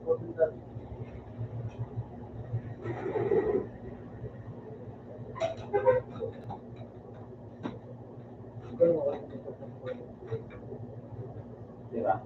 Di ba?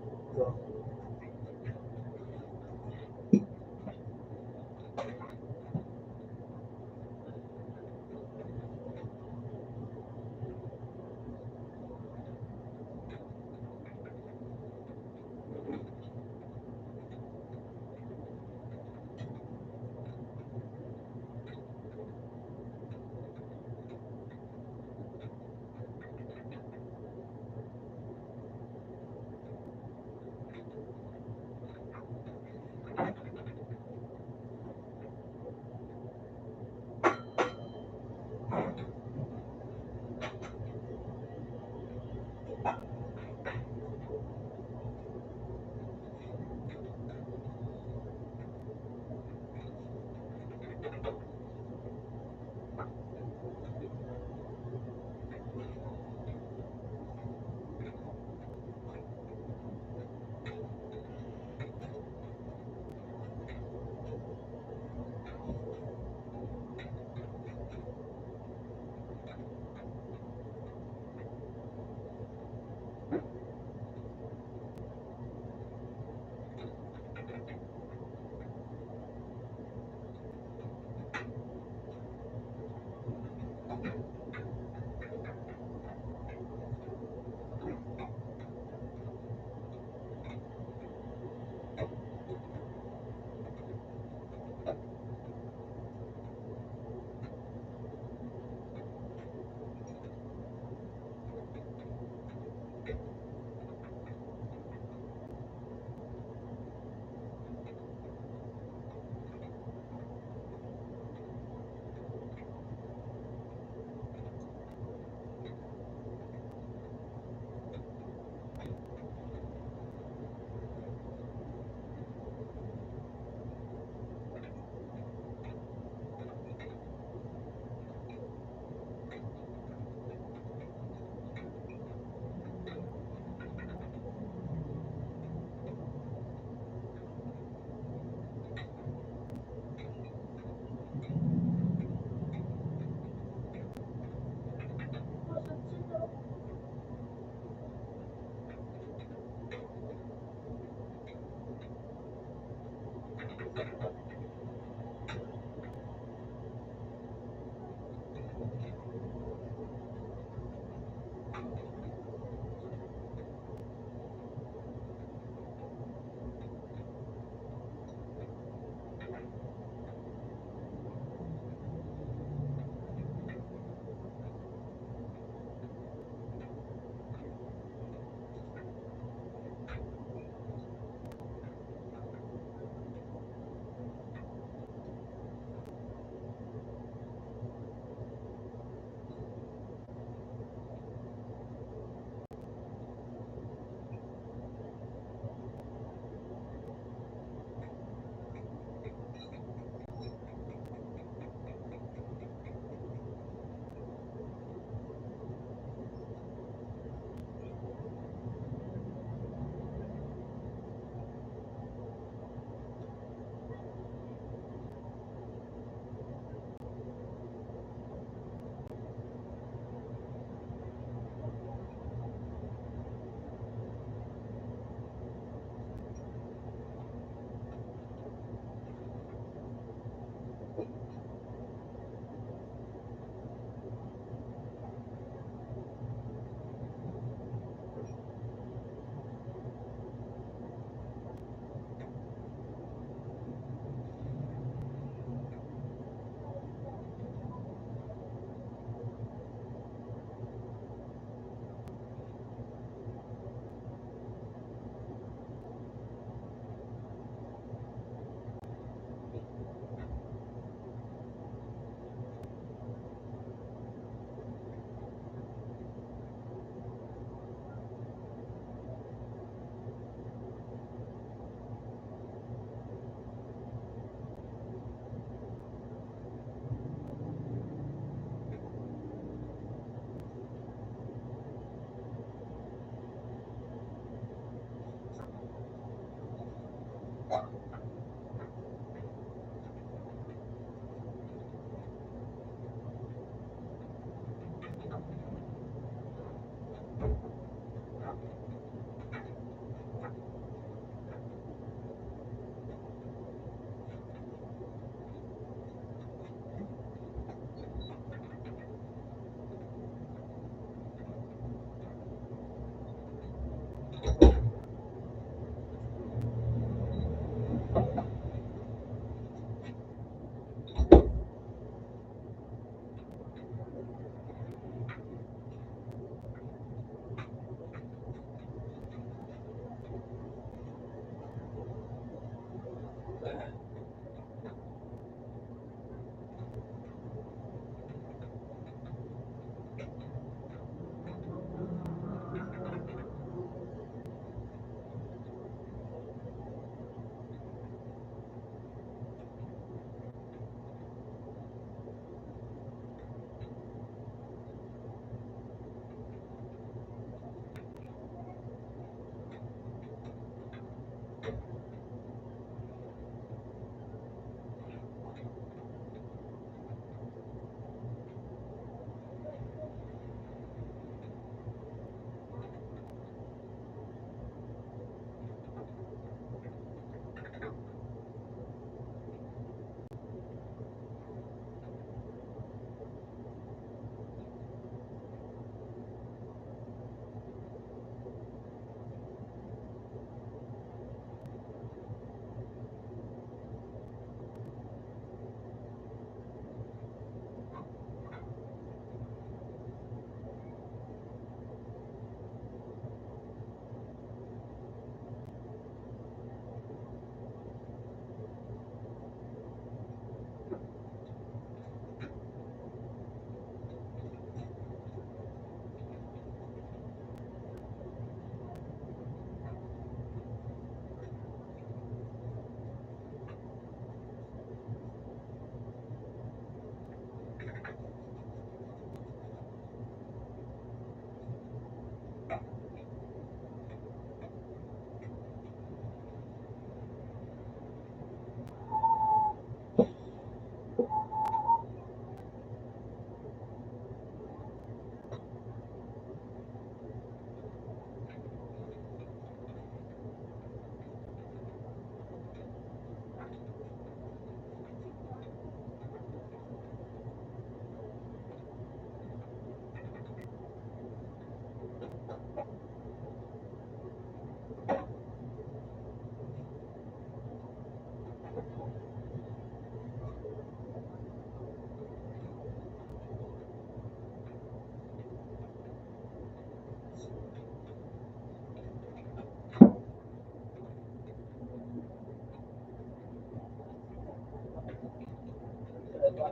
Ini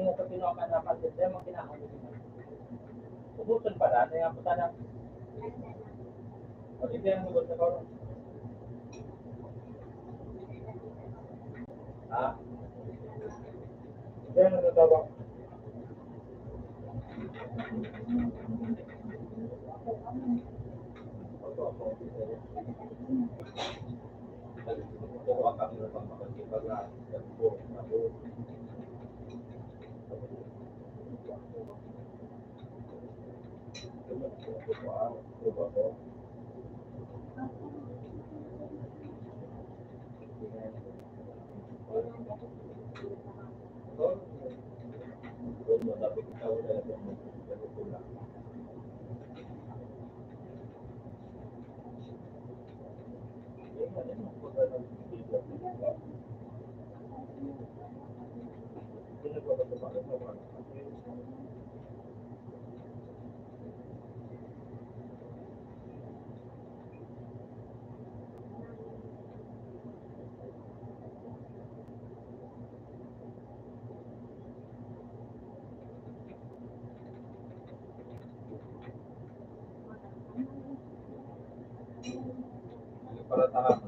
nga ito pinakanapan din. Dahil mga kinakano din. Ubusan pala. Ano yung puta na? O sige, ang nabot na ko. Ha? Hindi, ano natawa? Para tahan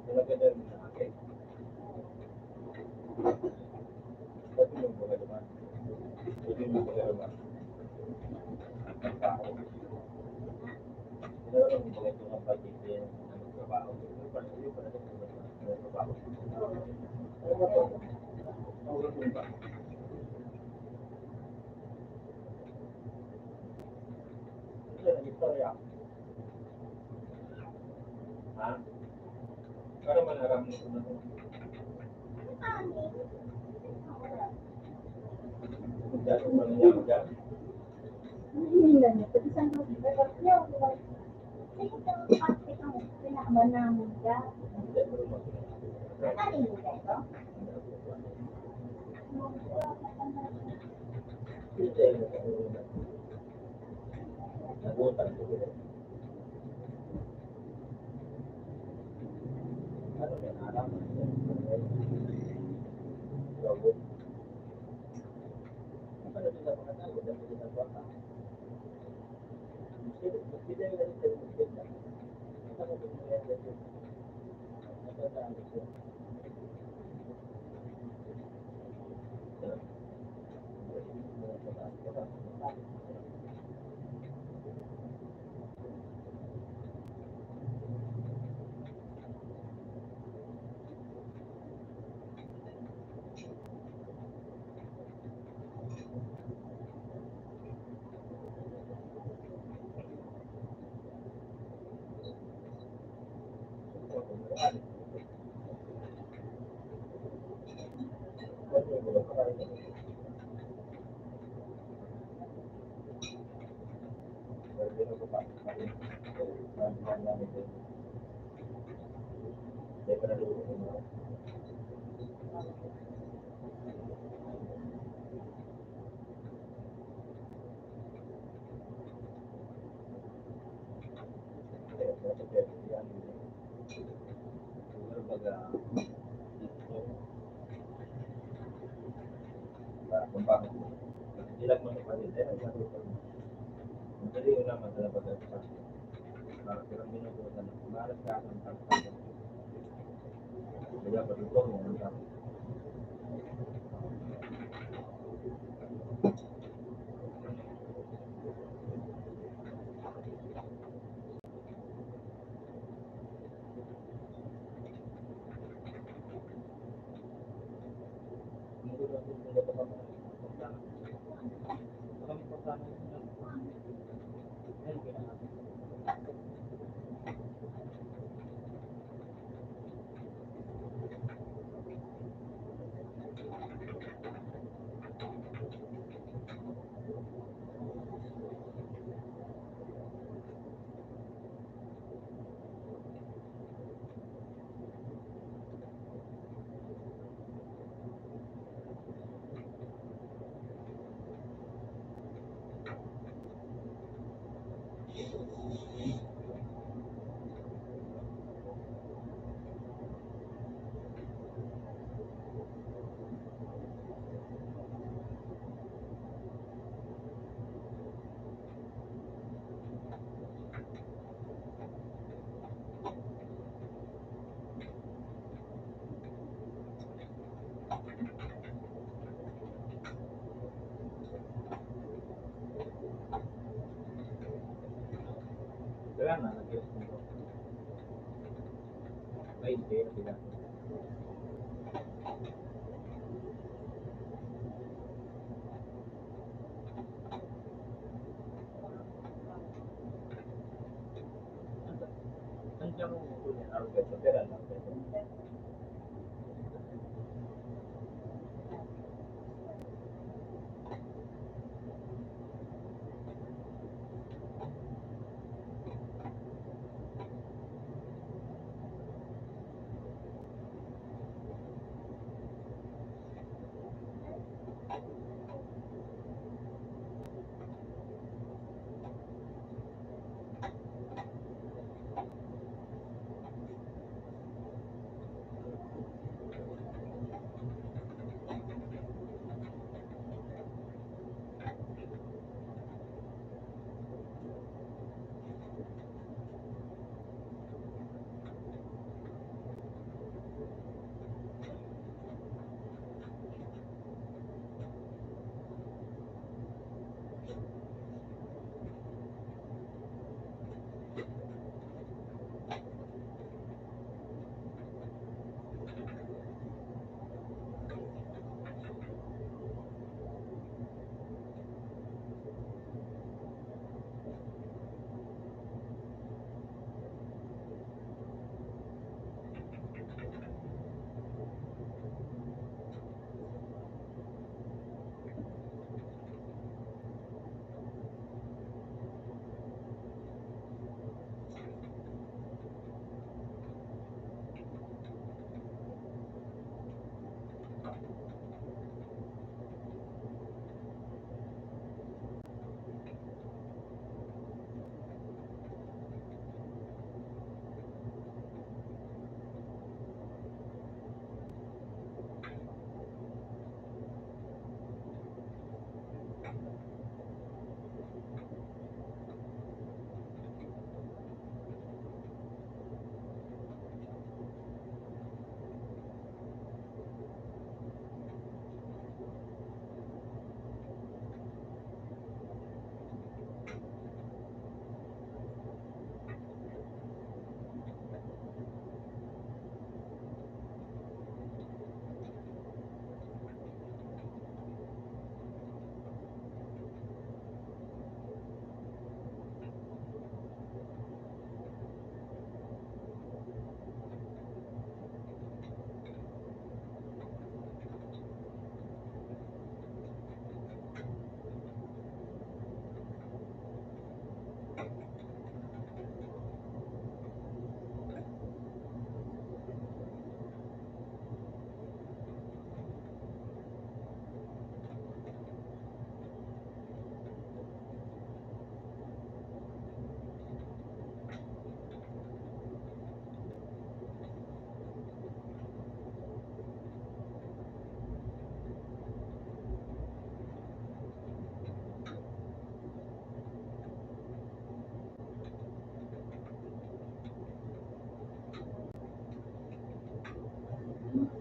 Nilagyan na rin sa akin. Sabi mo ba naman? Sabi mo ba naman? Ang tao. Meron mo ba ito ng budget din ng trabaho? Yung pala yung trabaho. Ano ba ito? Tawag mo ba? Ito na istorya. Ha? Para manaram mo na ito. Dahil mo na yan dyan. Hindi lang niya. Pati sa mga niya, pinakabanang niya. Ano yung ito? Nabutan ko. Ano yan? Alam mo. Gawin. Ano din sa mga tao? Dahil din sa bata. Hindi na rin sa mga ano din mo yan dito? Nasasaan ko. Ilag mo sa palit, madali yun naman sa napag-aspas. Para silang minutusan, malas ka ang pagkakasas. Kaya patutong mo ang sabi. Hindi ko natin kung gato ka mga pagsana. Kami pagsana yun lang. Ngayon kailangan. Kaya na, nag-guess mo. May idea sila. Nandiyan mo ito niya, Alberto, pera na, Alberto.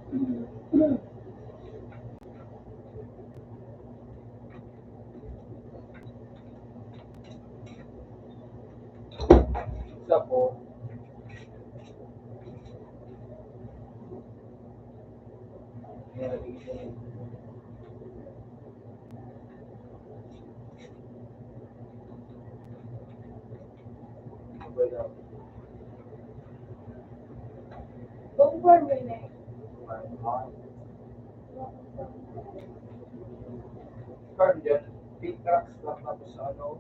Isa po, Going for winning. card dyan, pink cracks lang tapos ano,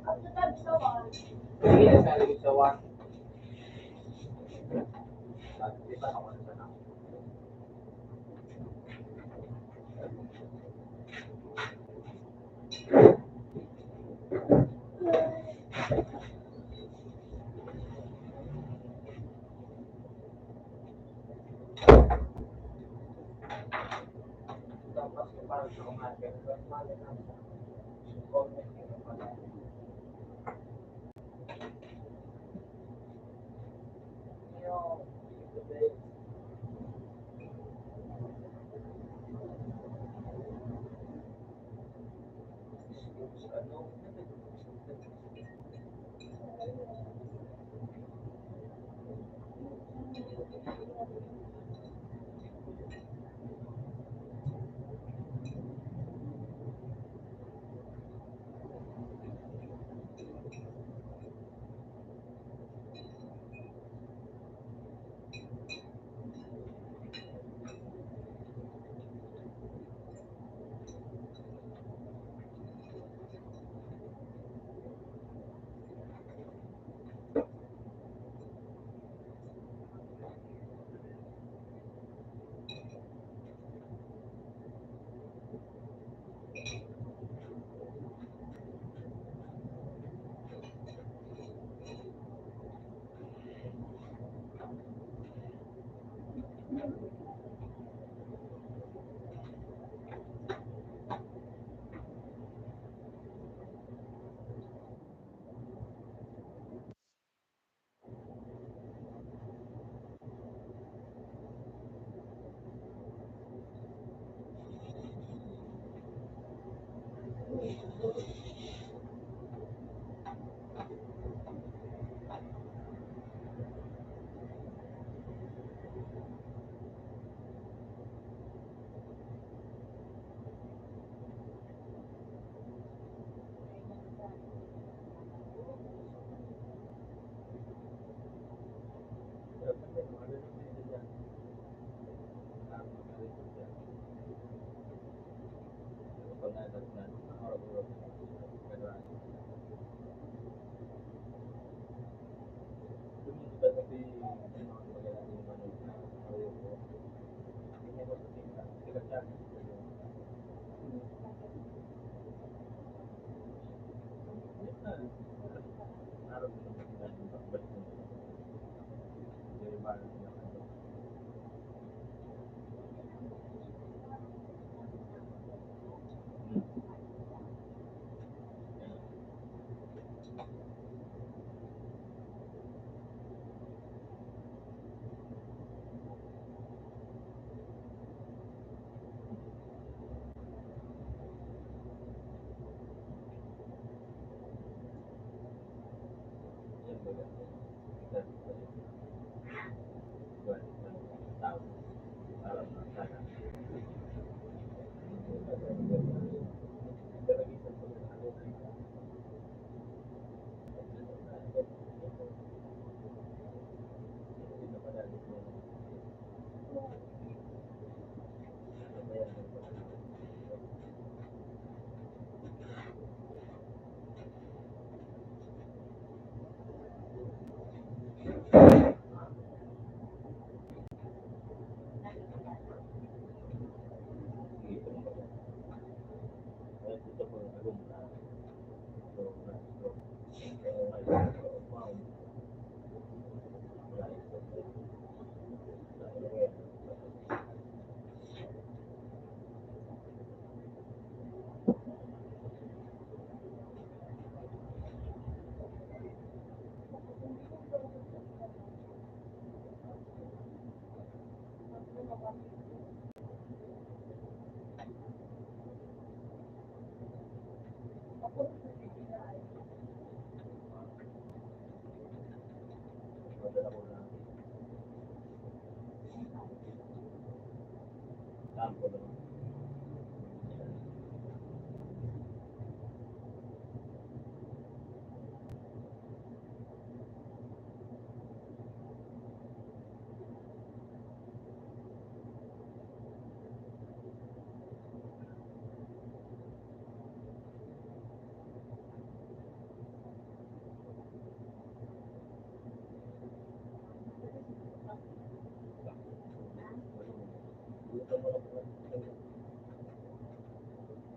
At the tab sa wall. hindi na sa aligid sa 1. At di pa ako na sana. Tapos yung parang sa umaga, mali na siya. Comment yun pala. Yung, ano, Madala ko na. Sampo lang.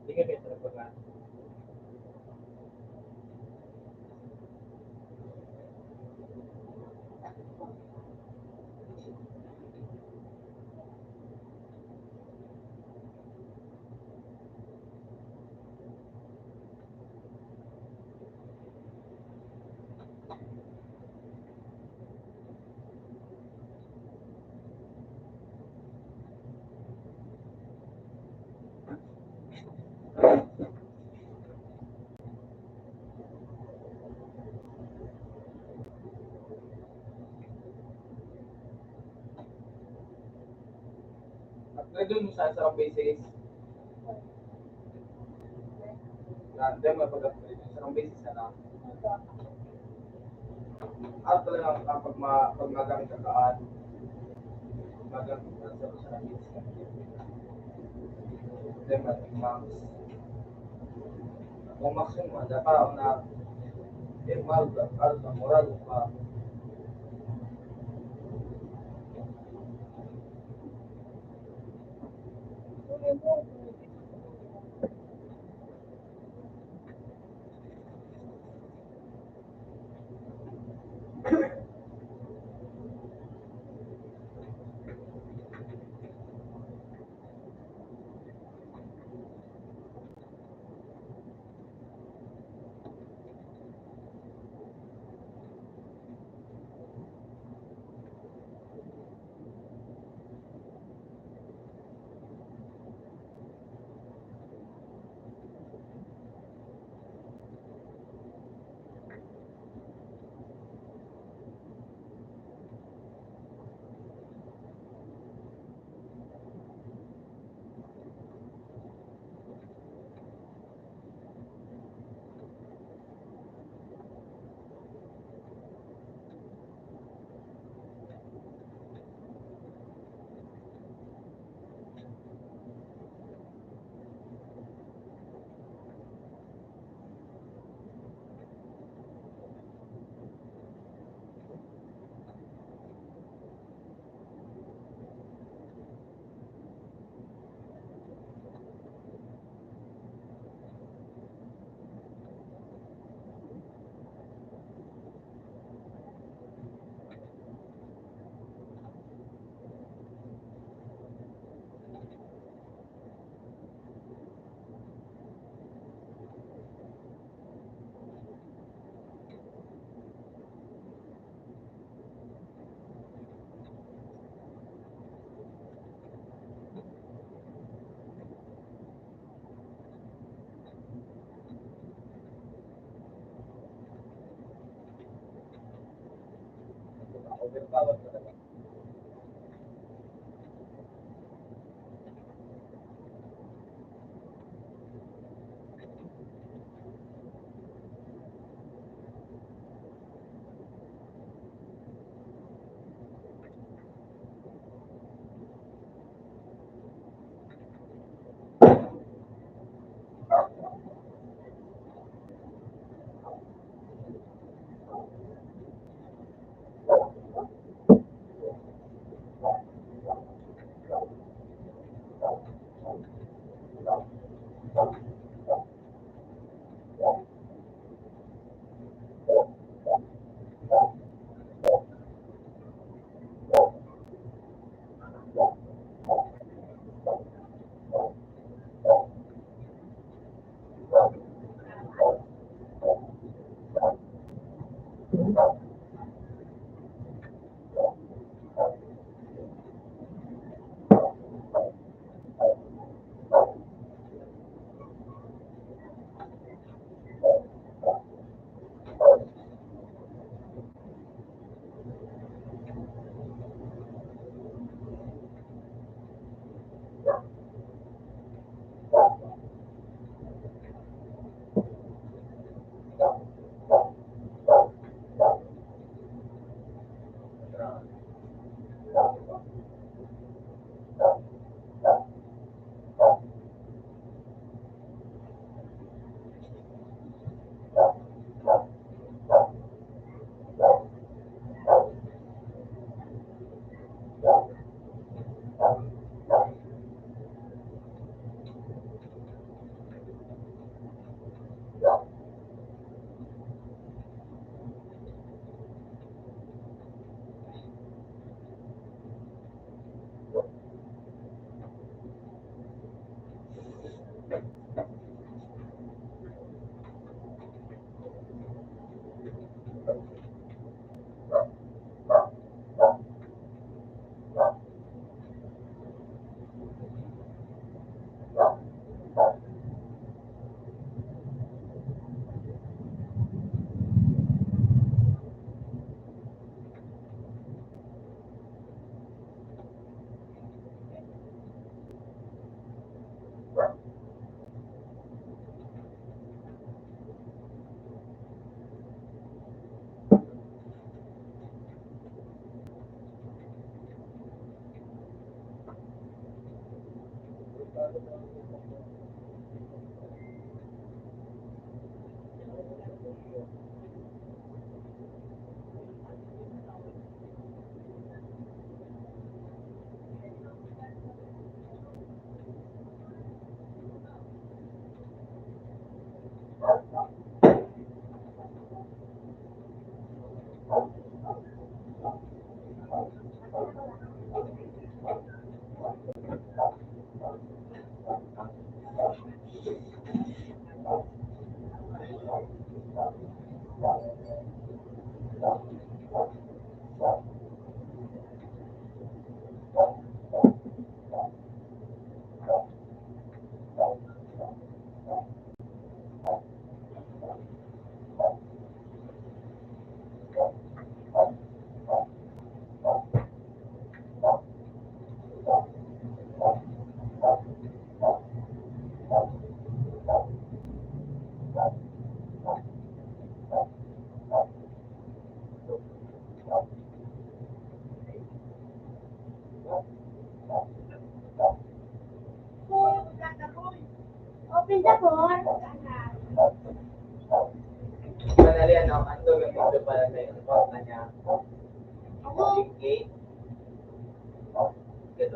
Sige, Petra, pagka. At doon sa sarang basis, doon mapag-upgrade yung sarang basis na lang. At talagang pag magamit ka kaan, magamit ka sa sarang basis ka. Then max. Kung maximum, dapat ako na normal, alta, moral pa. Overpower talaga.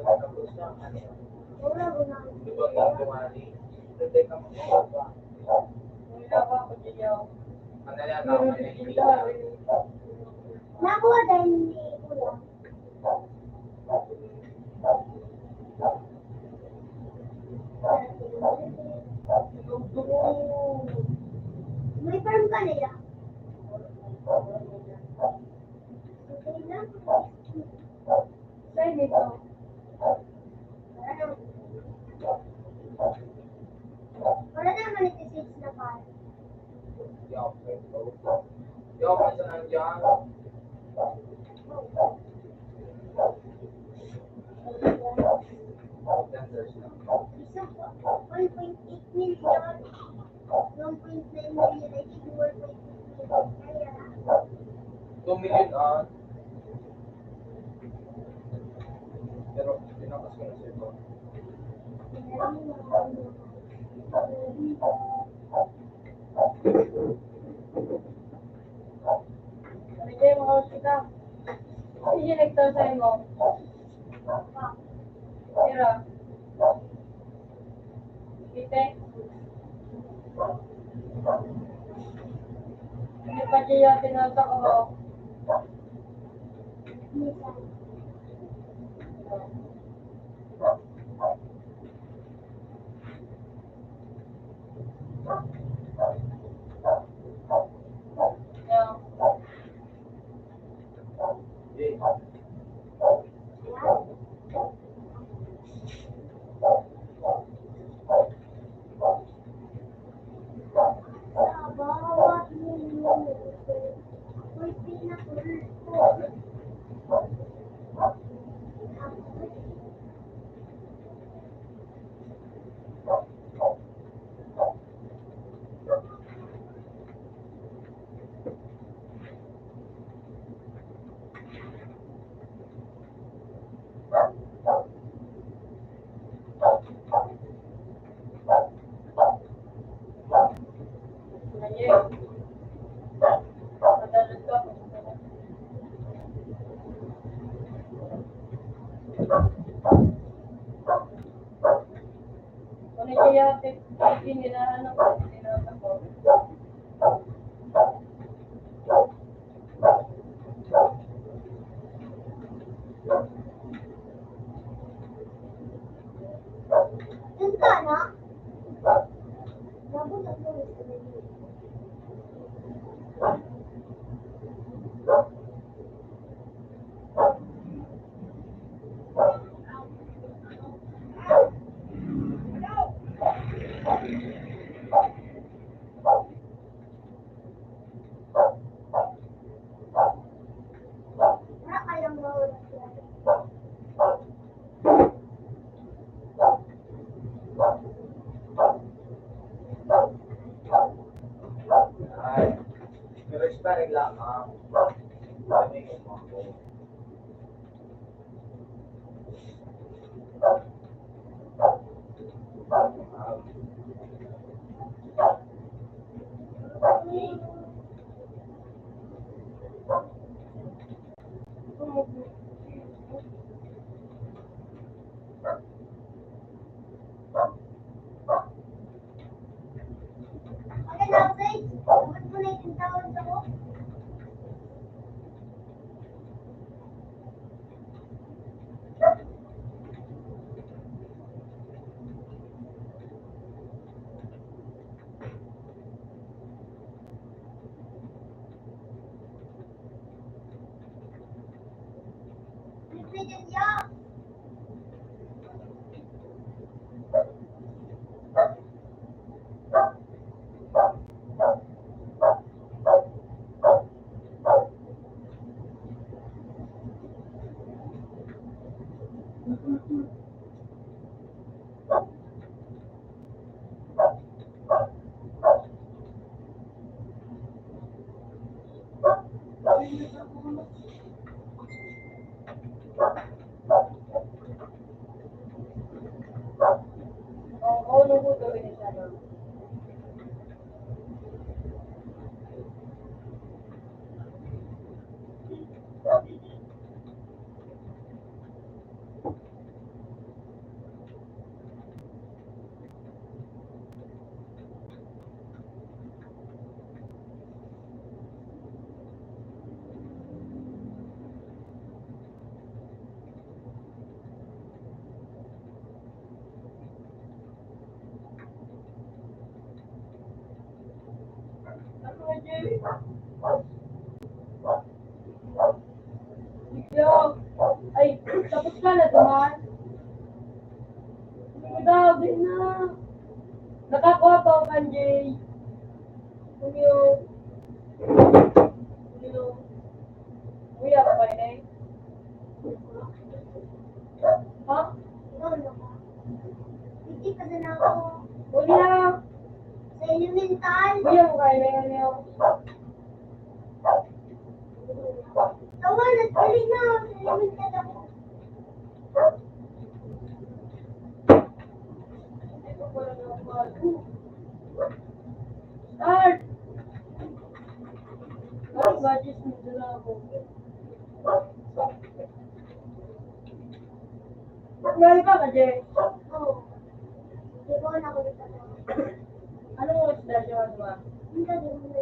Tapos na, ano, Wala ko na. lubang na tumali. Hindi ka magpapapa. Wala pa ako diyaw. Ano yan, ako may nakikita. Nakuha dahil ni Kuya. May farm ka nila. Okay na. Saan dito? Wala naman iti 6 na farm. Hindi ako pwede. Hindi ako pwede nandiyan. Dancers na. Isa po, 1.8 million. 1.9 million, I think 1.8 million. Kaya, 2 million on. Pero, tinakas ko na sa ito. Ano kayo mga usika? Ano yung nagtaw sa'yo mo? Tira. Kite? Hindi pa siya tinata ko. Yeah. Okay. bawat minuto, ako'y pinapulpo. Ayun. Madalas ka. Kung hindi yate, pinirahan ako, pinirahan ako. Yun ka, no? Nabulag mo rin sa video. Wala kayang mawala siya. Ay. Pero sparring lang, ha? Dami ko ako. Okay na, guys. Dapat mo na yung tawag ako. Repeated yan. Oo, nung ko gawin siya na. Yo, ay, tapos ka na duman? Grabe na. Nakakuha pa ako kan Jay. Kuyo. Kuyo. Kuya ka ba eh? Ha? Ikaw na ka. Hindi pa na ako. Kuya. Sa elemental. Kuya mo kaya na yun. Tawa, nagkaling na. Sa elemental ako. Start! Ay, budget mo dala ako. Mali ba ka, Jay? Oo. Di ba na ako dito? Anong oras na siya ba? Hindi ka din mo na.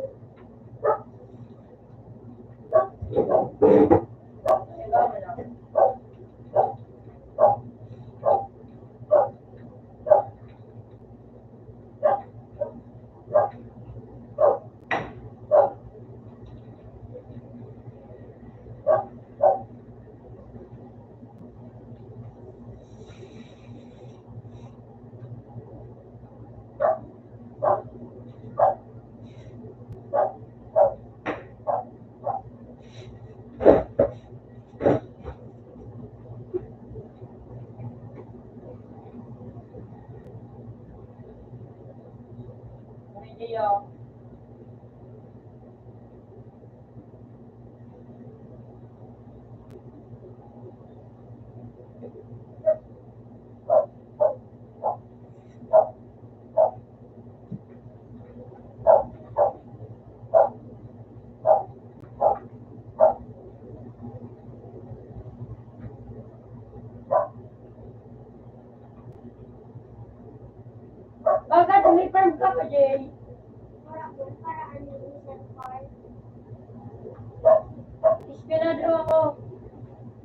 Iba mo na. Video. Bakit umiperm ka pa, Jay? Para ano yung isang card. Ispinado ako.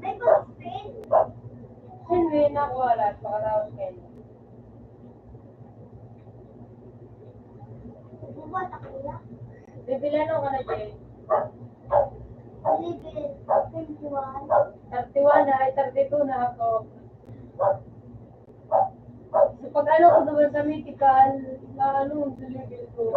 May pag-spin. Sinwin ako wala. Pakatapos kayo. Bubat ako ya. Bibilan ako na, Jay. Level 21. 31 na, ay 32 na ako. So pag ano ko naman sa mythical, na ano sa level ko.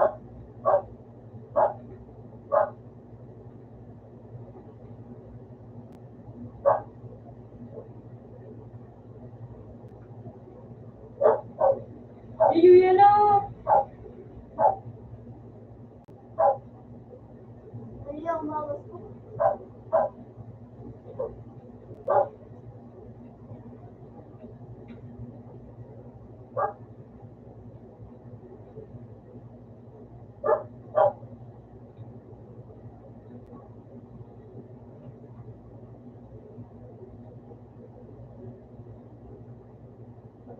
Iyo yan o! Ano yung bawas ko?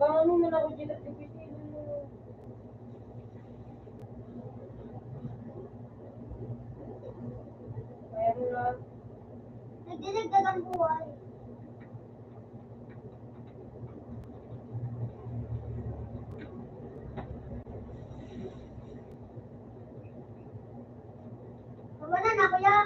Baka ano man ako dito sa pisilin mo. Mayroon na. Nagdinagdag ang buhay. Wala na kuya.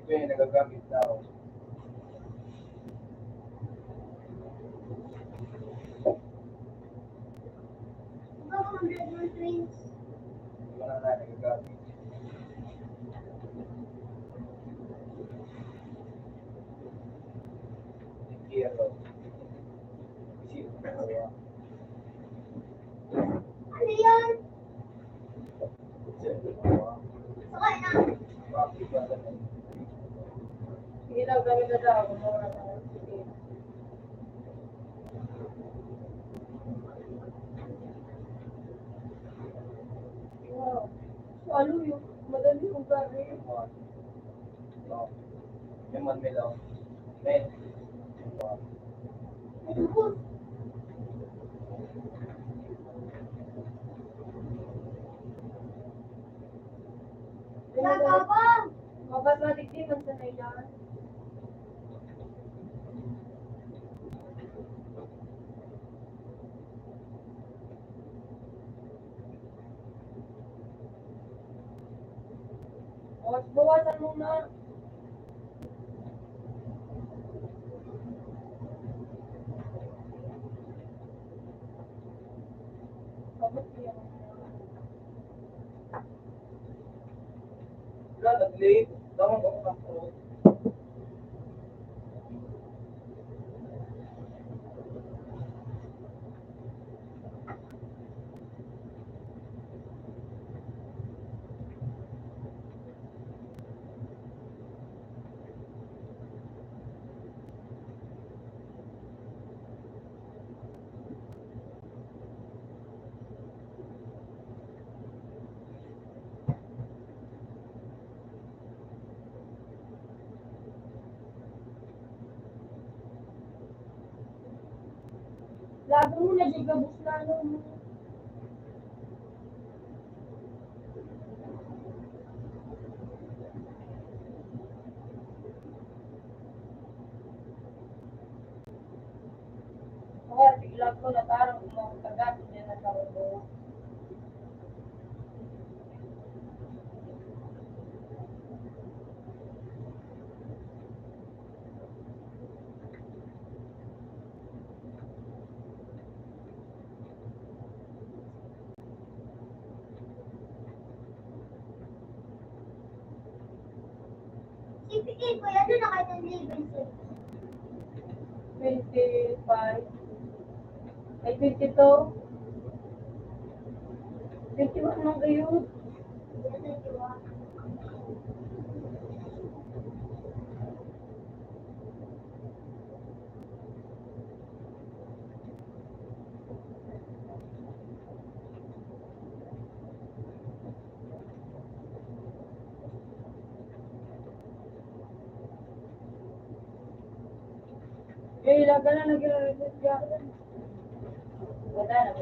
Ito yung nagagamit daw. Ikaw ang Red Bull Twins. Ito na nagagamit. Hero. Isip na kawa. Ano yan? Isip na kawa. Sakay na. Bakit ba na yun? Sige daw, gamit na daw. Kumura na. Sige. Wow. So, ano yung madali yung gagawin? No. Yung man may lang. Men. May tubos. Wala ka ba? Bawas-bawasan muna. Bakit yan? Wala, nag-late. Tawag ako ng fruit. Lagi mo na gigabos na ano mo. Okay, biglang ko na tarong mga tagat niya na sa ulo. Sipigil ko yan, doon na kayo ng level 25. Ay, 22. 21 lang kayo. 6. Eh, ilaga na nag-reset ka. Wala na.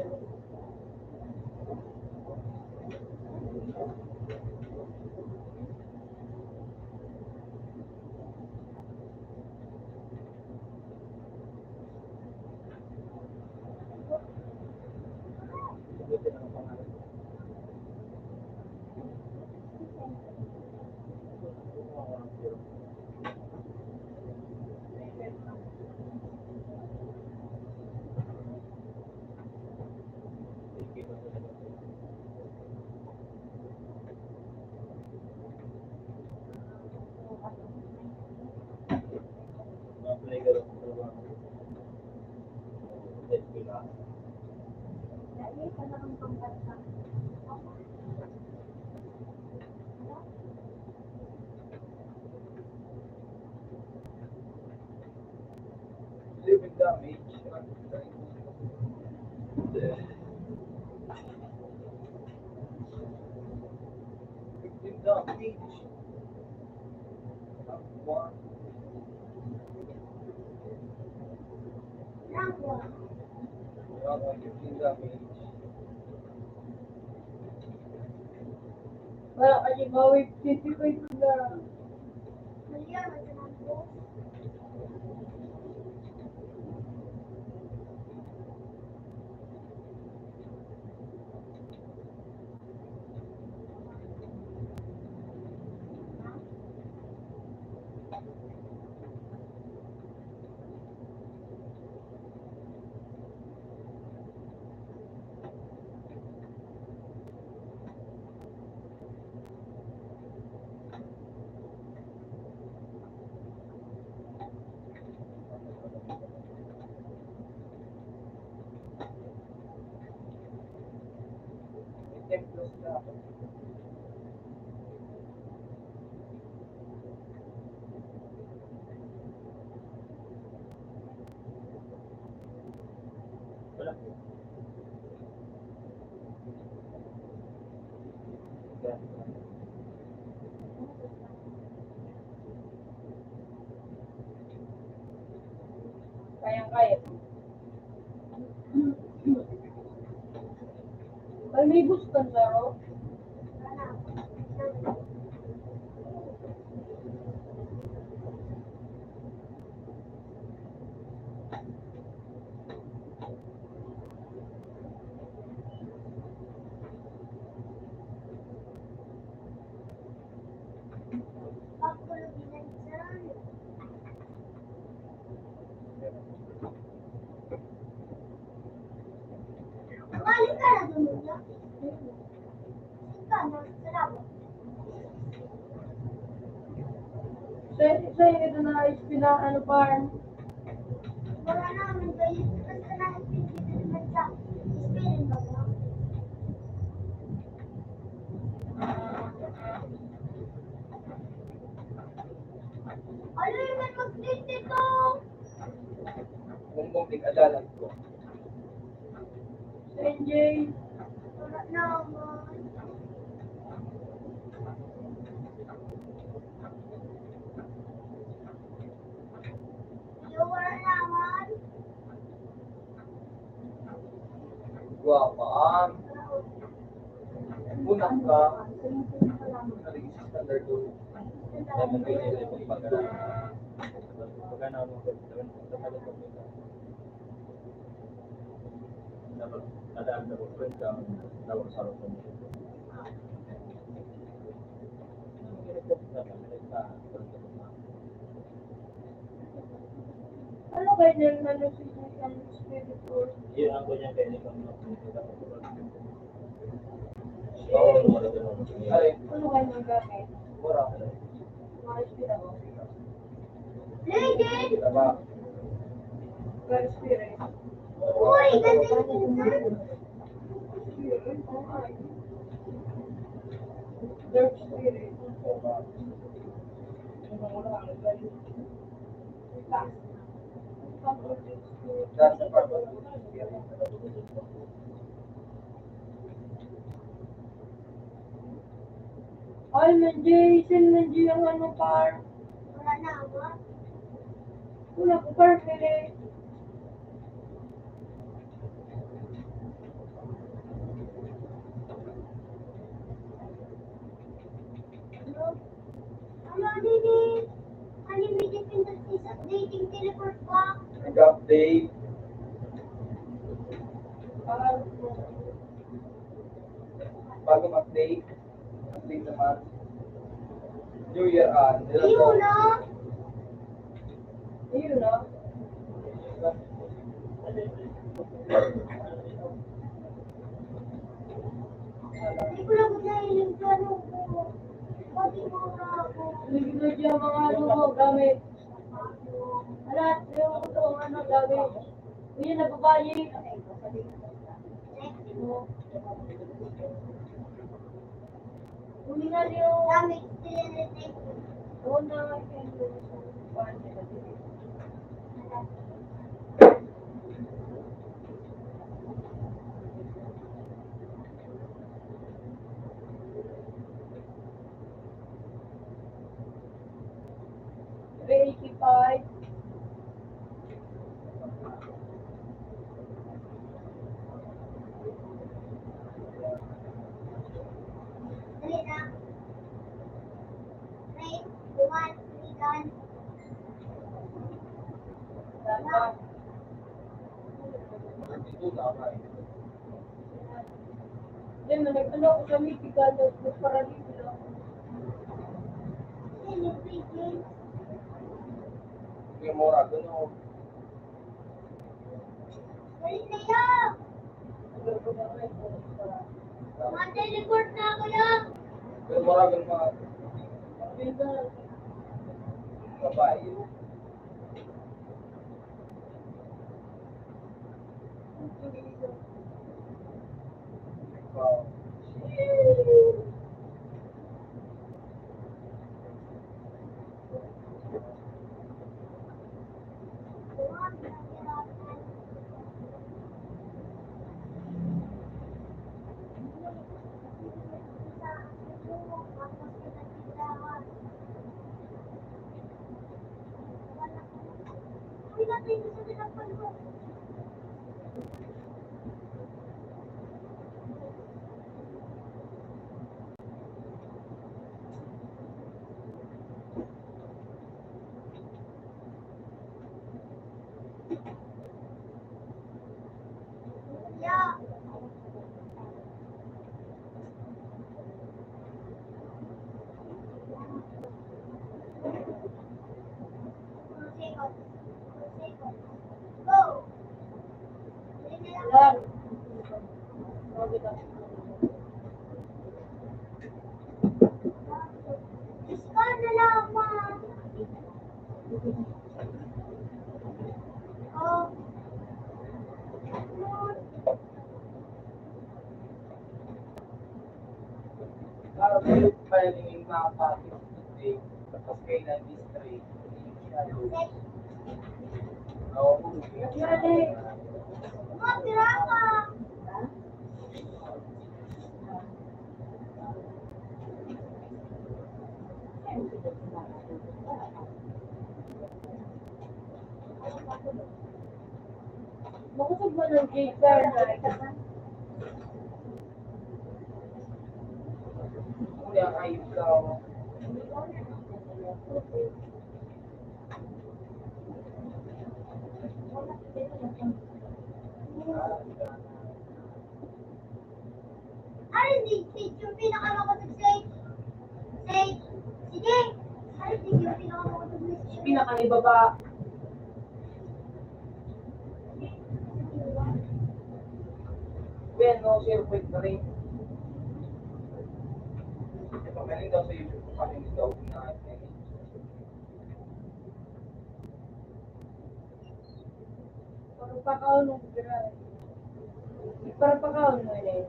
Sagutin ang pangalan. Apply ka rin sa trabaho. Test ko lang. Dahil ka na ang pangkata. Living damage. Living damage. One. Rank 1. Living damage. Wala kasi mawip. Sisi ko ito na. Malia, magandang po. Templos na ako. Wala. Kayang-kaya. Ay, may boost ka na, Ro? Galing ka na doon niya? Ika na, salamat. Sa ito na HP na ano farm. Wala naman kayo. Basta na-experience dito naman sa experience ba ba? Ano yung may mag-date dito? Kung tig-adalan ko. Sa NJ. Wala naman. Yung wala naman. Guwapaan. Unang ka. Nalagis sa standard ko. Kaya mo kayo nila yung pag-aaral. Pagka na mo nadaan sa boyfriend ka, tawag sa loob mo. Ano kayo nang ano si ang spiritual? Yun ang kanyang kaya nito. Oo, wala din ako. Ay, Ano kayo nang gamit? mura. Mga HP na ba? Lady! Kita ba? Pero spirit. Uy, ganda yung tingnan. Spirit? Oo nga eh. Dark spirit. That's the purpose. Ay, Jason, nandiyan ang ano par. Wala naman. Wala ko par, pili. Ano nini? Unlimited industries updating teleport pa. Nag-update. Par. Bago mag-update. Update naman. New Year, Iyo na. Ayun na. Hindi ko lang nahiling sa ano ko. Pati mo na ako. Ligid yung mga ano mo, gamit. Alat, yung ito, ano, gamit. Yun, nababayi. Huli na yung... Dami, tinirinig. Oo na, $85. Dali na. Wait, one, three, done. Dapat. Ito tama eh. Then, nag-ano ako sa mythical, nagparalito lang. Celebrating. Yung mura, gano'n. Dali na yan. Ma-teleport na ako yan. Yung mura, gano'n mga babae. Wow. Uy, natin gusto din ang palo. Yeah. Go. Dali na lang. Lang. kita. Diyos ko na lamang. Oh. Kayo pa yung mga kapatid today, tapos kayo na-distray. Oo. Yari. Mga tira ka. Makusog mo ng J-car na. Kuya, ayun daw. Ay, hindi yung pinakamakasag say. Sige. Ay, hindi yung pinakamakasag say. Pinakaibaba. Ben, no, 0.3. Pagaling daw sa YouTube, pagaling daw na Parang pakaon ng gira. Parang pakaon mo eh.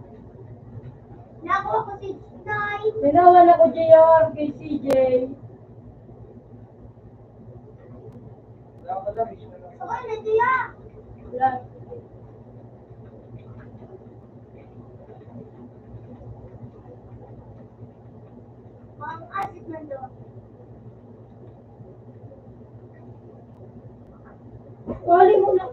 Nakuha ko si Nine. Ninawan ako JR kay CJ. wala ko lang, issue na lang. Okay, nandiya. Last. Ang asit nandoon. Wali mo na.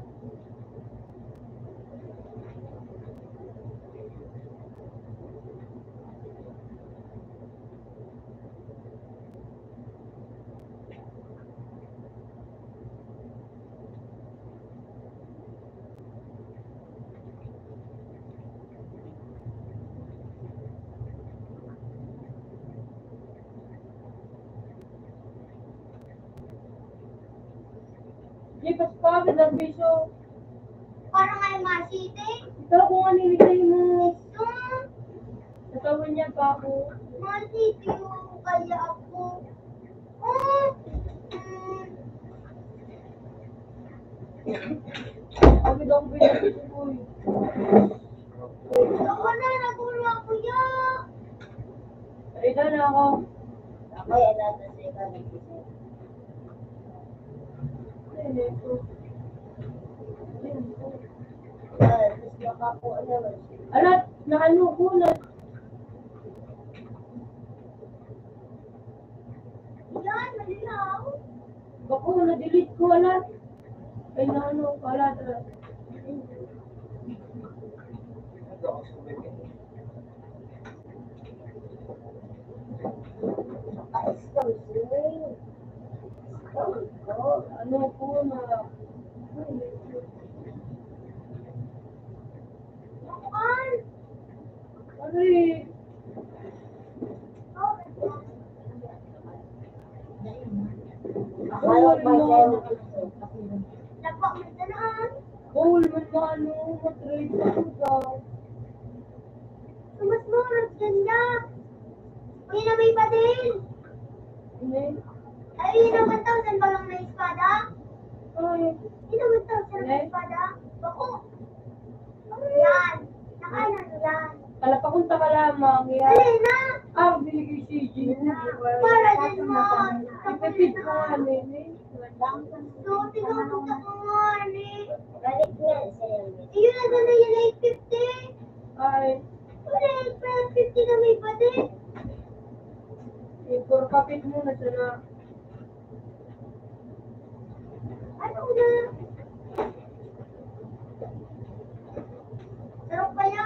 Di pas pagod ang piso. Parang ay masiting. Ito kung ano nilagay mo. Itong Natawan niya pa ako. masiting kaya ako. Oh! Pagod ako pinapito ko eh. Ako na, nagulo ako ya. Ito na ako. Ako ay natin sa iba nag-isip. Ayun, ito. Tapos nakakuha naman siya. Alat, na ano ko na. Yan, malinaw. Bako, na-delete ko alat. Ay na ano, alat. Hindi ako sumitin. Ano ko na. Nakuhaan. Aray. Bawal mo. Napak mo tanaan. Bawal mo na ano, matrade ako daw. Mas murag ganda. Uy, na may pa din. Hindi. Ay, yun ang 1,000 ba lang na espada? Ay. Yun ang 1,000 na espada? Bako. Yan. Nakanan yan. Kalapakunta ka lamang. Yan. Alin na. Binigay si CJ. Para din mo. Ipipit mo nga, Nene. So, tinutulak ko nga, ni. Balik yan sa'yo. Yun na ganda yun ay 50. Ay. Wala, 50 na may pa din. Puro kapit mo na sana. Ano na? Sarap kaya.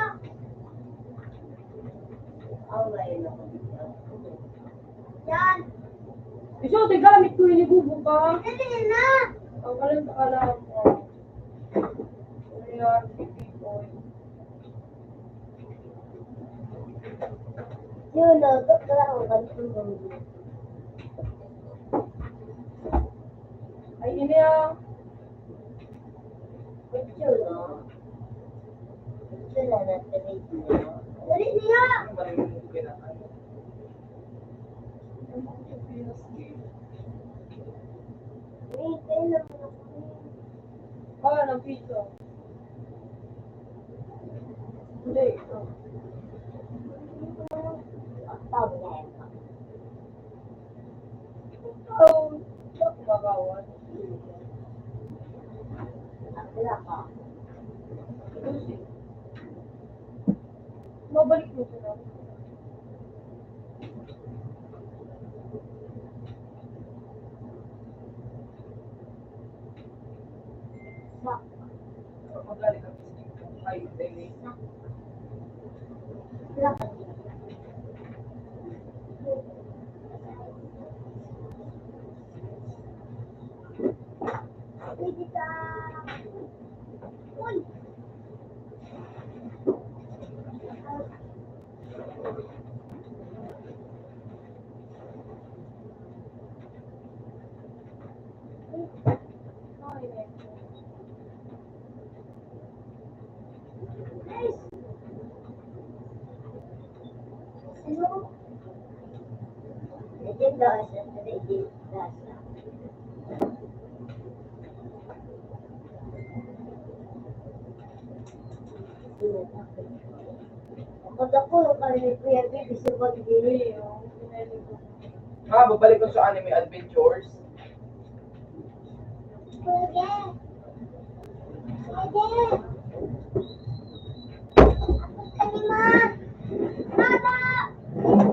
Ang ngayon ako. Yan. Iso, gamit ko yung ibubo ka. Dali na. Ang kalanta ka lang. Ayan, pipipoy. Yun, no, wala akong ganitong gawin. Ay, ini ah. Picture, no? Picture na na trade niya. Dali niya! Ano maraming mo kailangan? May kailan mo na Baka ng piso. Hindi, ito. Tawag na yan. Oh, bakawan. Wala ka. Mabalik mo siya. Magaling ang ay daily. Wala ka. pwede ka. Uy! Nice! Ano? Medyo daw sa trade nasa. Kapag ako, kami ni Kuya B, gusto ko dili. Babalik ko sa anime adventures. Pwede! Pwede! Kanima! Mama!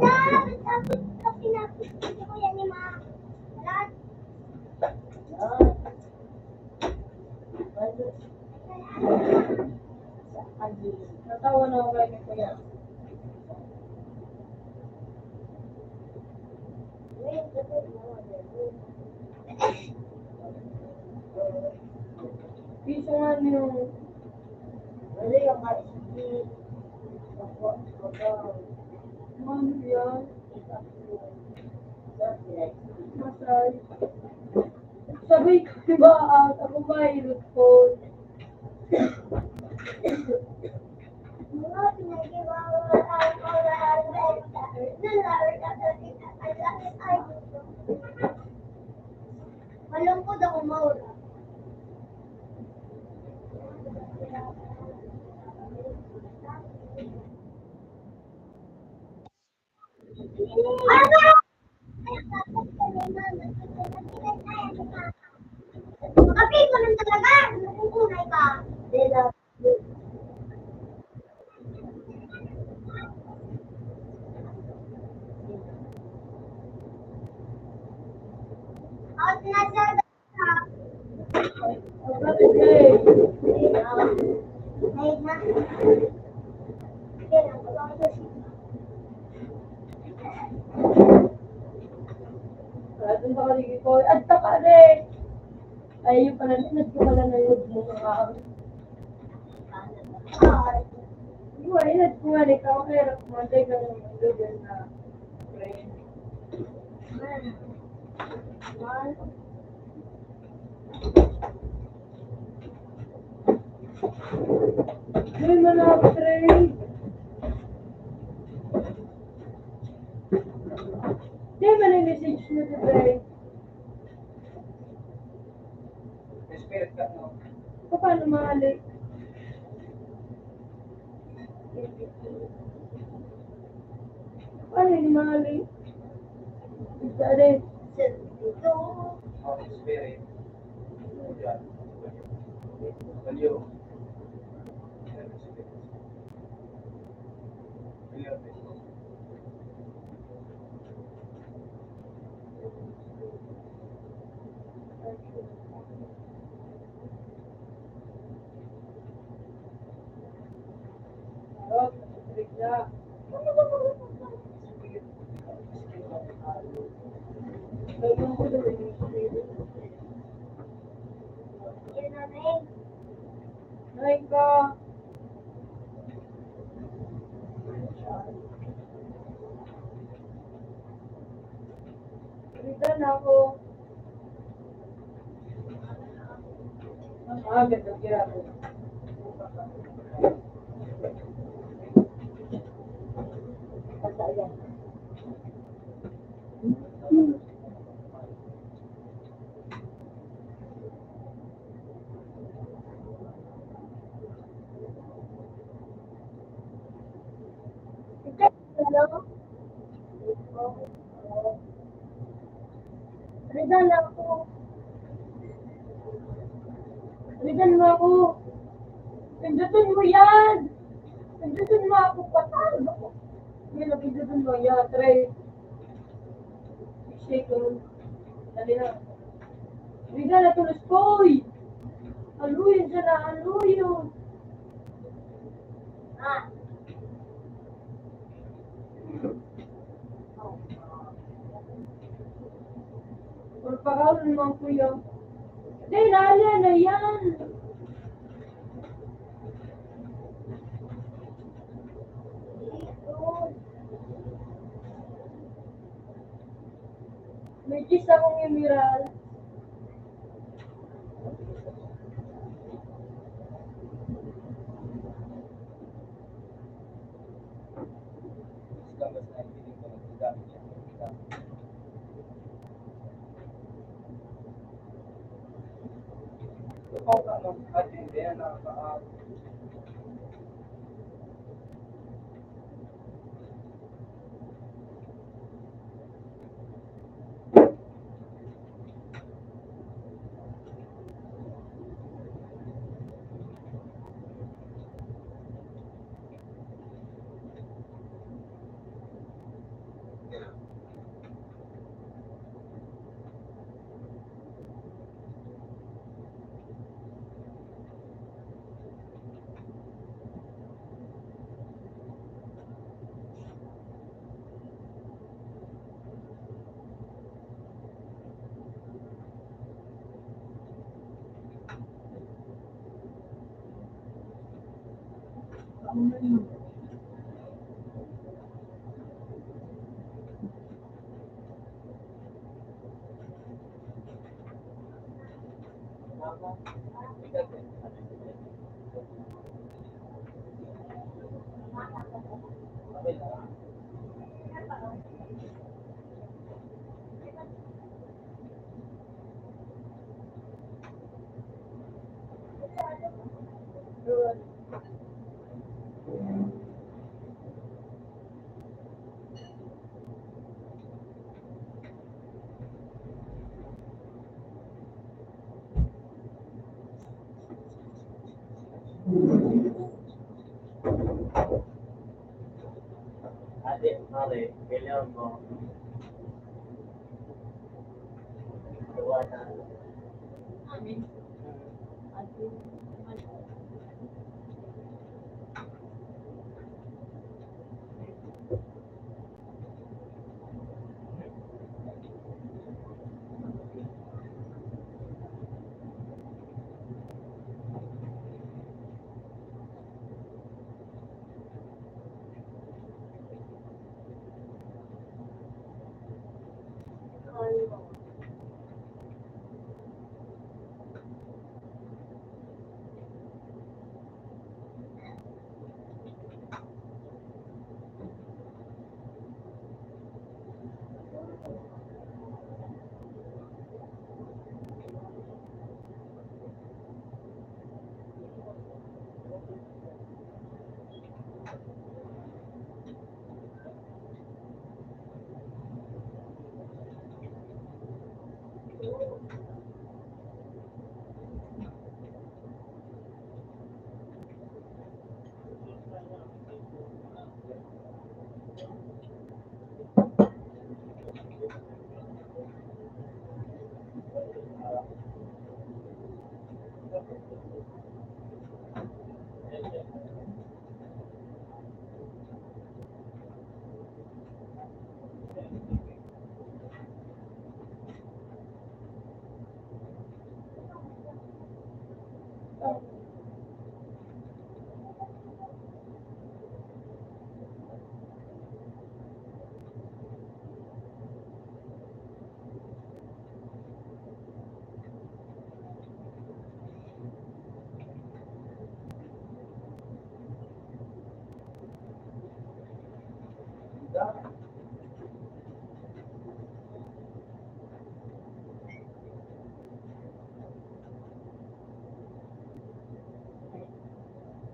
Dapat tapos ka pinapit ko kuya ni Ma. Lahat. Natawa na ako kay ni Kuya. Piso nga niyo. Ano yung kasi Ano yan? Masay. Sabi ko, diba, ako mahirap po. Mga pinag-iwawa ang oras. Malungkot ako maura. Makapi ko lang talaga. Nakukunay ka. Out na sa Okay. Ay na. Kaya lang, wala ko siya. Wala dun sa kaligi ko. At saka rin. Ay, yung pala, ninad ko pala na yun mo mga Iwa, inad ko nga rin. Kaya kaya kumantay ka ng lugar na friend. May mga friend. Di ba na-message mo today? May spirit ka, no? Paano mahalik? Paano hindi mahalik? Isa rin. Oh, spirit. Yan. Value. Harap, bigla. Gagawin ko daw yung spirit. Yun na rin. Nay ka. Rita na ako. Ganda kira ko. Halikan ako. Halikan mo ako. Pindutin mo yan. Pindutin mo ako. Patalo ako. Ngayon, pindutin mo yan. Try. Shake ko. Dali na. Halikan na tulos ko. Haluyin siya na. Haluyin. Ah, Pagpakalan naman kuya. Hindi, naalala na yan. May kiss akong emerald. Isang mas na hindi ko nagsagamit siya. Ikaw ka nung atindi na Adik, mali, kailangan mo. Gawa na.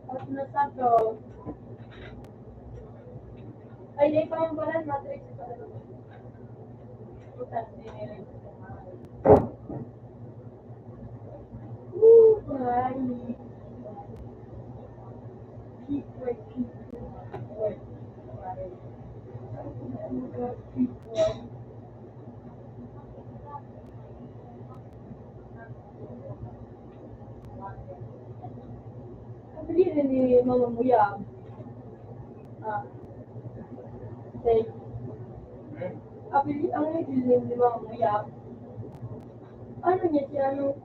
At nasado. Ay, di pa yung balan, matrix pa. Putas, Bili na ni Mama Muya. Say, ang nabili ni Mama Muya. Ano niya siya, ano,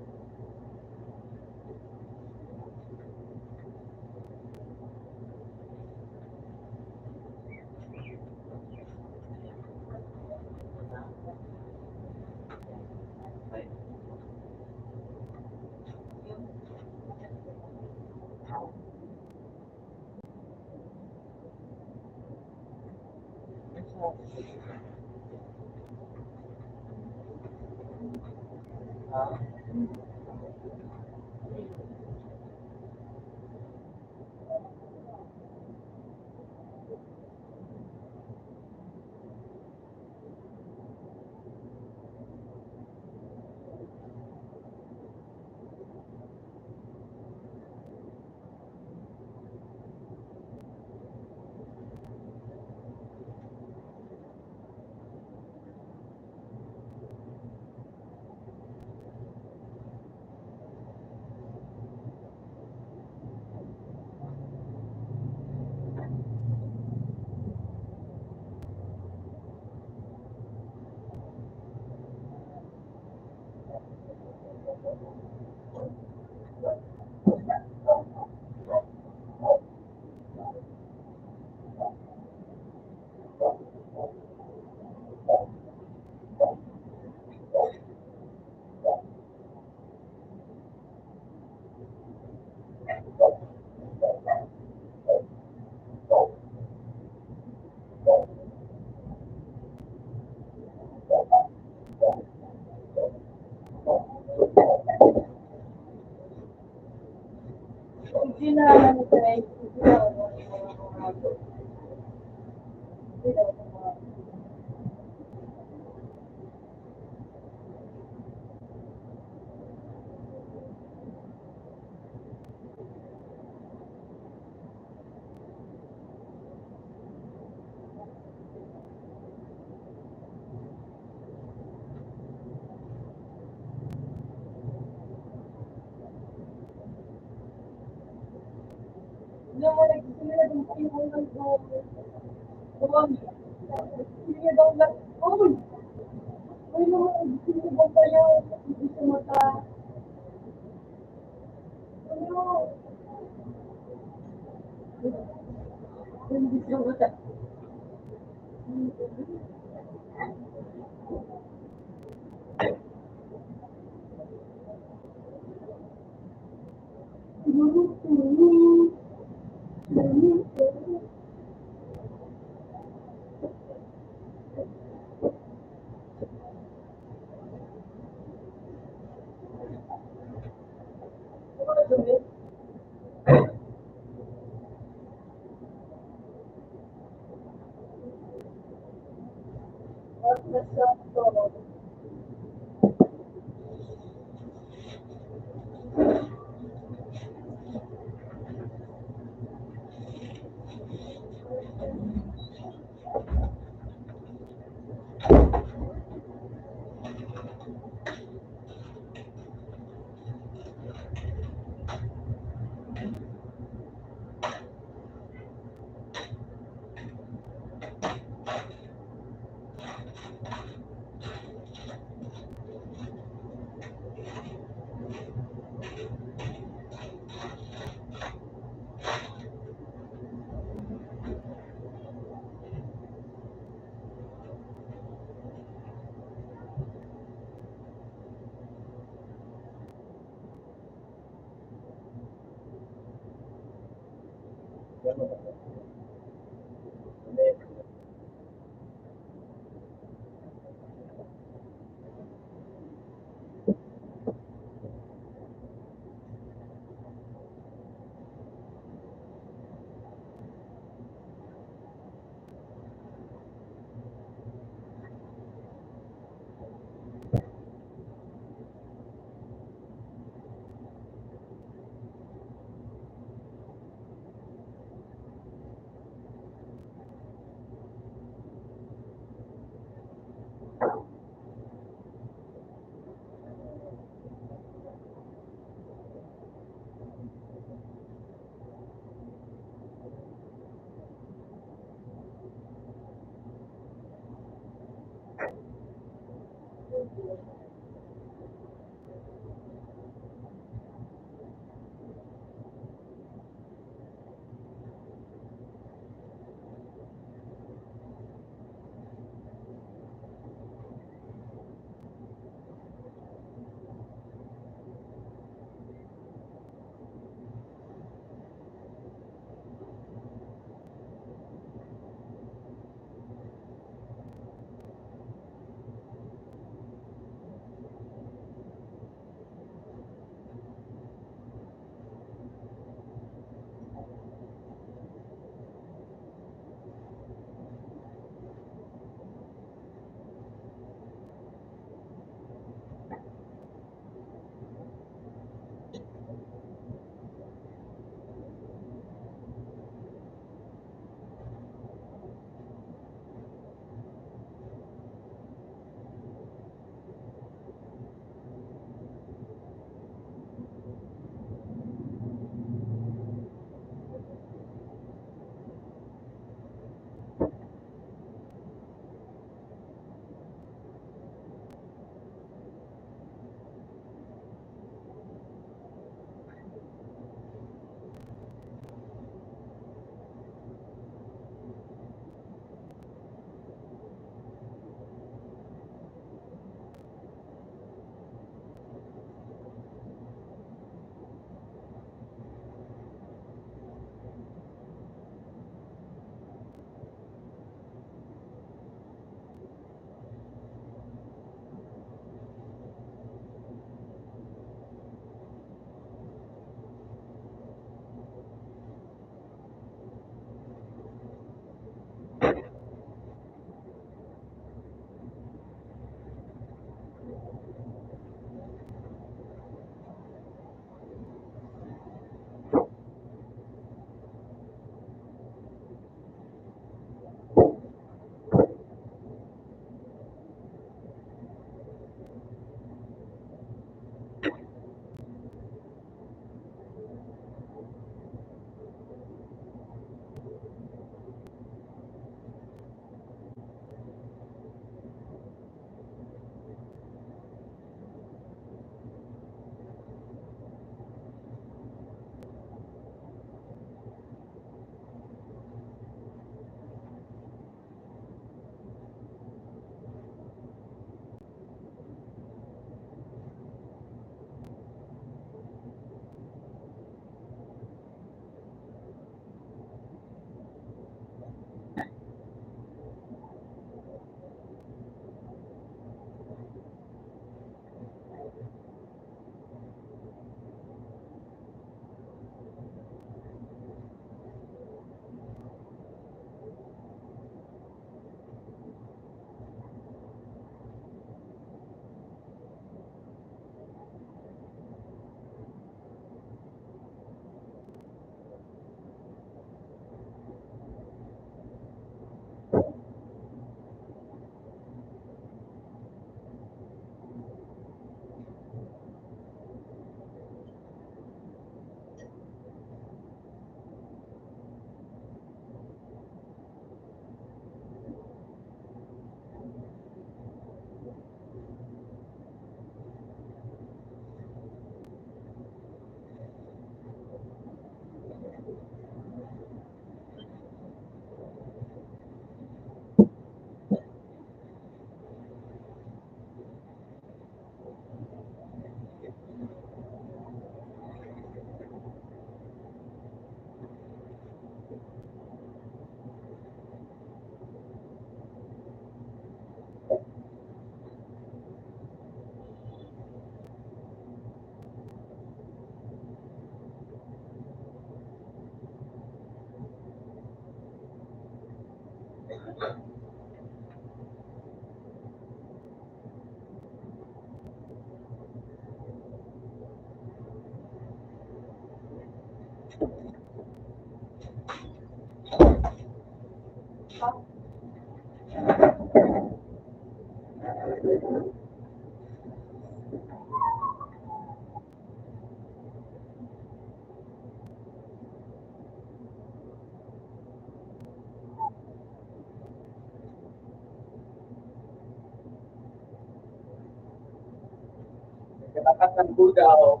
Katapat ng Budaw,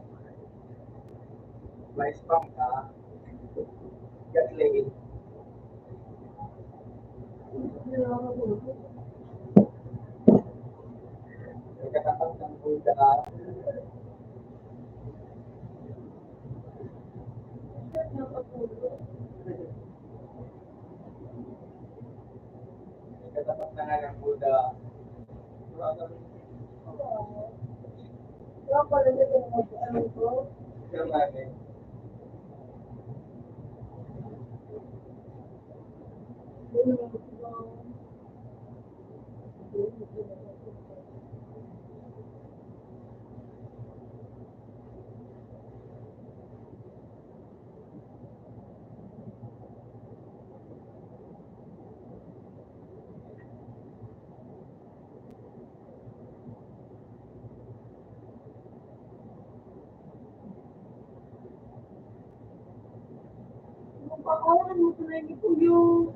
may spam ka, gatlay, katapat ng Budaw, katapat na nga ng Budaw. Wala pala na ano ko. Germany. Pakawan mo sa nai ko yung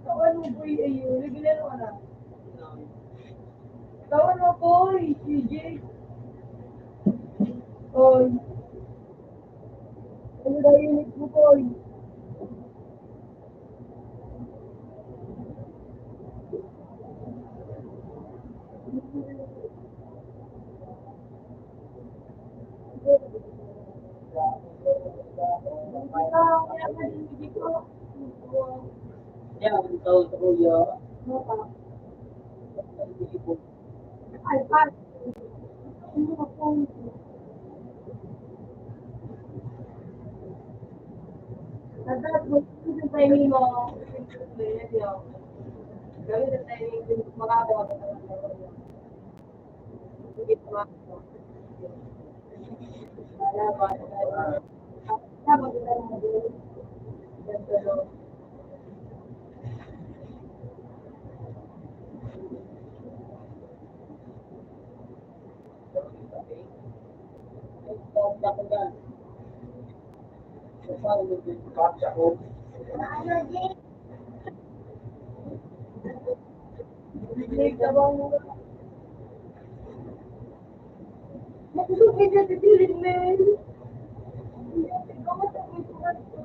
tawan mo po yung regular mo na. Tawan mo po, CJ. Oy. Ano daw unit mo po? Yan, ito sa kuya. Ay, pat. Ano ka po? Dapat mo sa timing mo. Gawin sa timing din makakawa ka ng hindi pa wala ba? Dapat kita na din. Ganto. Kapsa ko, Ano, Jay? Hindi ka bang makusugin na sa dilid, men. Ikaw matapos ko na ito.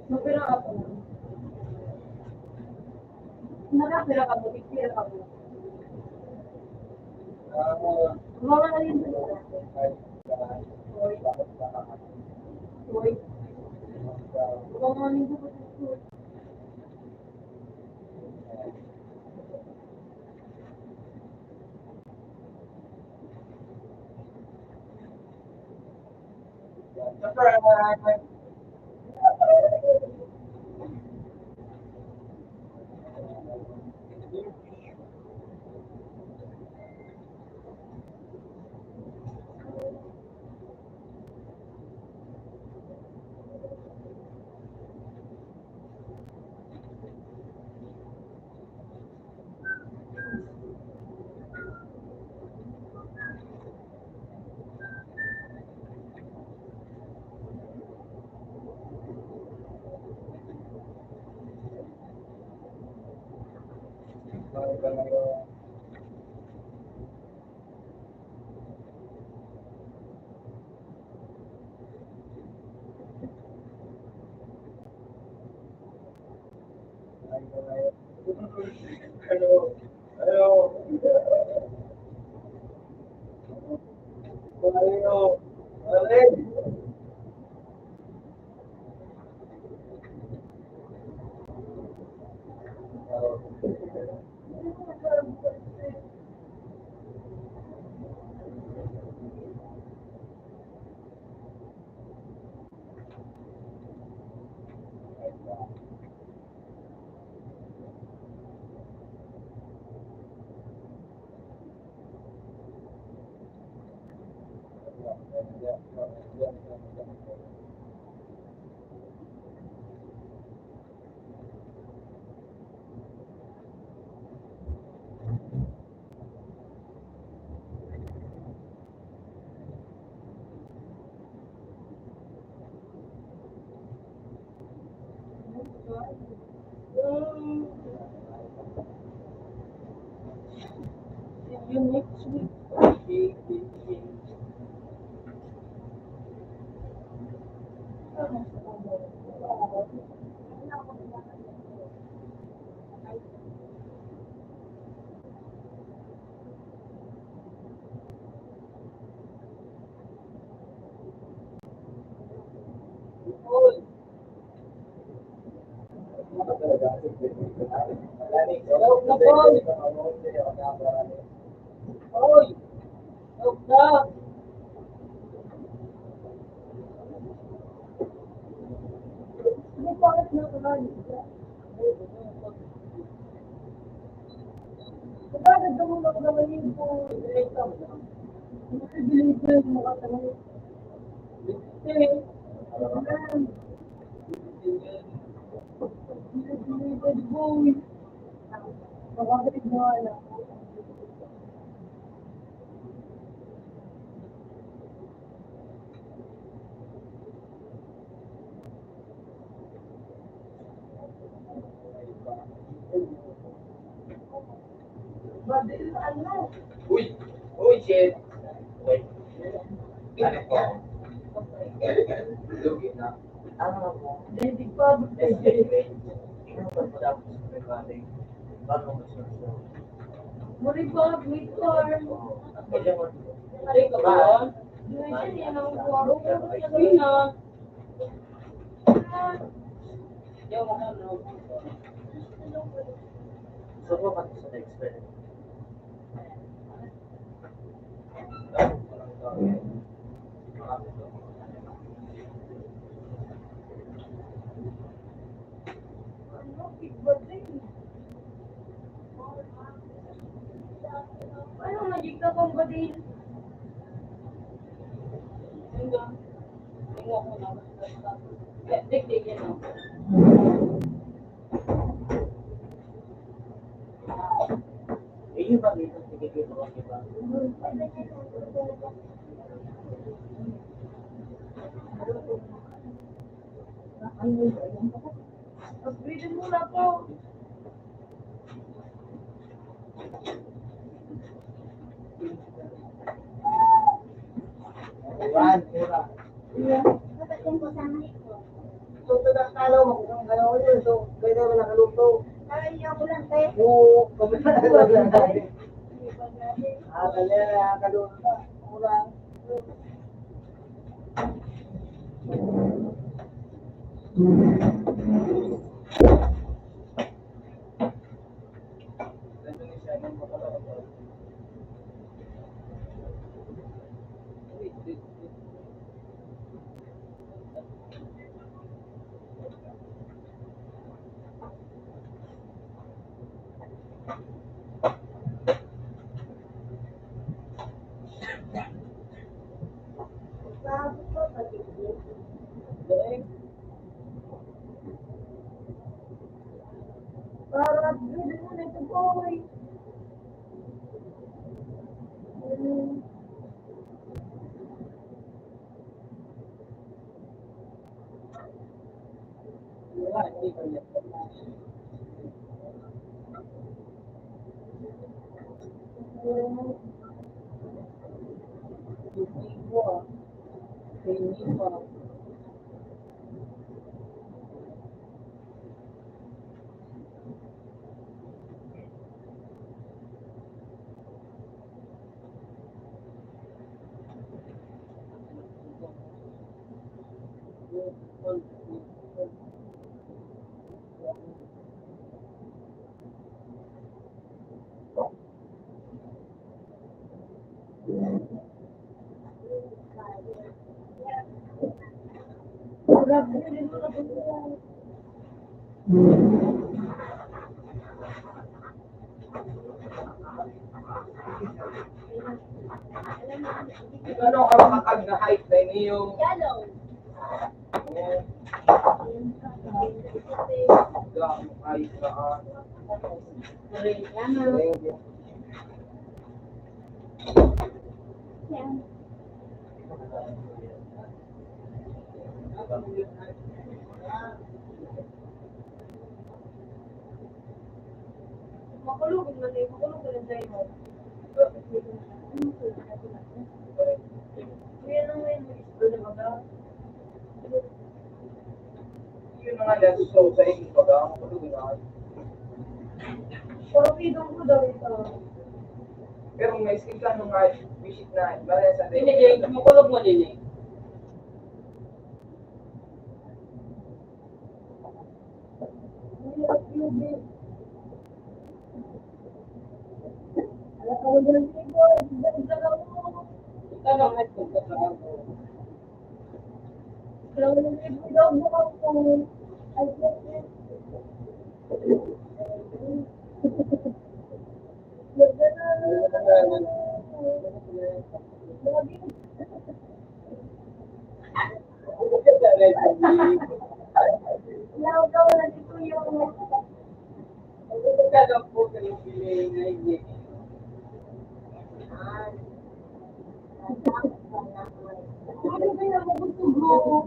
Mapira ako. Nakapira ka mo, tikira ka mo. Mga na yun. Hoy. Mga linggo ko sa school. See you next week. Hoy! Huwag na! Ano bakit na kakalit ka? Bakit mo na naman po? Nakabilibig mo ka talaga. Bilibig boy. Nakabalik na wala. Badil ano? Uy! Uy, shit! Wait. Ano po? Lugi na. Ano mo? Hindi pa. Ano ba tapos sa regarding bago mo siya? Maribag, may car. Kaya mo. Ay, ka ba? Ganyan yan ang kwaro. Sabi na. Yung ano, subukan ko sa next time. Anong magic ka pang badil? Hanggang. Tingnan ko na. Dik-dik yan ako. Eh, yung bagay na sige dito ang iba. Upgrade muna po. Ayan, mura. Kapatid ko sana. So, pinakalaw mo kung galaw yun. So, pwede mo nakaluto. Ay, ako lang tayo. Oo, kumita na lang tayo. Kaya nakaluto na. Mura. Bago ko, patid ko. Para upgrade muna ito boy. Ano ka makakag na height na niyo? Yellow. Gamo height na Makulog man eh, makulog ka lang sa'yo. Kaya nang may mag-ispo na mga. yun na nga lang so sa inyo baga ako tulog na. Pero pidong ko daw ito. Pero may skin ka nung nga visit na bala sa Hindi, Jay, makulog mo din eh. Ikaw lang at pagkakaroon.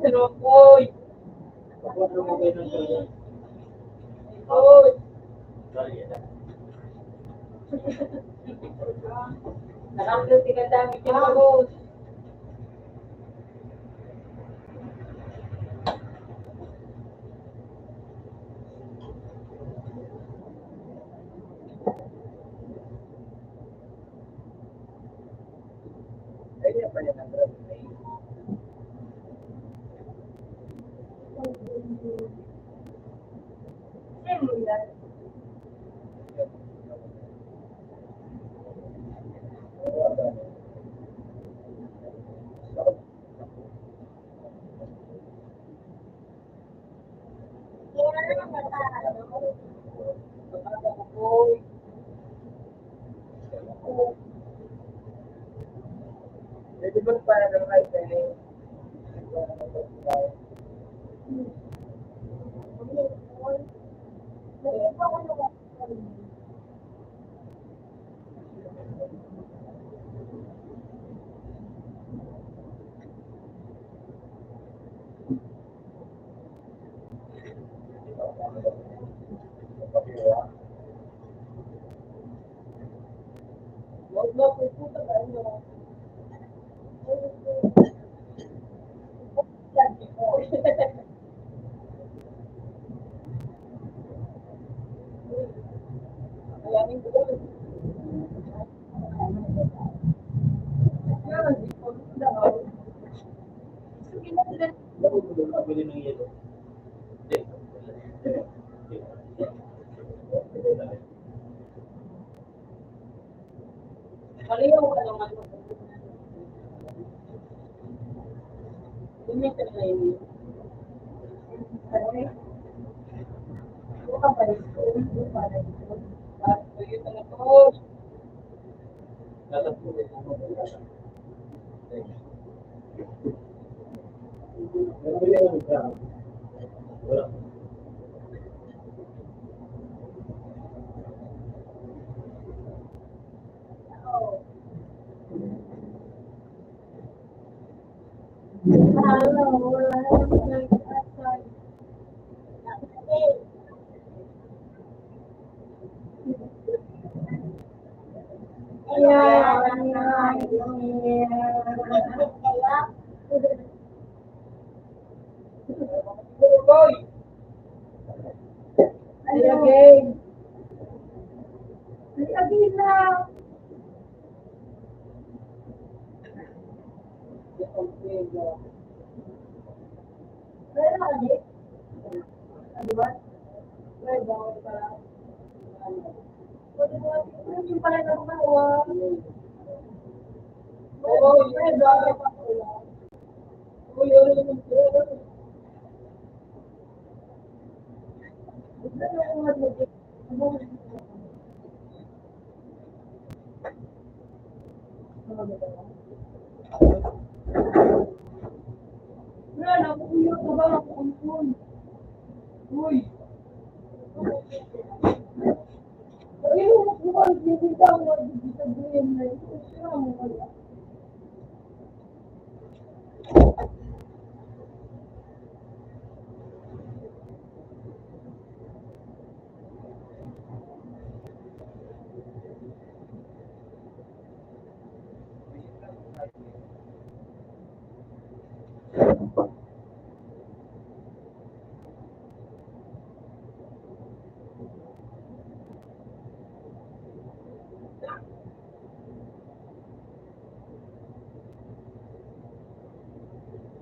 Pero, oy! Oy! Nakaplos ka dami yung mag-host. Ayun pa yan ang grab na yun. Jadi ba para ng height na yun? Huwag mo, pupunta ka ano. Malaming ko doon. Pwede ng yelo. Maliyaw ka naman. Lumit na yun. Buka pa rin. Bago yun na to. Wala. Hello. boy. Ay, again. Ay, again na. Pero, again. Ano ba? Ay, bawal pala. Yung pala na kumawa. Oo, yun. Dami pa pala. Oo, yun. Wala na, kukuyo ka ba? Kukumpun. Uy. Ayun, buwan, bibita mo, bibita din na yun. Sira mo wala.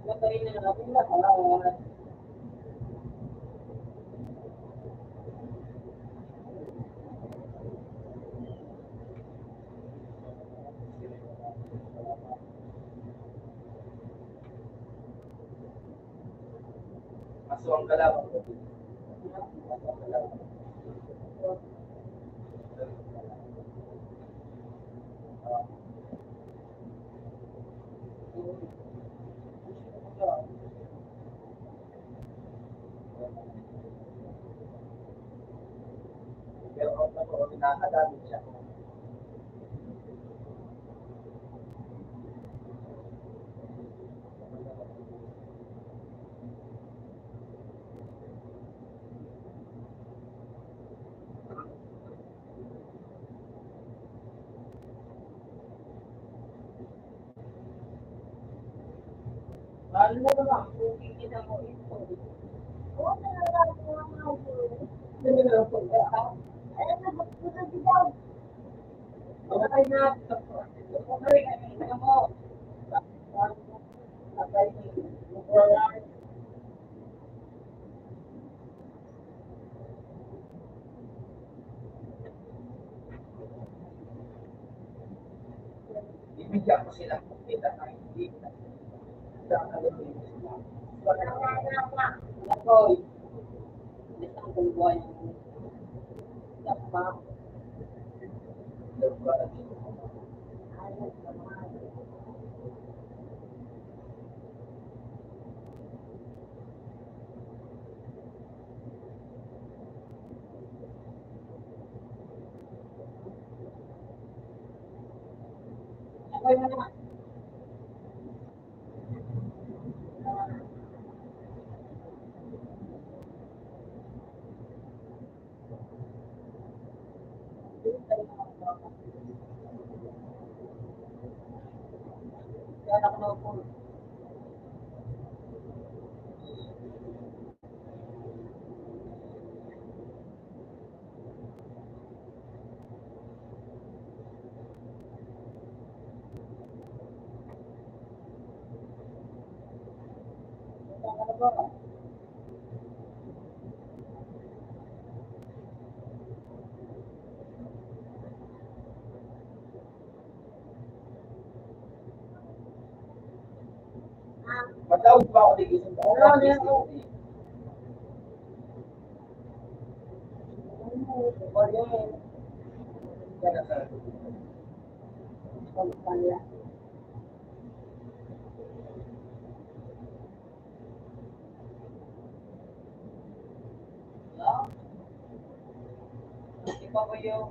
Natayin na natin lahat. Aswang ka lang. Pero out na po, nakakadamit siya. Lalo na naman, kung kikita mo ito. Oo, talaga ako ang mga Hindi na lang po. alam na, magpupunta daw. Okay na. Okay na mo. Ibigyan ko sila kung kita na hindi. Kakalimutin sila. Ako, isang buwan. Dapat. Okay na. Yan ako na po. Matawag pa ako ni Gising. Hindi pa ba yung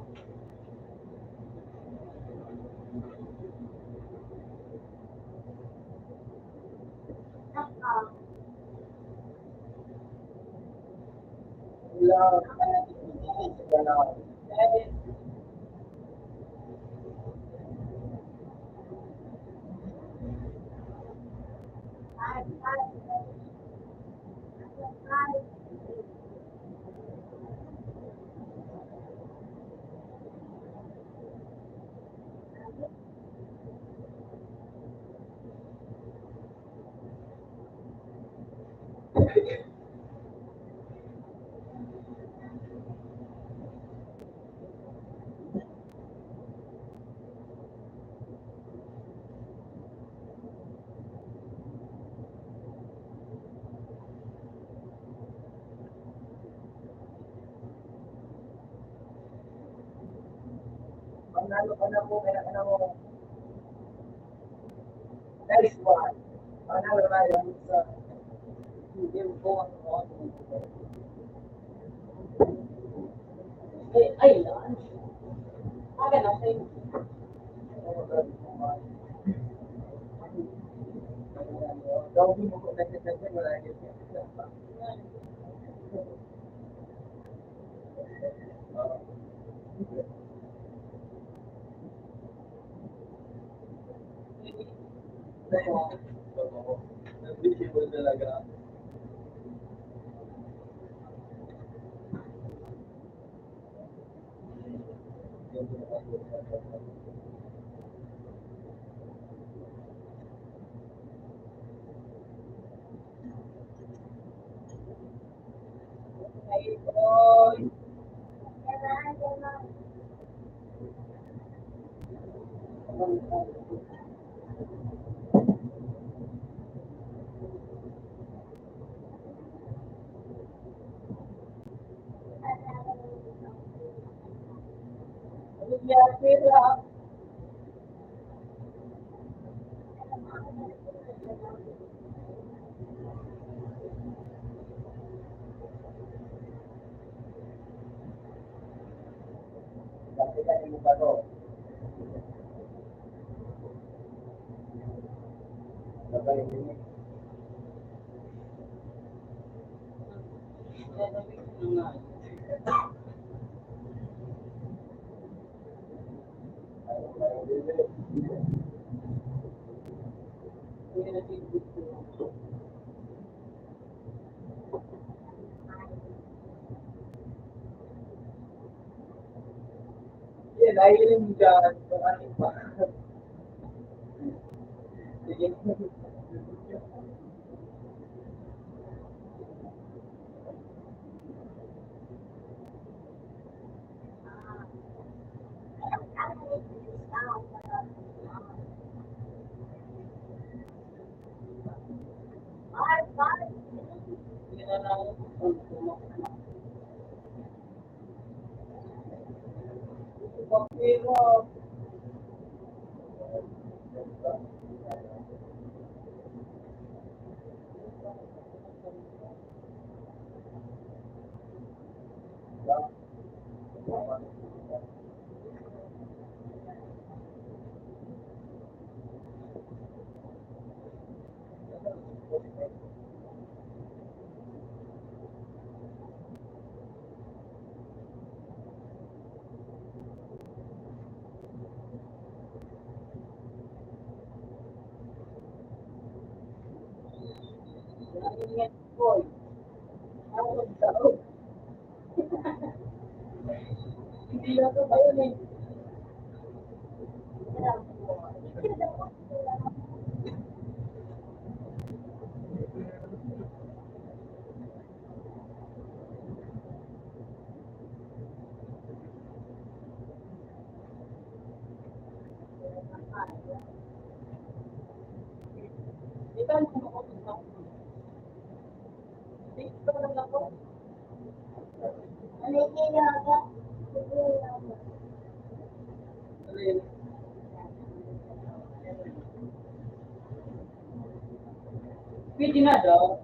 Ang nalo ka na po, kaya ka mo. Nice one. Ang nalo na yan sa game ko ang ay, lunch. Aga na siya. Daw mo ko nagkakasya wala yun. Visible talaga. Ay, boy. Yeah, sila. Nakita niyo ba to? Nagaling din eh. Yeah, nahiling dyan. Ano pa? Sige. Hindi na lang pero nahiling boy. Ako daw. Hindi na to ba yun eh? Ito ang kumukulit ako. Ito lang ako. Ano yung yoga? Alin? Pwede na daw.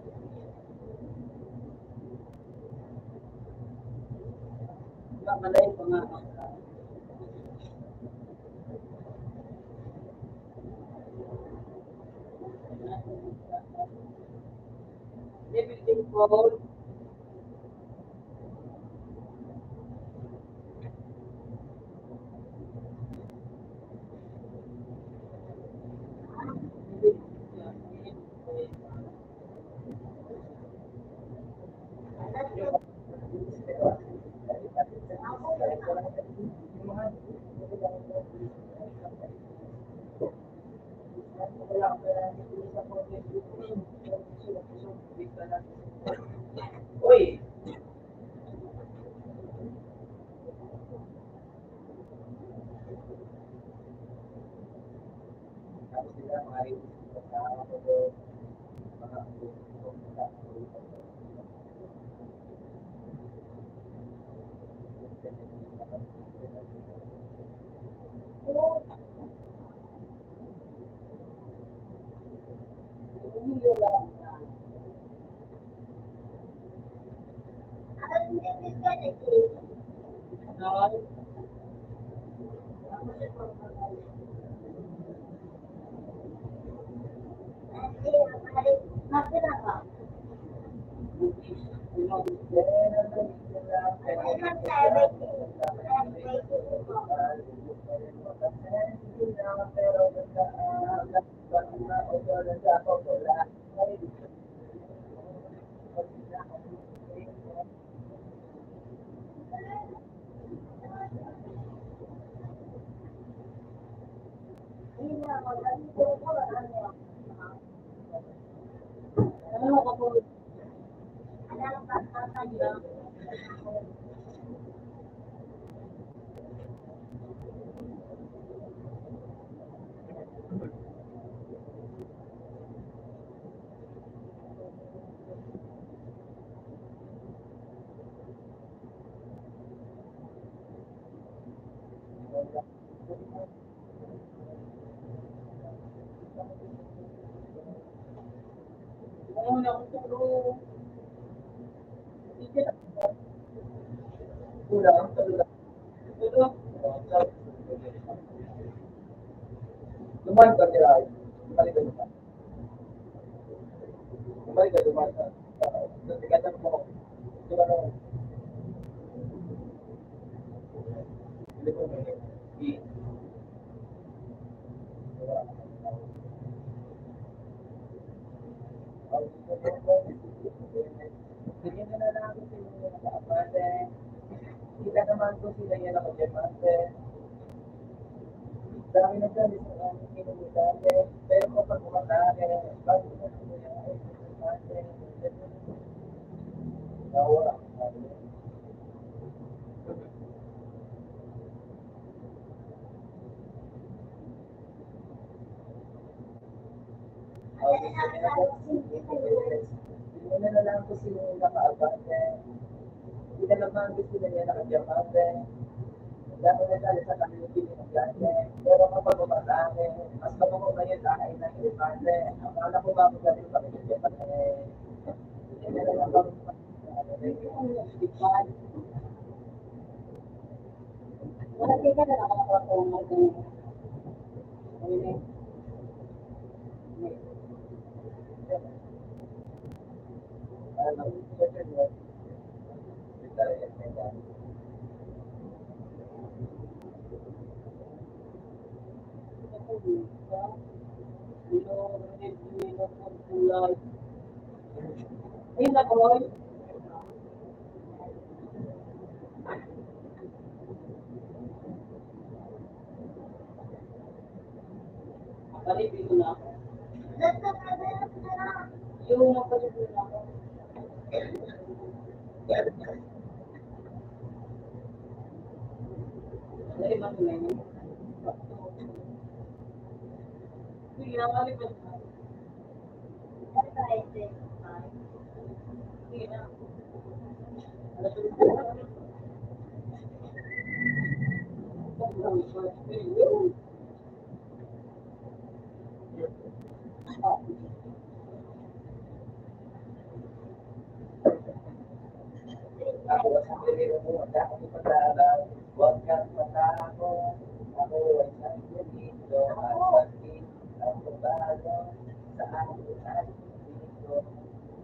Malayo pa nga. Everything gold. Uy! Tapos sila mga rin sa mga Lumayan ka nila. Lumayan ka nila. Lumayan ka, lumayan ka. Nagtigatan mo ako. Di ba nung hindi ko may Sige na lang ako sila yung nakapate. Kita naman ko sila yung nakapate. Dami na dyan, isang aming kinumidate. Pero kapag kumatake, bago na sila yung nakapate. Nawala ko sabi. Sige na lang ko sila yung nakapate. Kita naman ko sila yung nakapate. Dami na dyan, isang aming kinumidate. Pero kapag kumatake, mas mabuko ba yung lakay ng elefante? Akala ko ba magaling pa rin yung elefante? Sige na lang kami Ayun na, boy. Palipin ko na ako. Yung magpalipin na ako. Dali ba ko na yun? Sige, palipin na. Sige na. Ako sa piniro mo, dahil pag-aaral, huwag kang matakot. Ako ay nandito at pag-ibig ang babago sa aking at dito.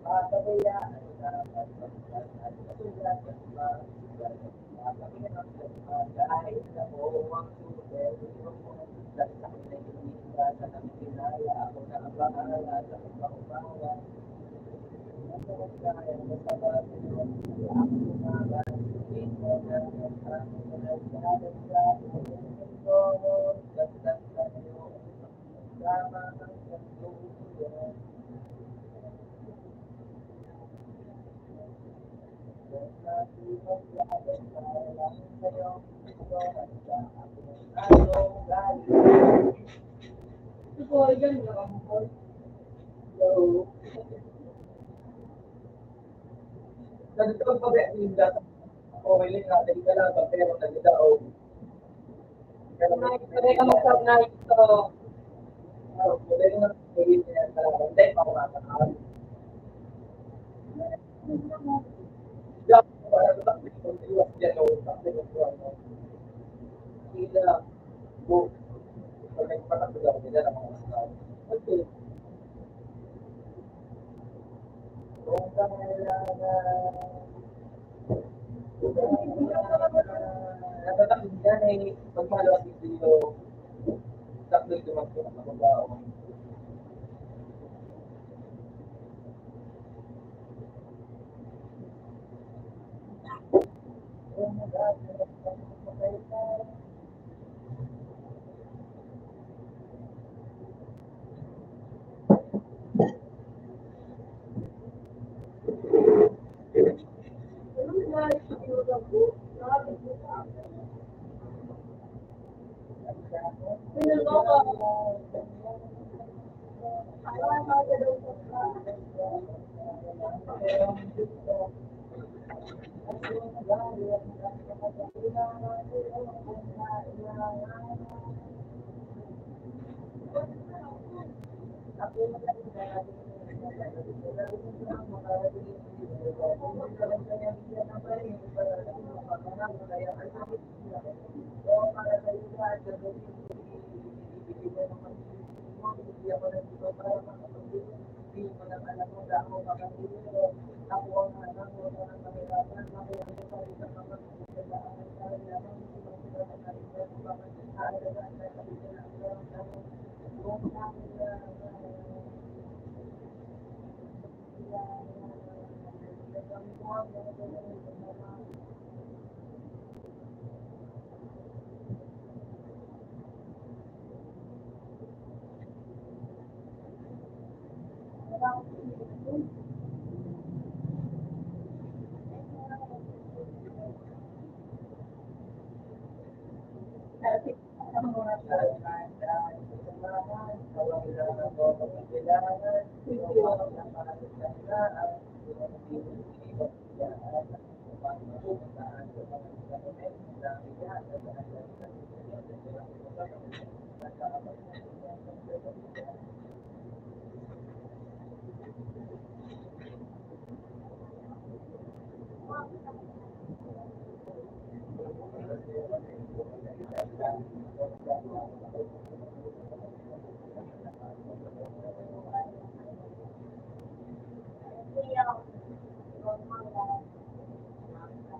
Papabayaan dapat pagkat at masulat at magbagal. Papabayaan dapat dahil sa buwang sudero mo. Dahil sa akin ay hinihila sa nang pinaya ako na ang bahala sa pagbabawan. Ito, yan na ako, boy. Nagtawag pa ba yung data? O, may link natin ka lang, pero nagtawag. Pwede ka mag-stop na ito. Pwede nga gawin niya talaga. Hindi, pakumakakal. Diyan, para Sila, book. Pag nagpapatulog ako nila ng mga scout. Okay. Kung natatakot yan eh, pag malawag dito, takbo ito magpapagawa. Ano na siguro ko? Pinuloko. Ayaw ka daw sa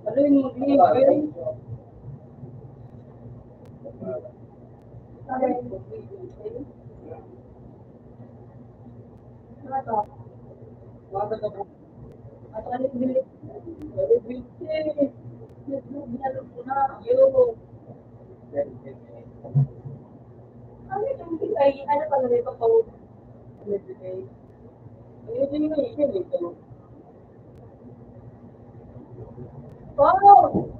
Ano yung English? Ano to? Bakit ako? At ano yung bilis? Ano yung Nagbubyalo ko na. Yo! Ano yung ay, ano pala nito po? Meditate. Ayun yung nga ito. Oh!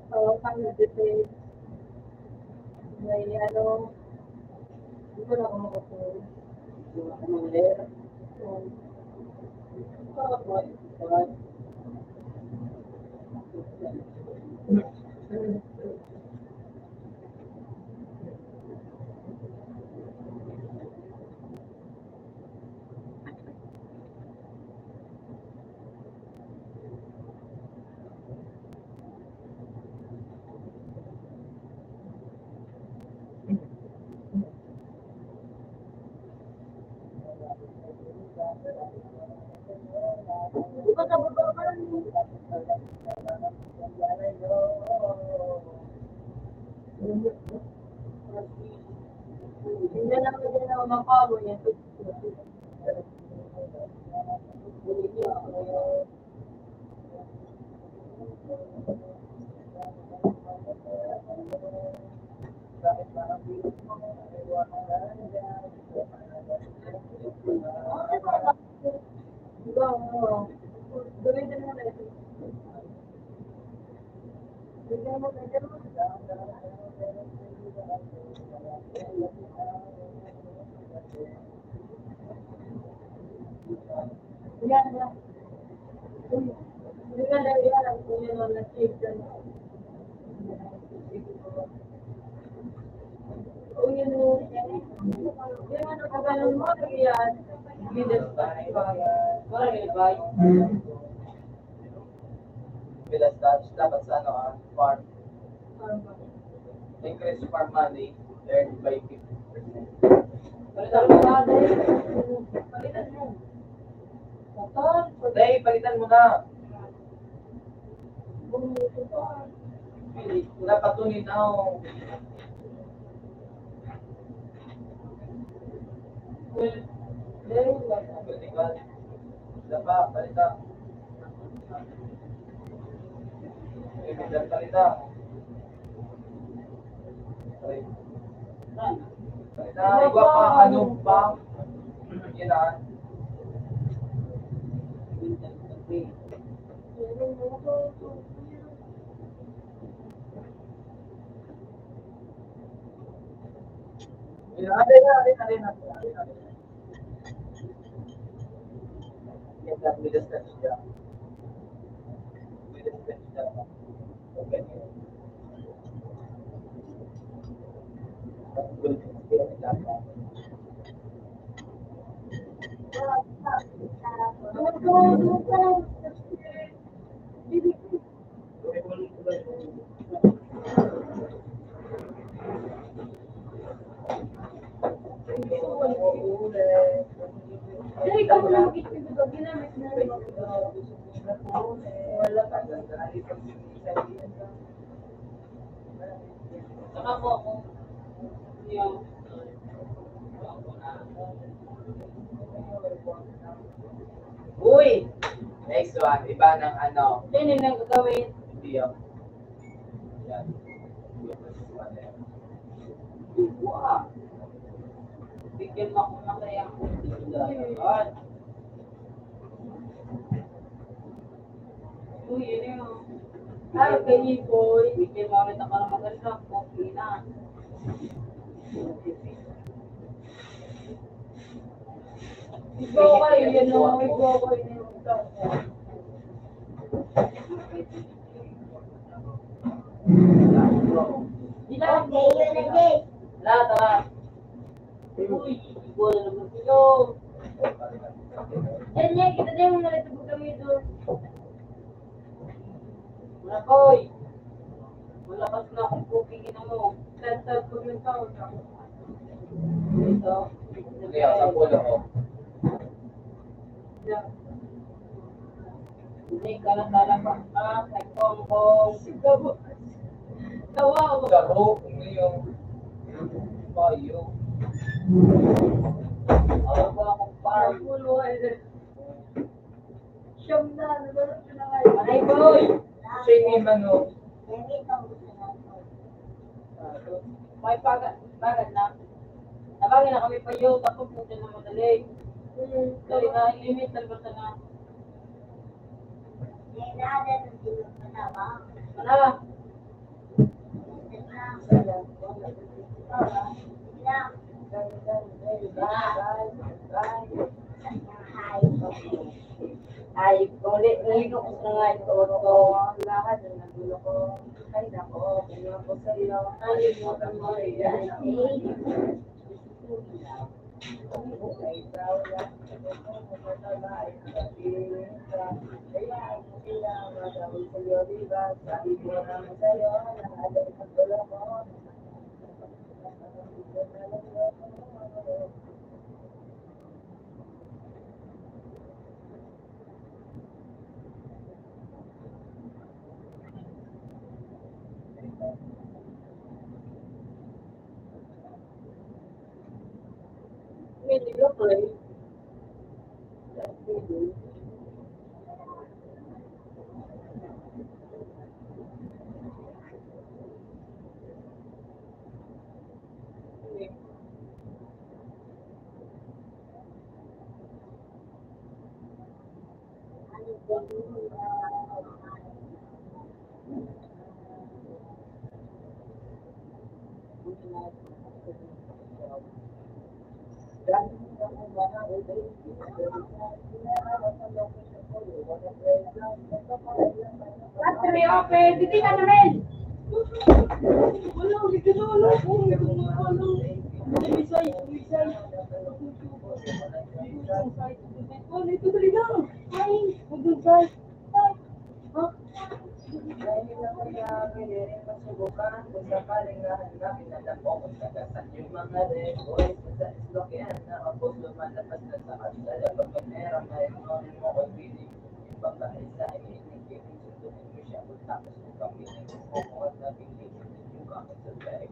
Oo, pang-meditate. May ano, hindi ko na ako makapag. Ano layer? ng kamo yan. Diba, gamitin mo na ito. Bigyan mo. Yan. Bigyan na yan. Kung yun ang na-save dyan. Kung yun mo. Yung ano ka ganun mo, yan. Bilis pa. Parang i-buy. Bilas Dutch, dapat sa farm. Increase farm money earned by 50%. Palitan mo na, Day. Palitan mo. Motor. Day, palitan mo na. Bumili pa. Dapat tunin ako. Day, Vertical. Dapat, palitan. Palitan. Palitan, iba pa, ano pa? Yan ah. Alin. Yan lang, bilis na siya. Okay. Day, ikaw mo lang mag-isip. Ginamit na rin. Wala pa. Saka po ako. Yung Uy! Next one, iba ng ano. yun yung nagagawin. Hindi yun. Yan. Wow. Bigyan mo ako masaya. Uy, yun yung... kay Boy. Bigyan mo ulit ako ng maganda. Okay na. Ikaw kayo, yun o. Ikaw kayo na yung ikaw. Okay, yun na, Jay. Tara. Uy, ikaw na naman sila. Yan niya, kita din mo nalit ang kami doon. Mga koy. Malakas na akong cooking ina mo. Sensor ko yung sound. Ito. Hindi ako sa pulo ko. Hindi ka na talagang kay Kongbong. Tawa ko. Garo, yung payo. Awa ko akong farm. Siyam na, nabalot ko na kayo. Manay boy. Siya yung mano. Yan ito ang gusto natin. May pagad na. Nabagin na kami pa yun. Tapos mo na madali. Dali na, limit talaga na. Yan na, dahil hindi mo pa na ba? Ano? Ay, ulit ko sa nga ito. Lahat ng nagulo ko. Ay, nako. Kaya ko sa iyo. Ay, mo yan. hindi ko play. Battery open, hindi ka na rin. Wala, hindi ka na wala. Hindi ka na wala. Lumisay. Ito dali lang. Ay, magdugay. Ha? Dahil ako naging masubukan kung sakaling nahanapin na damo kung sagasan yung mga rekoy sa islokyan na kapos lumalabas na sa kasala pag meron na yung mo ko piling yung babae sa inikiling sunduin mo siya kung tapos yung kapiling mo ko at napiling yung kakit sa bahay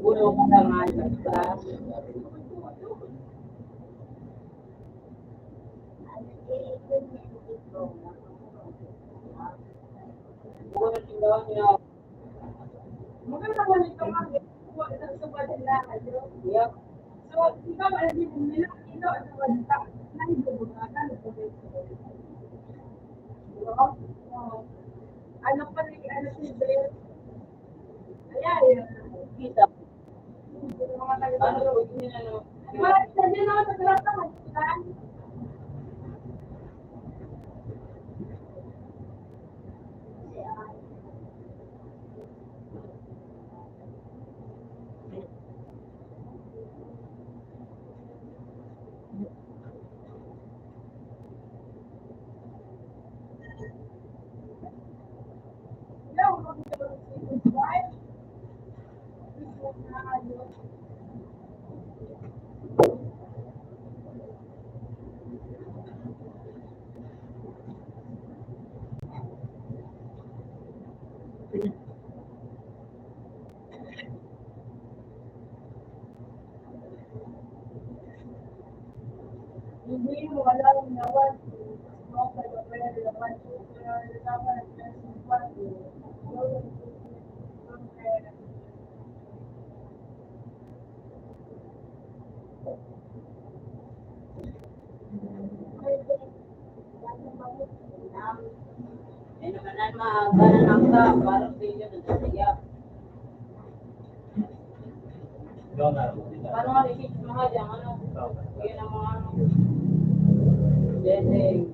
Gulo ko na nga basta. Gulo tinggal niya. Maganda naman ito mga nagsubad nila. Yep. So, ikaw alam niyo nila, ito ang wanta. Nahibubungan, ano pa rin, ano si Bel? Ayan, kita. Ano ba yun ano? Bakit sabi na ako sa lahat ng hindi mo alam naman. Ano ka na maaga na parang video na siya. Paano nga receipt mga dyan, ano? Yun ang mga ano. Deseng.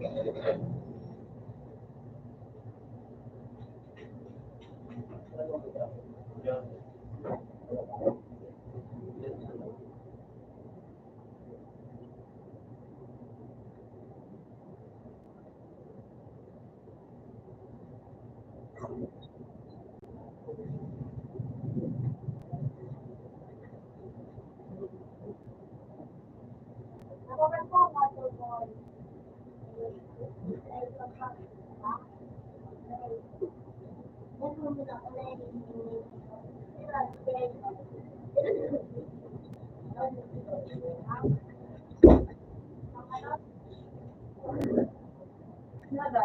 Nada.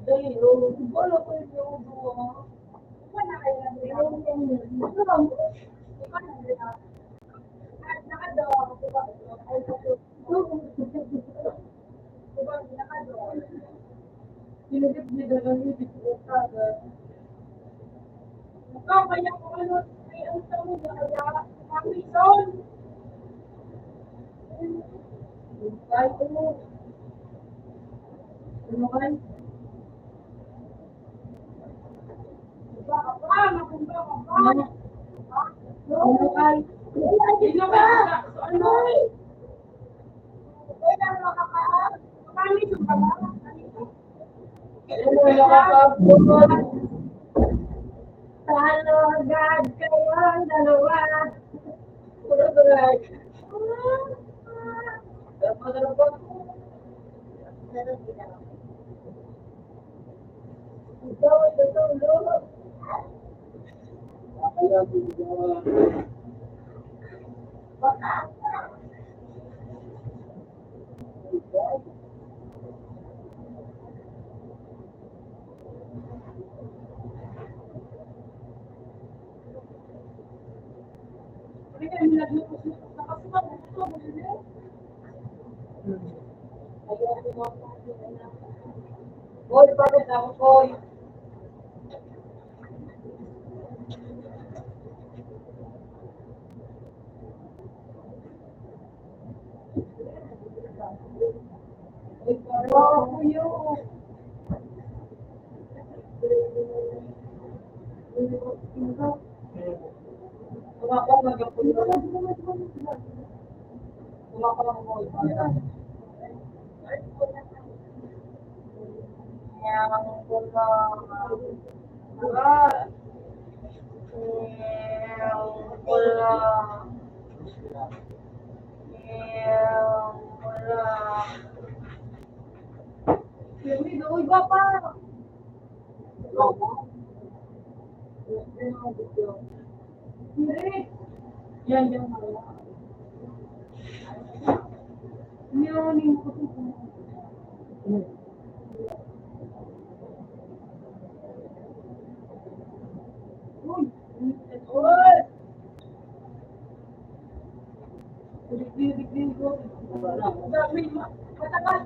Dali, wala ko yung Ikaw na kayo na rin ako. Ikaw na rin ako. At nakadawag ako ba? Ay, diba, nakadawag. Sinugit niya doon ang ibig ko kada. Ikaw, kaya ko ano, ay ang tamo na kaya, kami son. Ay, ano? Ano kayo? Diba ka pa? Makumba ka pa? Ano kayo? Sino ka? Ano? Wala mo ka pa. Kami sa pala. Ano yung nakakabot? Talagad kayong dalawa. Tuloy-tuloy. Dapat. Sarap din ako. Ikaw ay tutulog. Kaya bigyan. Hindi kami naglupos-lupos na kasi ito, bumili. Ayaw ko mga pagkakas na. Boy, bakit ako, boy? Wow, kuyo. Tumakot na yung pulo. Tumakot na mo. Yang pula. Yang pula. Yang pula. Hindi, doon ba pa? Hindi. Yan, yan. Yan, yung puto ko. Uy! Uy! Digdi ko. Dami. Matagal.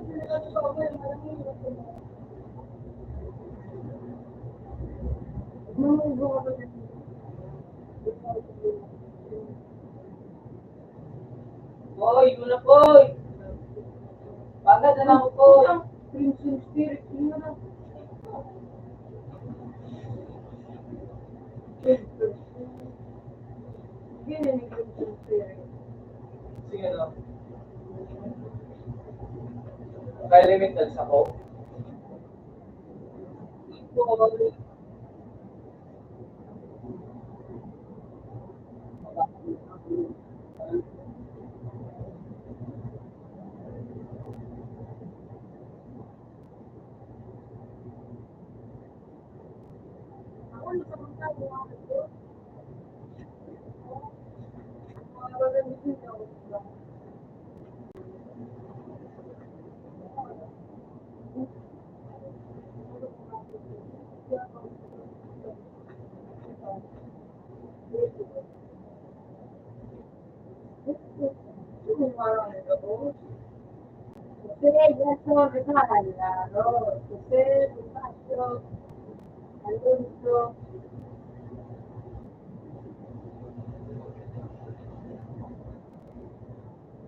Boy, muna, boy. Bagad na lang ako, boy. Crimson Spirit. Yun na. Ganyan yung Crimson Spirit. Sige no. Kaya limited sa ko. Boy. Ako, nasamang tayo. Usted ya son regalos, usted despacio, adulto.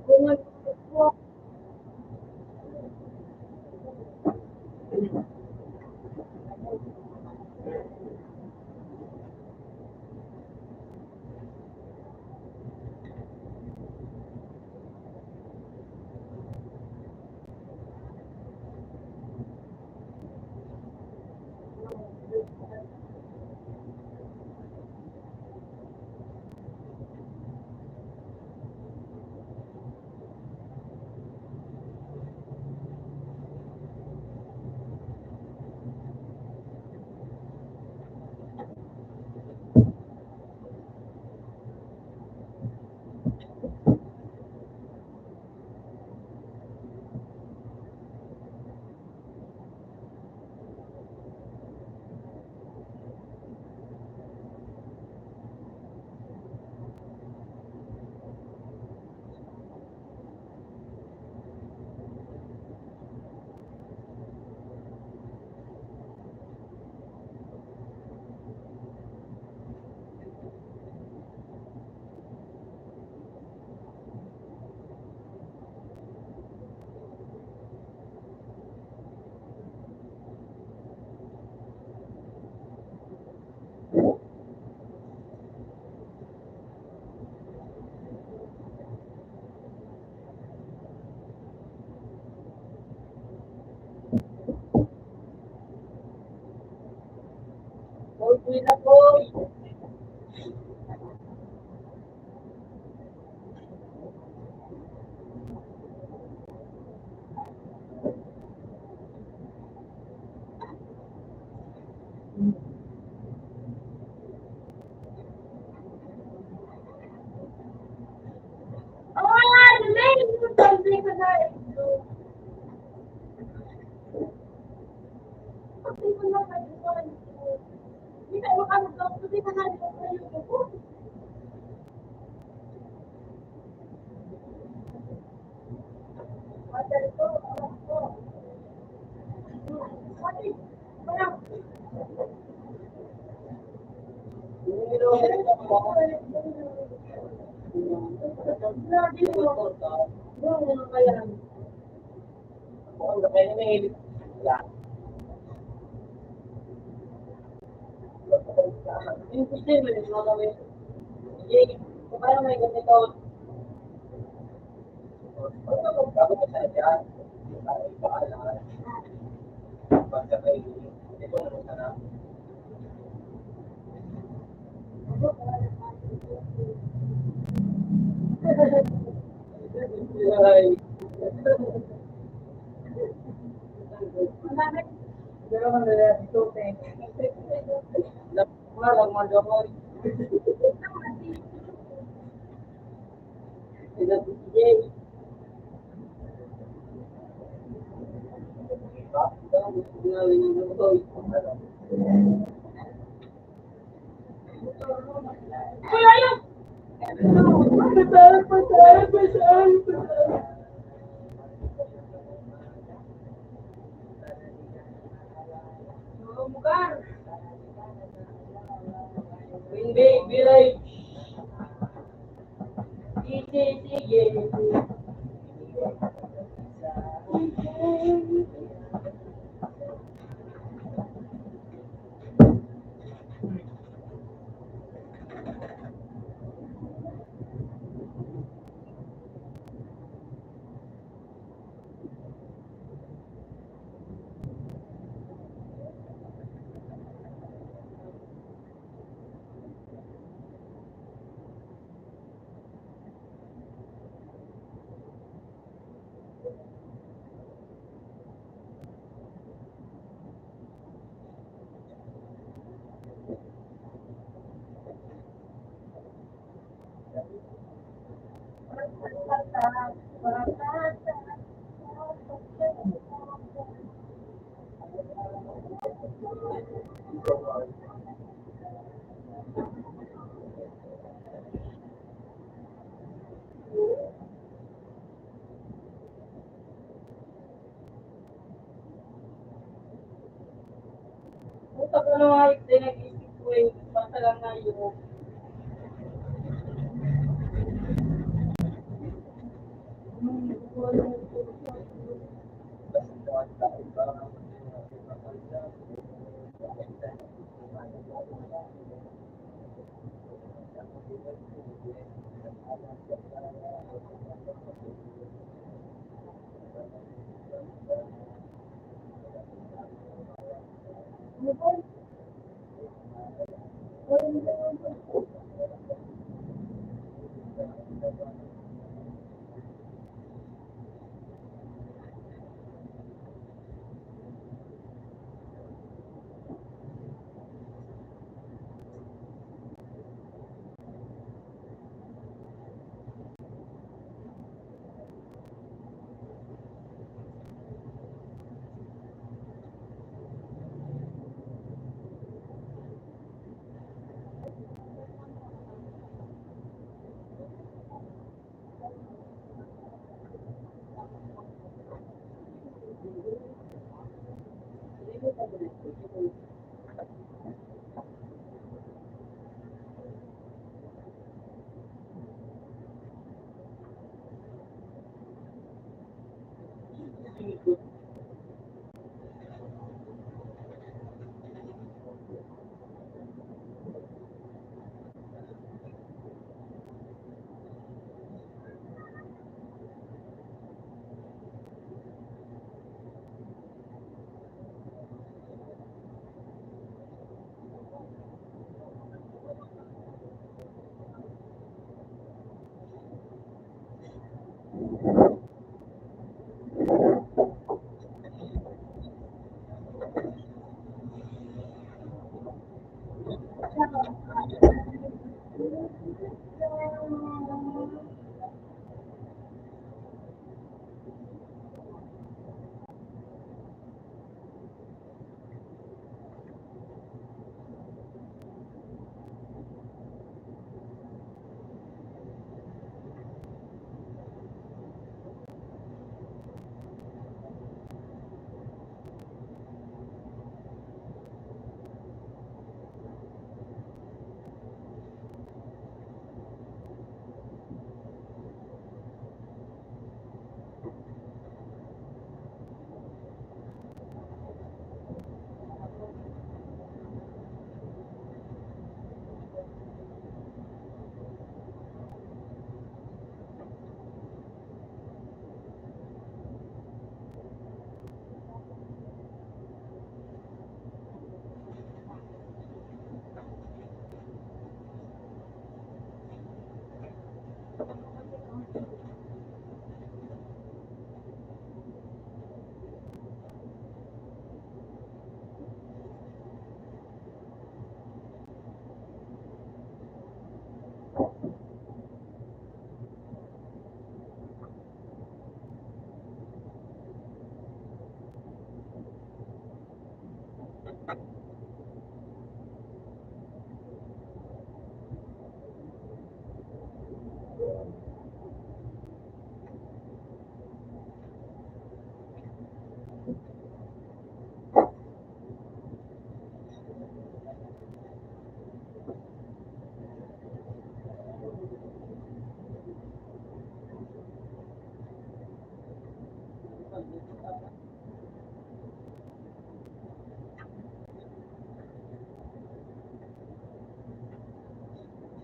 Como el cuerpo, Uwi na po. Ah, delay! Delay ka na. Pati ko na kayo. Hindi tayo makamagaw. Pati ka na. Yung gusto mo, yung mga kami. Sige, paano may ganito? Bago ko sa dyan, ay paalaan. Basta kay ito na sana. Ay. Pero man nila dito, Walang magawa. Sige. Kuya, yun! Mugar. Hindi, village. Sige. Puta ko na nga yung nag-isip ko eh. Basta lang na yung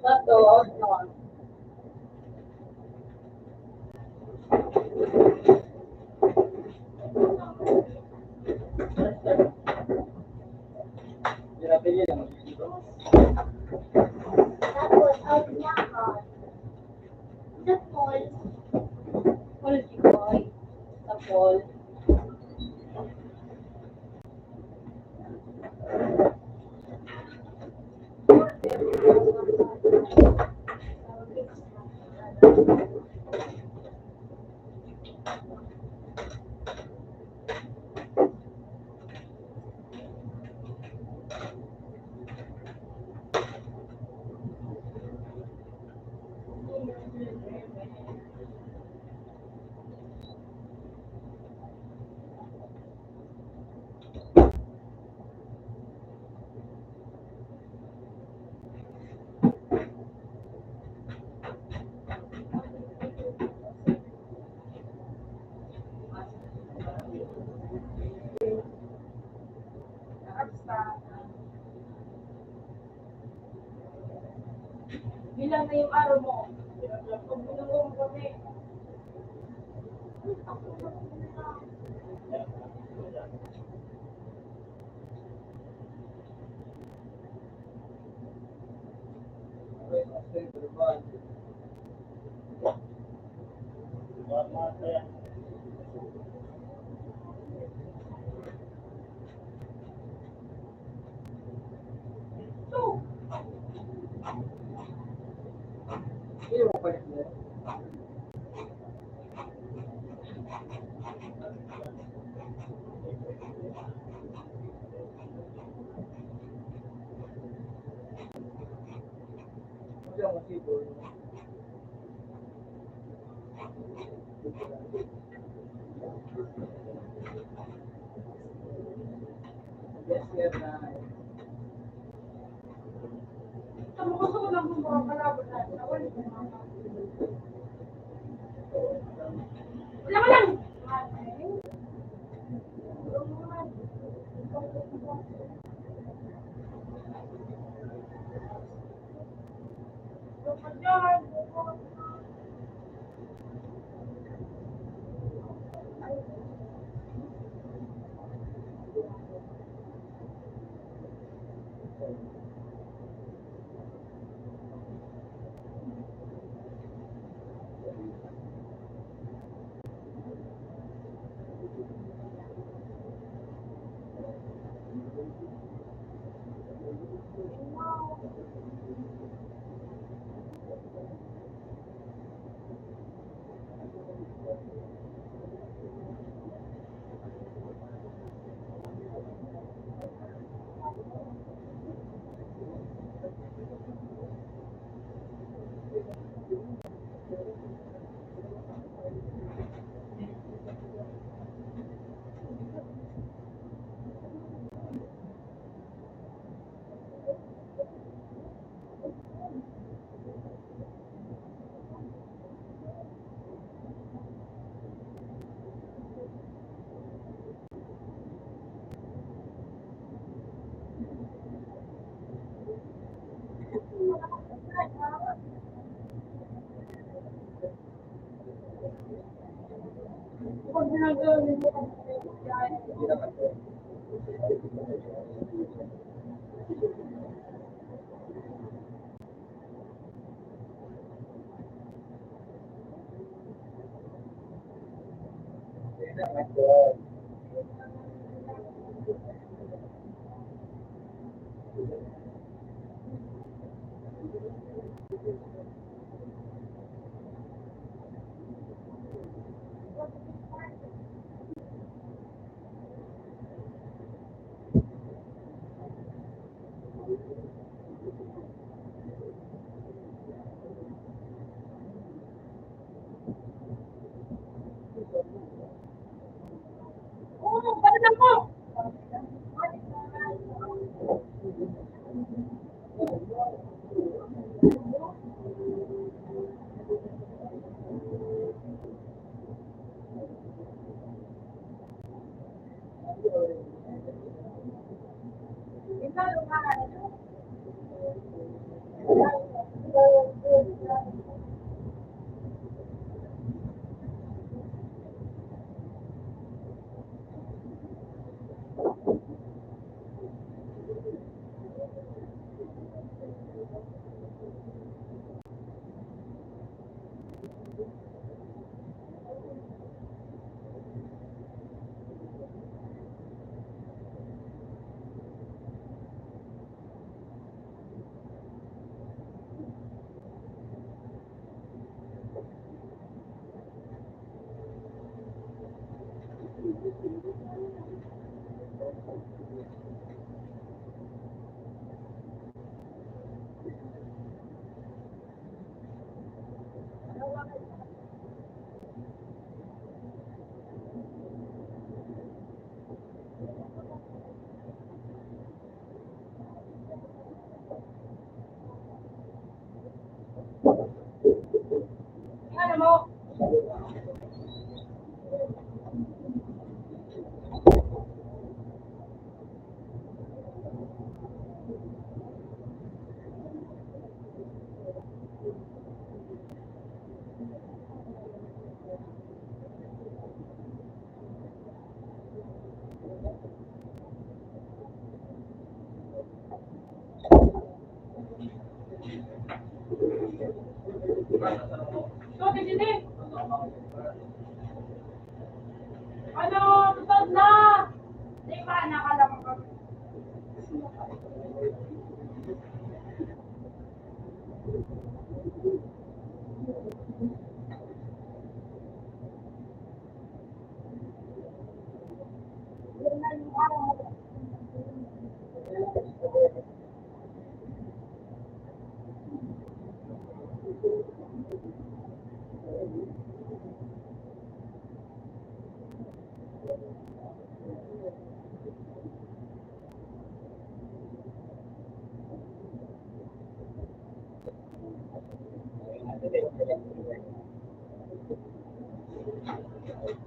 Tato, no. Pinapili lang. Tapos, ang lakad. Sa mall, Paul Jiboy. Sa Paul. Bilang na yung araw mo. Kung binulong kami. Hindi mo palit na. Hindi ako masibol. Yes, sir, na. Gusto ko lang kung mga palabot na. Wala ko lang! Pag ginagawin mo kami, Hindi naman po. Hindi naman po. na po. Ano mo? Ito, Titi. Ano? Tutod na! Di ba, nakalam ko.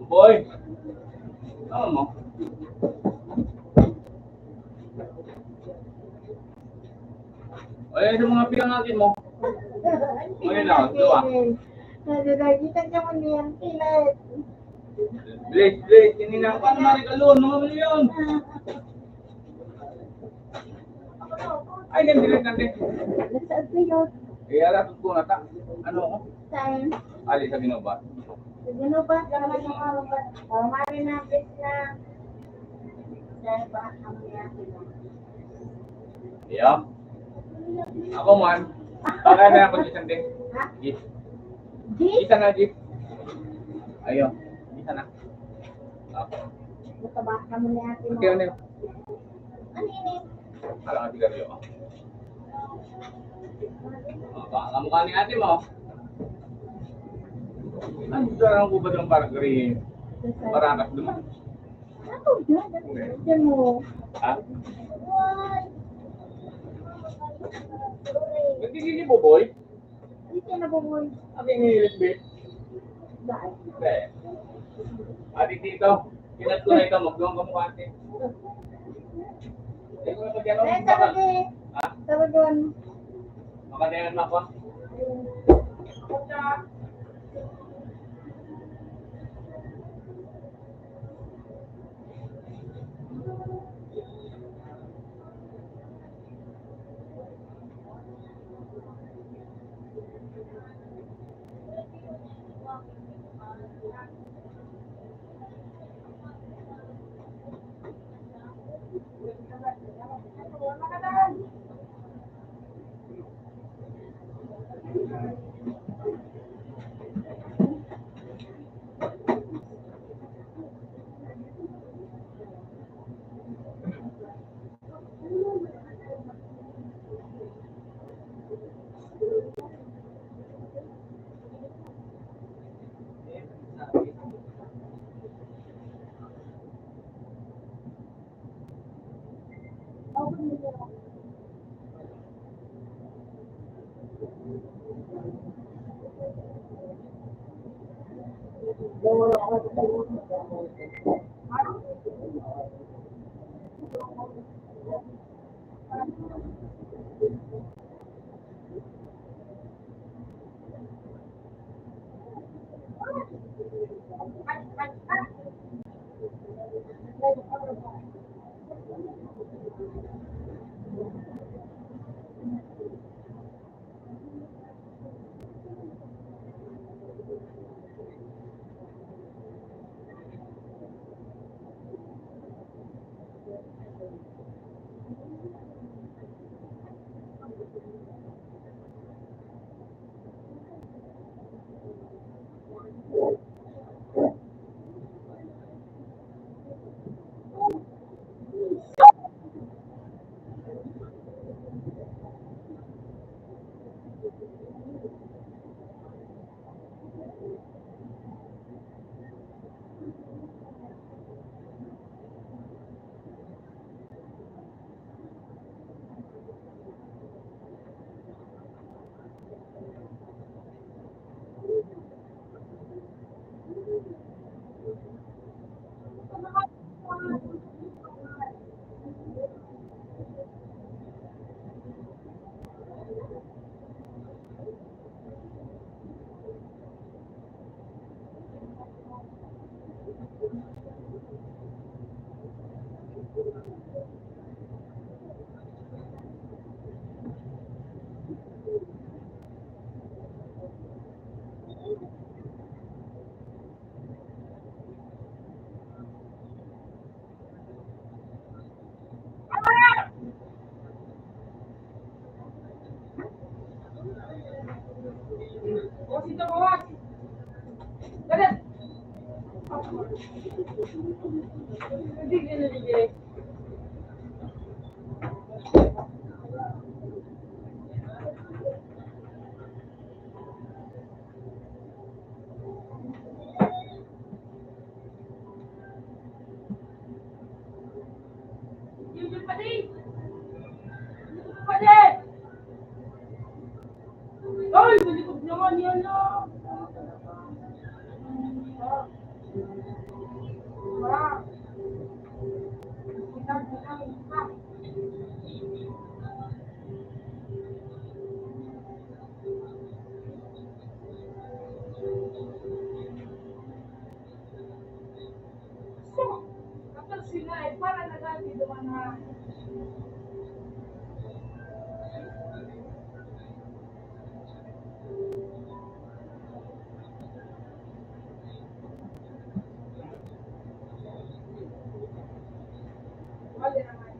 Boy! Ano mo? Ay, yung mga pinangatin mo. Ngayon lang, diba? Nakita ka mo niyang pilat. Blade, tinina ko naman ni Kalon, mga ano yun? Ay, hindi natin. Nasaan ko yun? Eh, alatod ko na ta. Ano ko? Saan? Ali sa Binoba. Siguro ba? Naman yung arabat. O, mali na bis na. Dahil ba ang niya? Yeah. Ako man. Baka na ako isang din. Ha? Jeep. Jeep? Isa na, Jeep. Ayun. Isa na. Ako. Mataba ka mo ni ate mo. Okay, ano yun? Ano ini? Alam ka sigarilyo. Baka mukha ni ate mo. Ano darang ko ba ng parang green? Parakas naman. Ako dyan. Dyan mo. Ha? Why? Nagkikiki po, boy? Hindi ka nabubuhay. Aking nililit, babe. Dahil. Hindi. Ating dito. Kinat ko na ito. Magawang ka mukha ate. Hindi ko na magyan Eh, tawag eh. Ha? Tawag doon. Makanayan mo ako. Ako dyan. Ay, sa likod naman yan na. So, kapag sila eh, para nagati doon na. Wala naman.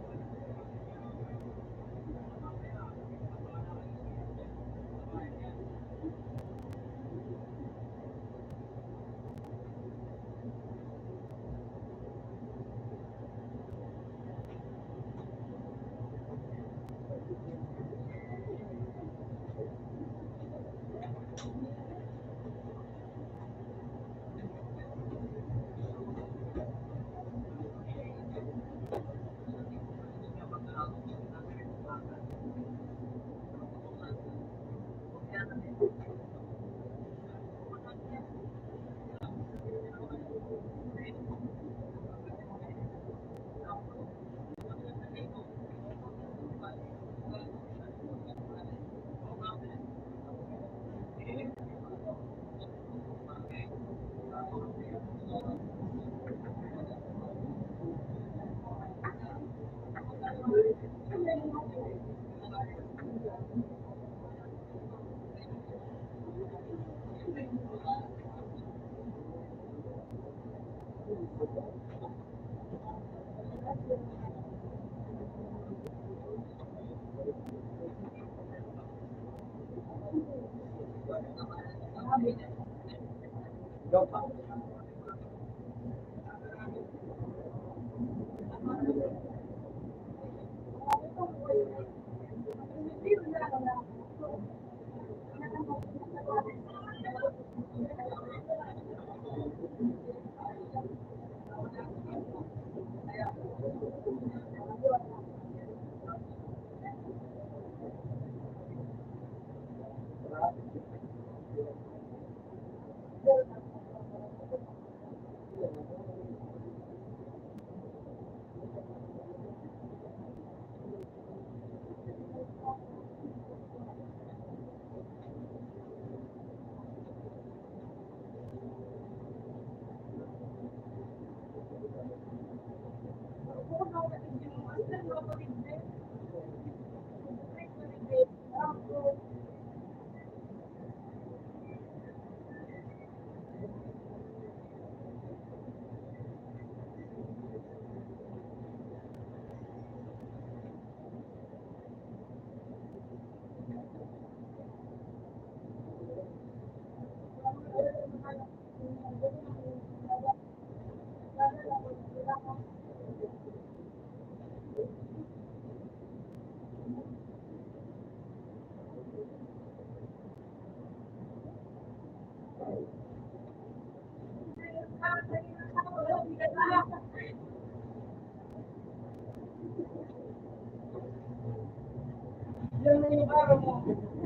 Yung yung araw mo,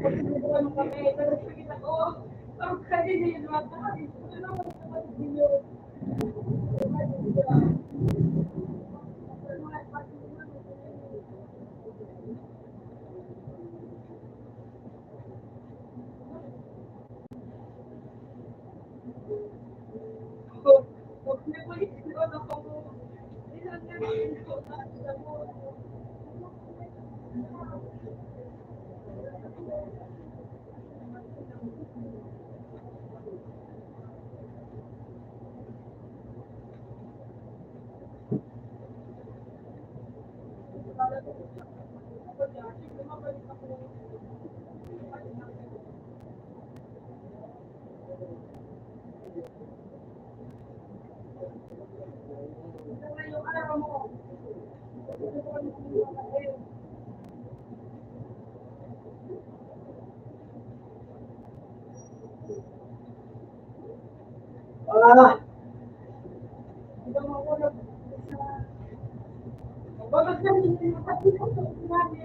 pagsinubukan mo kami, tapos nakita ko, ang kaya niya yung mga tayo. Ano mo sa kapatid niyo? Huwag na po yung ano ko mo. Ilan na yung ko sa mo. Yung araw mo, Ah, bakit lang yung kapatid ko sa sinabi?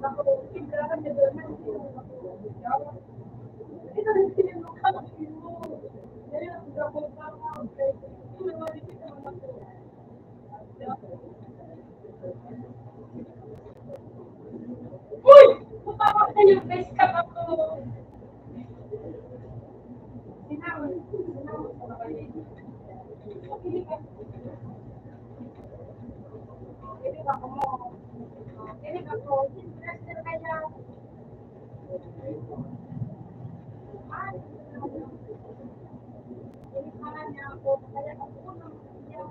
Ako, kailangan niya doon na ito rin sinunod mo. Ngayon, ako pa ako. Sinunod kita naman ako. Uy! Mukha ka yung best ka ako. Sinawal. Sinawal sa kapalit. Kilig ako. Kilig ako mo. Kilig ako. Sinaster kaya. Ay, kilig ka na niya ako. Kaya ako nang siya.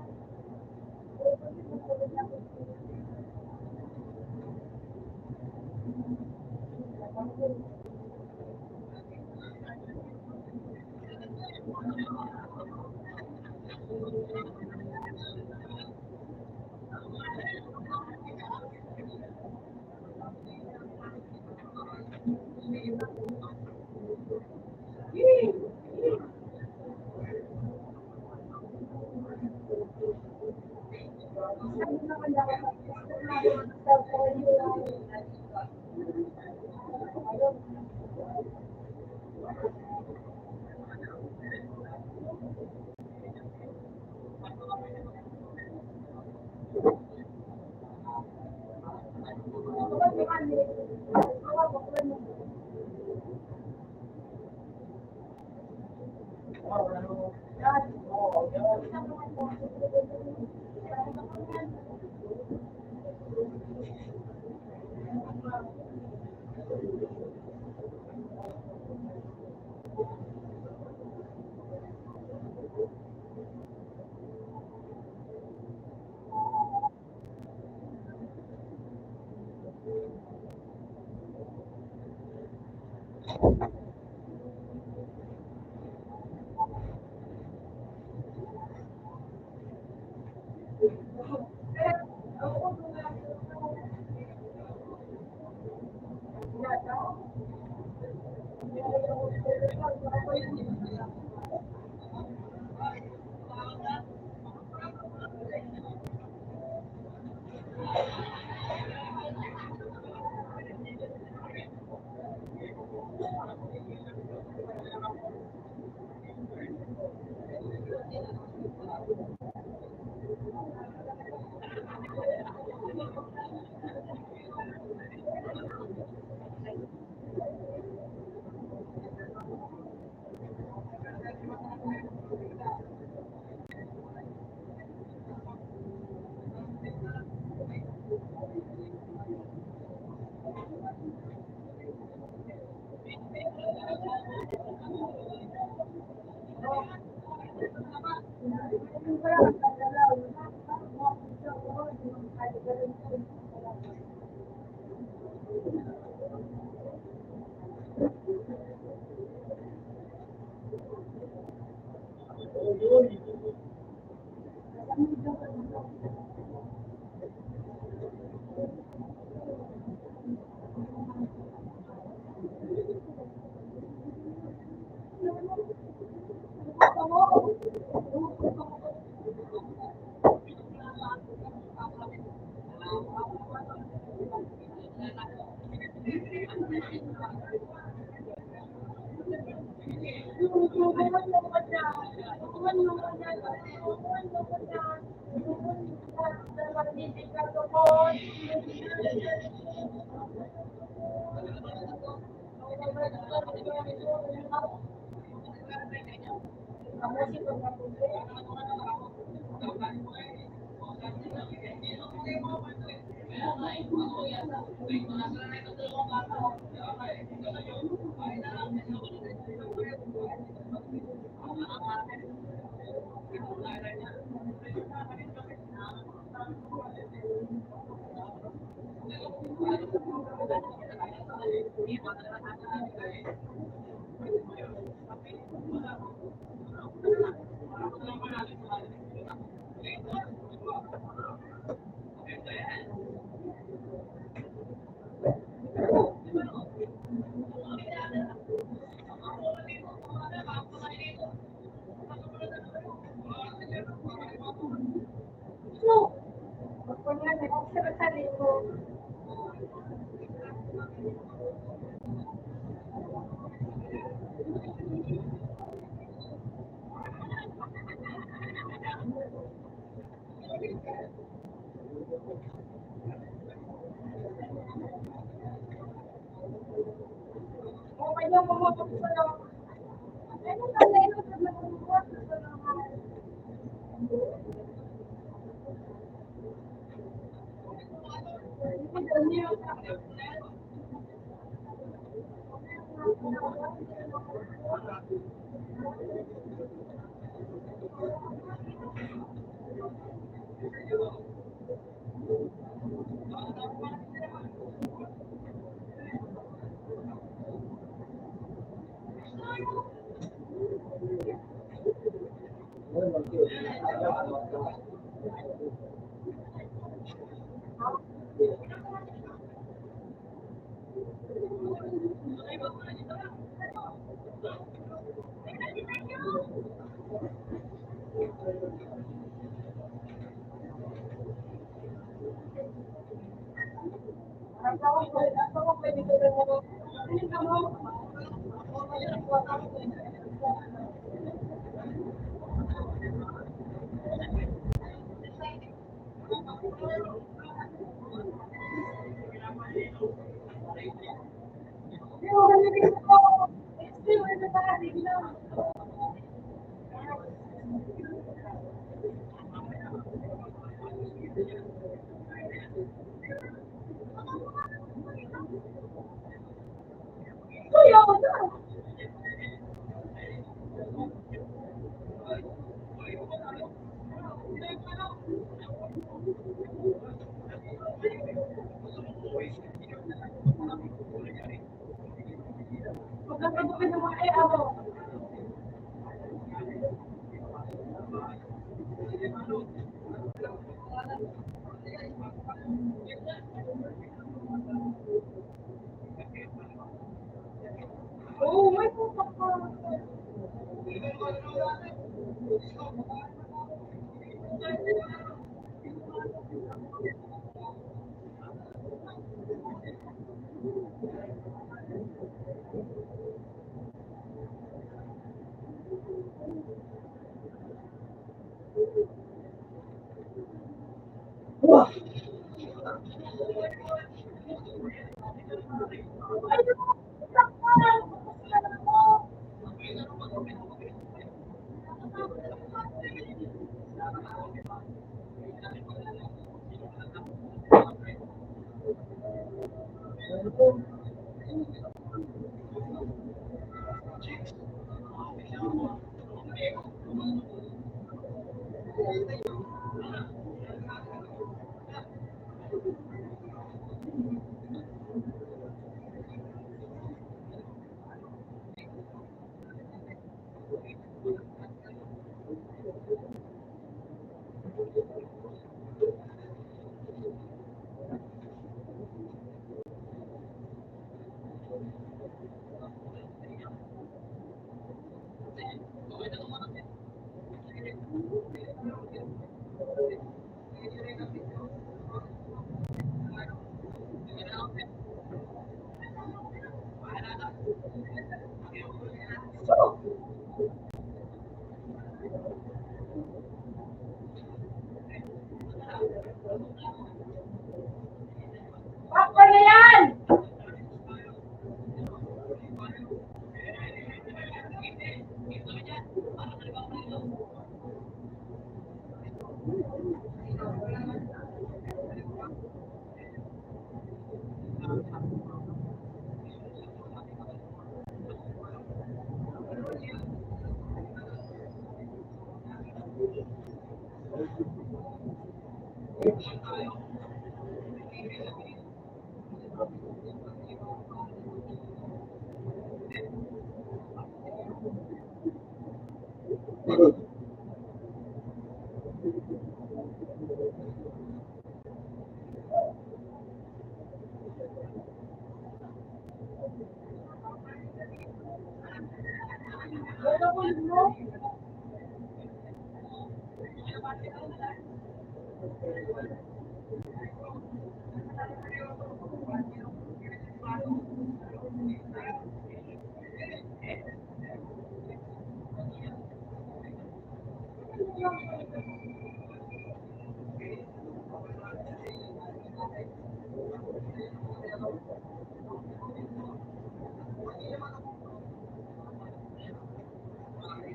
Pakpa na yan!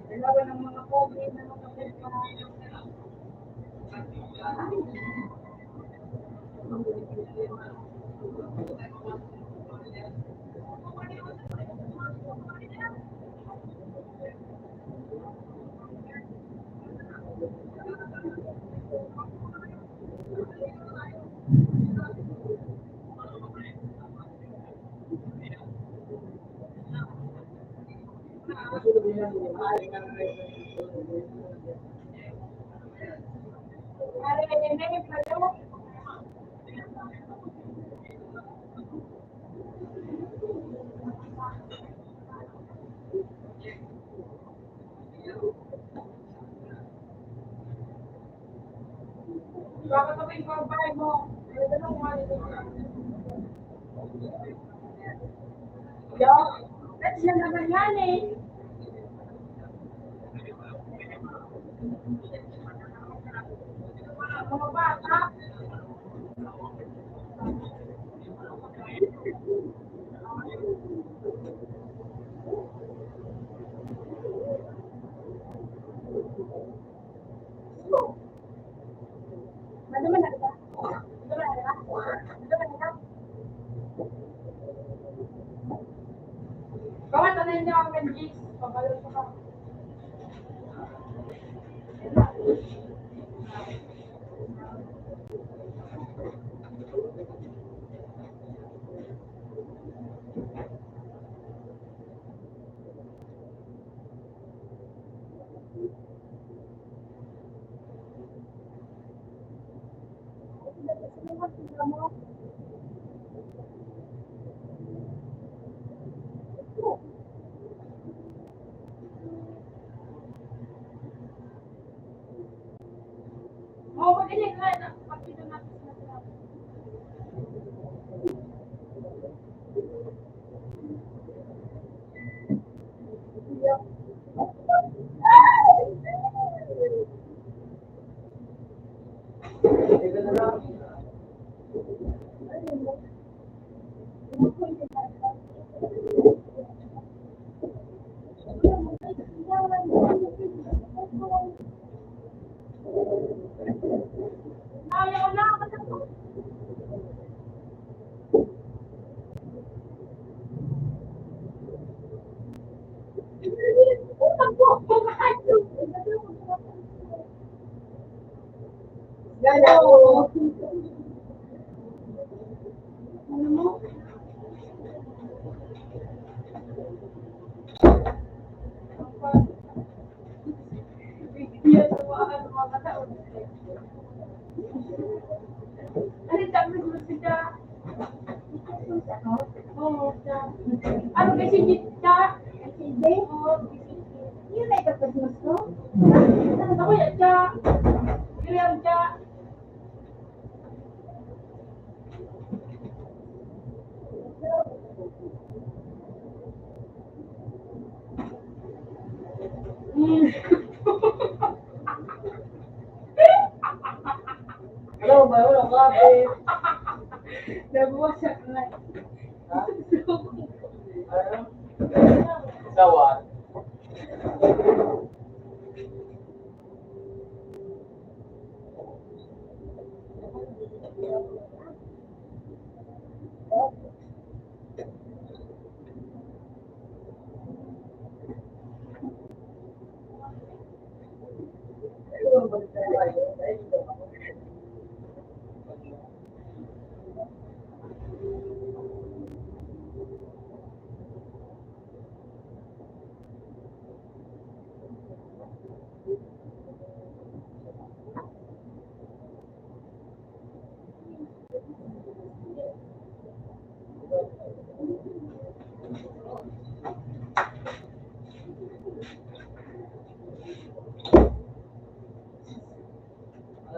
Dalawa ng mga COVID na makapagpa. Bakit ako yung babae mo? Yo, that's yan naman yan eh. Mga bata. Madama na kita. Madama na kita. Madama na kita. Kawan, tanayin niyo ang kanjis. Pabalot ko ka. Mau mag-inig na. Pagkita natin sa mga. Ano mo? Bigyan mo ang mga tao. Ano dami mo siya? Oo, siya. Ano kasi siya? Hindi. Yun ay kapatid ko. Ako yan siya. Kaya siya. Hello, mayroon ang kapit. Nabuwas siya na. Ano? Sawan.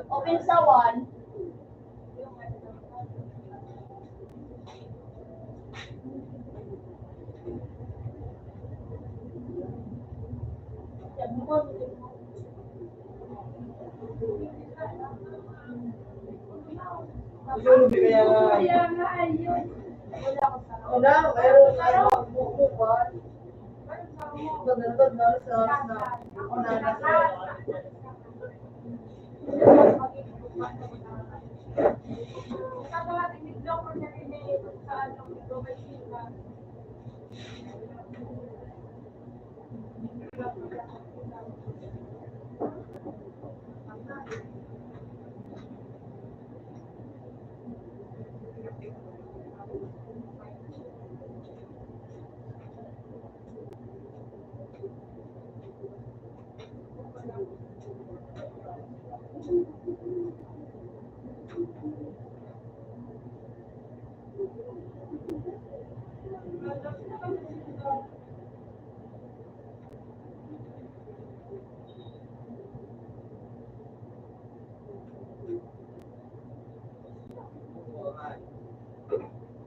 Open sa one. Susunod kaya nga. Kaya nga, ayun. Wala ko sa Una, mayroon tayo magbubukan. Nagandad na sa una na sa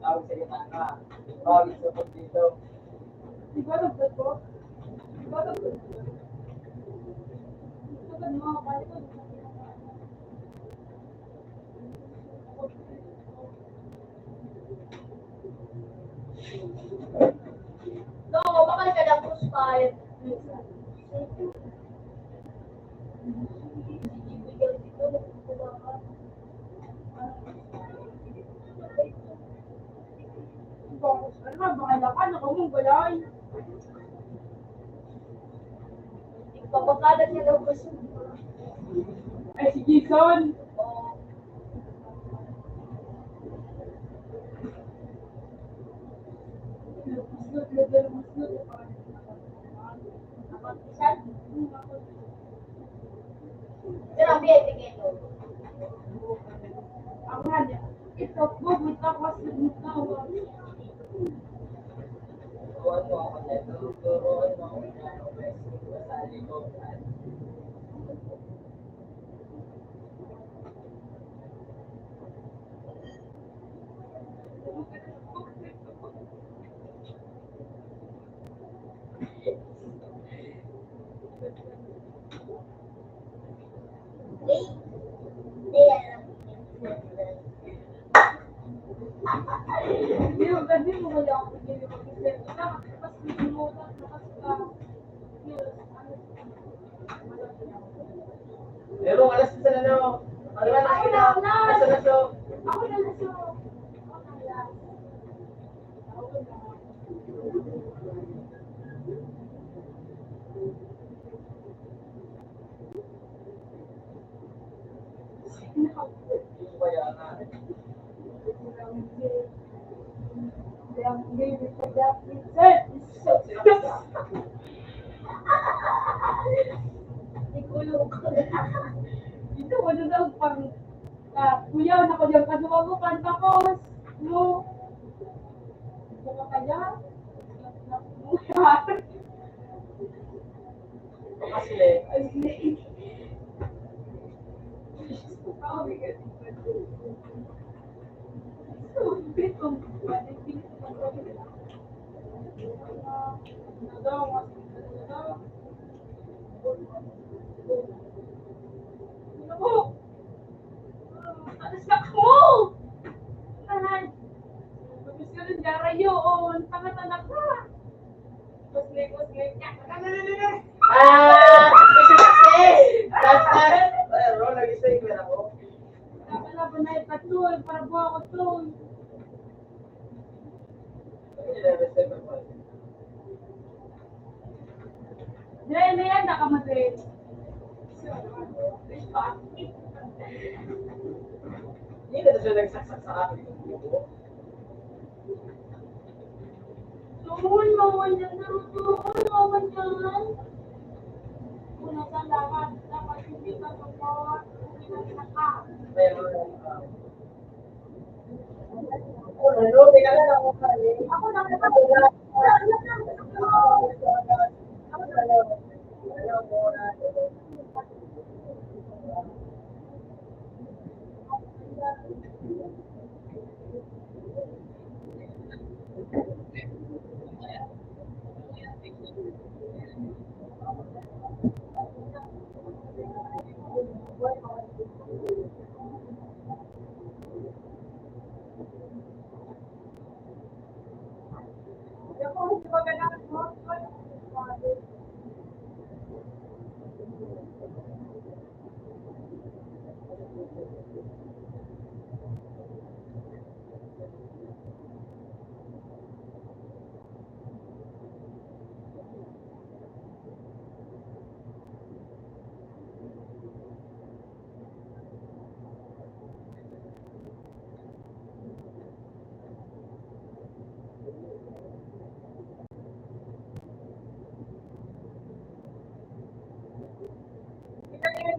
tawag sa gitana. Tawag sa pagdito. Siguro ba ito? Siguro ba ito? Siguro mo, balik ko. No, bakal ka lang push 5. Ano ba, bahala ka, nakamong balay. Ipapakalat niya daw gusto. Ay, si Jason. Pero ang VIP kayo. Ang hali. Ito, bubit ako sa nitawa. Turuan mo ako niya. Turuan mo ako niya. Masali ko. Hindi mo, gabi mo kaya ako hindi mo mag-isip. Mas limutan, mas ka. Merong alas isa na no. Ano na nakita? Nasa na so? Ako na lang siya. Ako na lang. Yung bayanan. Ito mo na daw pang kuya, nako diyan ka duwa mo kanta ko. No. Buka kaya? Asli. Kasi kasi! Last! Ay, Ron, nag-isay ko na ako. Para buha ko to. Diyan na yan, nakamadrid. Hindi na siya nagsaksak sa akin yung bubo. Tuon, naman yan, narutuon, naman yan. Una sa lahat, dapat hindi ka gumawa, hindi ka naka. Pero, Ano, teka lang ako kali. Ako lang,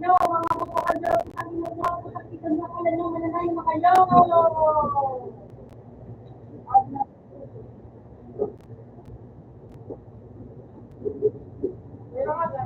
Hello, mga kapakalaw, ang mga kapakitang makalan ng mananay, makalaw. Pero nga,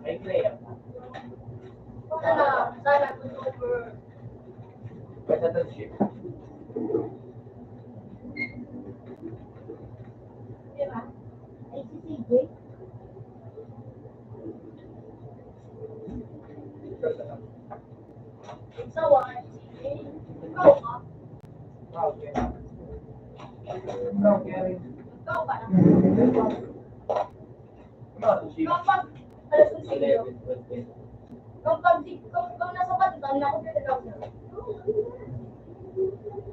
May player. Sana good over. Basta doon ship. Diba? Ay, si CJ. Sa one, CJ. Ikaw ka. Okay. Okay. Ikaw ka na. Ano ship? Kapag, alas ko sige. 11, 12. Kapag nasa katitan na ako, pinagawa na.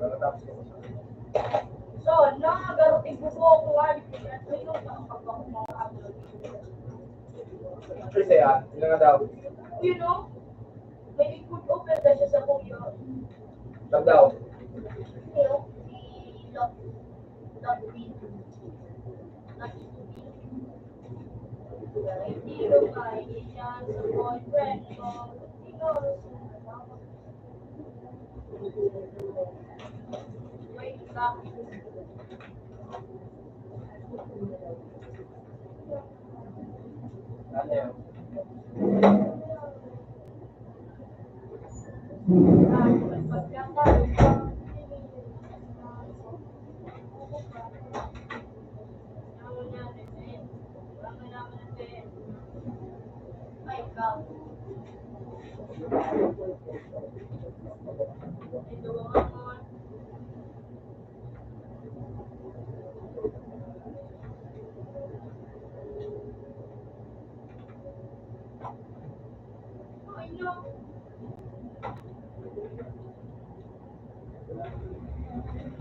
Pagkatapos ko sa So, nagarating ko po ako nga. Ito ka ang pagkakumakablog. Kasi ilan nga daw? You know, may good offer na siya sa kuya. Ilan daw? You know, si Love Beat. Hindi rin kayo siya sa boyfriend ko. Ikaw, wait lang. Ano yun?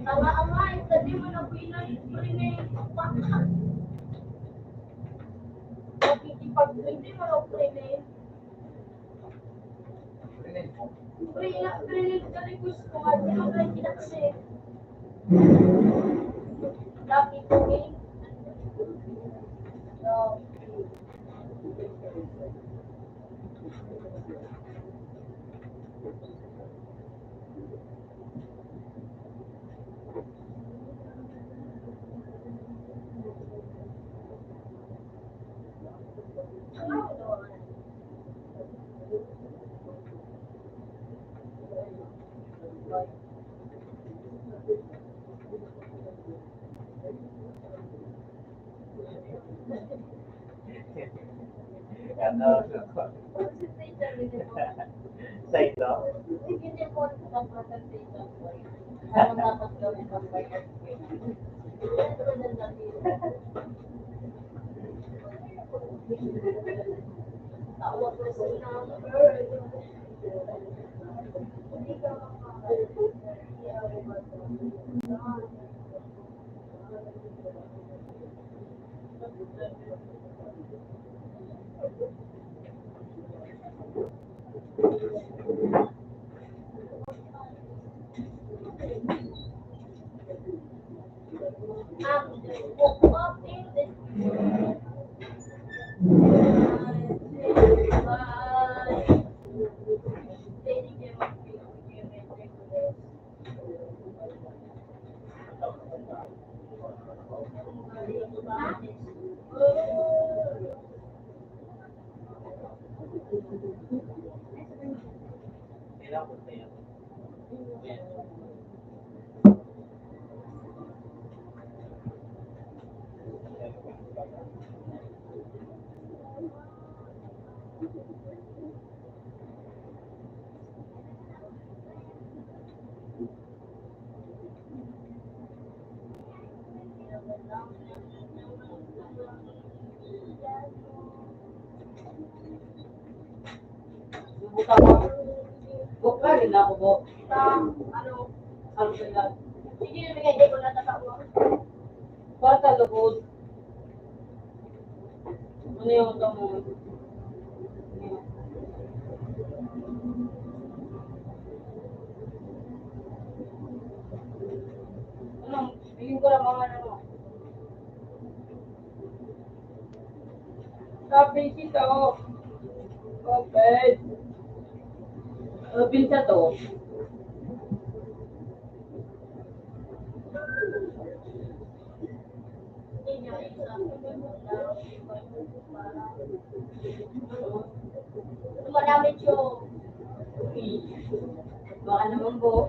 Tama, tadi mo na pinay pakpak. Hindi mo na pinay. Pinay ka request ko nga, di mo na kinakse. Lucky to me. So, Ano? Sa ito? hindi po ang presentation ko. Ano dapat gawin pag may tawag ko sa number. Hindi ka Kailangan ko na yan. Buka mo. Buka rin ako po. Ano? Ano sila? Sige, nabigay ko na tatawag. Kwarta lubod. Ano yung ito mo? Ano? Bigyan ko lang mga ano. Sabi sito. Okay. Pinsa to. Hindi niya isa. Madamit yung Baka naman po.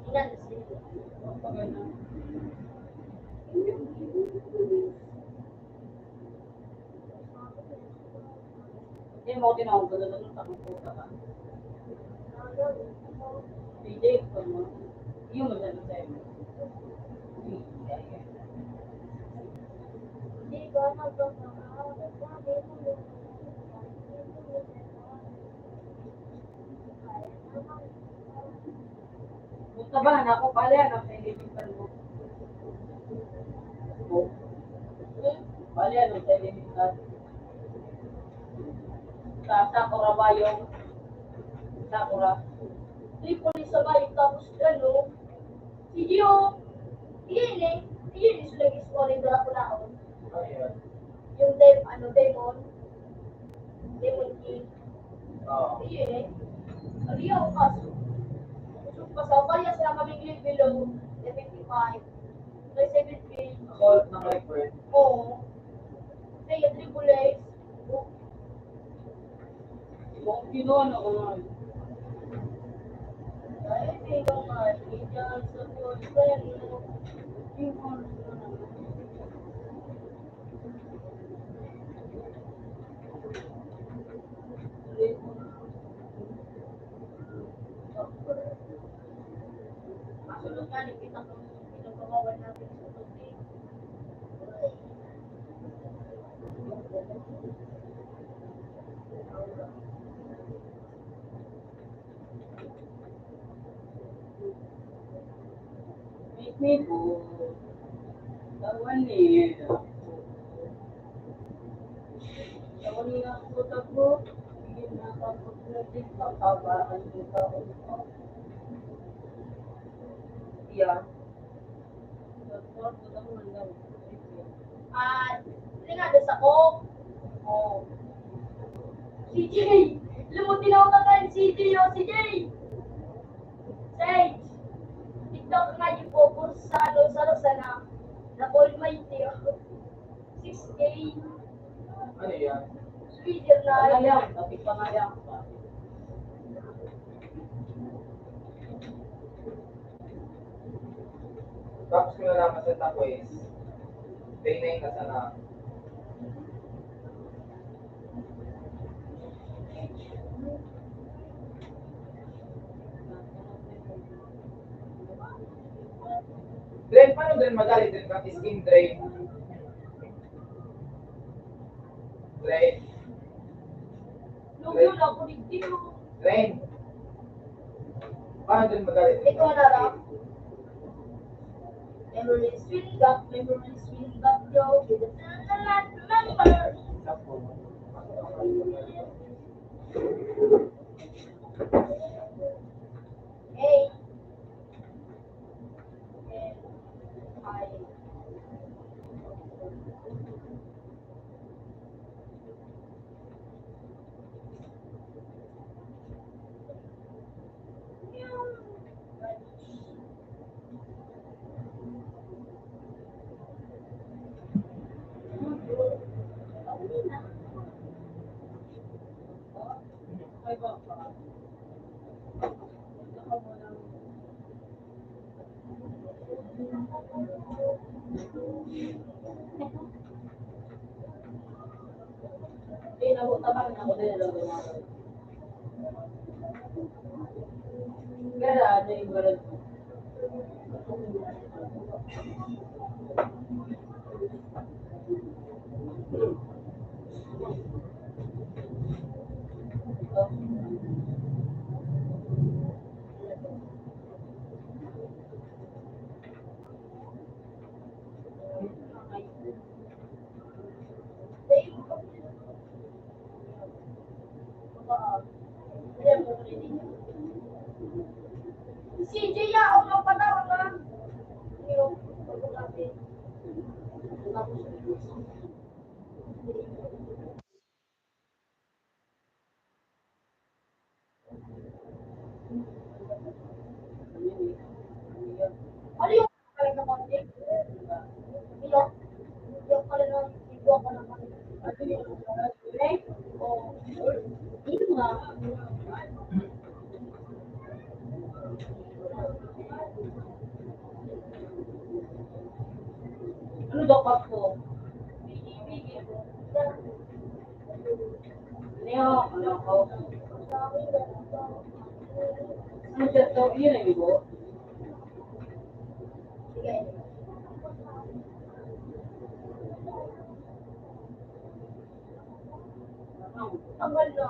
inansin. Hindi mo ako tinawag ko doon ng takong puta ka. Hindi ko mo. Yung mo dyan sa'yo. Hindi ko nagpapakakot. Gusto ba? Ako pala yan. Ang television mo. Pala yan. Ang television. Sakura ba yung? Sakura. Tripoli sa bayo, tapos ano, si Gio, iyan sila gisporin dala ko laon. Ayun. Yung Demon King, Oo. iyan Sabi ako kaso, so pasabay sila kaming below, 75, may 70, Assault ng rifle. oo, kaya Tripoli, Kung kinuha ko nga. ay, hindi ko nga, dyan sa boyfriend, Yung ano na. masunod nga, nakita ko, pinagawawan natin sa tubig. May po. Tawan niya. Tawan niya ako tabo. Hindi na ako pagdating pa. Kabaan yung taon ko. Iya. Tapos, ito mo lang. Lingadas ako. Oh. CJ! Alam mo, tinawag ka CJ o CJ! Sage! TikTok nga yung focus sa sana na almighty ako. 6K. Ano yan? Switzerland. Panayang. Tapi panayang pa. Tapos ko nalaman sa takwes, day 9 na sana. Drain, paano drain madali? Drain ka, skin drain. Drain. Lugyo na ako dito. Drain. Paano drain madali? Ikaw na lang. Memories will back, yo. With the sunlight, remember. Hey. Hi. Ay ba? Ako mo lang. Eh, nabutabang ako din. Kaya ano yung barag mo? Si CJ ya, ako pa daw nga. Yung pagkakasing. Ano yung pala ng konti? Yung pala ng video ko naman. Ano yung right? O, yun nga. Ano daw ka po? Ano ko? Ano siya to? Yun ang ibo? Sige. Ang ganda.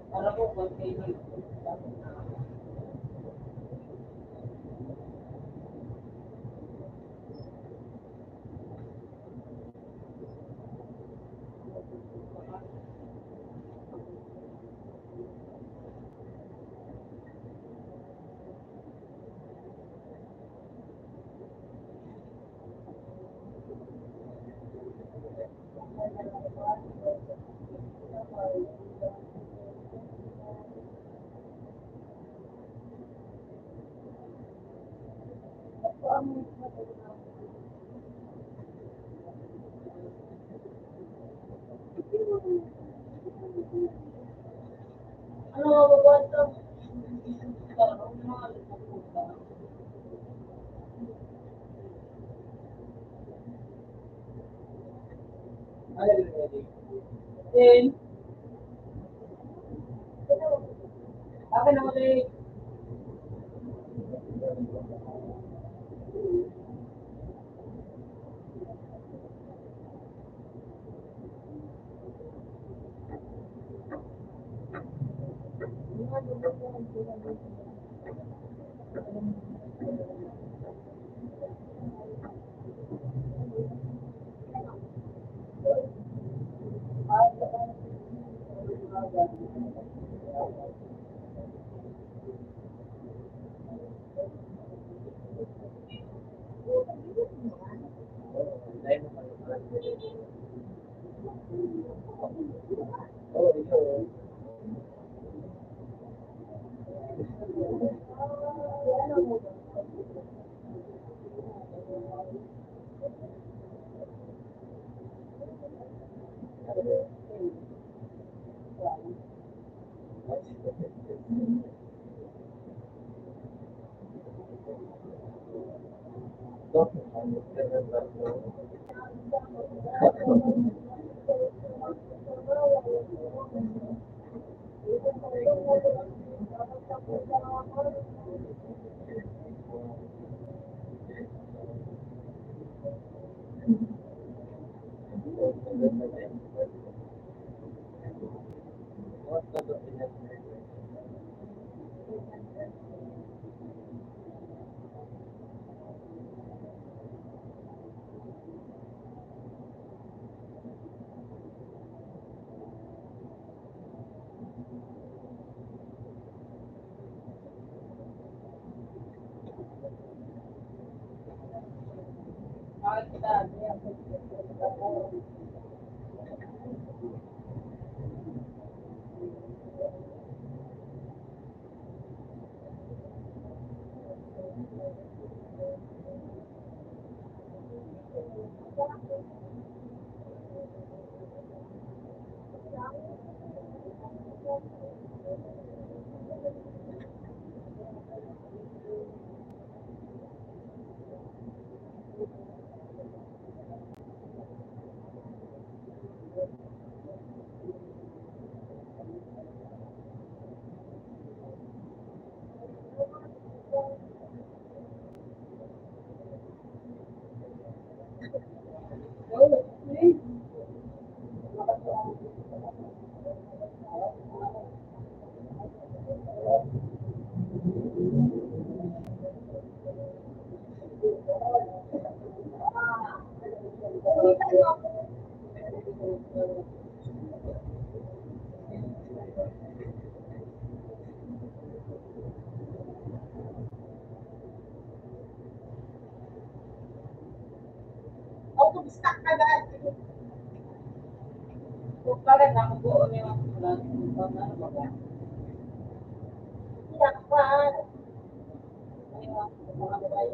Para po, konti yun. Ano nga ba ito? Ano yung ready? Then, akin ako rin. Dahil mo kayo. Oo, yun. Auto-stock ka dahil. Kung parang nakabuo niya ang plan, ano ba ba? Yakpan. Ayun, mga babae.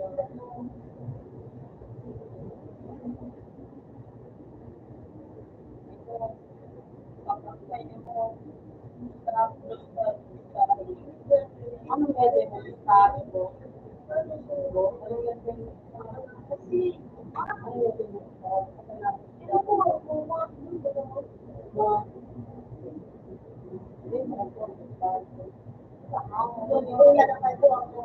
Ano pwede mo start mo? Ano yan din? Kasi, ano yan din? Ito po ang mga kuya naman po ang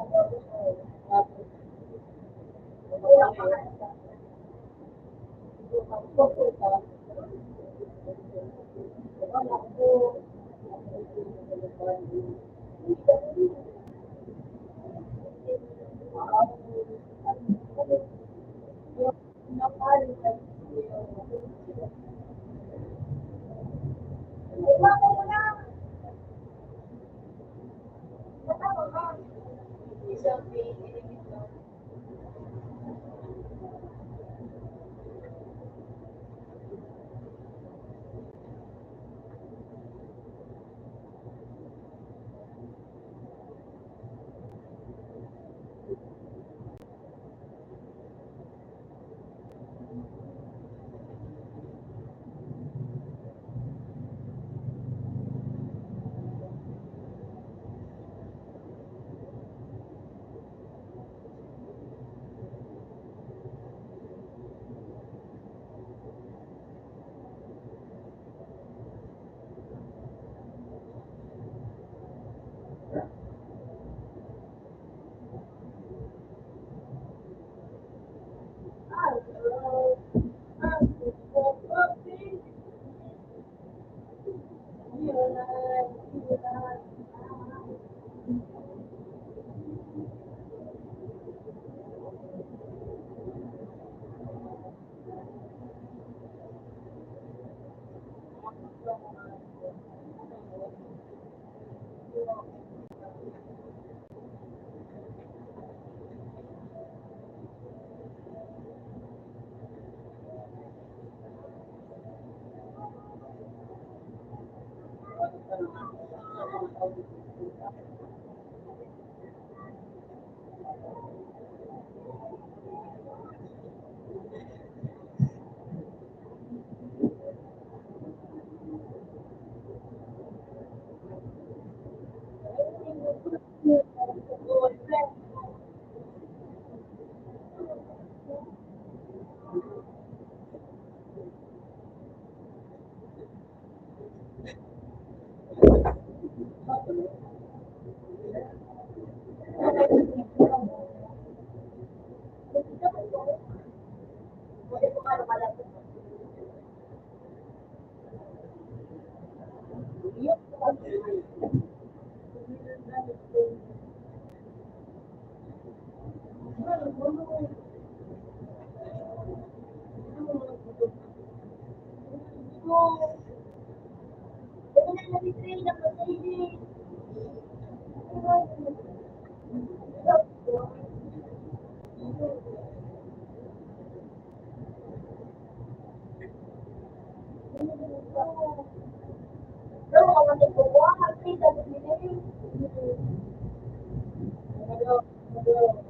Ayoko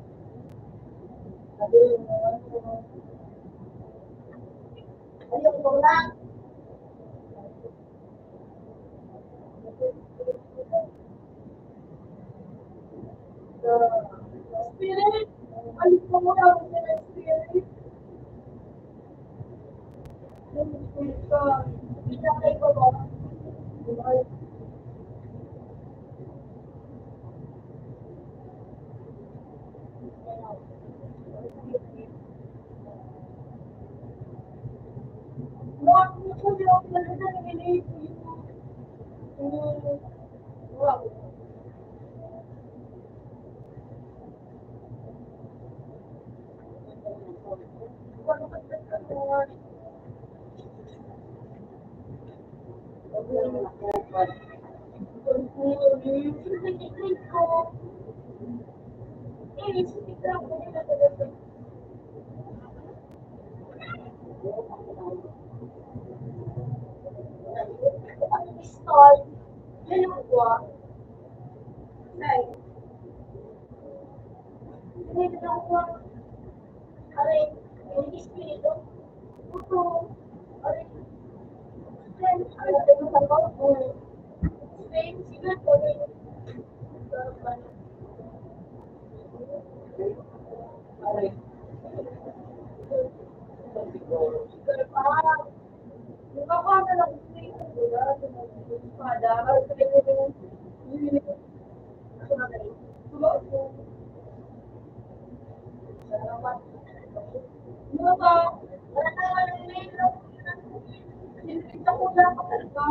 ko lang. Spirit, alis mo muna ako sa spirit. Spirit ka. Pinakay ko ba? Bakit mo ko di ako talaga nag-relate ko yun? Wow. Pinakay ko. Pinakay ko nila talaga. Ang start. Yan yung kuha. Nay, Hindi na kuha. Aray, yung espiritu. Puto. Aray. Then, ano na yung ako? Then, sige po. Aray. Ito siguro. yung ako na lang spirit ko na, espada, kasi talaga yung sumaot ko. Ano ba? Wala na nga yung medyo. Sinipita ko lang ako talaga.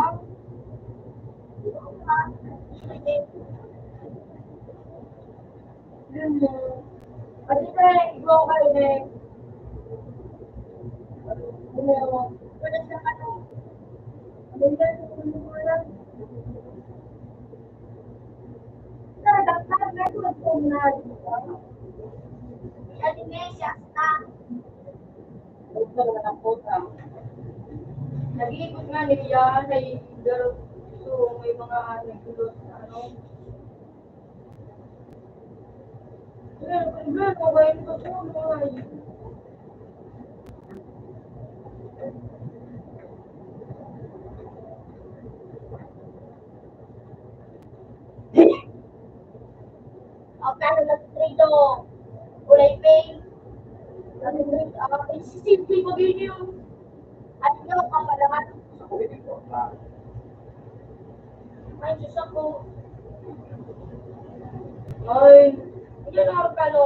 Yun mo. At ito eh, ikaw kayo eh. Ano? Wala siya ano. Ano yan? Ano mo yan? Dapat na ito na di ba? Anime siya na. Ito na ang puta. Nag-iikot nga niya, nai-garot. So, may mga nagkulot na ano. Pero, kabayin ko po, mga yun. Ang plano ng trito. Kulay pink. Simple ko din yun. At yung kapalaman. Pwede ko pa. May Diyos ako. Ay, hindi na ako palo.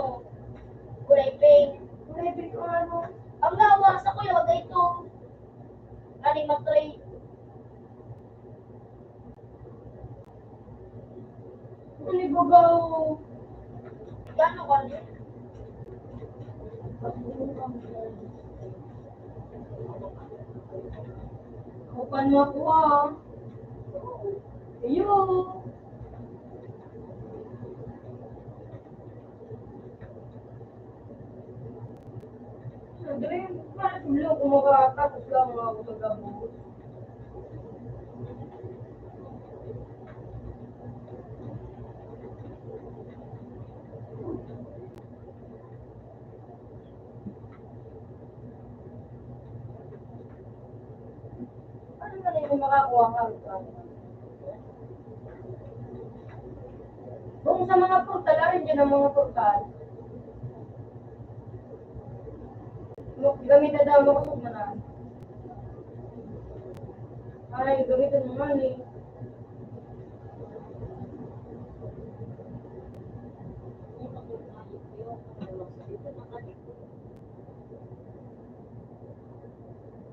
Kulay pink. Maybe ko ano. Ang lawas ako yun. Ito. Animatory. Hindi ko ba Gano'n ka rin? Kapan mo ako ah. Ayun. Siyempre, parang sulo ko makatapos lang ako sa gabo. Ano na yung makakuha ka? Kung sa mga portal, arin dyan ang mga portal. Look, gamit na daw ako sa manan. Ay, gamitin mo man eh.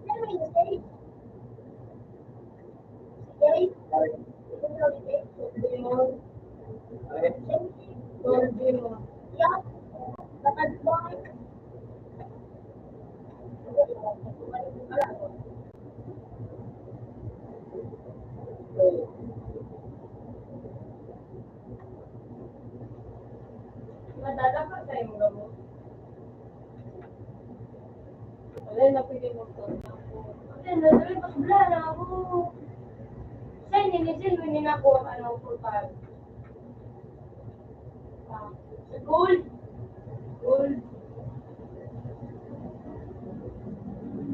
Ano yung say? Say? Aray. Ano yung say? Demon, Aray. Lord Demon. Yeah. Nakadbay. Madadapat sa iyong gamot. Alin, napili mo to. Alin, nadali, pasbla na ako. Say, ninisin, hindi na ako, ano, portal. Sa gold. Gold.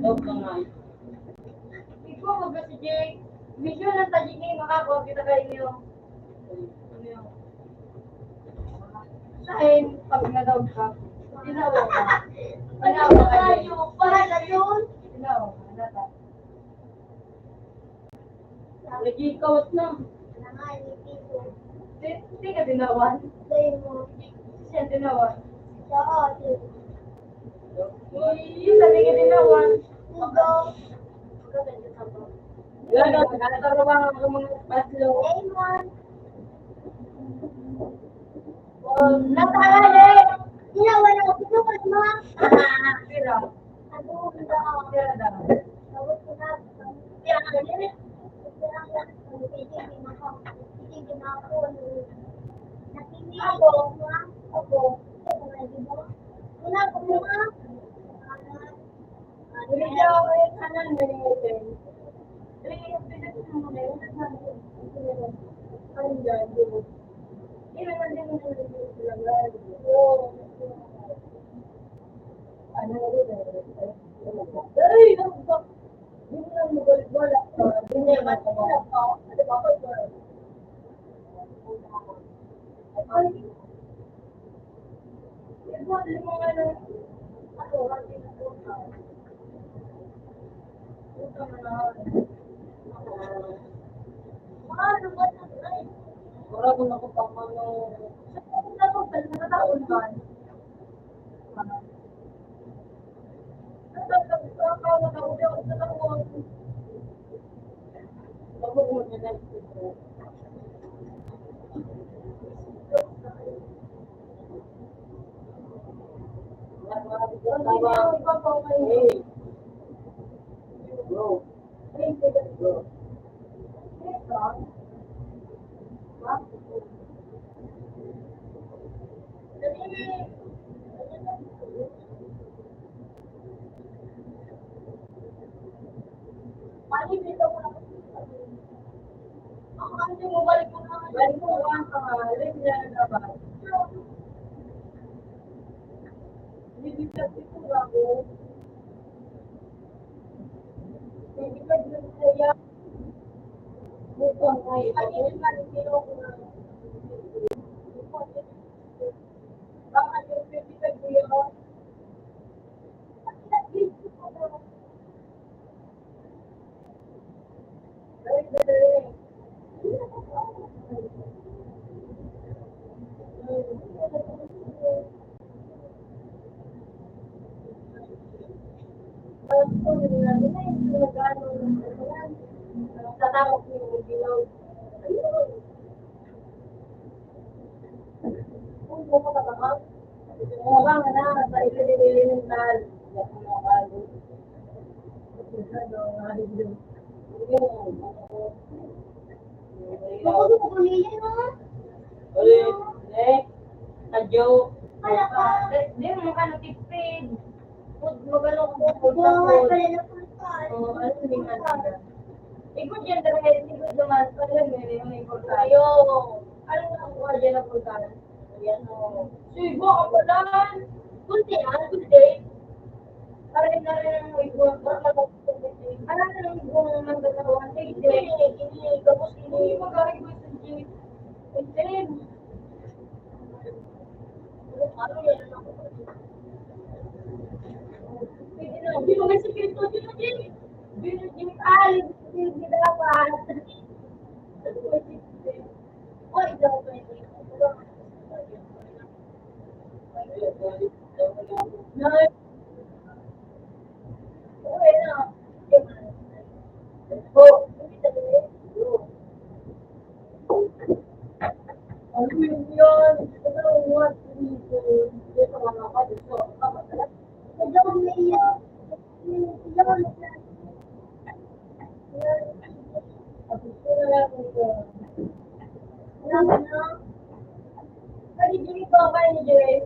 Love ka nga. Ikaw, wag si Jake. Mission lang sa Jake ngayon, makakuha kita kayo niyo. Ano yun? Saan, pag nag-out ka, tinawa ka. Tinawa ka din. Para yun. Tinawa ka, nata. Legit kawat na. Kailangan ipito. Hindi ka tinawan. Sa'yo mo. Siya tinawan. Sa atin. Sabi ka tinawan. Ito. Gano'n, nagkakaroon ang mga paslo. Lemon. Natala eh! Ginawa na ako. Pinukat mo. Pira. Ano daw? Pira daw. Tawag ko na. Pira ka din eh. Binigyan ako yung kanan na yung Kurang ako pa mga balik mo ang pangalan niya na ba? Hindi ka siguro ako. Hindi ka din kaya. Bukong ay ayun man pero bakit yung pipitag ko tatapos yung ginaw. Kung mo ka ba? Bang na sa elemental. Makulo ko nila, no? Ulit, next, adyo. Wala ka. Di mo ka natipid. Magano ko po sa Buhay food. pala na pulpal. Ano hindi nga nila. Ikot yan dahil ikot naman. Paglag mo yung importante. Ayo. Ano na kuha dyan na importante? Ayan o. Sigo ka pala. Kunti ah, kunti. Parang na rin ang ibon. Parang na lang ibon ng dalawa. Hindi. Hindi. Tapos Hindi magaling ko sa jeep. Hindi. ano yan? Hindi mo may sikreto dito, Jim. Binigyan hindi dapat. Oy, daw ba ito? Nice. Okay na. Oh, Ano yun? Ano what reason? Dito ka na ako dito. Ikaw na iyan. Ikaw na iyan. Gusto na lang ito. Wala na. Ay, hindi ko ba ni Jay?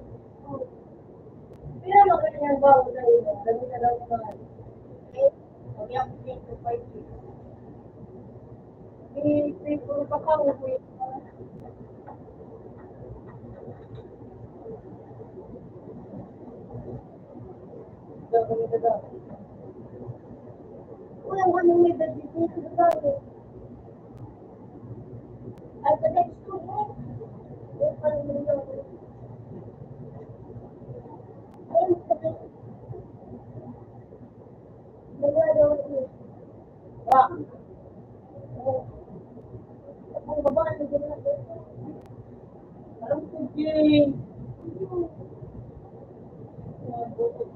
Pero magaling ang bago sa iyo. Dami na daw naman. Sabi ako dito 5 weeks. Puro pa ka mo Kulang kami may bed dito sa bahay. Ay, pa-text ko mo. Ay, parang hindi ako. Ay, pa-text. Nagwala ako. Wah, Ang babae, hindi na ako. alam ko, Jane.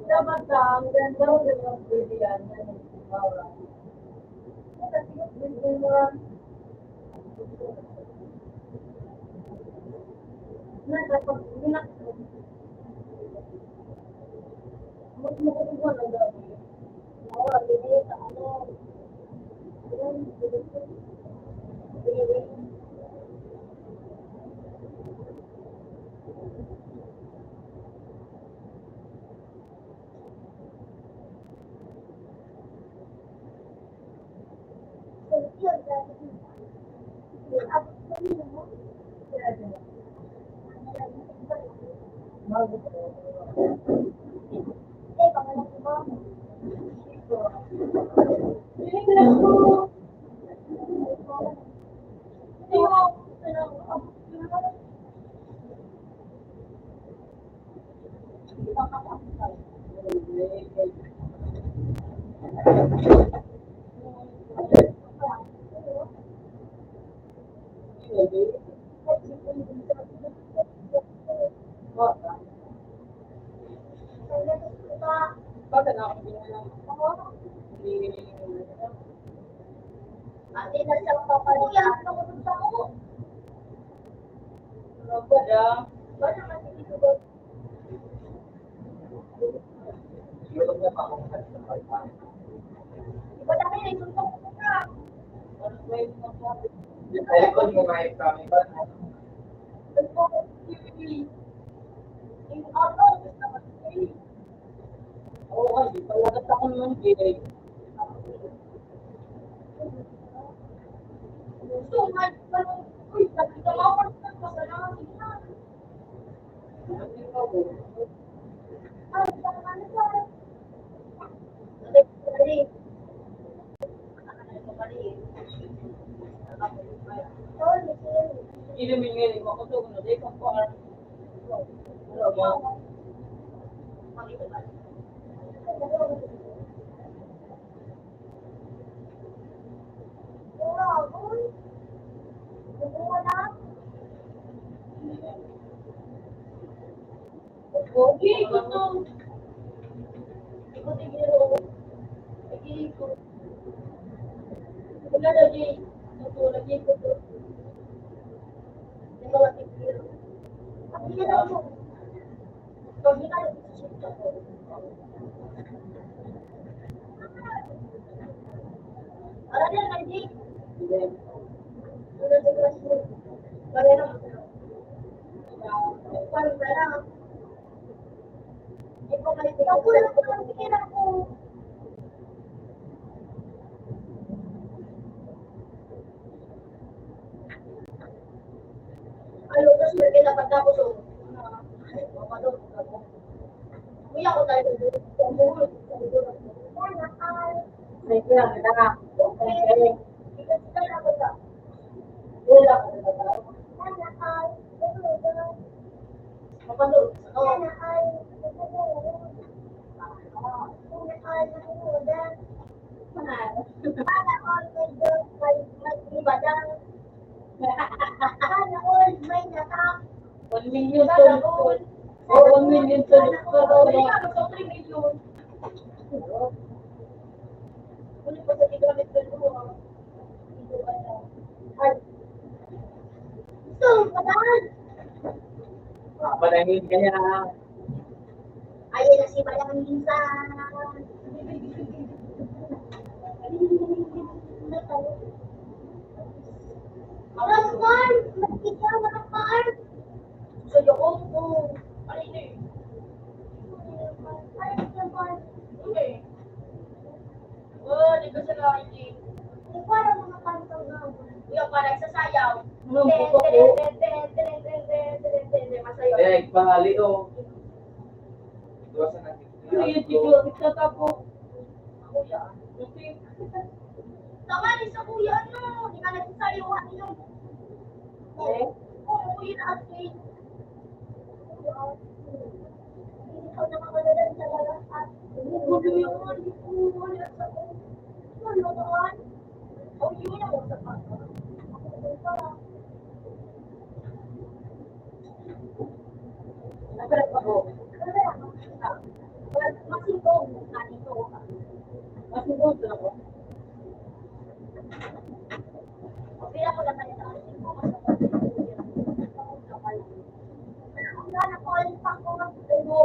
Dapat ang ganda mo din ang pwede yan. Bakit ako binanong? Ate na siyang papalya. Ano ba da? Ba naman dito ba? Yung na pa kung saan sa pagpapalala. Iba na kayo, isuntok ko ka. Ano ba yung mga sabi? Yung telepon mo nga yung kami ba? Yung auto, Oo, kasi palagat ako nun, Jane. gusto nga, uy, nakita mo ako sa kasalanan niya. Ano yung ako? Ay, saan ka na siya? Dali. Sorry, sorry. Inumin ngayon mo ako doon, ano, di kang par. Ano ba? Okay, gusto. Ikot-ikot. Ikot. Wala na, Jay. Ito, nag-ikot. Ito, nag-ikot. Ang hirap mo. Pag hindi ka nag-ikot ako. Wala na, Jay. Wala sa classroom. Wala na. Parang pera. Ikaw kalit ikaw. Wala ko lang tingin ako. Ano, tapos may pinapagtapos o. Ay, mamadot. Kuya ko tayo. May kaya kita. Okay. Ikaw ka na ako ka. Wala ka na ba? Mapadot. Oo. One million tulog. Oh, 1 million tulog ko daw. Panangin ka niya. Ayun na si Madang Minsan. Marapar! Magkita, marapar! Sa loob ko. Ano yun eh? Okay. Oh, di ko siya nakikinig. Hindi ko alam mga kantang na. Yung parang sasayaw. Anong buko ko? Masayaw. Eh, pangali o. Iwasan natin. Yung tigil, nagtatapo. Kuya. Tama rin sa kuya, ano? Hindi ka nagsasayuhan yun. Eh? Oo, yun at least. Ikaw na makalalan sa lahat. Gulo yun. Gulo yun sa ko. Gulo doon. O yun ang sa papa. Nagkarat ako. Masingkong. Dito. Masugod na ako. Pila ko lang tayo sa masingkong. Wala ko alin pa ko mag-tulo.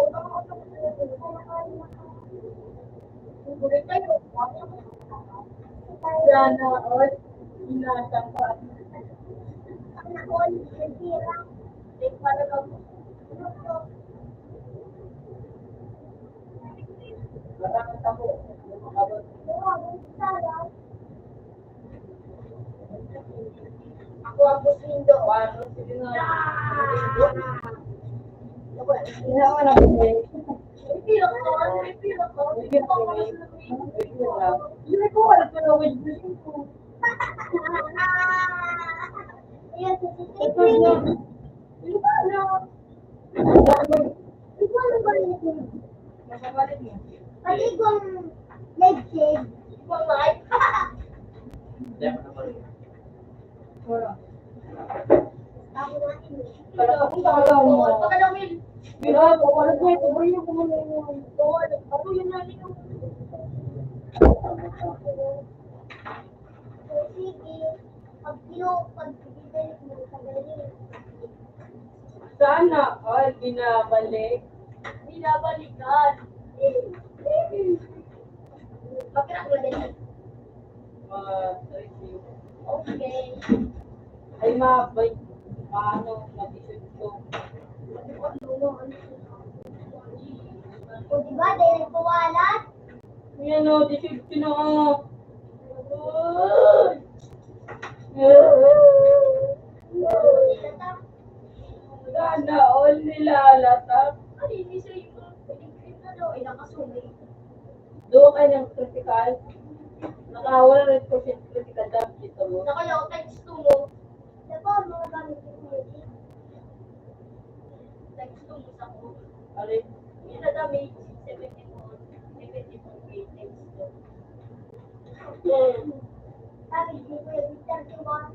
Bulit kayo. Sana all inasang pa. Sana all sira. Para lang. Maraming ako. Makabot. Ako ang busindo. Paano? Sige nga. Ako Inawa na ko eh. pila ko. Pila ko. Hindi ko alam ko na wait ko. Ayan, sa Ito CCTV. na. Hindi ba na? Ikaw ano ba rin? Masabalit mo. Pati kong leg shade. Kung live. Hindi ako na pala. Wala. Ako natin. Para sa kung talaga mo. Pakalawin. Pero ako wala ko ito. Bro, yung kumulong. Ako yun natin yung... Sige. Pag bibili mo sa galing. Sana all binabalik. Binabalikan. Bakit ako galing? Review. Okay. Ay mabay. Paano? Matisod ko. O diba, dahil nagpawalat? Yan o, disod ko na o. Sana all nilalatap. Ano yun, isa yung pinipin na daw, ay nakasumay. Doon kayo ng critical. Nakawala rin ko siya critical dam dito mo. Nakalaw, text 2 mo. Diba, mga gamit yung music? Text 2 mo sa ko. Alin? Yun na dami, 74 grade text 2. Sabi, di ko yung 31.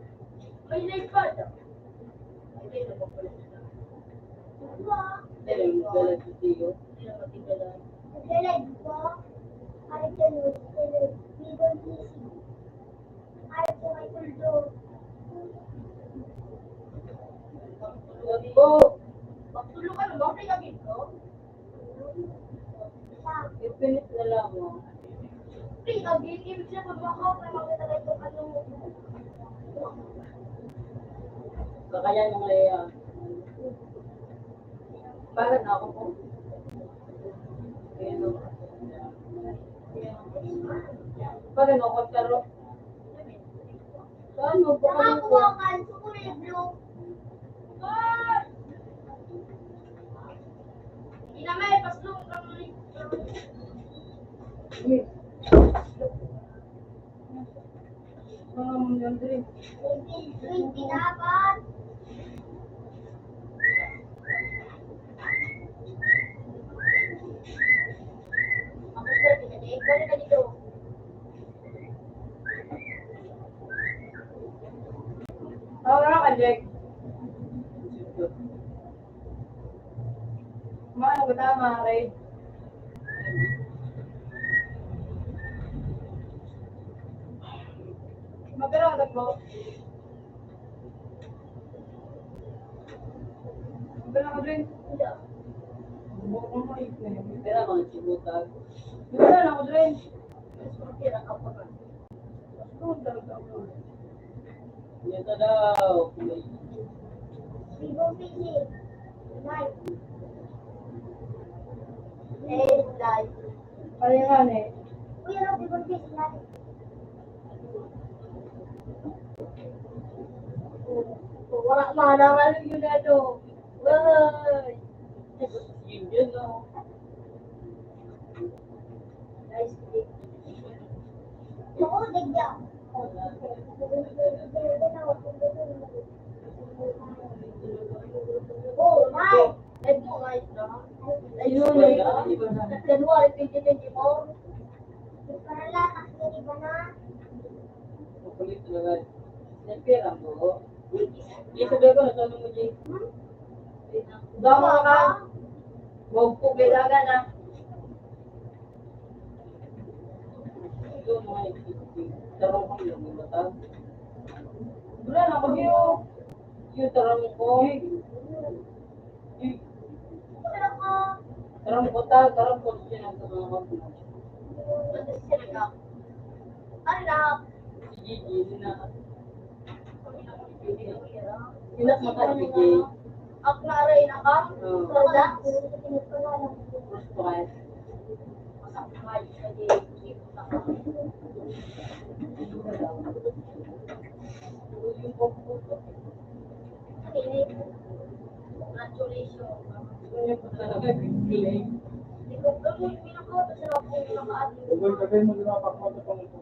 May live pa daw. May live na ba pala siya? Diba? Dahil galag ko sa'yo. Hindi na matigalan. Nag-live ba? Ay, ganun. Bidon easy. Ay, ko may tuldo. Tulog ko. Magtulog ka naman, kay David ko. Ipinis na lang mo. Kay David, ibig siya pagmakaw, may magkatagay itong ano. Kakayan ng Lea. Para na ako po. Ayan o. Para na ako karo. Saan mo po kami po? Nakakuha ka, sukulay blue. Hindi na may, paslong ka mo rin. Mga mo yan rin. 20 dapat. Ako sa pinag-egg, balik ka dito. Wala ka, Jack. Maano ba tama, Ray? Magkaroon ka po. Magkaroon ka rin. Bukong mo ito. Pero mga sibutag. Magkaroon ako rin. Tira ka pa ka. Ito daw. Vivo Pili. Night. Eh, live. Palingan eh. Uy, ano, Vivo Pili, night. Wala mahalangan yun na ito. Ay. Yun yun no. Ayun, January 2024. Para lahat ang iba na. Kulit talaga. Nagpira mo. Isabi ko, natanong mo, Jay. Dama ka. Huwag po kailangan na. Ito, mga ikikik. Tarong ko yung mga bata. Wala na ako yun. Yung tarong ko. Pero ko, Tarong ko siya ng tarong ko. anak, Si Gigi, Sinak mata si Gigi. Ako na rin ako. Oo. Wala. First prize. Yung pagputo. Congratulations. Yung po talaga, bigay. Hindi ko gawin ako. Tapos ako yung nakaati. Huwag sabihin mo din ang pakmata pang ito.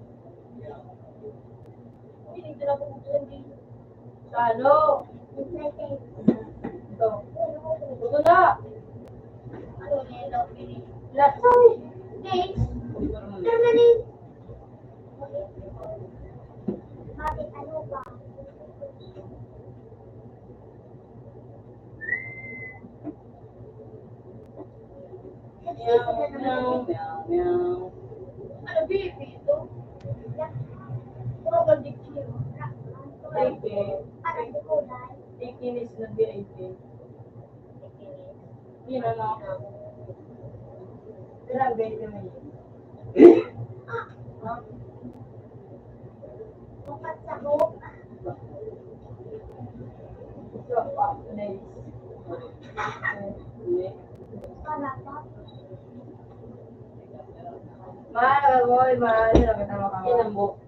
Hindi na ako hindi. Sa ano? Ito. Ito na. Ano na yun daw, Pili? Latsoy. Thanks. permanent. Bakit ano ba? Meow, meow, meow, meow. Ano, baby ito? Puro gandik siya. Parang di kulay. Ikinis na VIP. Yun na lang. Ilang ganyan mo yun? Bukat sa hook. Ito, nice. Hindi. Para pa. Mahal boy, mahal na kita makakawa. Inambo.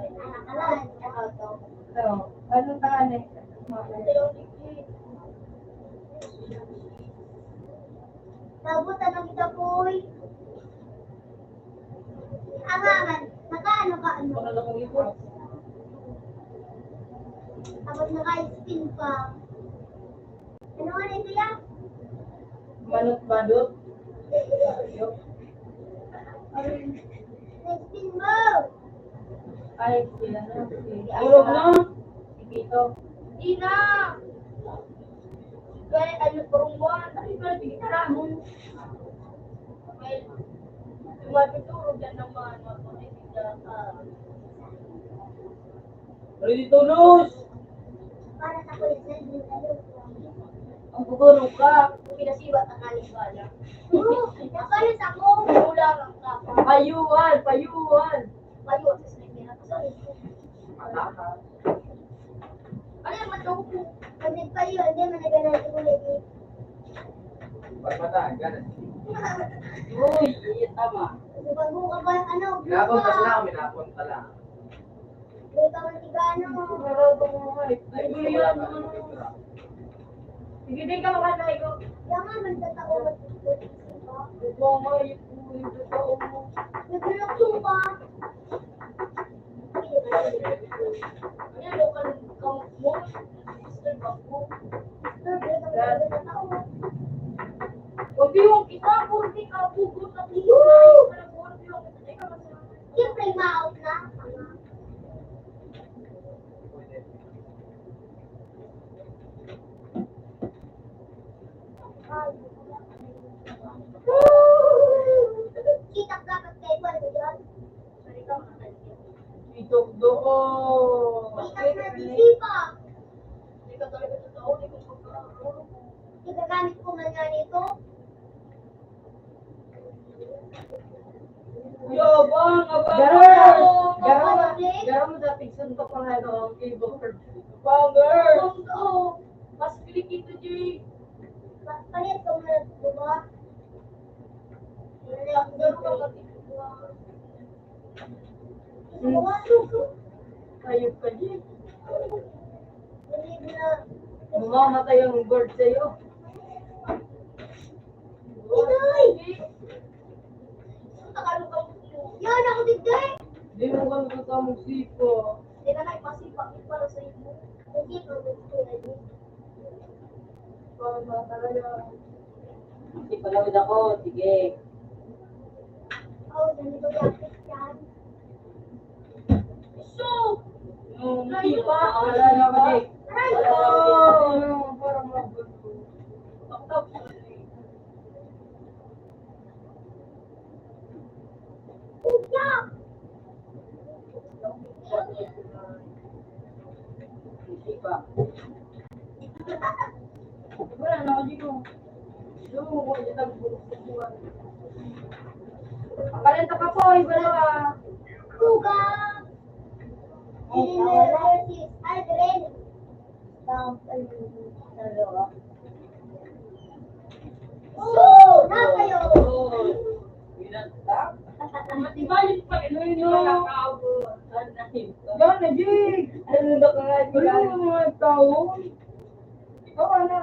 Anak-anak. Ito, anong tangan eh? Nabutan ng kita po'y. Angangan. Nakaano ka ano? Wala lang ang ipon. Tapos naka-spin pa. Ano nga ito yan? Manot badot. Na-spin mo! Ay, sila na. Urog na. Si Pito. Di na! Kaya ano parang buwan, ay ba di ka ramon. Well, tumatuturo dyan naman, matuloy ka. Ready to lose. Para sa kulit na yun. Ang bugurong ka, pinasibat ang kanin bala. Nakalit ako. Wala kang kapa. Payuan, payuan. Payo sa sinagyan ako sa ito. Ano yung matuko? Pag nagpayo, hindi man nagalan sa kulit eh. Pagmata, ganun. Uy, tama. Pag buka ba, ano? Minapon pa sila, minapon pa lang. Hindi ka man tigano. Marado mo nga eh. Ay, gusto ko lang. Sige, di ka makanay ko. Kaya nga, magtatao ba sa kulit? Ito nga, yung totoo mo. Naglulokso pa. Ano yung lokal kang mo? Mr. Bangko. Huwag yung kita, kurti ka, pugot at iyo. Huwag yung kita, Siyempre, ma-out na. Kita dapat kayo ba yun? Ito doon. Kita na disipa. Hindi ka talaga totoo, hindi ko magkakaroon. Igagamit ko man nga nito. Yabang, abang. Garo mo sa tigsun ko pa nga ito ang keyboard. Banger. Oo, mas pilik ito, Jay. Palit ko na diba? Garo ka matitiwa. Ayop ka din. Believe na. Mamamatay ang board sa'yo. Itoy! Tagalog ka mo. Yan ako dito eh. Di mo ka nagkakamong sipo. Hindi na naipasipa para sa iyo. Hindi ko gusto na Wala talaga. Sige, palawid ako. Sige. Oh, ganito yung Christian. So, Hindi pa. Wala na ba? Aray Wala ko! na ba? parang magulo. Taktak. Kuya! Hindi pa. Wala na ako dito. Doon mo ko dito nagbubuhan. Pakalenta ka po, iba na ba? Kuga! University. Aldrin. Dalawa. So, na kayo! Binagtak? Matibay pa rin yun yung nakakaabo. Saan na yun? Yan na, Jig! Ano ba ka nga? Wala yung mga tao. Ikaw na.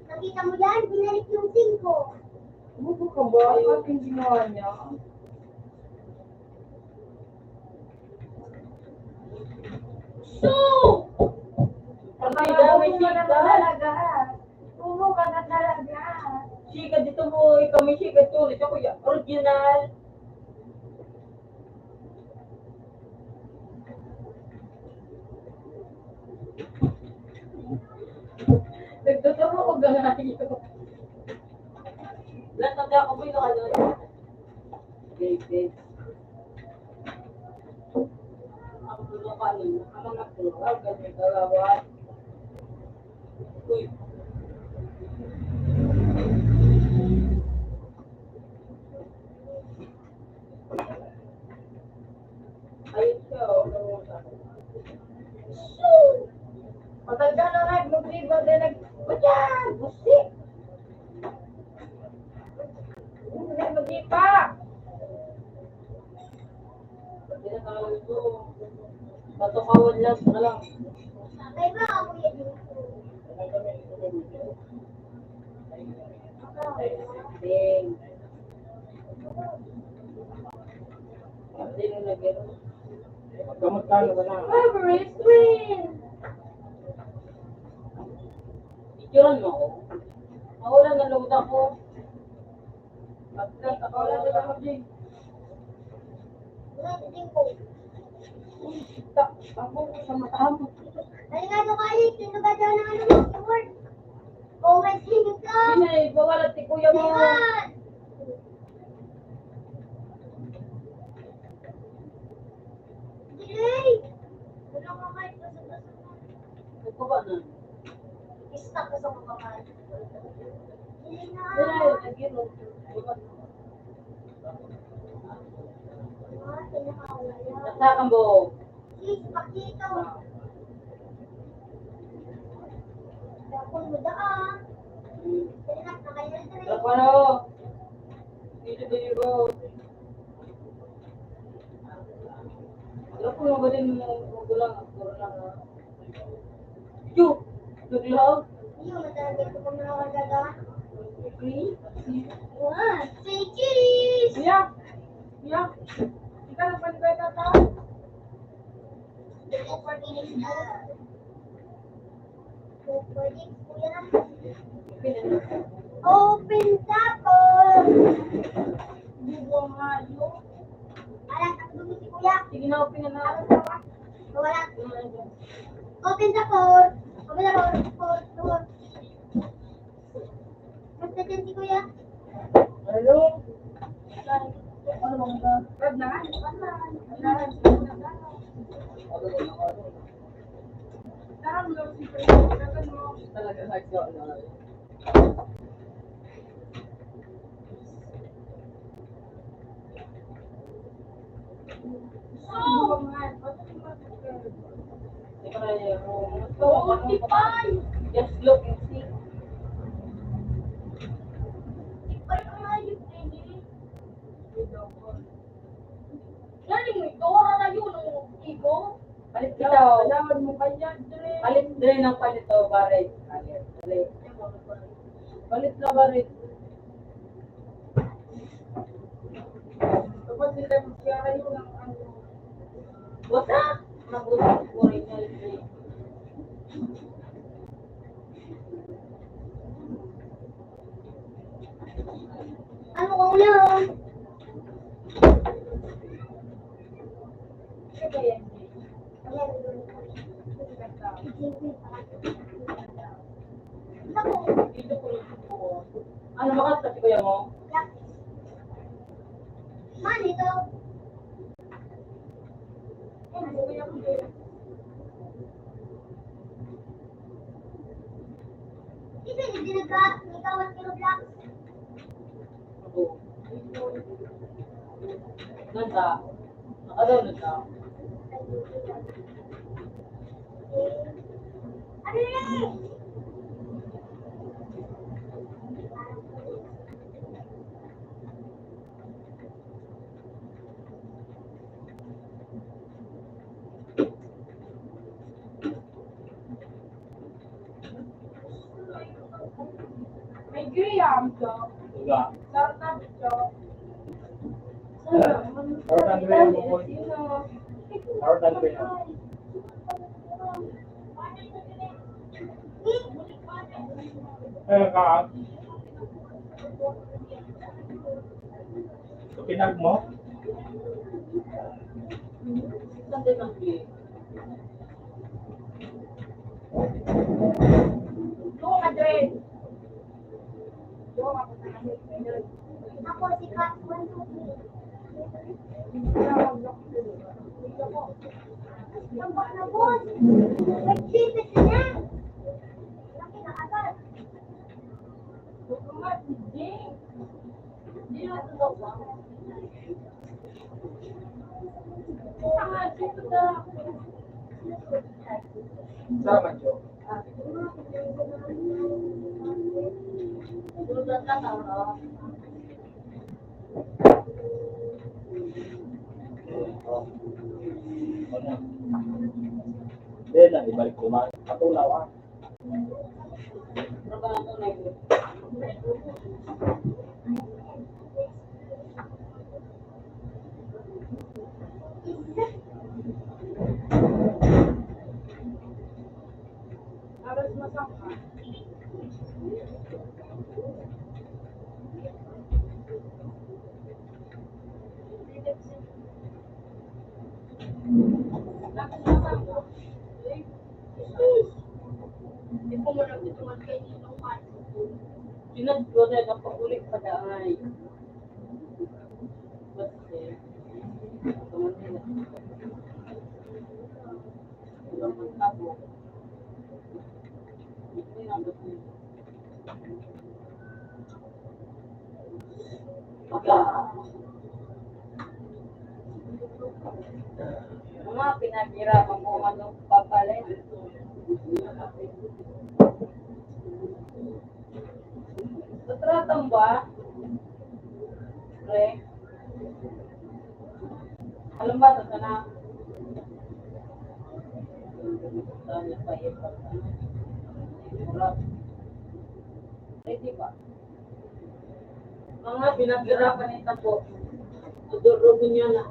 Nakita mo yan? Binalik yung 5. Buko ka ba? Bakit yung ginawa niya? So! Ang dami chika. Puro ka na talaga. Chika dito mo. Ikaw may chika tulit. Ako yung original. Nagtuturo ko ganayo. Lahat na ako may nakanood. Okay. Ako tulo ka nun. Ang mga tulo. Ganyan dalawa. Uy. Ayun ka. Matanda na rin. Mag-riba din. Bayan! Busi! Mag-ipa! Pwede na tawag ito. Patukawan lang na lang. Ay ba ako yan dito? Ding. Sino na gano'n? Magkamot ka na ba na? Favorite twin! Ituran mo ako. Mawalan ng lungta ko. Pagkat ako Wala lang na ako, Jig. Wala din ko. Ako sa mata mo. Dali nga ito kalit. Sino ba daw ng ano mo? Word. Oh, may sino ka? Hindi na, ibawalat si kuya mo. Diwan! Delay! Wala ka kahit basa-basa mo. Ito ba na? I-stuck ka sa mga kahit. Delay na. Hindi na, nagiro. Ah, pinakawala. Nasakan mo. Sis, pakito. Dapon mo daan. Dali na, nakailan na rin. Ako ano? Dito ba? Ako mo ba din magulang? Puro lang ha? Yo! Naglaw? Iyo, matalagay ko kung nakakagagaan. Okay. Say cheese! Kuya! Kuya! Ikaw na panigay tata? Open tapo! Bubo nga yun. Alam, nakadumi si kuya. Sige na, open na na. Wala. Open tapo! Open tapo! Door. Basta dyan si kuya. Hello? Ano bang ba? Wag na nga. Tara mo lang si Kuya. Kagan mo. Talaga hard na. Bubo nga. Just look and see. Ay, ayos, baby. Galing mo ito. Wala na yun. Ang igo. Palit kita. Kailangan mo kanya. Dre. Palit din ng palito, barit. Palit. Palit na barit. Tapos sila magkiyara yun ang ano. Wata! Mabuti ko rin na rin. Dito ko lang po. Ano makas kasi kuya mo? Man, ito. Ano kuya mo kuya? Ito, hindi nagkawat kilo black. Ako. Nanda. Naka-download na. Ano yun? May griyam ko. Wala. Sarap ko. Sarap na griyam mo po. Sarap na griyam. Ka. Pinag mo? Saan din ang griyam? Doon ka din. Doon ako sa kanil. Ako si Kat 1, 2, 3. Tambak na po. Nag-sipit na. Laki na agad. Hindi na ito ba? Sama Jo. Hindi lang, ibalik ko. Katulaw ah. Hindi ko mo lang ito kay Ninong Mat. Sinadyo na napakulik pa daan. Basta mga pinaghirapan ko anong papalit. Natratang ba? Pre? Alam ba ito sana? Dahil pa yun pa sana. Murag. Ready ba? Mga pinaghirapan ito po. Tudurugin niya na.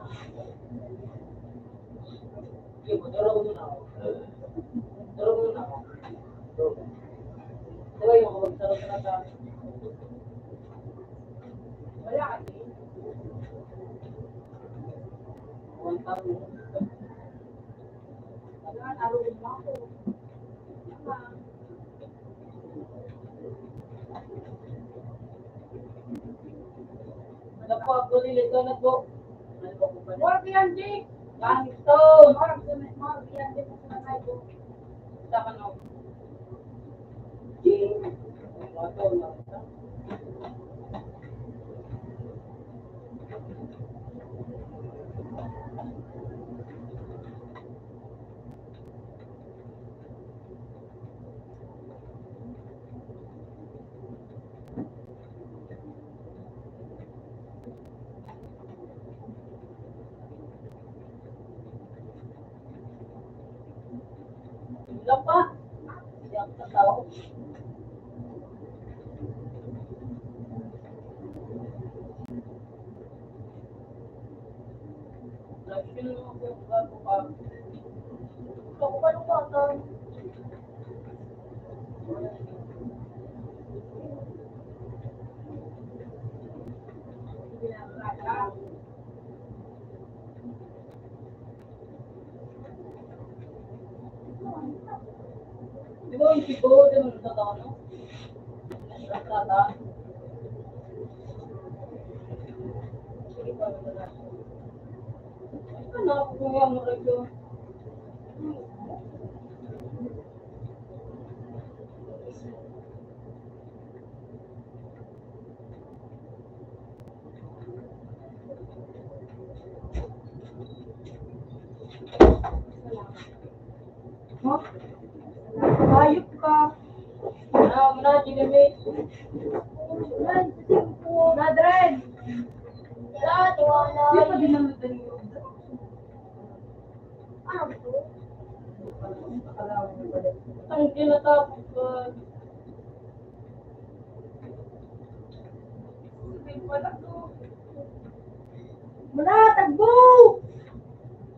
Sige mo, durugin na ako. Durugin na ako. Diba yung magsarap na ka? Wala ka din. 1,000. Wala, naroon mo ako. Ano po, ako nilito na po. Morg yan, Jake! Langit to! Morg yan, Jake. Sa kano? Jake. Ito na. Wala pa. Hindi ako tatawa. Nag-feel mo ako bago ka. Ako pa nung bata. Di ba yung sibo, di mo nagtatawa, no? Nagtata. Sige pa, nagtata. Ano ako kung yung radyo? Huh? Hayop ka. Ano, muna, ginamit. Nadred! Dati wala. Di pa din naman din yun. Ano ba ito? Ang kinatapos ko. Wala, tagbo!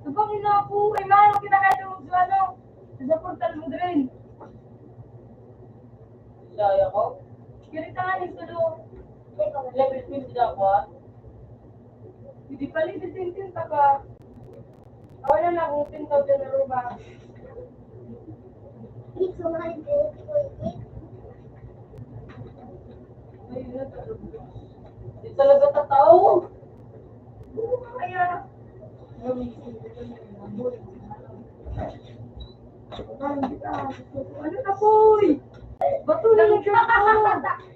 Sabang ina ako. Ay, mano, kinakain mo sa ano? Sa portal mo din. Saya ko. Kirita nga yung tulo. Level 20 dapat. Hindi pala yung ka ba? Wala na kung 10,000 na ruba. It's 148. Ayun na talaga. Di talaga tatao. Kaya, ano na boy? Bato na lang siya ka.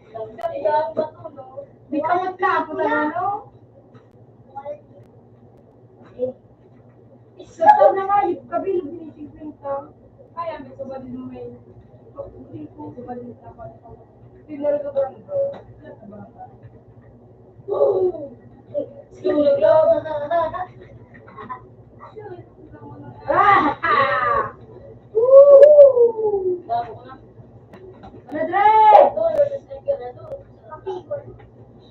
Nagkaliyan ba to, no? Di ka magkapo na ano? Ito na nga, yung kabilo binisipin ka. Kaya may subalin mo may. Hindi ko subalin ka pa. Tinaro ka ba ang bro? Sunog lang. Ah! Dabo ko na. Ano, Dre?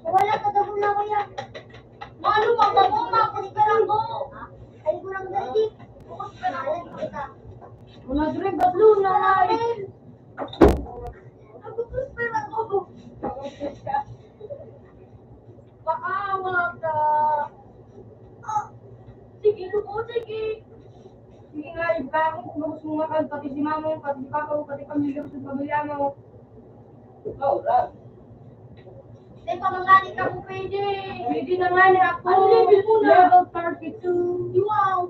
Wala ka daw na kuya. Ano mama mo? Makulit ka lang ko. Ay ko lang dali. Bukas ka na kita. Ano, Dre? Batlo na nga eh. Nagutos pa lang ako. Paawa ka. Oh, Sige, luko, sige. Sige nga, yung kakong kumabos mo nga ka, pati si mama mo, pati si papa mo, pati pamilya mo, sa pamilya mo. Oh, Rab. Di pa mangalit ka po pwede. Pwede na nga na ako. Ano level mo na? Level 32. Wow.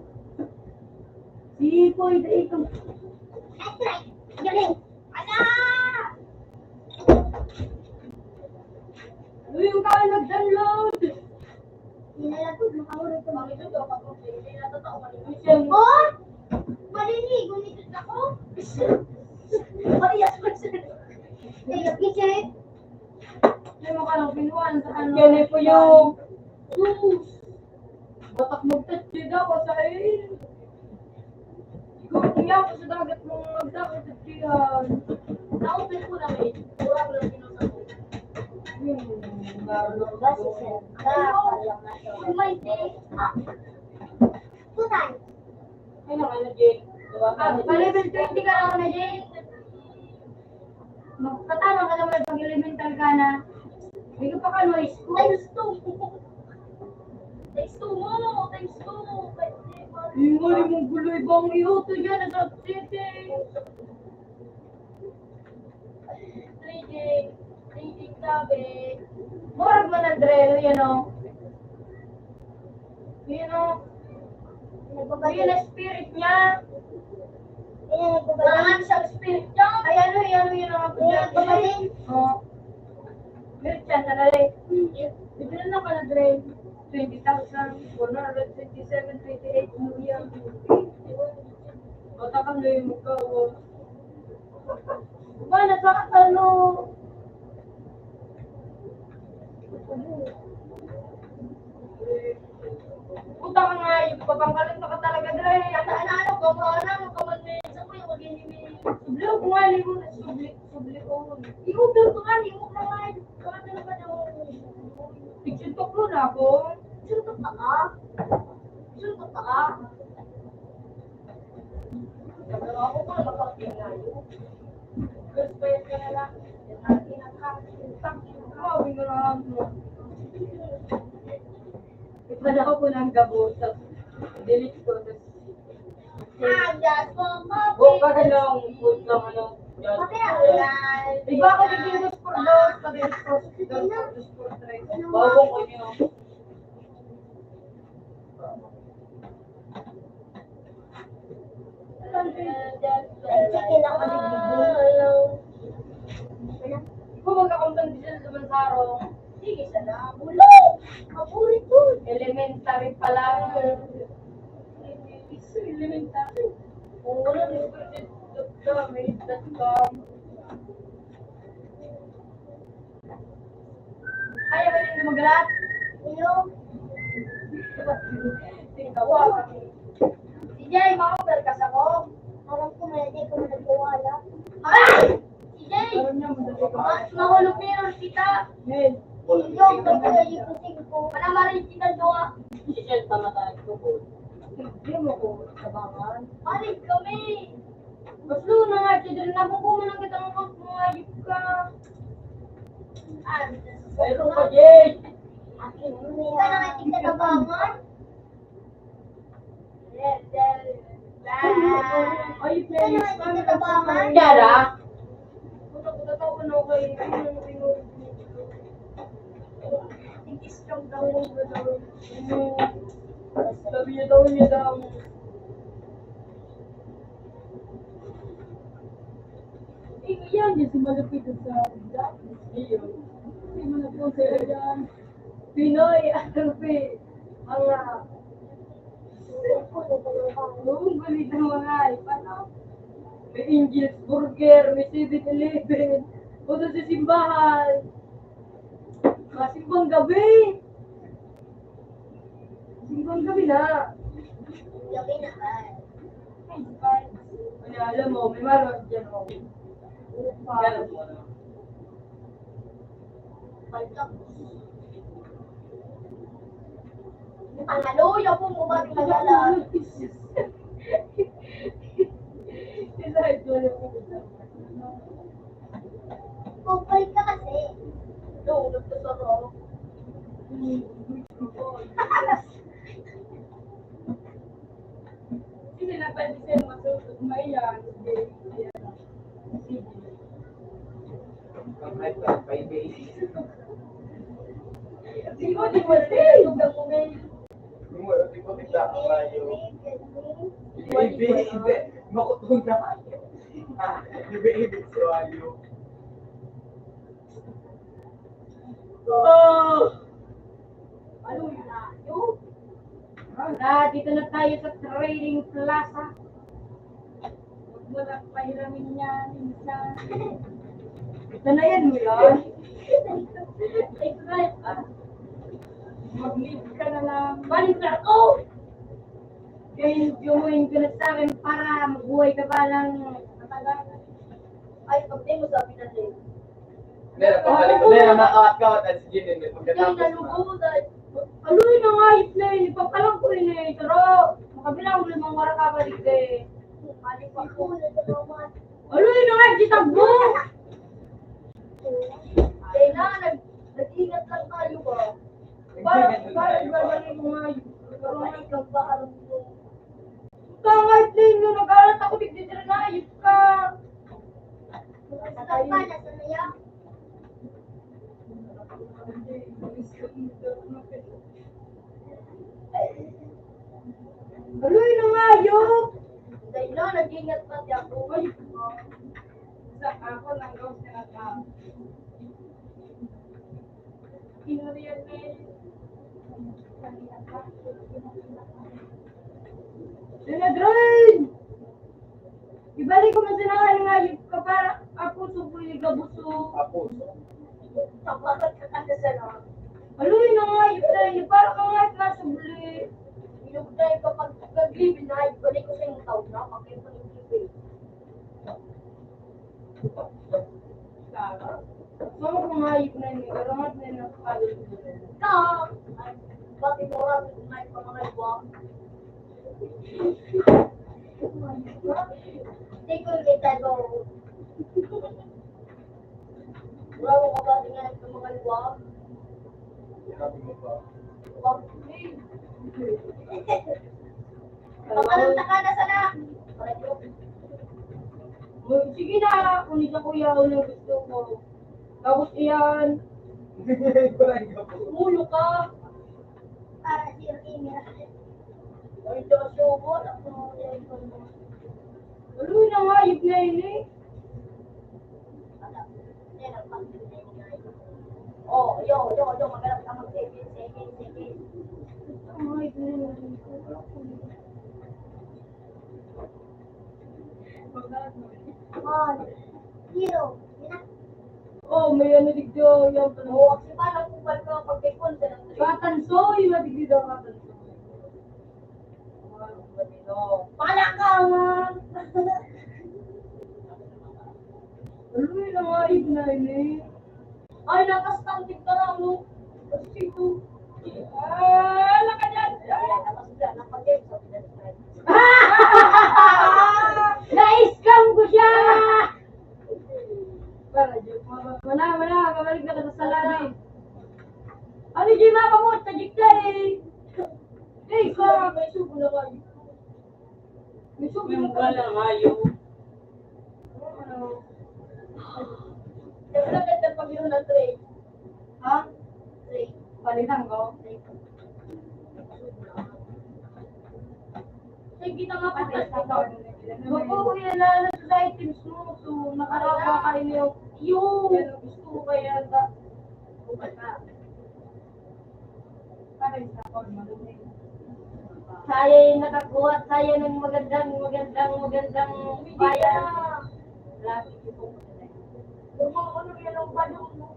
Si Poy, da ito. That's right. Galing. Ana! Ano yung kaya nag-download? Nilalagod mo ako rito. Bakit ito ako? Hindi na totoo mali. Oh! Maliligo nito ako. Parehas pa siya. Ay, kitchen. May mga lang pinuhan sa ano. Yan po yung Sus! Batak mag-touch din ako sa akin. Ikaw niya ako sa dagat mong magdagat at kiyan. na-open ko lang eh. Pura ko lang pinusa ko. On my day. 2 times. Ay, nakala, Jake. Diba? Pa-level 20 ka lang na, Jay. Magkatama ka naman pag elemental ka na. Hindi ka pa ka noise ko. Times 2. Times 2 mo. Times 2. Yung mali mong guloy bang iuto dyan sa city. 3D. 3D sabi. Morag man ang drelo, yan o. Yan o. Yan ang spirit niya. Kailangan siyang spirit niya. Ay, ano, yan ang ako dyan. Gumaling. Oo. Spirit siya, sanali. Bibili na ka na, Dre. 20,000, 127, 28 million. Bata ka na yung mukha, o. Ba, nasa ano? Puta ka nga, yung papangkalit na ka talaga, Dre. Ano, kumana mo kaman sa kuya, wag yun ni. Subli ko nga, libo na. Subli ko. Iubil ko nga, iubil ko nga. Kamata na ba daw? Tigsuntok ko na ako. Suntok pa ka? Suntok pa ka? Ako ko lang makapinayo. Girls, bayad ka na lang. Yan natin ang kakitang. Mawin mo lang mo. Ipadako ko ng gabo. Tapos, delete ko. Tapos, I just want my Huwag pa ganang food lang ano. Iba ako naging for those, pati for tres. Bagong ko niyo. Chicken ako Kung magkakompandisyon sa Mansarong, sige siya na. Ulo! Kapulit ko! Elementary pa lang. Elementary. Kung wala discorded.com. Kaya ba yung magalat? Ulo! Tingkawa kami. Si Jay, makaperkas ako. Parang kumedi ko na nagwawala. Ay! Si Jay! Jay! Mahulog na yun, kita. Hey. Yung pagkakayipusin ko. Wala marin kita doa. Si Jay, tama tayo ko. Hindi mo ko sabangan. Palit kami! Basta na nga, Jay, na kung kumanang kita ng mga ka. Mayroon pa, Jay! Akin mo na yan. Ikaw na nga tigtatabangan? Ay, Ikaw na nga tigtatabangan? Yara? Puta-puta ko na kay Tig-strong daw yung gano'n. Sabi niya daw. Yan, yung sumalapit sa iyo. Hindi mo na po sila yan. Pinoy, Arpe, mga gulit ng mga paano? May Angel's Burger, may 7-Eleven, punta sa simbahan. Simbang gabi. Simbang gabi na. Gabi na ba? Kaya alam mo, may maros dyan mo. Kaya mo na. Paltok. Ang haloya po mo ba pinagala? Kupal ka kasi. No, nagtasaro. Hindi na pwede sa'yo masusunod. Maiyan. Kahit ka, 5 days. Hindi ko, di mo sa'yo. Di ko tigla ka kayo. Ibig, hindi. Makutong na kayo. Ibig, so ayo. Ano yun na? Dito na tayo sa Trading Plaza. Huwag mo na pahiramin niya. Minsan. Ito na yan mo yan. Mag-leave ka na lang. Balik na ako! Join ka na sa akin para magbuhay ka pa ng matagal. Ay, pag di mo sabi na din. Meron pa balik. Meron nakakawat at sige din. Pagkatapos Nalubudan. Aluy na nga, Islay. Ipapalang ko rin eh. Pero, makabilang mo limang wara ka balik eh. Balik ako na sa naman. Aluy na nga, kitagbo! Kaya na, nag-ingat lang tayo ba? Para ibabalik mo nga yun. Pero may kabaharap mo. Tanga, Islay nyo. Nag-alat ako. Tigdidira na. Ayos ka. Nasa ka, nasa naya. Aluy na nga, yun! Dahil na, nag-ingat pati ako. Ay, sa ako lang daw sila ka. Kinuriyan na yun. Sinadrin! Ibalik ko na sinakal nga yung kapara. Ako subulig ka buso. Tapos. Tapakat ka kasi sa naman. Aluy na nga, yung para ka nga nasa buli. Inugday kapag nag-live na, ibalik ko sa yung taon na, pakita ko yung live. Sama ko nga yung na yun. Karamat na yun ang kapalod ko. Ka! Bakit mo rin may pamangaywa? Hindi ko yung tayo. Bravo ka ba tingnan ng pamangaywa? Sinabi mo pa. Pakalanta ka na sana. Oh, sige na, kunin sa kuya ako ng gusto ko. Tapos iyan, umulo ka. Para si Rina. Ay, Diyos ko, ako yan ko. Tuloy na nga, yun na yun eh. Oh, yo, maghanap ka mag-second. Ay, ganun. One, zero. Yun na. Oh, may ano digdo, yan pa Oo, kasi paano kung balik ka pag may konti ng trip? Katanso, yung madigdi daw katanso. Pala ka, man! Tuloy na nga, yun na yun eh. Ay, nakastantik ka na, no? Kasi ito. Ah, laka dyan. Ayan, nakasula, napag-game sa pinag-friend. Na-scam ko siya! Para, joke. Mana, kabalik na ka sa salari. Ano di mapamot, tajik-tay eh. Eh, ka, may subo na kayo. May subo na kayo. Ano? Kasi naganda pag yun ng trade. Ha? Trade. Palitan ko? Sige, kita nga pa Patay sa ito. Oo, yan na sa items mo. So, nakarawa ka rin yung yan ang gusto ko kaya ta. Patay sa malumay. Saya yung nakakuha, saya ng magandang bayan. Lagi ko. Yung mga ano yan ang badong mo.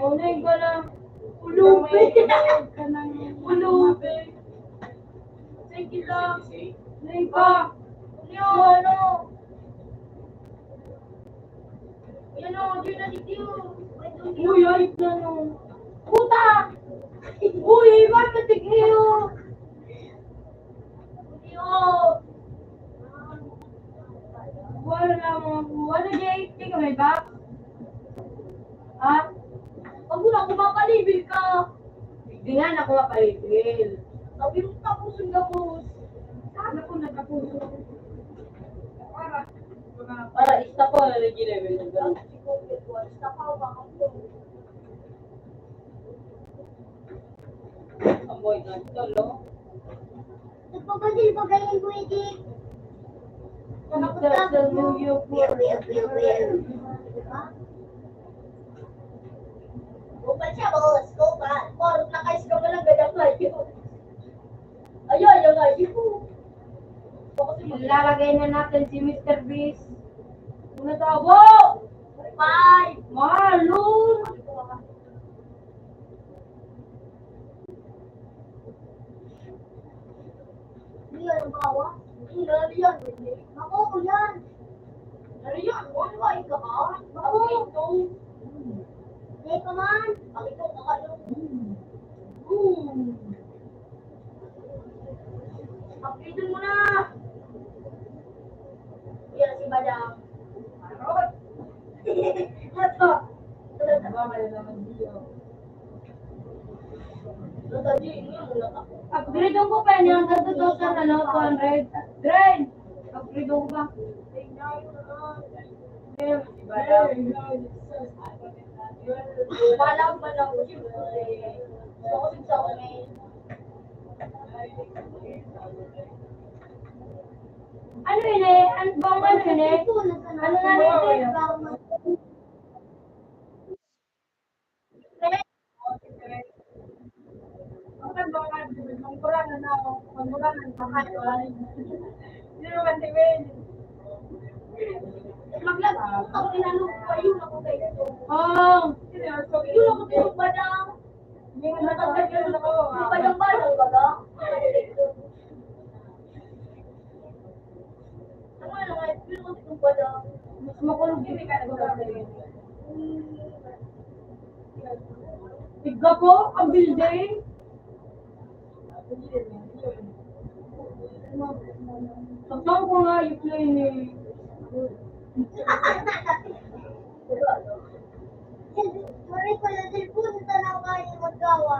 Unay ko na. Ulubi. Ulubi. Sige lang. Unay ka. Yung ano? Yan o, yun na dito. Uy, ayip na no. Puta! Uy, iwan ka tigniyo. Wala mo. Ano, Jay? Tika may ba? Ha? Pag mo na kumapalibil ka. Hindi nga na ako mapalitil. Sabi mo tapos yung gabos. Sana ko nagkapuso. Para isa po na nag-level ng gano'n. Amoy na ito, no? Nagpapadil ba kayo yung buwidik? Sa New York Kupal siya, boss. Kupal. Porot na kayo ka lang ganyan kayo. Ayun, yung kayo ko. Ilalagay na natin si Mr. Beast. Una tabo! Bye! Malun! Hindi yan ang bawa. Hindi yan. Ako, yan. Ano yan? Ano ba? Ikaw ka? Ako. Hindi ka man. Pakito ka ka. Pakito mo na. Yan si Badang. Ito. Upgrade ko pa niya hanggang 2,000, ano, 200. Drain! Upgrade ko pa. Balang ko siyempre. Gusto ko sa amin. Ano yun eh? Ano bang ano yun eh? Ano nga yun eh? Maglag ako tinanong ko ayun ako kayo. Oo. Yun ako kayo Badang. Natagdag yun ako. Badang ba ba? Ano nga, yun ako kayo Badang. Mas makulog yun eh kaya Tiga po ang building. Sasang ko nga yung plane eh. Sorry ko lang din po sa tanong kayo maggawa.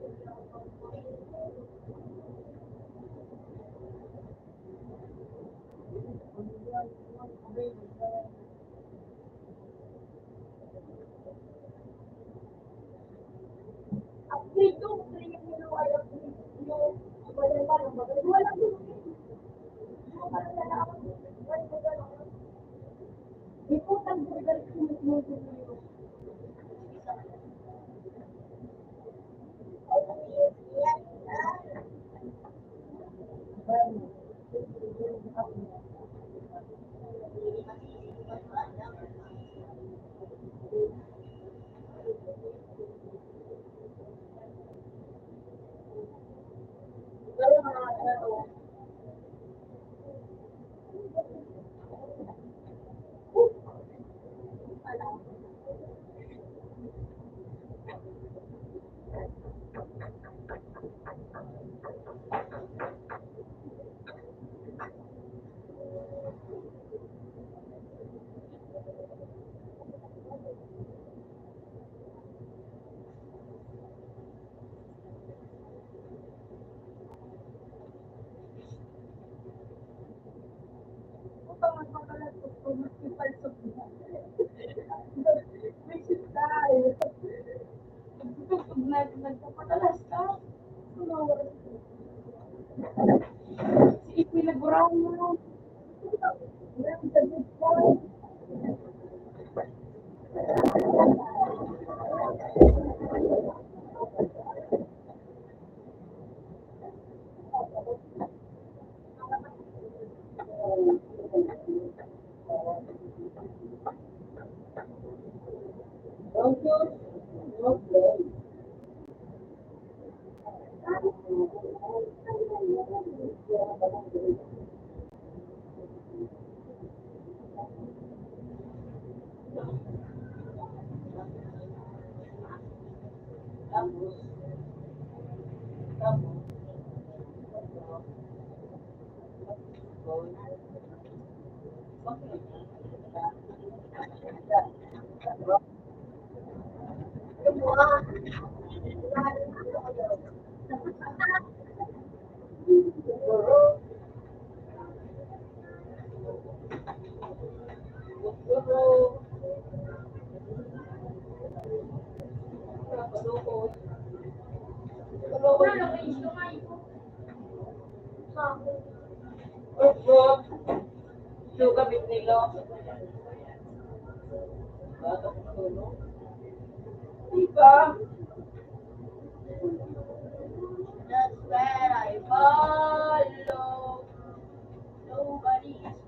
Upgrade yung free yung upgrade yung bayan pa ng bagay. Walang di po tang burger yung nagpapadalas ka. Si Ipoy nag-brown mo. Sugar bit nila. Diba? That's where I follow. Nobody is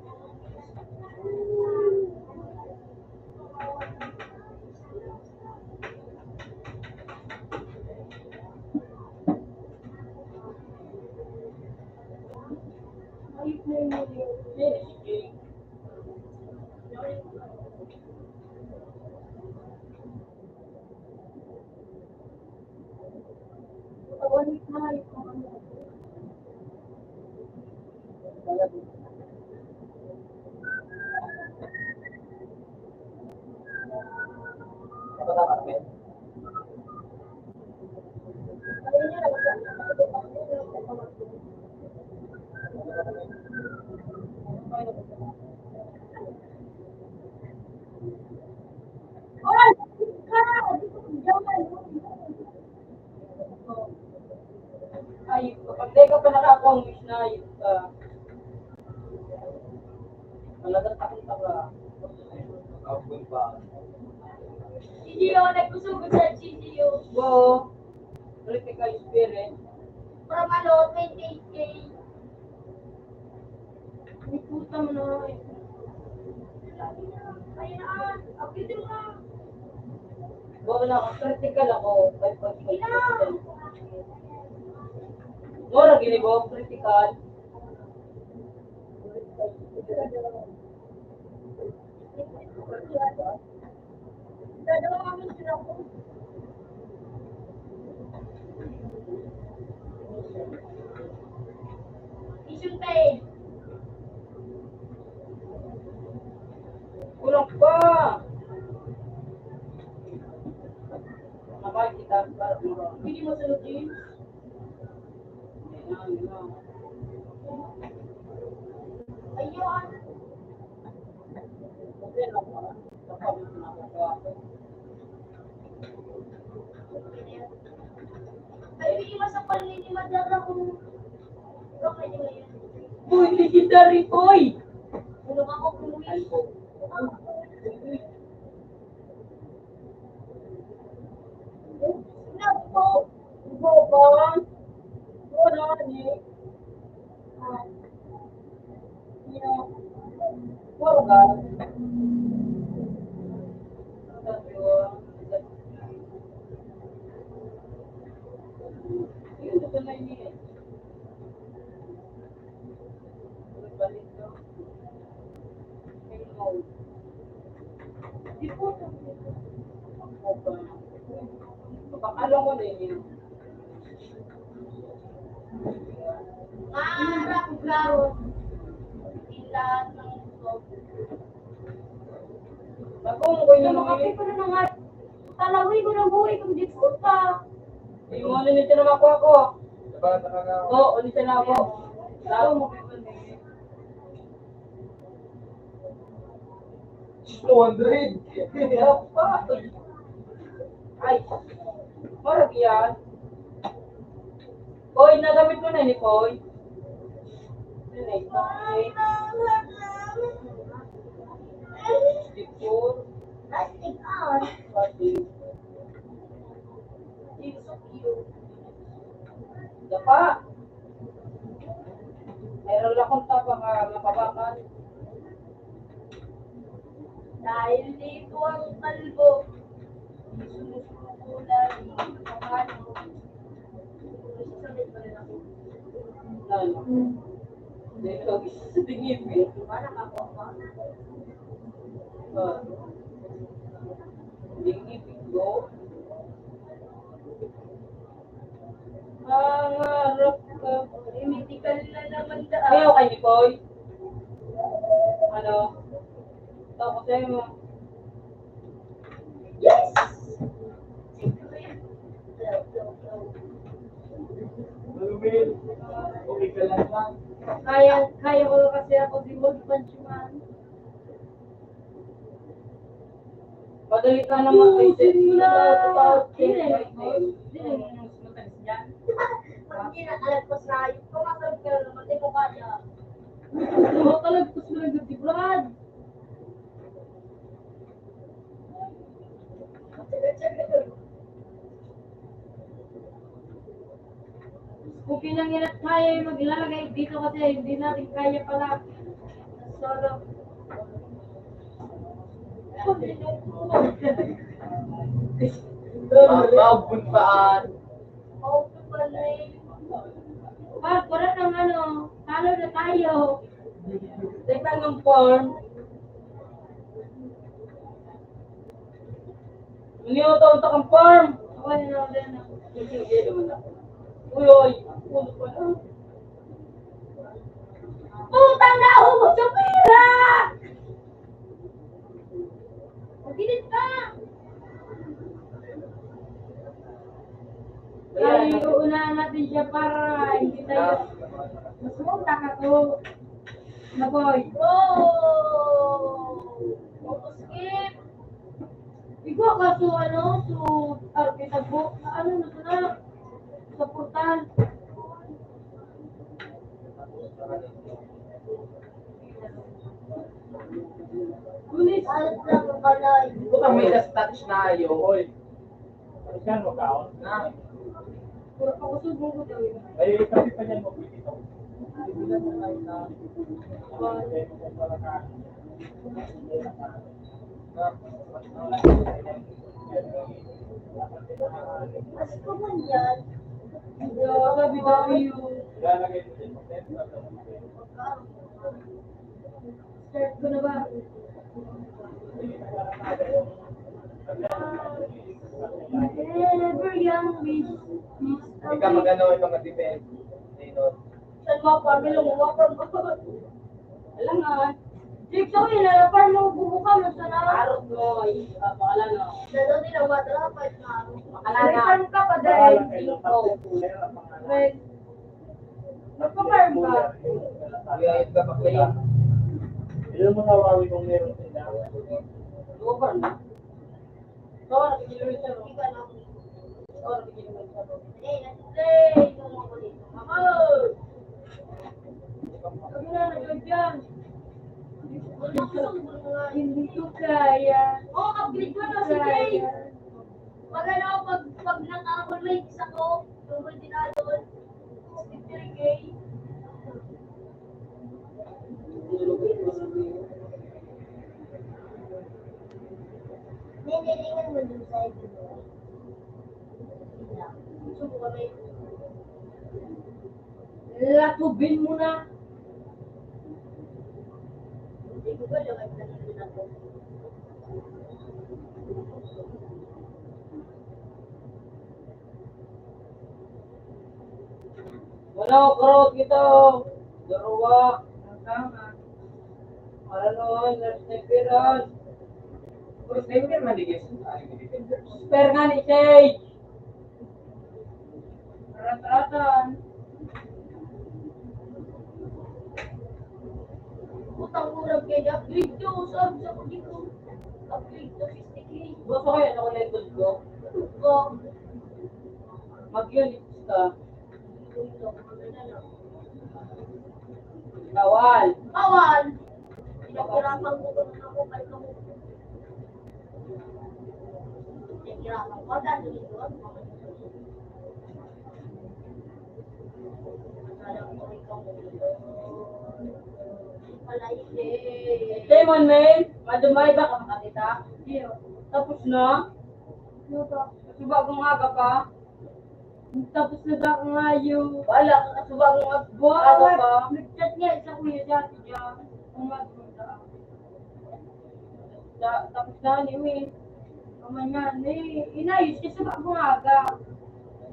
ay, kapag di ka pa nakakuha ang wish na ayun ka. Talagang takita ka. CGO, nagkusugod sa CGO. Go. Political spirit. From ano, 28K. May puta mo na eh. Ayun na, update mo na. Go na, critical ako. 5.5%. Mora ginibo, critical. Isunte. Kulang pa. Nakakita. Hindi mo sunod yun. Ayun. Ay, hindi masapal ni Madara kung okay nila yun. Uy, legendary, boy! Tulong ako kung wish. Nako. Boban! Wala ni. Wala. Pakalo ko na yun. Maharap klaro. Lahat ng Ako, mo ko yung Makapit mga ko na nga. Talawin ko ng buhay kung di ko pa. yung mga nilitin na ako ako. Diba, nakaka... Oo, ulitin na ako. Lalo mo kayo ba 200! Ay, marag yan. Koy, nagamit mo na ni Koy. Plastic on. It's so cute. Dapa. Meron lang akong tapang makabakan. Dahil dito ang kalbo. Sumusukulan. Pangano. Sasalit pa rin ako. Lalo. Dito, tingipin. Parang ako pa. Tingipin ko. Ang harap ka. Mythical na naman Ayaw kay ni Koy. Ano? Tapos sa'yo mo. Yes! Lumil! Okay ka lang lang. Kaya ko kasi ako di One Punch Man. Padali ka naman kay Sila! Yan. Pag kinaalagpas na ayun, kumakalag ka na naman, di mo kaya. Oo, talagpos mo lang si Brad. Kung pinangirat kaya yung maglalagay dito kasi hindi natin kaya pala. Solo. Mabunsaan! Oh, pala eh. Pag wala ng ano, talo na tayo. Teka ng form. Nilimutan kang form. Ako na rin ako. Sige naman ako. Uy, uy. Puno pa lang. Putang na ako mo sa pera! Magdilit ka! Ay, uunahan natin siya para hindi tayo. Mas munta ka to. Na boy. Bro! Auto-skip! Ikaw ka so ano, so kita po, ano na sa portal. Ulit. Alat lang ang kalay. Ito kami na-touch na ayo, oy. Ano siya, no, kaon? Na, Puro pa ko subo ko daw yun. Ay, kasi pa niyan mo, pwede ito. Mas ko man yan. Sabi daw yun. Lalagay mo din, Start ko na ba? Never young wish. ikaw magano ikaw mag-defend. Ninot. Saan mo pa? Bilong mo pa mo. Alam nga. Dito yun, nalapar mo bubuka mo sa narap. Arot mo. Pakala na. Dito din ang matrapay na. Pakala na. Saan ka pa Kaya dahil? lang kayo, tapos kulay ang pangalan. Red. Nagpa-farm ka. Kaya ka pa kaya. Ilan mo hawawi kung meron sila? Lugar na. So, nakikiluwi siya, no? Ikaw na. So, nakikiluwi siya, no? Play! Yung mga kulit. Mamay! Sabi na, naglagyan. Hindi ko kaya. Oh, upgrade ko na si Jay! Pag ano, pag naka-online ako, tungkol din na doon. 53K. Ninilingan mo dun sa ibig. Subo kami. Latubin mo na. Hindi ko ba lang ang tanong na to? Wala ko karot kita. Darawa. Tama. Ano, nurse na piran. Pero sniper man di guys. Ay, hindi defenders. Spare nga ni Sage. Rat-ratan. Utang urang kaya upgrade ko. Sabi sa ko dito. Upgrade to 50K. Gusto ko yan ako level ko. Oh. Mag-units ka. Kawal. Bawal! Pinaghirapan ko kung ako kay kamu. Pinaghirapan ko. Dahil dito. Akala ko ikaw mo dito. Wala eh. Demon man, madumay ba ka makakita? Iyo. Tapos na? Ano ba? Kasi bagong aga pa? Tapos na ba ako ngayon? Wala ka kasi bagong aga pa? Nag-chat niya sa kuya dati dyan. Umagunta. Tapos na anyway. Kamanyan eh. Inayos kasi bagong aga.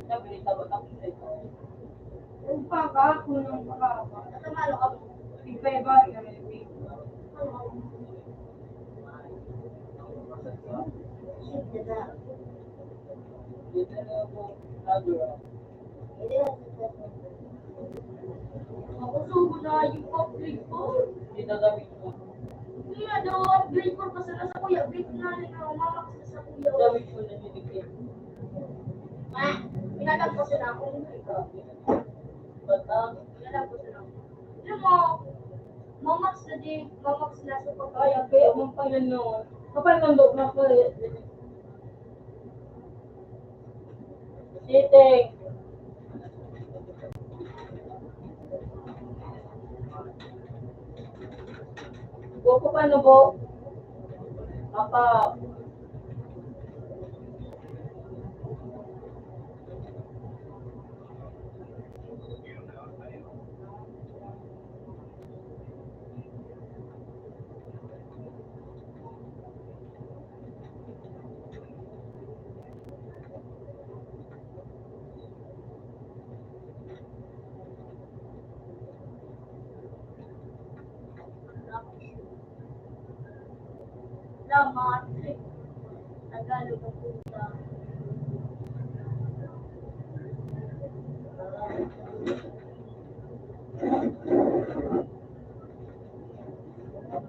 Sabi ni Tabo, tapos na ito. Yung paka, kunong makaka. Nakamalo ka mo. Iba-iba, i-review. Sige na. Dito na ako. Nadura. Hindi na. Ako sugo na yung upgrade ko. Dito gamit ko. Hindi na daw upgrade ko kasi nasa kuya. Upgrade na rin ako. Mamak sa kuya. Gamit ko na niligyan. Ah, pinalag ko sila ako. Batang. Pinalag ko sila ako. Alam mo, mamax na din. Mamax na sa Ay, pagkaya. kaya mong pala no. Kapag nandok na ko eh. Siteng. Go pa paano po? Papa. Lamat. Tagalog ang punta.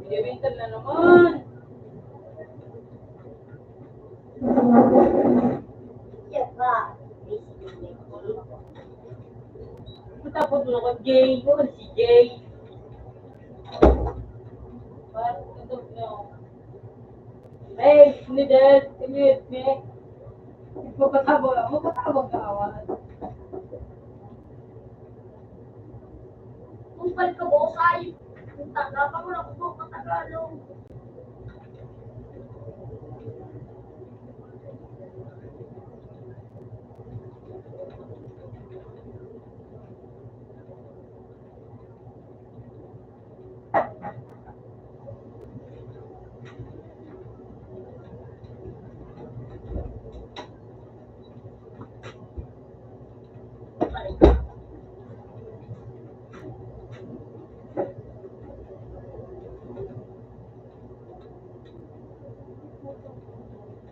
Binibitan na naman. Yan ba? Tapos mo ko Jay. Ko si Jay. Parang ito no. Hey, ni Dad, imit me. Magpapatabang ka awan. Kung balik ka bosay, kung taga ka mo na kung Tagalog.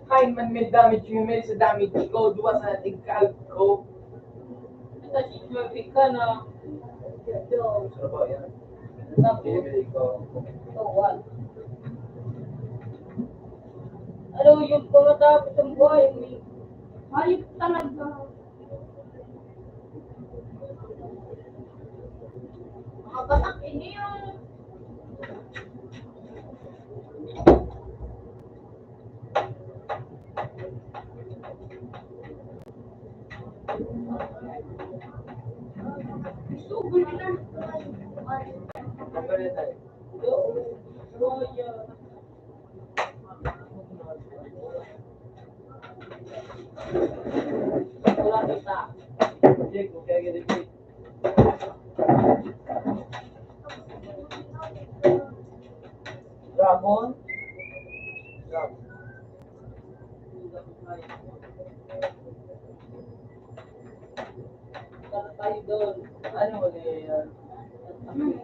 Kain man may damage yung may sa damage ko. Duwa sa tigkal ko. Ito si Joy ka na. Sarap yan. Tapos, Bibili ko. kawan. Ano yung pumatapos ang buhay mo? Hayop talaga. Mga batak, hindi yung... Sugol na. Pagkalit tayo. Soya. Wala kita. Jake, kung kaya ganito. Dragon. Dragon. Para tayo doon. Ano ulit yan?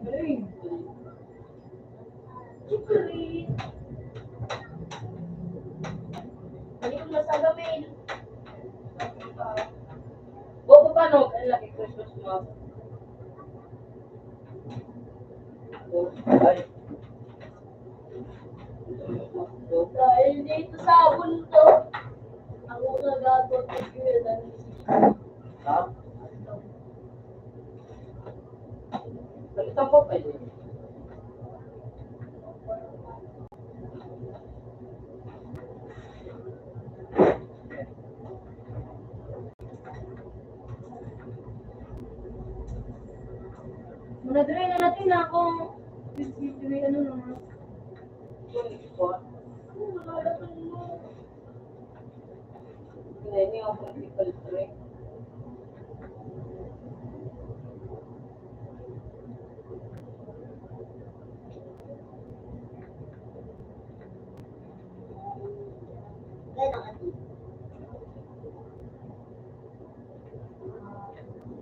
Galing. Chicory. Hindi ko masagamin. O, paano? Ang laki Christmas mo. Ay. Dahil dito sa bunto, ako nagagot ng kailan. Ha? Balitan ko pa yun. Manadry na natin na kung bibigyan ano naman. Ano nalalapan mo? Hindi ako political trick. Kaya naman.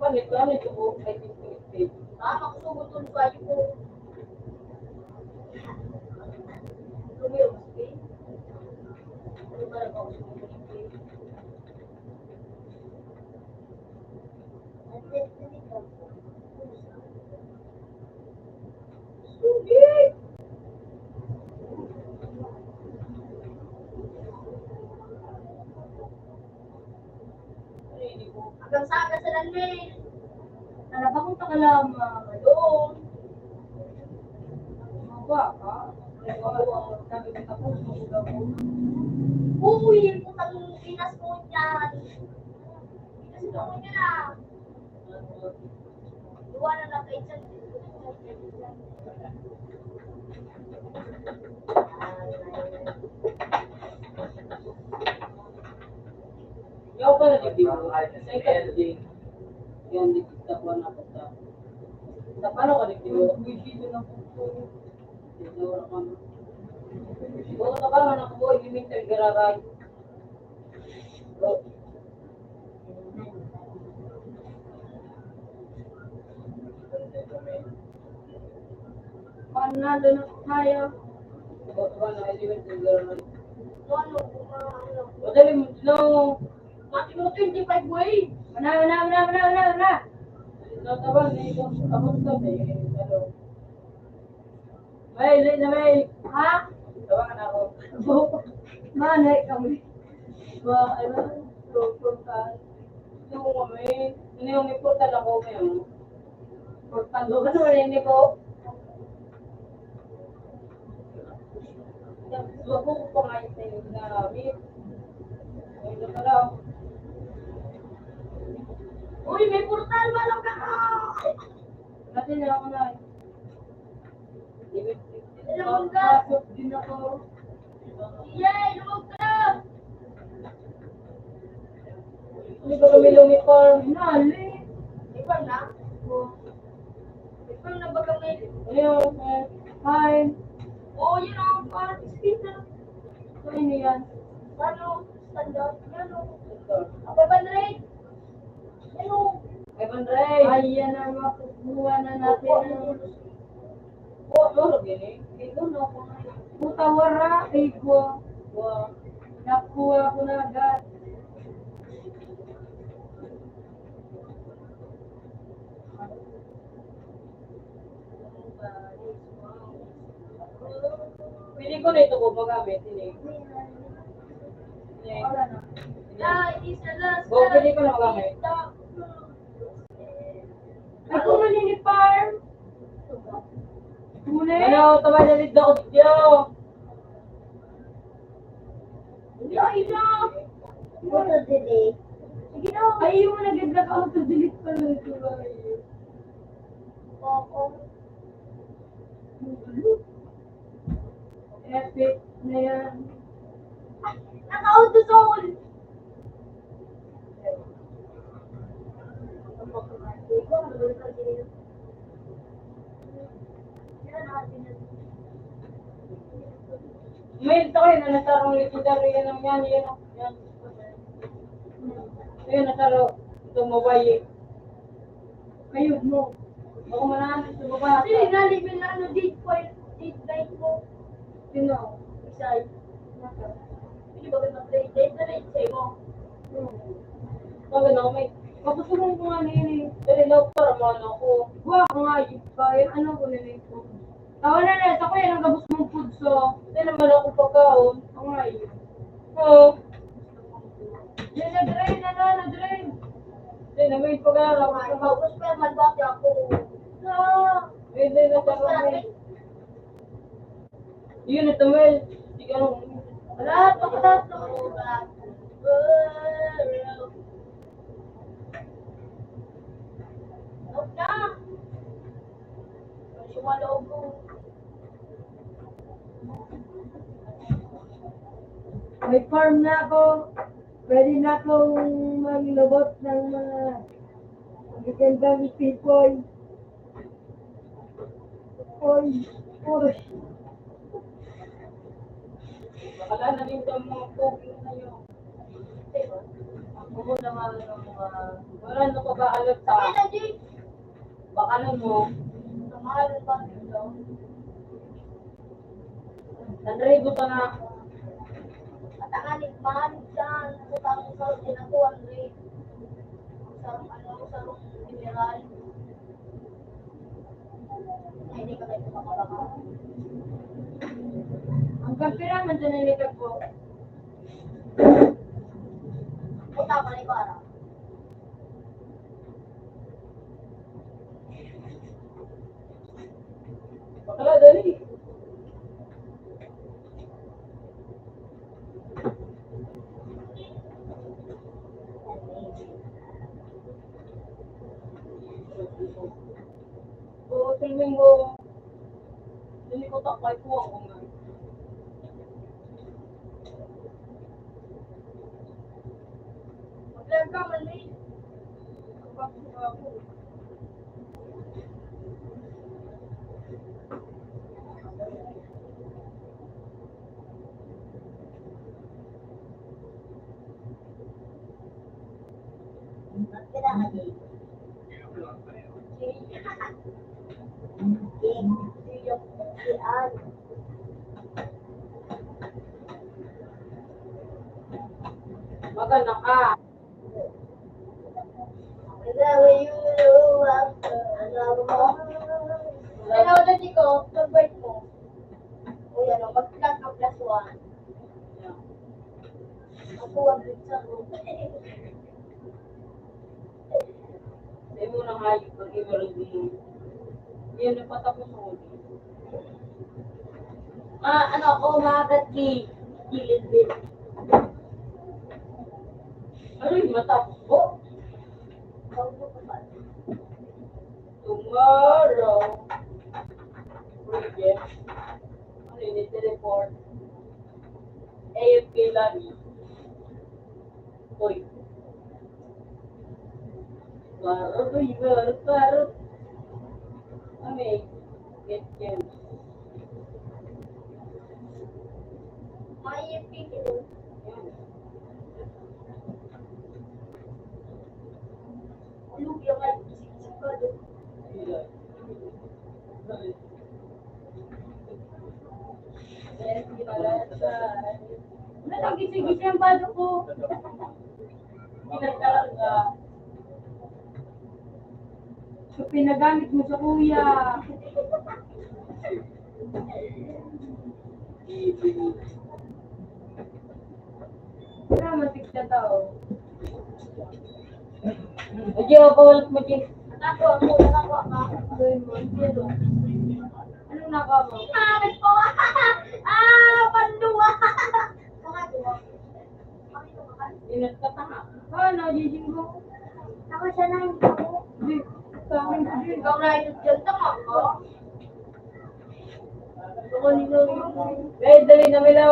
Panik lang ito ko. I think connected. Makusugod doon sa iyo ko. Lumiyo, okay? Ano ba lang ako sumugod ng Sugit! Hanggang saan ka sa lanmin? Harap akong takalama. Ayun. Maba ka? Sabi ko ako, sumugaw ko. Uy, putang pinas mo dyan. Pinas mo niya na. Luwa na lang kayo dyan. Yaw pa na dibdib mo. Sa'yo ka dibdib. Yan, dibdib na ko na kita. Sa paano ka dibdib mo? Bibidyo na po po. Tinawara ka na. Oo, na ka na nakabuhay. Liminter gararay. Panalo na tayo. Ba na, liminter gararay. Ano, ano. Madali mo, no. Mati mo 25 boy. Mana. Natawa na ito. Ako sabi, ano. May, late na may. Ha? Tawagan ako. Manay kami. Ba, ano, portal. Yung kami, ano yung may portal ako ngayon? Portal, ano rin ko? Wag ko pa ngayon sa inyo ginamit. Ito ka lang. Uy, may portal malam ka. Kasi na ako na. Alam mo ka? Pasok din ako. Yay, lumog ka. Hindi ko kami lumiform. Nali. Ikaw na? Ikaw na ba kami? Ano yung, Hi. Oh, yun ang speaker. ano yan? Ano? Standard? Ano? Ito. Apa ba na rin? Ano? Evan Ray. Ayan na makukuha na natin. Oh, loro gini. Ito na ako na. Putawara, ego. Wow. Nakuha ko na agad. ko na ito ko magamit. Hindi. Wala na. Bili ko na magamit. Ay, kumuli ni Farm. Kumuli? Ano, tabay na dito ako dito. Hindi, ay na. Photo delete. Sige na. Ay, yung nag-vlog ako to delete pa na ito. Oo. Epic na yan. Naka-auto soul. May ito kayo na nasarong legendary yan ang yan. Yan. Ayun, nasaro. Ito mabayi. Ayun mo. Ako manahan sa baba. Kasi nalibin na ano, date night mo. Sino? Isay. Hindi ba ganda play date na night sa'yo mo? Sabi na ako may. Papasulong ko nga na yun eh. Pero love para man ako. Wah, nga yun pa. Ano ko nila ito? Tawa na na. Ako yan ang gabos mong food so. Hindi naman ako pagkaon. Ang nga yun. Oo. Yan na-drain. Na-drain. Hindi na may pag-aaral. Tapos pa magbati ako. Hindi na sa kami. Yun ito Mel. Hindi ka nung. Wala, pakita. Huwag na. Sumaloob ko. May farm na ako. Pwede na akong maglabot ng mga magagandang people. Oy. Bakala na rin sa mga pogi na yun. Ako naman ng mga... Wala na pa ba alam sa... Bakala mo... Mahal ba ito? Nandrigo ka na... Matangalit mahal dyan. Sa tamang sarap din ako, 100. Sarong mineral. Hindi ka kayo makakaka. Ang kampira man dyan nilikat ko. Puta ka na para. Bakala dali. Oo, silming mo. Hindi ko takay ko ako nga. Mag-vlog ka, mali. Bakit ako? Kailangan din. Maganda ka. Ano dati ko, favorite mo? O yan o, mag-vlog ka plus 1. Ako 100 sa room. Hindi mo na hayop pag i-meron din. Yan na patapos mo. Ano ako, maagat kilid din. Ano yung matapos ko? Tomorrow. Project. Ano yun? Teleport. AFK lagi. Uy. Baru. Ame. Get. May pigil. Ulog yung ay isip ko doon. Nagigisi ang bado ko. Pinagkalaga. So, pinagamit mo sa kuya. Kaya matik na tao. Oye, bawal mo din. Nakako ka. Anong nakaw mo? Bakit po? Panduwa. Inat ka tanga. Paano, jijinggo? Ako siya na hindi ako. Di, sa akin ko din. Ikaw na ito dyan tama ko. Ako nito yung... Eh, dali na mila.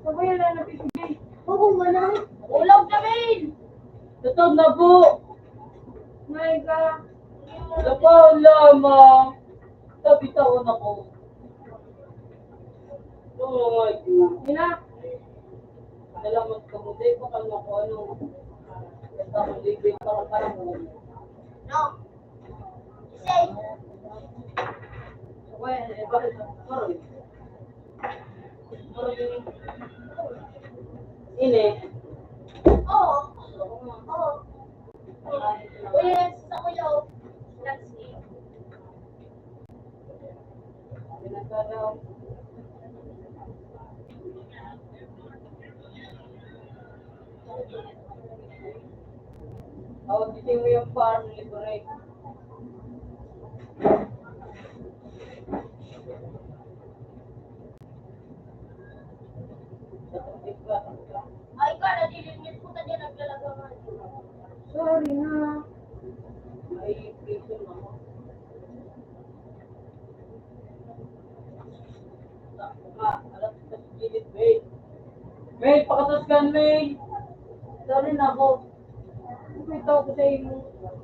Sabay na napisigay. Oo, manay. Ulam na, Mail! Totoo na po! My God! Labaw lamang! Tabi-tawan ako. Oh my God! Hina! Salamat ka mo. Dahil pa kalma ko ano. Basta mo, libre para mo. No. Say. Well, bakit? Sorry. Ini. Oo. Oo. Kuya, sa kuya. Nancy. Pinagkaraw. Awagitin mo yung farm libre. Ay, ka, nadilinis ko na dyan. Naglalaga Sorry na. May prison ako. Alam ko sa gilid, May. May, pakataskan, May. Sorry na ako. Ito ako sa iyo.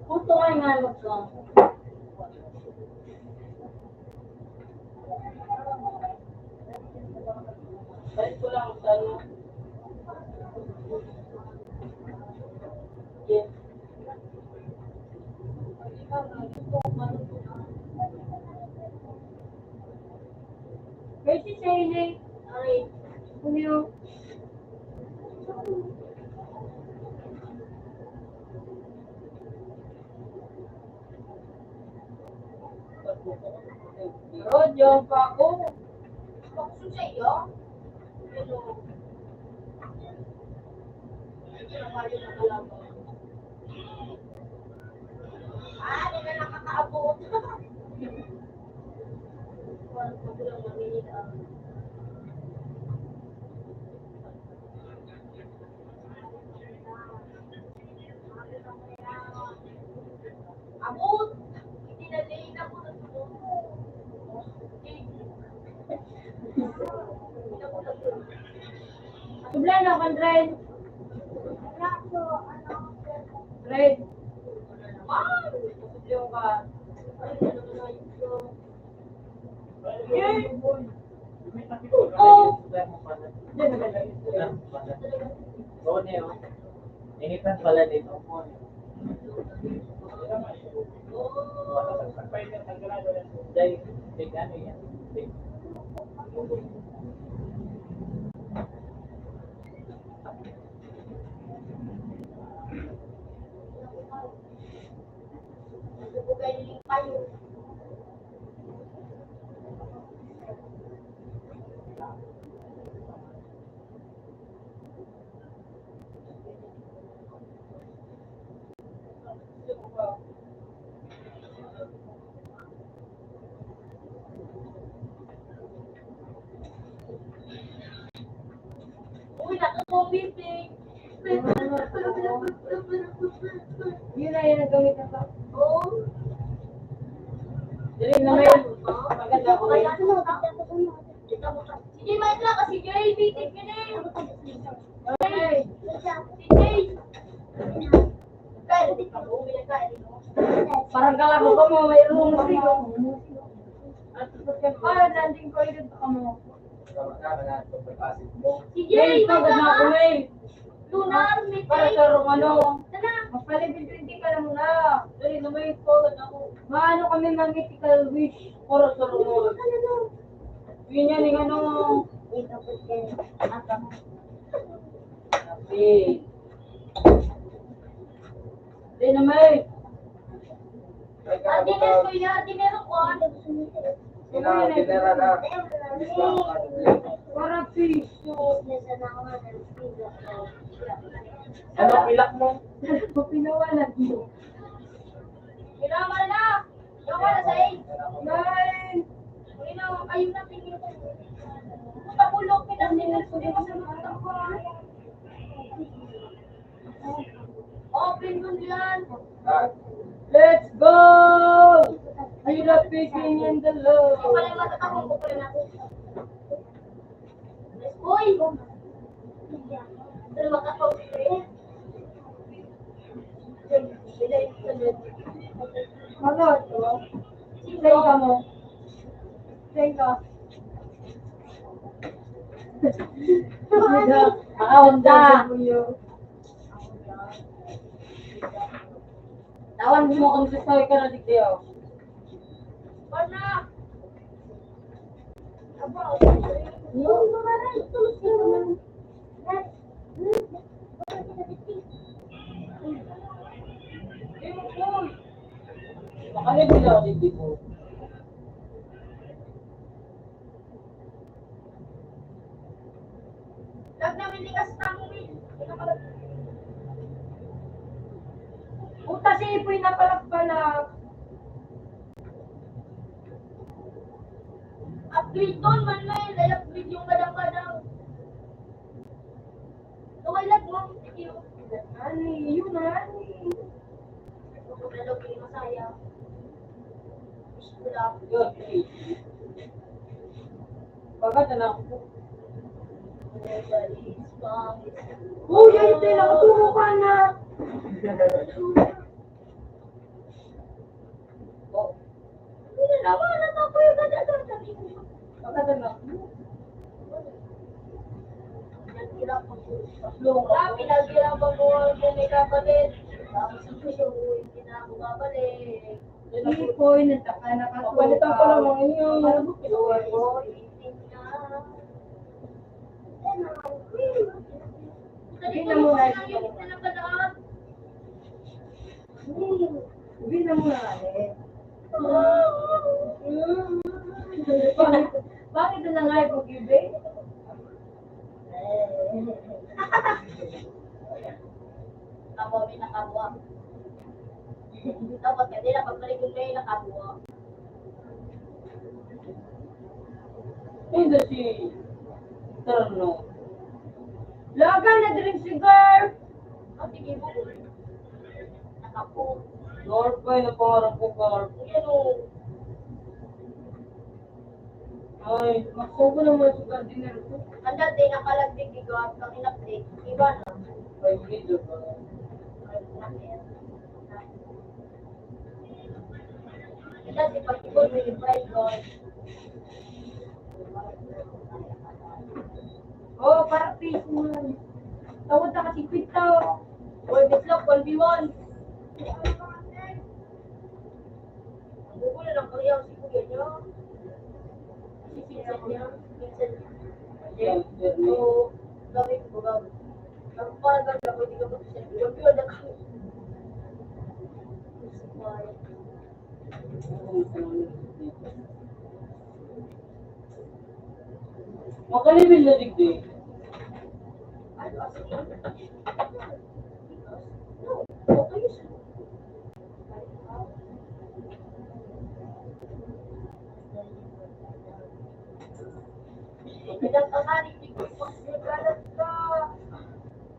Puto nga yung anak lang. Balik ko lang sa ano. Yes. Where's si Sally? Ay, Ano yun? Rojo, pa ako. bakso sa iyo? Hello. Di na nakakaabot. Walang magulang maminit ang... Abot! Hindi na late ako na ito. Subla na kan Red. Red. Yung ka. Oh! Initan pala dito po. Dahil, big ano yan? Big. Bugay niling payo. Uy, nakakobibig. Yun na yung gamit na pa. Oh. Dali na may maganda ko Kaya ngayon. ano, sige, may lang kasi Jay, bitik ka na eh. Okay. Si Jay. Kaya, di ka mo, kaya. Parang kala ko pa mo may room na sigo. At para danding ko rin ka mo. Si Jay, Jay, ito ganda ako may. Lunar, may Para sa rong ano. Tala. Magpalibig-libig ka na muna. Dali na may ito ako. Maano kami mag-mythical wish. Para sa rong. Yun yan yung ano. Sabi. Dali na may. Dinner ko yan, dinner ko. Dinera na. Para piso. Ano pilak mo? Pinawalan mo. Pinamal na. Pinamal na sa 8. Nine. Ayun na, tingin ko. Pagulong pinag-dinner ko, di ba sa mga tao? Open mo yan. Let's go! Feel the picking in the love. Wala yung matatapos ko pala natin. Uy! Pero makatapos ko rin. Ano ito? Say ka mo. Say ka. Honda. Tawan mo kung gusto ka na dito. Wala. Yung mga rito, Makanya bila ako dito. Lag namin likas tangi. Puta si Ipoy na palak-palak. Upgrade doon, Manuel. Ay, upgrade yung kadang-kadang. Gaway lag mo. Sige mo. Ani, yun na, ani. Kung nalog yung masaya. Wala. Yun, please. Pagkata na ako. Uy, ay, tila, turo ka na. Oh, Hindi na naman. Ano ko yung kadang-kadang. pagkata na ako. Pinaghirapan mo kung may kapalit. Tapos yung hindi na ako babalik. Ipoy, nagtaka na ka. Palitan ko lang mga inyo. Hindi na muna Hindi na muna eh. Bakit na nga ipag-ibig? Ako may nakabuwa. Dapat kasi na pagbalik yung kayo nakabuwa. Hindi si Terno. Laga na drink si girl. Ang tingin mo, nakapu. Lord pa na pangarap ko girl. Yan o. Ay, magsuko naman sa dinner ko. Ang dati nakalagdig ikaw at kang in-update. Iba na. Ay, video ba? Ang dati pag-ibon, may reply ko. Oh, para face mo. Tawad na kasi pito. Or bislok, 1v1. Ang buko na lang kaya si kuya niya. Si Vincent niya. Vincent niya. So, gawin ko ba? Ang parang gawin ako, hindi ka mag-send. 1v1 na kami. Makalibin na digdi.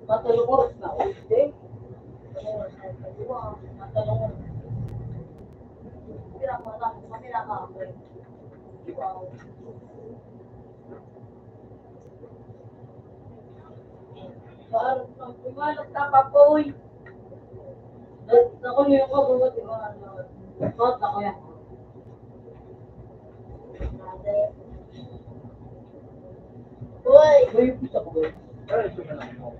Matalong oras na ako. Parang pumalak na papoy. Ako niyo ko buhat yung ano. Hot ako yan. Uy! Uy, pusa ko ba? Pero ito na lang mo.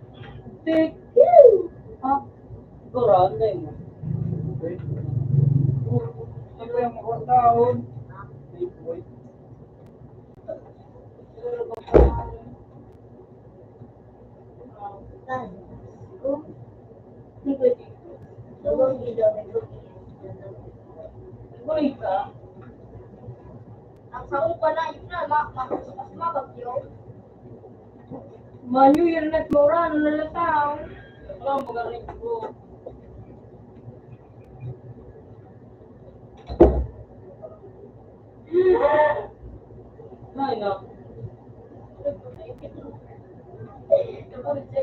Tik. Ha? Kurang na yun. Ito yung mga taon. Wait. Kulit ka. Ang saong pa na, yun na, mas mabagyo. Manyo yung net mo rin, nalataw. Wala ang magaling ko. Ay, no.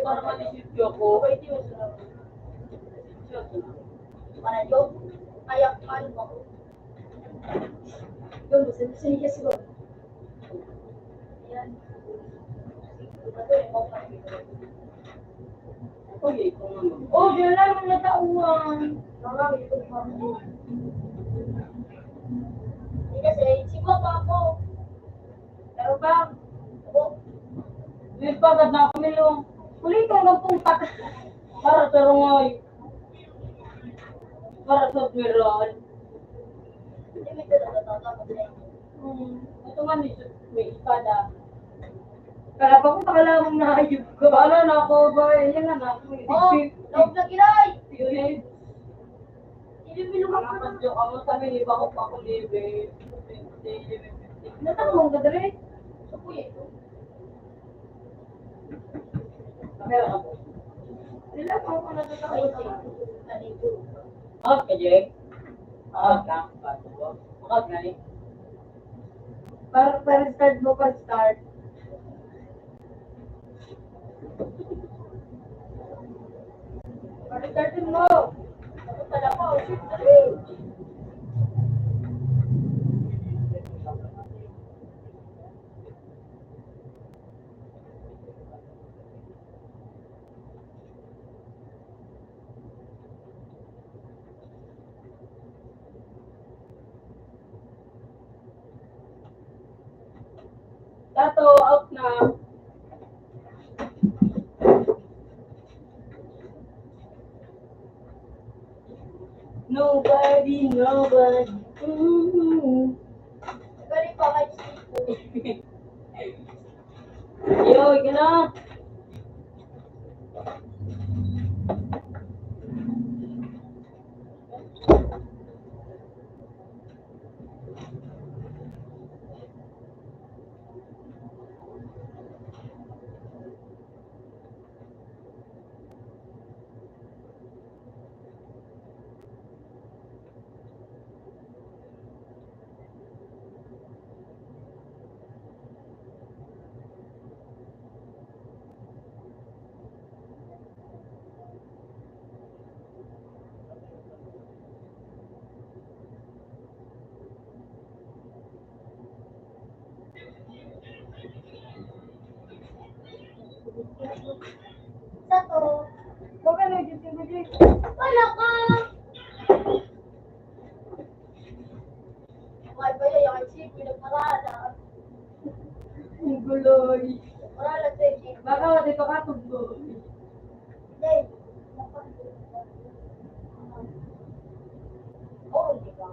Para malisip ako. Para yung kayak man mo. Yung gusto niya siguro. Yan. Okay, kung ano. Oh, diyan lang ang natauan. Hindi kasi, siguro pa ako. Pero ba, ako, May pagod na kami long. Kulit kang nagpunta. Para sa rungoy. Para sa meron. hindi may talaga ko sa Ito man, may espada. Kala pa ko takala mong nahayop ka. Paano na ako ba? Yan na na. Oh, loob na kilay! Yun Hindi mo lumakas. Nakapadyo ka mo sa amin, iba ko pa ako libre. Natanong ka dali. So, kuya ito. Meron ako. Sila pa ako Ay, natatakot. ganito. Akad ka, Jek? Akad ka? Akad nga ni? Para start mo pa start. Para startin mo. Ako pala ko. Shit, dali. Tato, out na. Nobody. Galing pa kay Steve. Yo, ika na. Sa to. Baka nag-isip ko dyan. Wala ka. Ay, ba yung kay Steve, pinagparada. Ang guloy. Parada sa Steve. Baka wala pa katugbo. Hindi. Oo, hindi ka.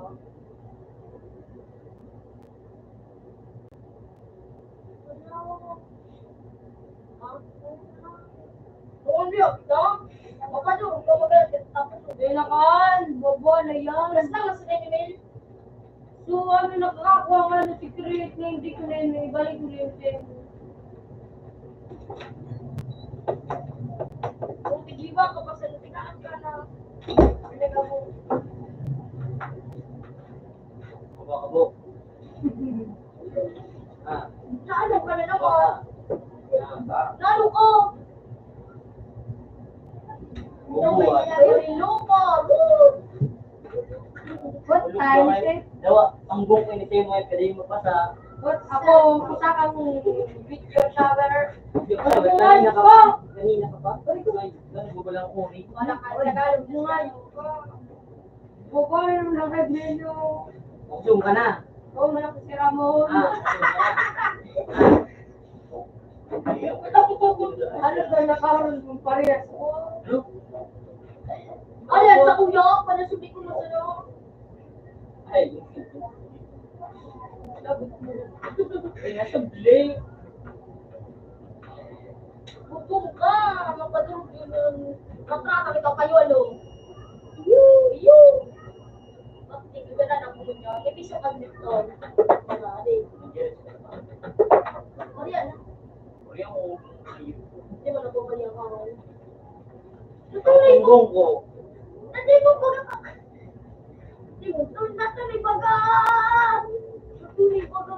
Doon yun, no? Baka doon, kumagalit tapos. Hindi na kan. Bobo na yan. Basta mas na email. So, ano nakakakuha nga ng secret na hindi ko na yun. Ibalik ko na yun. Kung tigiba ka pa sa lutinaan ka na. Pinaga mo. Kumakabo. Ah, Naano ka na naman? baka. Naano ko? Bubuhat. Yung lupa. What time is it? Dawa, ang buong initay mo ay pwede mo pa sa... What? Ako, isa kang video shower. Kanina ka pa? Kanina ka pa? Nagbubulang uri. Wala ka Tagalog mo nga. Bobo yung nag-menu. Zoom ka na. Oo, malaki si Ramon. Ano ba nakaroon kong parehas? Ano? Ayan, sa kuya, panasubi ko na sa'yo. Ay, Labot mo. ay, nasa blink. Bukong ka. Mapadurog yun. Katrata kita kayo, ano? Yoo! Bakit hindi ka na nakuha niya? Tinggong ko. Hindi mo baga. Tingtong na sa may baga. May baga.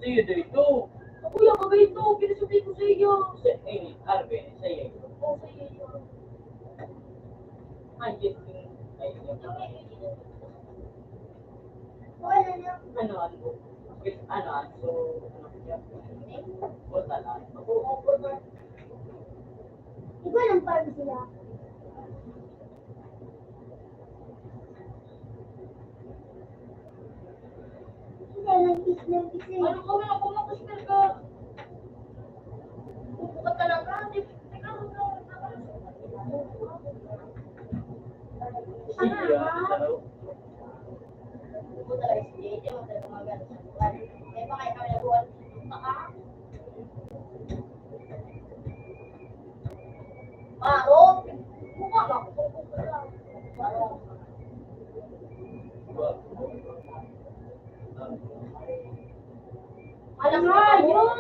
Sige dito. Ako yung baga ito. Pinasabi ko sa iyo. Sa ini, Arbe, sa iyo. Oo, sa iyo. Ay, yes. Ay, Wala na. ano, ano? Ano, so, ano kaya? Wala na. Hindi ko alam paano sila. Nag-kiss. Ano ko na kumakustel ka? Buka talaga. Sige, ano? Buka talaga si JJ. Buka talaga magano sa buwan. Kaya pa kayo kami nabuwan. Maro. Buka ba? Maro. Alam mo yun.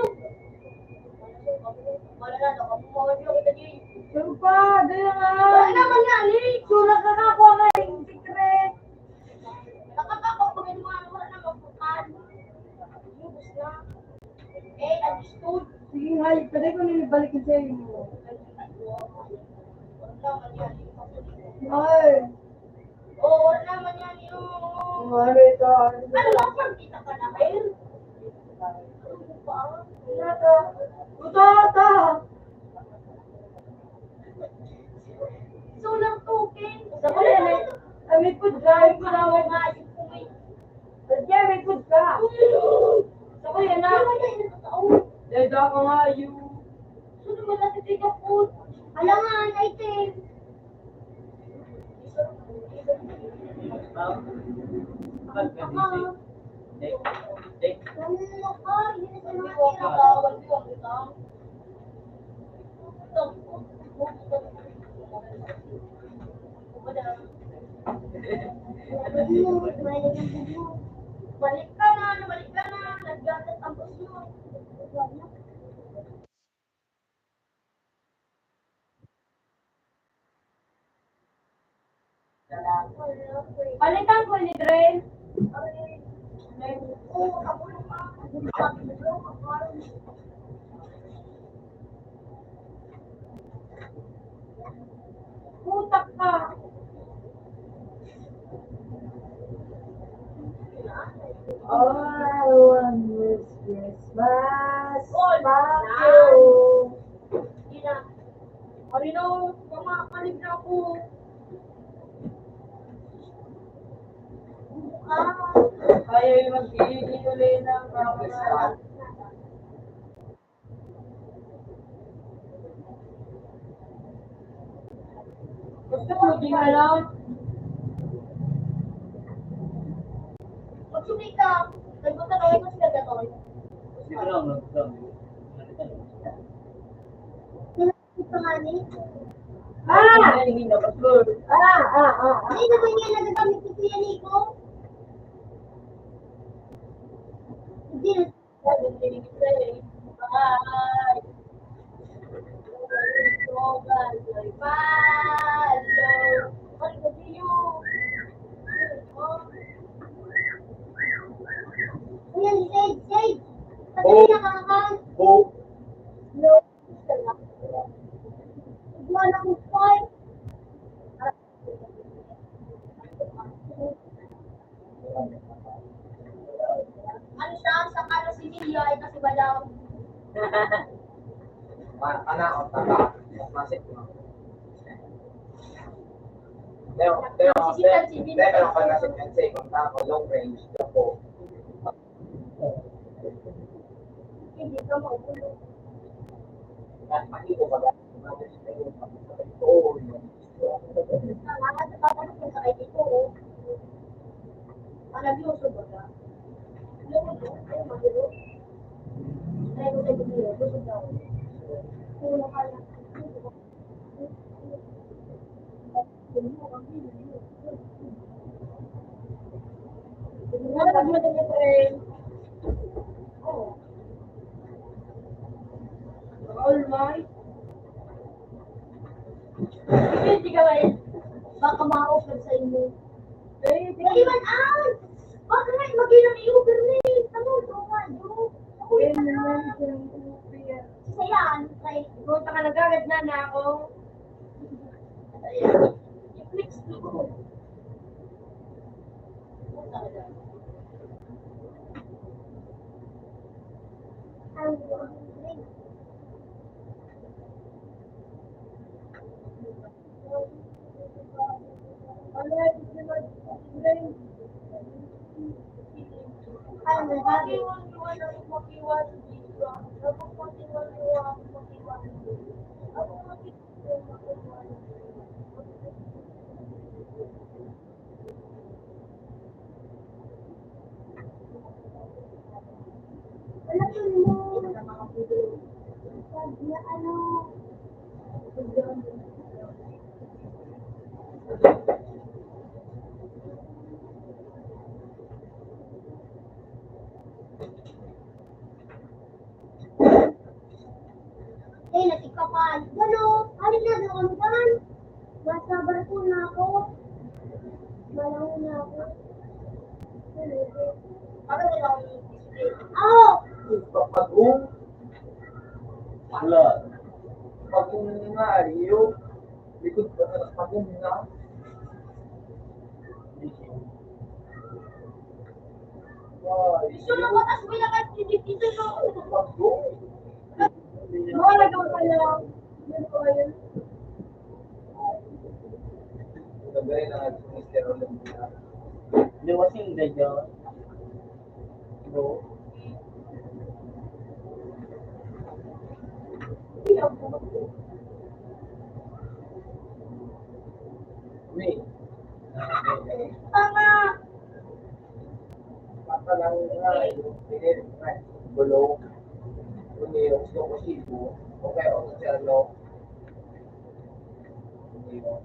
Malala na kapumawan yung kita niyo. Supa, dali nga. Wala naman yan eh. Sulat ka nga ako nga yung secret. Nakakapag wala na magpukan. Lubos na. Eh, understood. Sige nga, pwede ko nilibalikin sa iyo. Wala naman yan. Ay, Oo, wala naman yan yung... ano ito? Ano lang, pagkita ka na kayo? Utata! So lang token. Sa ko yan eh. Ay, may food ka. May food Ako ka. nga, yung kumay. Sige, may food ka. Sa ko yan na. Dahil ako nga yung... So naman natin tayo food. Alam nga, item. Ano mo ka? Hindi na Hindi sa ko mga tira. kakawal ko ang utang. Balik ka na, balik ka na. Naggagat ang bus mo. Palitan ko ni Dren. Putak ka. All I want is Christmas. All Fuck na. you. Hindi na. Marino, kumakalig na ako. Kaya yung mag-iigil ulit ng kamera. Gusto mo din alam? Magsumay ka. Nagpunta na kayo sa gagawin. Ito nga ni. Ah! Ah! Ano ba niya nagagamit si Kuya Nico? Hindi na. Bye. Ayan, Jade. Pati nakakakan. Hope. No. Wala akong fight. Ano siya? Sa kano si Mia ay kasi ba daw? Anak, tata. Masik mo. Pero pag nasip yan sa ikong tao, long range, ako. Hindi ka maulo. Makiko ka ba? Oo. Nangangat sa tatanong sa kay Nico. Panagyoso ba ka? Ay, mahiro. Try ko tayo dito. Busog daw. Kulang ka lang. Ano mo din yung friend? All my. Hindi ka ba di man an. Bakit na magilang i-Uber ni? Ano to nga yo? Ako Ayun yun naman, na. siya yung Uber. Sayaan kay Punta ka nagagad na ako. i-flex ko. Ang Wala, hindi naman. ano ba? Makiwan ang makiwan dito. Ako makiwan ang makiwan. Ako makiwan. Alam mo, pag na ano, natikapal. Gano'n, halin na doon kan. Basta barko na ako. Malaw na ako. Ano na lang yung display? Oh! Pagong. Wala. Pagong nga, iyo. Likod ka na pagong nga. Gusto na batas mo na kahit dito no. Pagong. Mga nagawa ka lang. Ano ba yun? Sabay na nga si Mr. Olympia. Di ba sing dadyo? No. Wait. Tama! Mata lang nga, yung pinit nga, bulong. Umiyok yung kusibo. O kaya o sa ano. Umiyok.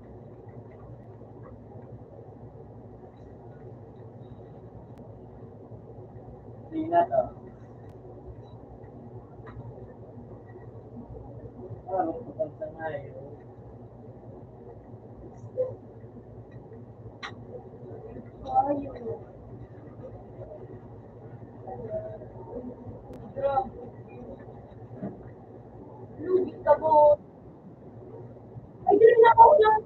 Hindi na to. Ano po sa ngayon? Lubig ka mo. Ay, di rin ako lang.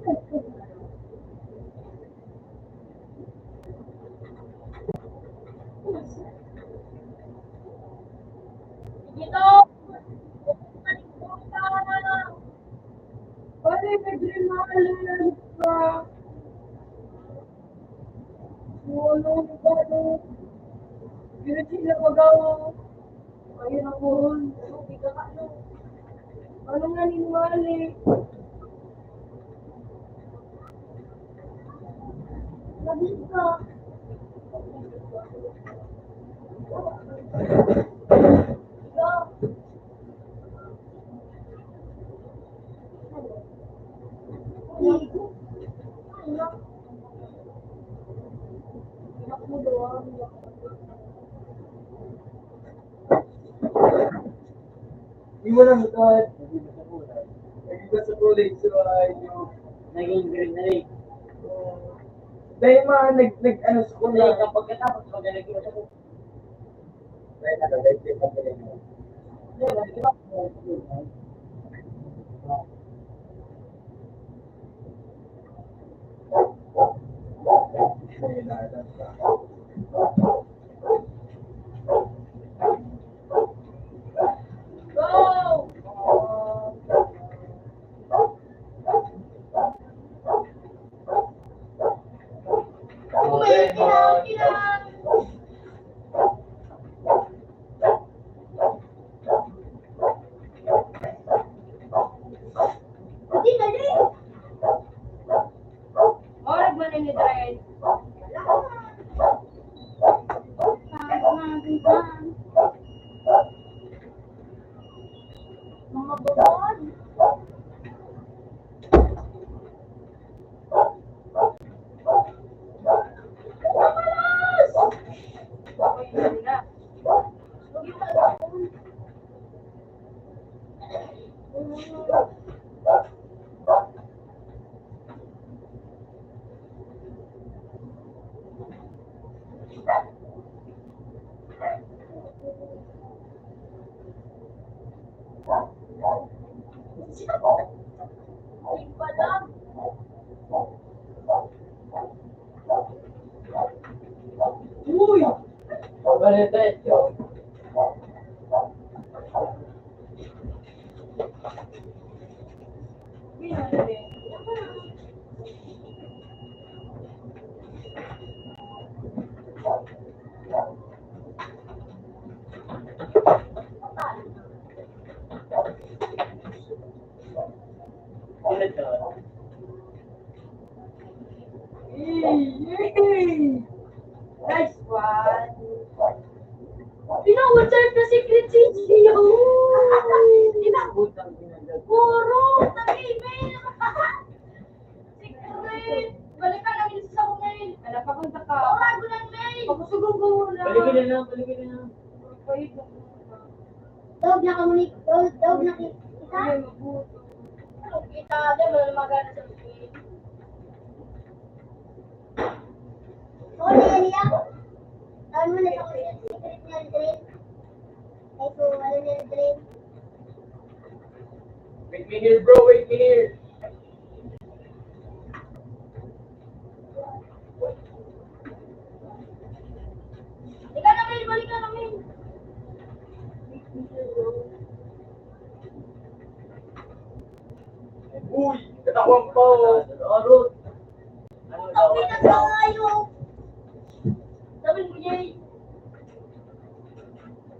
Dito. Wala, nag-rin mga alam ka. Wala, nag-rin. Pero sila magawa. Ayun ako. Lubig ka ka no. Ano nga ni Mali? Labis ka. Di mo lang utod. Hindi ba sa kulay? Naging sa kulay so yung Naging green na rin. dahil mga ano sa Kulay kulay. kapag katapos pag naging sa kulay. Dahil nakagay din ang galing mo. Di ba? Ayun na, alam ka. Go! Kailangan. Hindi na rin. Orag mo na ni Dren. Mga babon. Okay na. Balitetyo. Diretso. Nice one. Pinawaserve na secret CGO. Butang ginagawa. Puro, nag-email. Secret. Balikan namin sa mail. Ala, papunta ka. Orago ng mail. Pagkusugong ko muna. Balikin na. Dog na kamunik. Dog na kita. Ay, mabuto. Kita, din mo na magana sa mail. Oo, Nelia. Tawag mo na sa secret niya, Aldrin. Ay, so, ano niya, Aldrin? Wait me here, bro. Wait me here. Balikan namin, balikan namin. Uy! Katawan pa. Arot. Ano daw? Tawid na tayo. Sabi mo, Jay.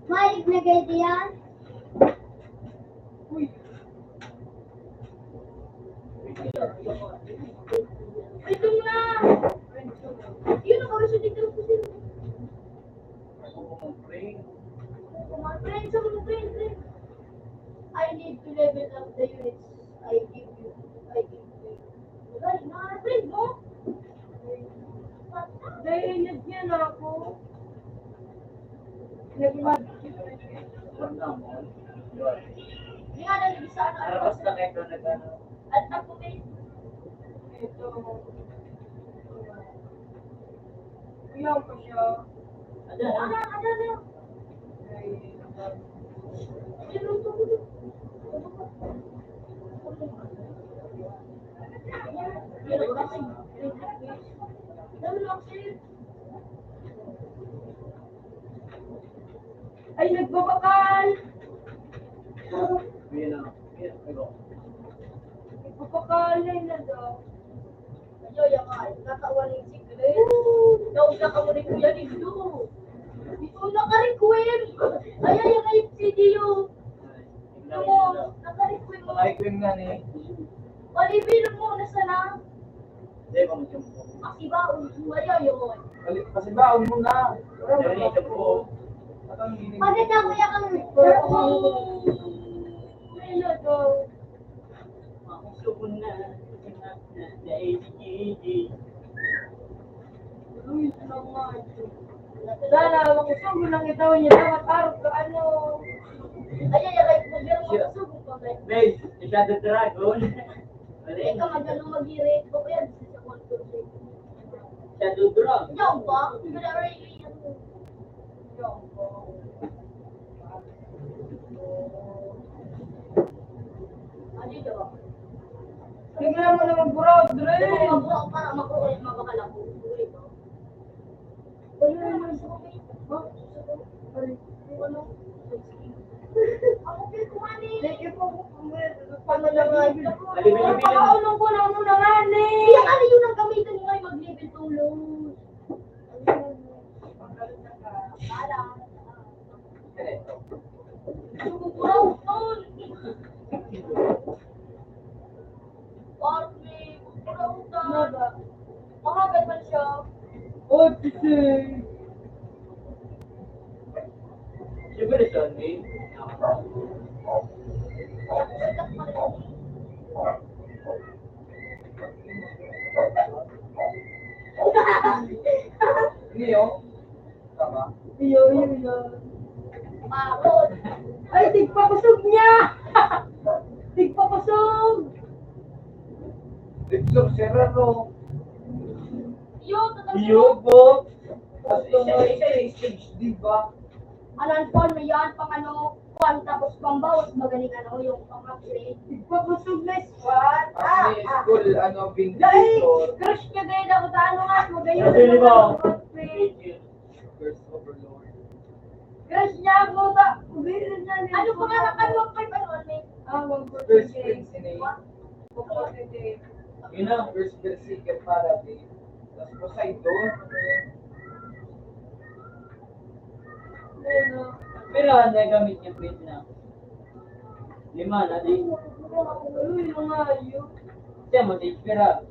Malik na ganito yan. Ay, doon na. Yun ang oras yung dito. Friend, sabi mo, friend. I need to level up the units. I give you. Ay, na, friend mo. Dahil nagyan ako. Nagmag. Hindi nga nalibig sa ano. Arabas na kayo na gano'n. At ako, eh. Ito. Iyaw ko siya. Ayan, Ano, ano. Ay, Ayun, ito. Ay, nagbabakal! Ayan na. Ayan, ayun. Nagbabakal na daw. Ayo, yung nakawaling secret. Nauna ka mo rin kuya dito. Dito na ka-request. Ayan, yung live video. Ito mo, naka-request mo. Naka-equim nga ni. Palibilog mo na sana. Hindi, mamutin mo. Masiba, ayan yun. Kasi baon mo na. Ayan, ito po. Bakit na kuya kang Ano daw? Makusukon na. Na ADGD. Luis naman. Sana, makusog mo lang itaw niya. Dapat araw ka ano. Ayan, yung live mo. Meron mo kasubong pa ba? Babe, Shadow Dragon. Hindi ka magaling mag-irate. Baka yan, sa control. Shadow Dragon. Yan ba? Wala rin yung ano yun ba? Tingnan mo na mag-broad, Ito Dre. mga buwak para makukulit mabakala ko. Ulit ko. Wala naman sa kapit. Ano? Ako kayo kumani. Sige po, Paano naman? Pakaulong ko lang muna nga, ne. Kaya ano yun ang gamitin mo ay mag-level tulong. Kala. Sumukuraw tol. Parme, sumukuraw tol. Mahagad man siya. Oh, kasi. Siguro ito, eh. Sikat pa rin. Hindi yun. Tama. Iyo. Parod. Ay, tigpapasog niya! Tigpapasog! Dito, Serrano. Yun, tatapos Iyo po. Isa yung stage, di ba? Anan po, may yan, pang ano, kwan, tapos pang bawas, magaling ano, yung pang-upgrade. Tigpapasog na squad! Kasi school, ano, Dahil, vindicator. crush ka gaya ako sa ano nga, magayon. Pwede ba? First overlord. niya, puta. Ano pangarap ano ang kay Palone? First prince in a Yun na. first berserker para din. Tapos Poseidon. Pero ano yung gamit niya pwede na? 5 na di. Siya mo di pera.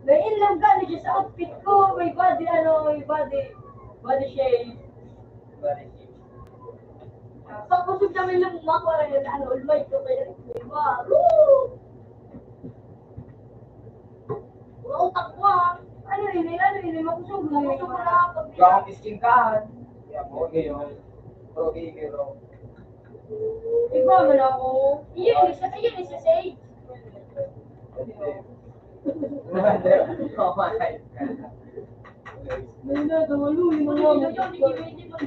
Dahil lang gano'n siya sa outfit ko. May body, body shape. Pagpusog namin lang umakuha rin yung ulmay ko kaya diba? Woo! Utak ko ah. Ano yun, makusog na ako. Gawang iskinkahan. Kaya mo, ngayon. Progi hero. Iba man ako. Iyon isa Sage.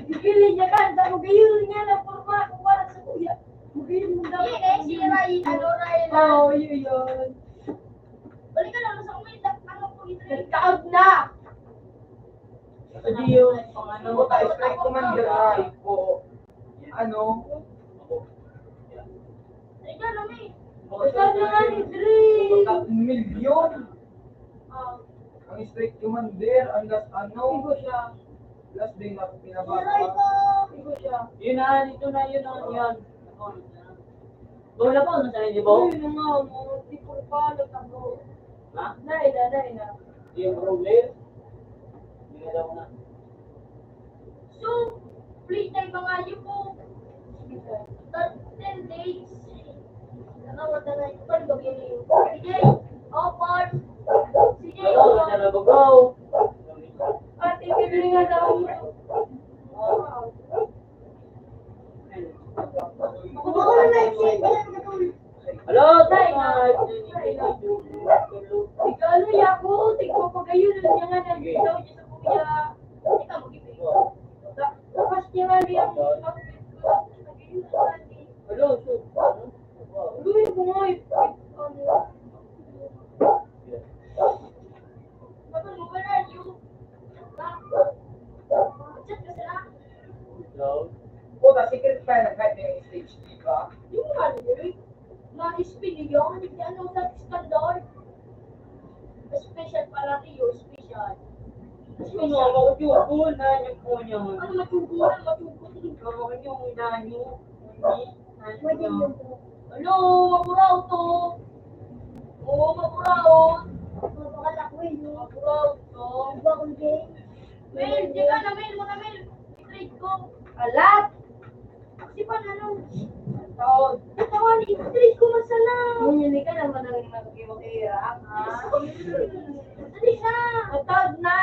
Gigilin niya kan, sa magayun niya na forma kung para sa kuya. Magayun mo daw. Si Ray, Ray na. Oo, yun. Balik ka lang sa umay, ano po ito? Nagkaag na! Hindi yun. Ano? Puta, strike commander ay po. Ano? Ikaw naman eh. Ikaw na nga ni Dre. Puta, milyon. Ah, Ang strike commander, ang last ano? ibo siya. Last day na Si Ray pinabasa. po. Ibo siya. Yun na, dito na yun na yan. Bola pa, ano sa'yo, di ba? Uy, nung nga mo, di ko pa nagtago. Ha? Naina. Yung problem? Hindi na daw na. So, play time mga yun po. 10 days. Nakawata na ito. Pag gawin niyo. Sige. Opar. Sige. Ikaw, ganda na babaw. Ate, kibili nga daw. Ako na Hello, Tay, Tay! Ikaw ya ko. Tingko ko kayo. Niya nga nagdaw niya sa kuya. Ikaw mag-ibig. Tapos niya nga niya. Hello, so, ano? Luwi ko nga. Kapag mo ba na yun? Chat ka sila? Hello? Puta, secret pa na kahit may stage, di ba? Yung ano yun? Na-spin yun. Hindi ano sa standard. Special para Rio. Special. Ano, makapiyuko na niyo po niya. Ano matugunan? Kawakan niyo ang inanyo. Hindi. Ano? Mapuraw to. Oo, mapuraw. Mapakala ko yun. Mapuraw to. Iba kong game. Mail, di ka na mail mo na mail. I-trade ko. Alat! Kasi pa na nung taon. Taon, i-trade ko masala. Hindi ka naman ang mag-iwag-irak, ha? Dali na! Matawad na!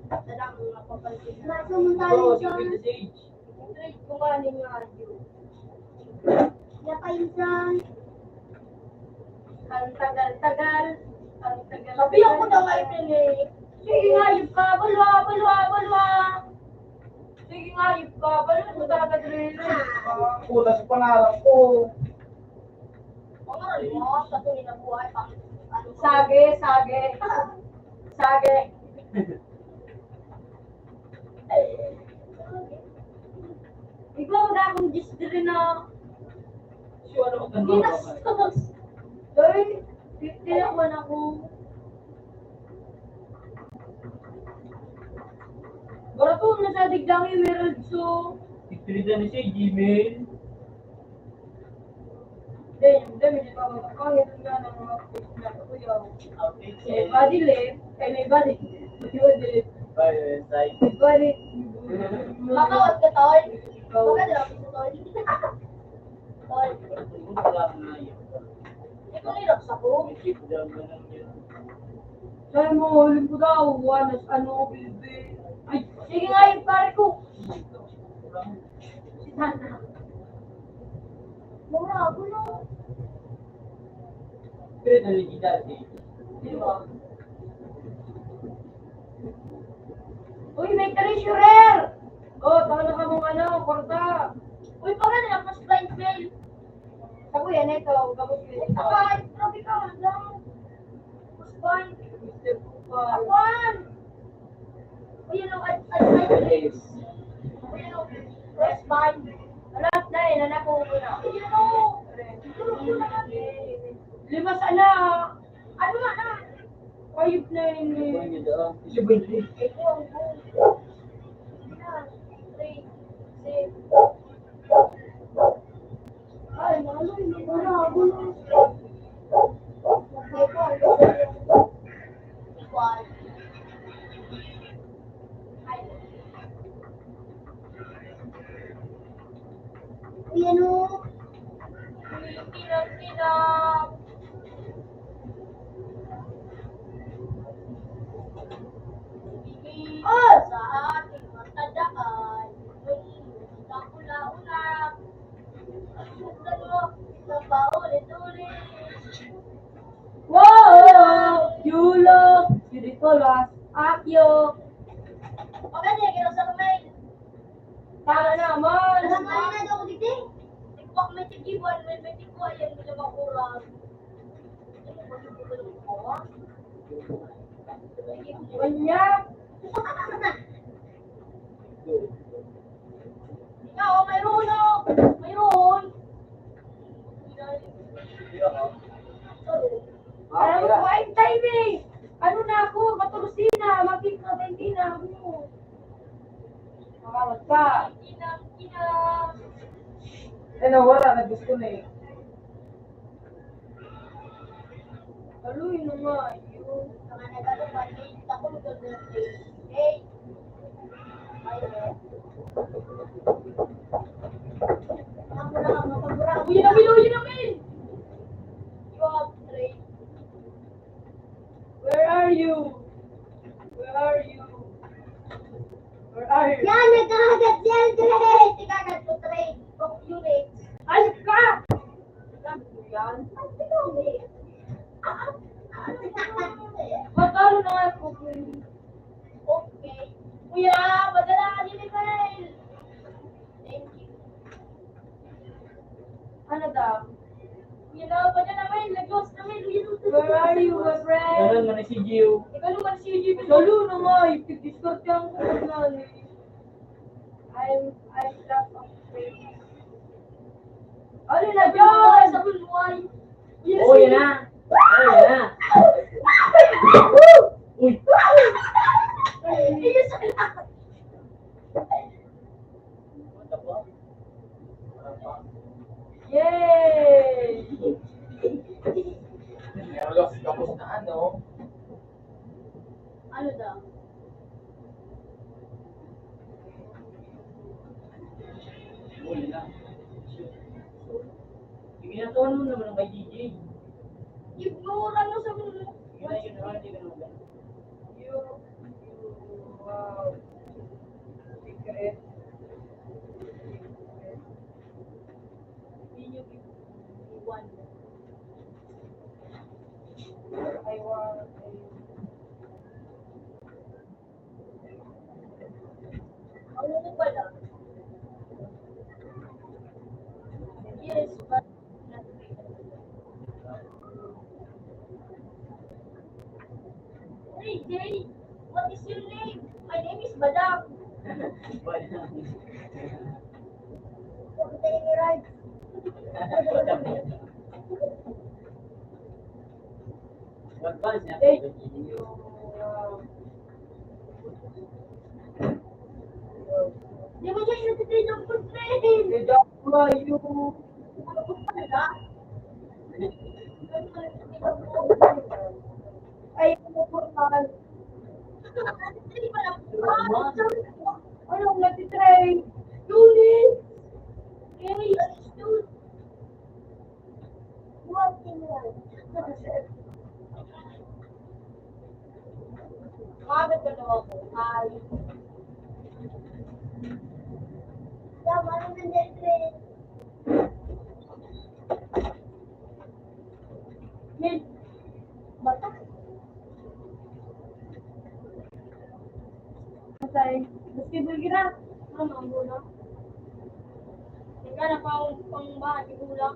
Tadak mo na papalit na. Nasa mo tayo Hello, sa... si Sage. I-trade ko nga ni nga yun. Napaisan. Ang tagal-tagal. Ang tagal. Sabi ako na nga i-trade. Sige nga, yung ka. Balwa. Sige nga, yung ka. Balwa mo talaga rin. Puta, sa pangarap ko. Pangaral mo, sa tuloy na buhay. Sage. Ikaw na akong distri na. Sure, ano ka Hindi na sos. Gawin, tinakuan ako. Barato na sa digdang yung meron so. Itrida ni siya, Gmail. Hindi pa magkakangit nga ng mga na kuya. Update May body lift, ay may body. By site. Body. Makawat ka, Tol. Baka na lang ito, Tol. Tol. Wala na yun. Ikaw nilaks ako. May chip down na lang yun. Sabi mo, huling ko daw, wanas, ano, baby. Ay, sige nga yung pare ko. Si Tana. Mura ako no. Pero na legit eh. Di ba? Uy, may treasurer! Oh, tama ka mong ano, korta. Uy, baka na mas blind mail. Sa kuya, neto, gabos ko yun. Ay, grabe ka, lang. Mas blind. Mr. Kupal. Awan! Uy, ano, advice. Uy, ano, press band. Anak na yun, anak ko muna. Ano? Lima sana. Ano nga na? Ayup na yun eh. Isi bunyi. Ito ang buong. 3, 6. Ay, malo, hindi ko na ako na. Ayan o. Kinang. Oh! Sa ating matandaan, may isang ula-ulang. Sa paulit-ulit. Wow! Yulo! Yurikolas! Akyo! Maganda, gano'n sa kamay. Tama naman! Nasamali na daw ako dito eh. Tigwak may tigiwan, may tigwa yan, may namakurang. Ano ba ito ko lang po? Kanya! Ikaw, mayroon o! Mayroon! Alam mo, kumain time eh! Ano na ako? Matulusin na! Magkikabenti na ako! Makawat ka! Kinang. Eh, nawala. Nag-gusto na eh. Aluy na nga! Yun. Mga nagkakapan, ako nagkakapan. Hey! Uy namin! Uy namin! You have three. Where are you? Where are you? Where are you? Yan, nagkakagat yan, Dre. Ikagat ko trade of units. Ayos ka! Sabi ko yan. Matalo na nga ako. Okay. Kuya, padala ka din ni Kyle. Thank you. Ano daw? Kuya na, padala namin. Lagos namin. Where are you, my friend? Ganun man si Gio. Ikaw naman si UGB. Lalo na nga, ipag-discount ka ang kukunan eh. I'm lack of faith. Ano na dyan? Sa bulway. Oh, yan na. Oh, yan na. Uy. Iyo sa lahat. Mata po. Yay! Meron kapos na ano. Ano daw? Oh, yan na. Ginagawa mo naman ang kay DJ. Ignore mo sa mundo. Yun na yun naman, hindi ka naman. Wow. Secret. Hindi nyo iwan. I want a... Ano na pala? Yes, but not Hey, Jay, what is your name? My name is Badang. Huwag tayo ni Raj. Advance niya. Hey! Di ba dyan natitrain ng food train? Kaya ba yung... Ano ko pala? Ay, ano po man? Hindi pala. Anong natitrain? Unit! Hey, dude. Huwag tayo ni Raj. Bakit ka naman po? Ay, Tama na ng Dre. Mid! bata. Masay. Basketball gina. Ano ang gula? Teka na pang bahay, gula.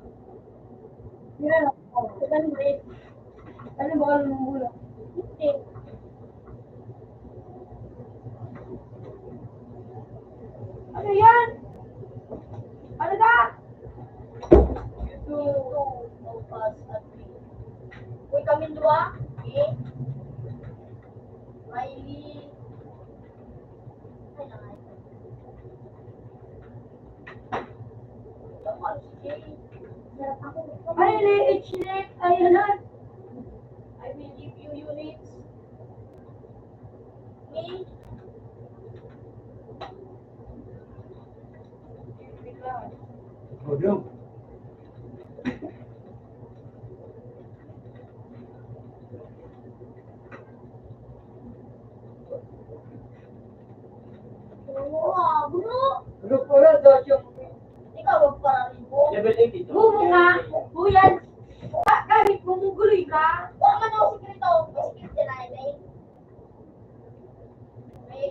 Gina na. Teka na rin. Ano ba ka ng bula? Hindi. Ano yan? Ay, liit. Ayan na. I will give you units. Me? Podium. Wow, bro. Grupo na daw yung Ikaw, wag parang mo. Level 8 ito. Bumo nga. Buyan. Kahit bumuguloy ka. Wala man ako sikrito. May sikrito na yun eh. May,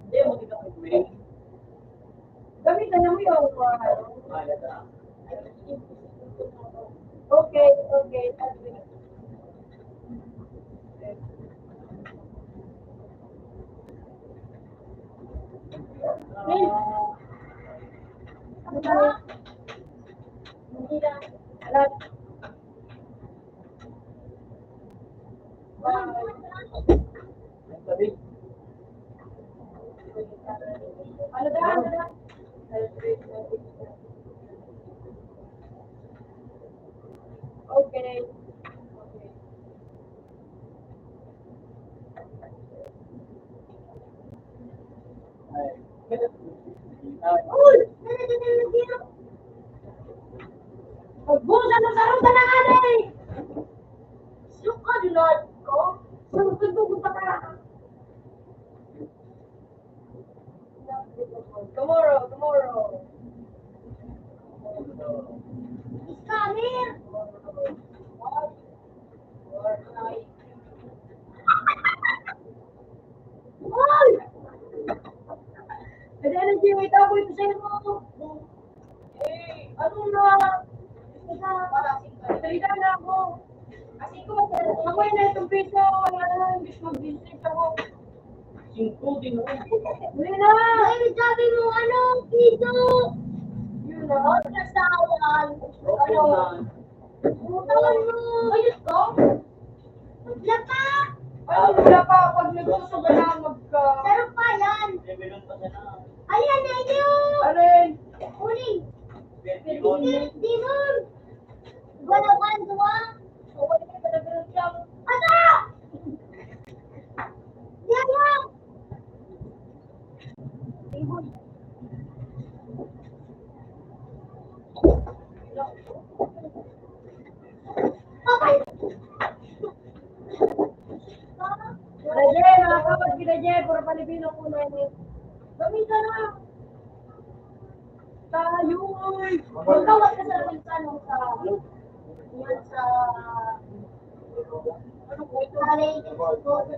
Hindi mo kita may queen. Gamitan mo yung Malata. Okay. Ano ba? Manila. Alat. Ang sabi. Ano ba? Okay. Uy! Dito. Magbusa mo sa ruta ng anay! Suka, dinod ko. Sugod pa ka. Tomorrow. He's coming. Uy! Pwede na wait ako ito sa'yo mo. Ano na? Salita na ako. Kasi ko, Ako yun na itong piso. Wala na, hindi ko mag-business ako. 5 din mo. Huli na! ay, sabi mo, ano, piso. Yun na. Huwag na sawan. Okay man. Butawan mo. Ayos ko? Wala pa. Ano wala pa pag nagsuso ka na magka... Sarap pa yan. Level 1 pa siya na. Ayan, na yun. Alin? Uling. Level 1. Demon. Galawan, dua. Ano? Yan lang. Demon. Okay. Raje, nakakapag kita Je, puro Pilipino ko na yun. Gamitan na! Tayo! Magkawat ka sa ano sa yan sa ano po ito? Tali,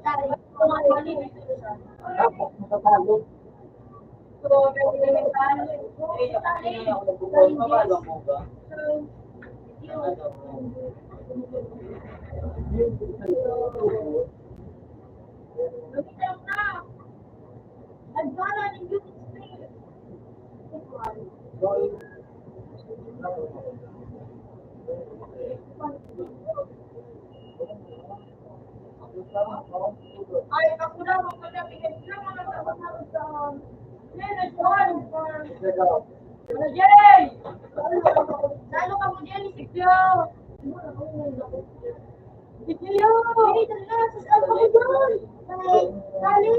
tali. Kumali dito sa. Tapos matatalo. So, pwede namin tayo. Kasi ako nagpupon pa ba? Alam mo ba? Lumitan na. Nagwala ng unit space. Ay, ako na, magpapagapigay na mga kapatid sa... Nene, Juan! Raje! Lalo ka mo dyan, Sikyo! Sikyo! Hindi talaga, sasal ko doon. Tali.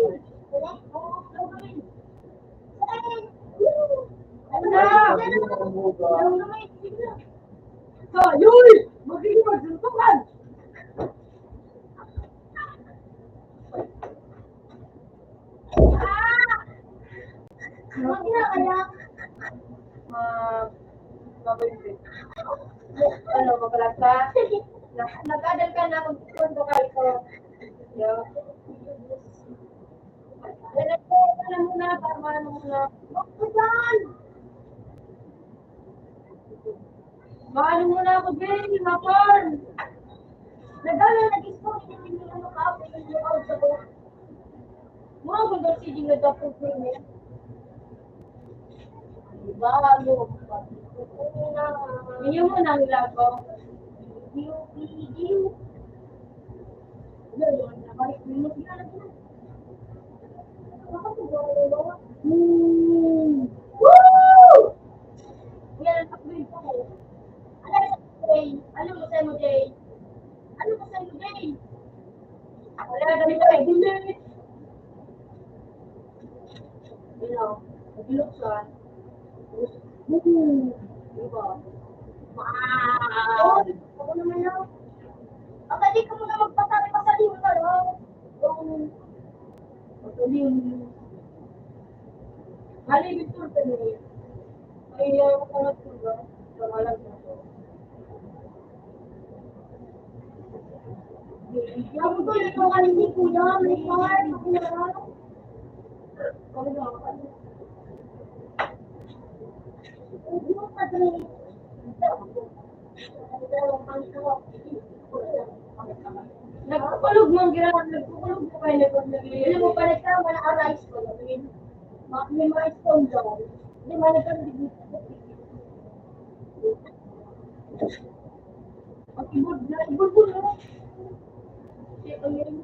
Ano na? Tayo'y! Magiging magsuntukan! Kaya, Ano, mabalag ka? Nag-adal ka na kung punto ka ito. Yeah. Alam mo na, para mo na. Kudan! Maano mo na ako, Ben, Mapon! Nagana nag-ispo, hindi mo ano ka, hindi mo out sa buwan. Mga kung daw sige na dapat ko niya. Bago. Minyo mo na nila ko. Video. Yun, nabalik mo yun. Woo! Yan ang upgrade ko. Ano mo sa'yo mo, Jay? Ano mo sa'yo mo, Jay? Wala, ganito ay gulit. Nagiluksan. Diba? Wow! Ako naman lang. Di ka muna magpasali mo na lang. Pagsaling. Hali, Victor, pwede. Ay, ako ka nagtuga. Kamalag na to. Ako ko ito kanini kuya. May car. Ako na. Yung padre. Nagkukulog mong ginawa. Nagkukulog mo kayo. Hindi mo pa nagkaroon na arise ko. May mga stone daw. Hindi mo nagkaroon. Ibod na. Kasi ang yun.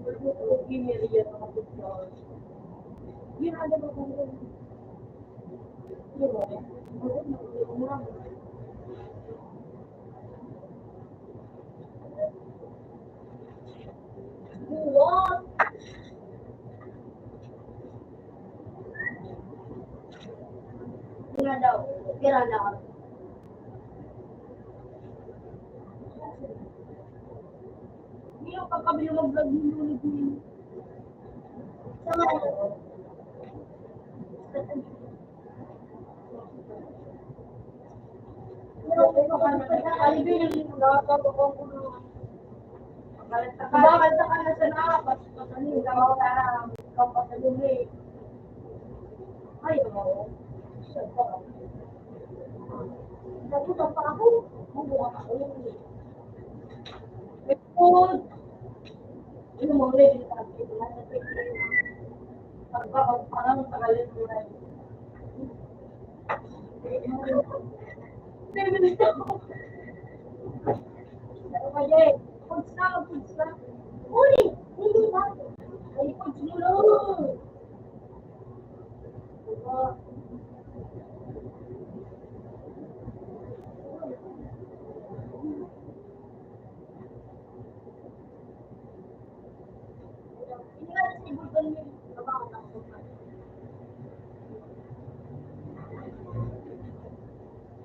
Ibod mo ko giniriya ng kapit na. Yun ang dapat mo rin. Yun mo. Ibod na. Umurang mo. What? Kira daw. Hindi yung kakabili mag-vlog ng lulit niyo. Sama na. Alibin yung nakakagawa ko na. Bakal ka na sa nakapas. Pasanin ka ako para kapasalumi. Ayaw mo. Siya pa. Nagutom pa ako. Mabuha ako. Food. Ano mo ulit yung sabi ko na sa pagkain na. Pagpapagparang sa kalit mo na. 7 minutes ako. Pero kaya foods na. Uli! Hindi ba? Ay, foods mo lang.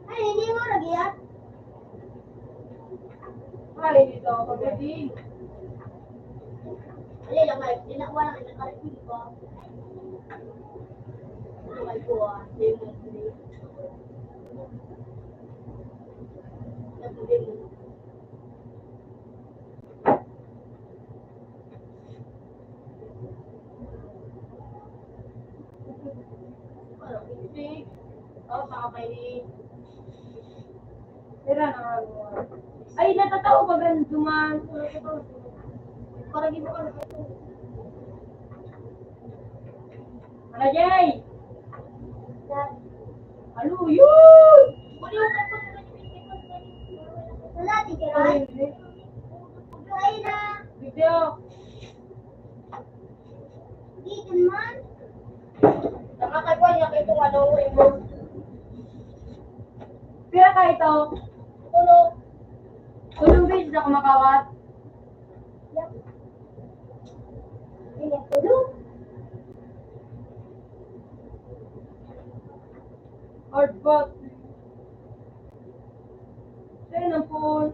Ay, hindi mo nagyan. Ay, dito ako din. Ay, lang ay, dinakuha lang inakalit ko. Ay, ko ah, lemon tree. Ay, natatawa ba ganun duman? Parang hindi ko nakatawa. Ano, Jay? Ano, yun! Wala, di ka rin. Ay na. Video. Dito man. Nakakagwa niya kayo itong ano, remote. Pira ka ito? Tulog. Tulog beses na kumakawat. Yan. Ayan, tulog. Hardbot. Sa'yo ng pool.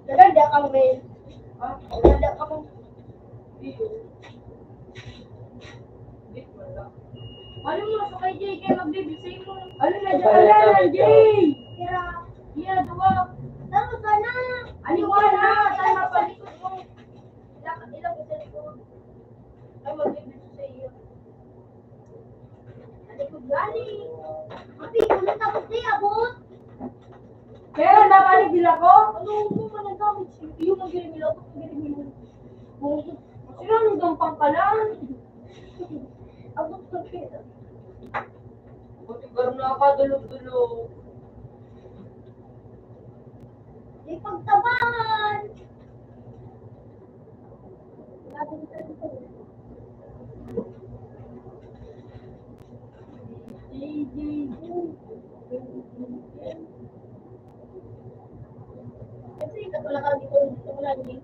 Naganda kang mail. Ha? Naganda ka mo. Video. Bit wala. Ano mo sa kay Jay kaya mag-debut sa'yo mo? Ano na dyan? Jay! Kira. Yeah, duwa. Tama ka na. Aliwala! Tama pa. Ilang ko sa likod. Ay, mag-debut sa iyo. Alikod gani. Mati, ulit ako siya, abot. Kaya napalig nila ko? Ano mo man ang gamit siya? Yung mag-girimila ko, mag-girimila. Sino nung gampang ka lang? Abot ka siya. Buti ka Nakadulog-dulog. Di pagtabangan. Kasi katulakan dito, dito mo lang din.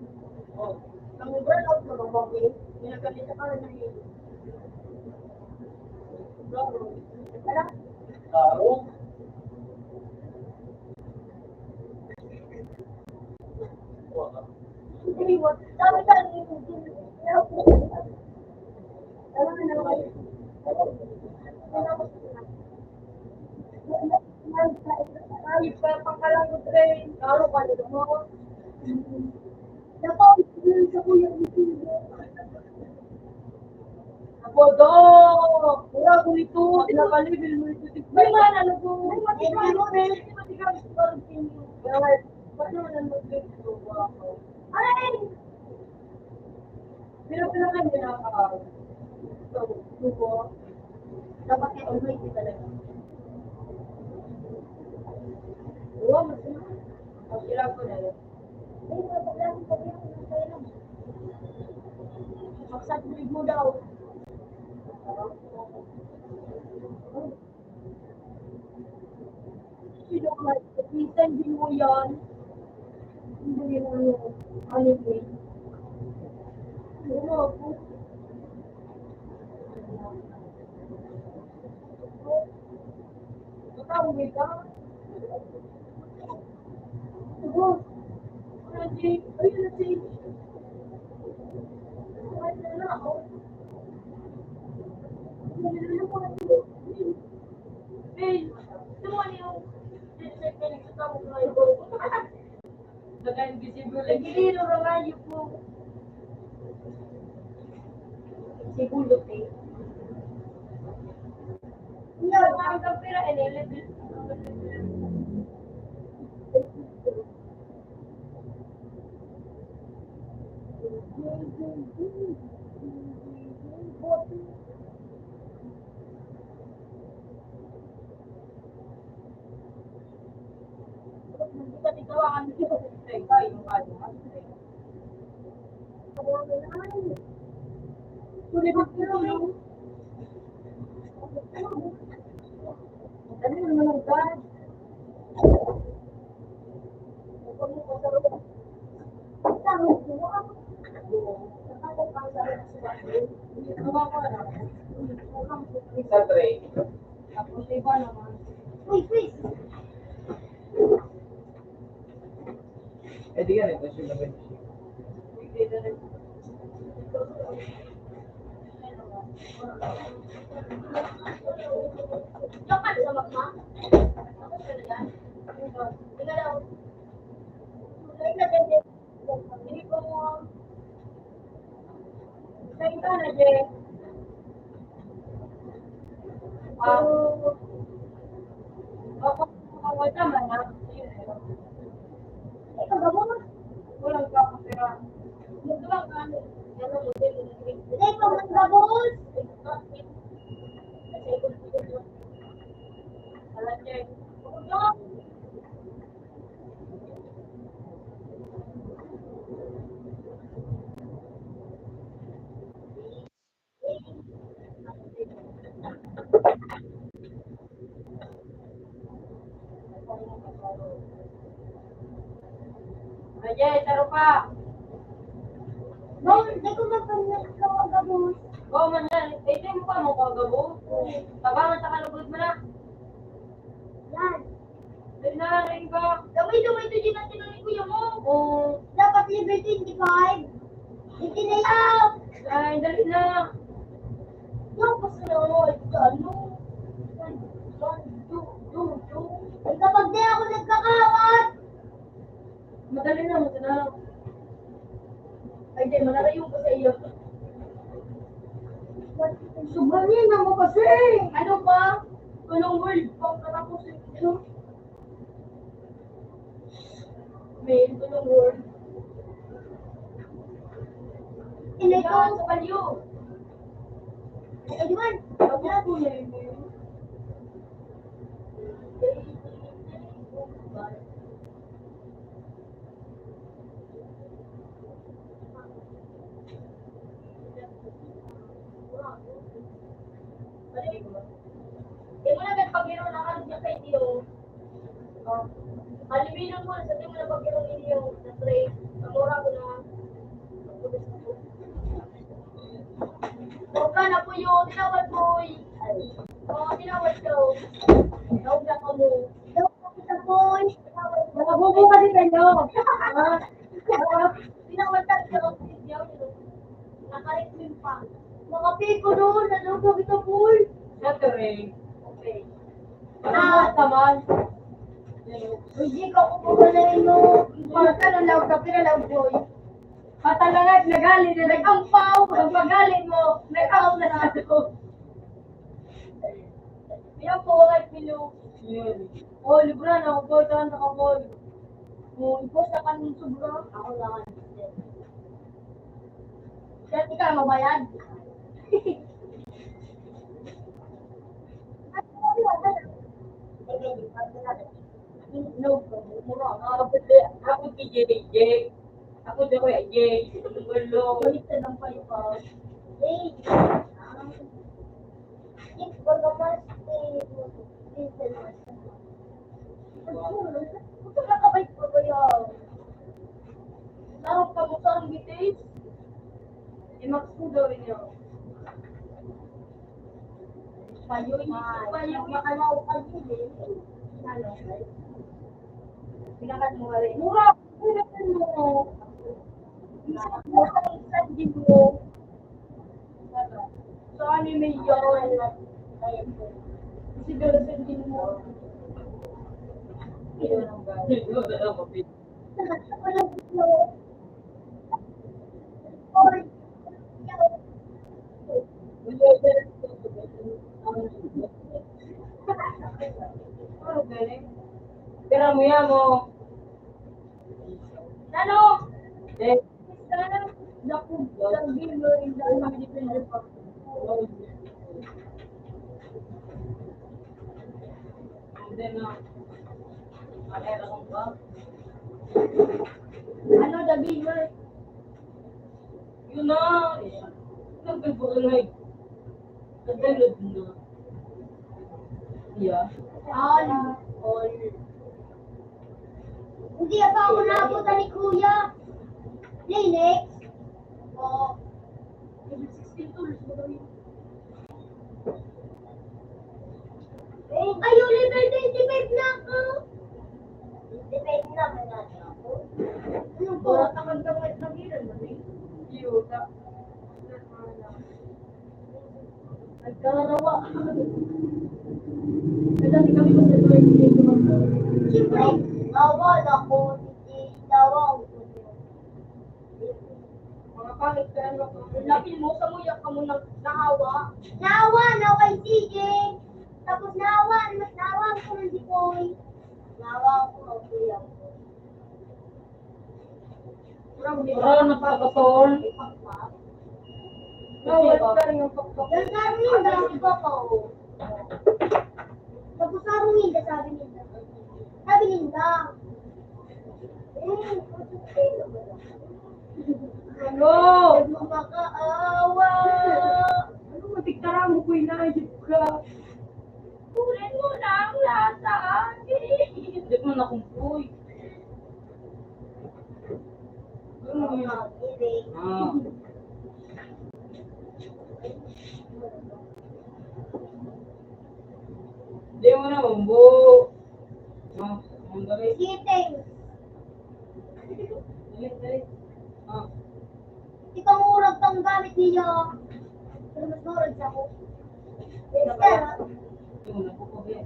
Oh. Ang burnout na babawi, ginagalit ka na yun. Wala. Taro. Hindi mo, sabi ka rin yung Ay, pangkalang ko train. Karo ka nito mo. Napawit ko yun sa kuya dito. Ako do! Wala ko ito. Nakalibil mo ito. May man, ano po? May matigang mo, may matigang mo pa rin. Ba't naman ang mag-ito? Ay! Pero kailangan niya na Tubo. Dapat kay Almighty talaga. Oo, mas na. Ang ilang ko na yun. Ay, mapaglasin pa rin ako ng kaya. Magsaglig mo daw. Sino ka? Minsan din mo yan. Hindi mo yun. Anyway. Ano ako? Matawag ka? Tubo. Ano, Jake? Ayun na, Jake. Ay, na ako. Hey, naman yung check na nagsasama ko ngayon ko. Naka-invisible. Nagiliro na nga yung po. Sigulot eh. Hindi, parang kampira, level. Hindi ka tigawangan dito. Teka, yung ano. Sulibat ko lang yung... Ano naman ang dad? Huwag mo ko sa loob. Tangos mo ako. Nakatapang sa akin sa bahay. Gawa ko na. Sa tray. Tapos iba naman. Uy, Chris! Eh, di ganito siya na ganito. Bigay na rin. Yung ka sa magma? Ako sa dyan. Tingnan daw. Ay, naganda. Hindi ko mo. Sa'yo ka na, Jay. Ako, wala man na. Ay, kagamo. Walang kapatira. Magdawang ka. Ano mo din? Hindi, pamagdabos! Alam, Jay. Jay, taro pa. No, hindi ko magpagdabos. Oo man yan. Ito yung mukha mo, kagabo. Tabangan sa kalugod mo na. Yan. Dali na, rin ka. Damay-damay ito din ang tinanong kuya mo. Oo. Dapat libre 25. Hindi na yan. Ay, dali na. Yung pasunod. Ano? Ay, kapag di ako nagkakawat. Madali na, madali na. Ay, di, malarayo ko sa iyo. Sobrang yan mo kasi. Ano ba? Anong word? Pagkatapusin ko. May anong word? Ina Ikaw ito. sa palyo. Ay, di man. Pag na po na yun. Di mo na nagpagiro na ano niya kay Dio. Alibinon mo, sa di mo na pagiro ninyo na trade. Kamura ko na. Huwag ka na po yun, tinawad mo. Oo, tinawad ko. Tawag na ka mo. Nakabubo kasi kayo. Tinawad ka siya ako. Nakareklin pa. Mga piko doon, nalugog ito po. Siyempre, Okay. ano naman? Hindi ka kukuha na ino. Basta nang lawag ka, pinalawag ko. Patalangat, nagalit na nag-ampaw. Ang pagalit mo, nag-ampaw na sa ito. Yan po, like Pilo. Yun. Oh, libra na ako po, saan ako po. Kung ipos na kanong sobra, ako lang. Kaya di ka mabayad. No, mura. Ako si JJ. Ako si Kuya Jay. Gulo. Kulit na lang pa yung pa. Hey! It's bagamas Gusto ka kabay ko ba yun? Narap ka mo sa ang bitis? I-max ko daw inyo. Payoy. Makalaw ka din eh. Pinakan mo rin. Mura! Pinakan mo. Isang din mo. Sa anime yun. Siguro sa din mo. Tira mo yan mo. Ano? Eh, Naku, sabi mo rin dahil mag-depende pa. hindi na. Makera kong ba? Ano, sabi mo? Yun na. Nagbibulag. Nagbilad na. Yeah. All. Hindi pa ako nakapunta ni Kuya. Linux. Oo. 16 tools mo kami. Ayaw, level 25 na ako. 25 na, may natin ako. Ano po? Takag ka mo at nagilan mo eh. Yuta. Nagkararawa. Kadami kami magdadaway hindi ko mag- Siyempre, nawal ako. Hindi nawal. Mga pangit ka ano. Lapil mo, samuyak ka mo nahawa. Nahawa kay CJ. Tapos nahawa ko ng Dipoy. Nahawa ko ng Kuya ko. Parang napakatol. Nawal ka rin yung pakpak. Nagsaruhin daw ko ko. Tapos saruhin ka, sabi nila. Sabi nila. Ano? Makaawa. Ano matiktara mo ko inaayip ka? Kunin mo lang lahat sa akin. Hindi mo nakumpuy. Ano yun? Ah. Hindi mo na mambo. Ah, ang galing. Siteng. Galing. Ah. Ikaw murag tong gamit niyo. Pero mas murag sa ako. Pero, Yung nakukuhi.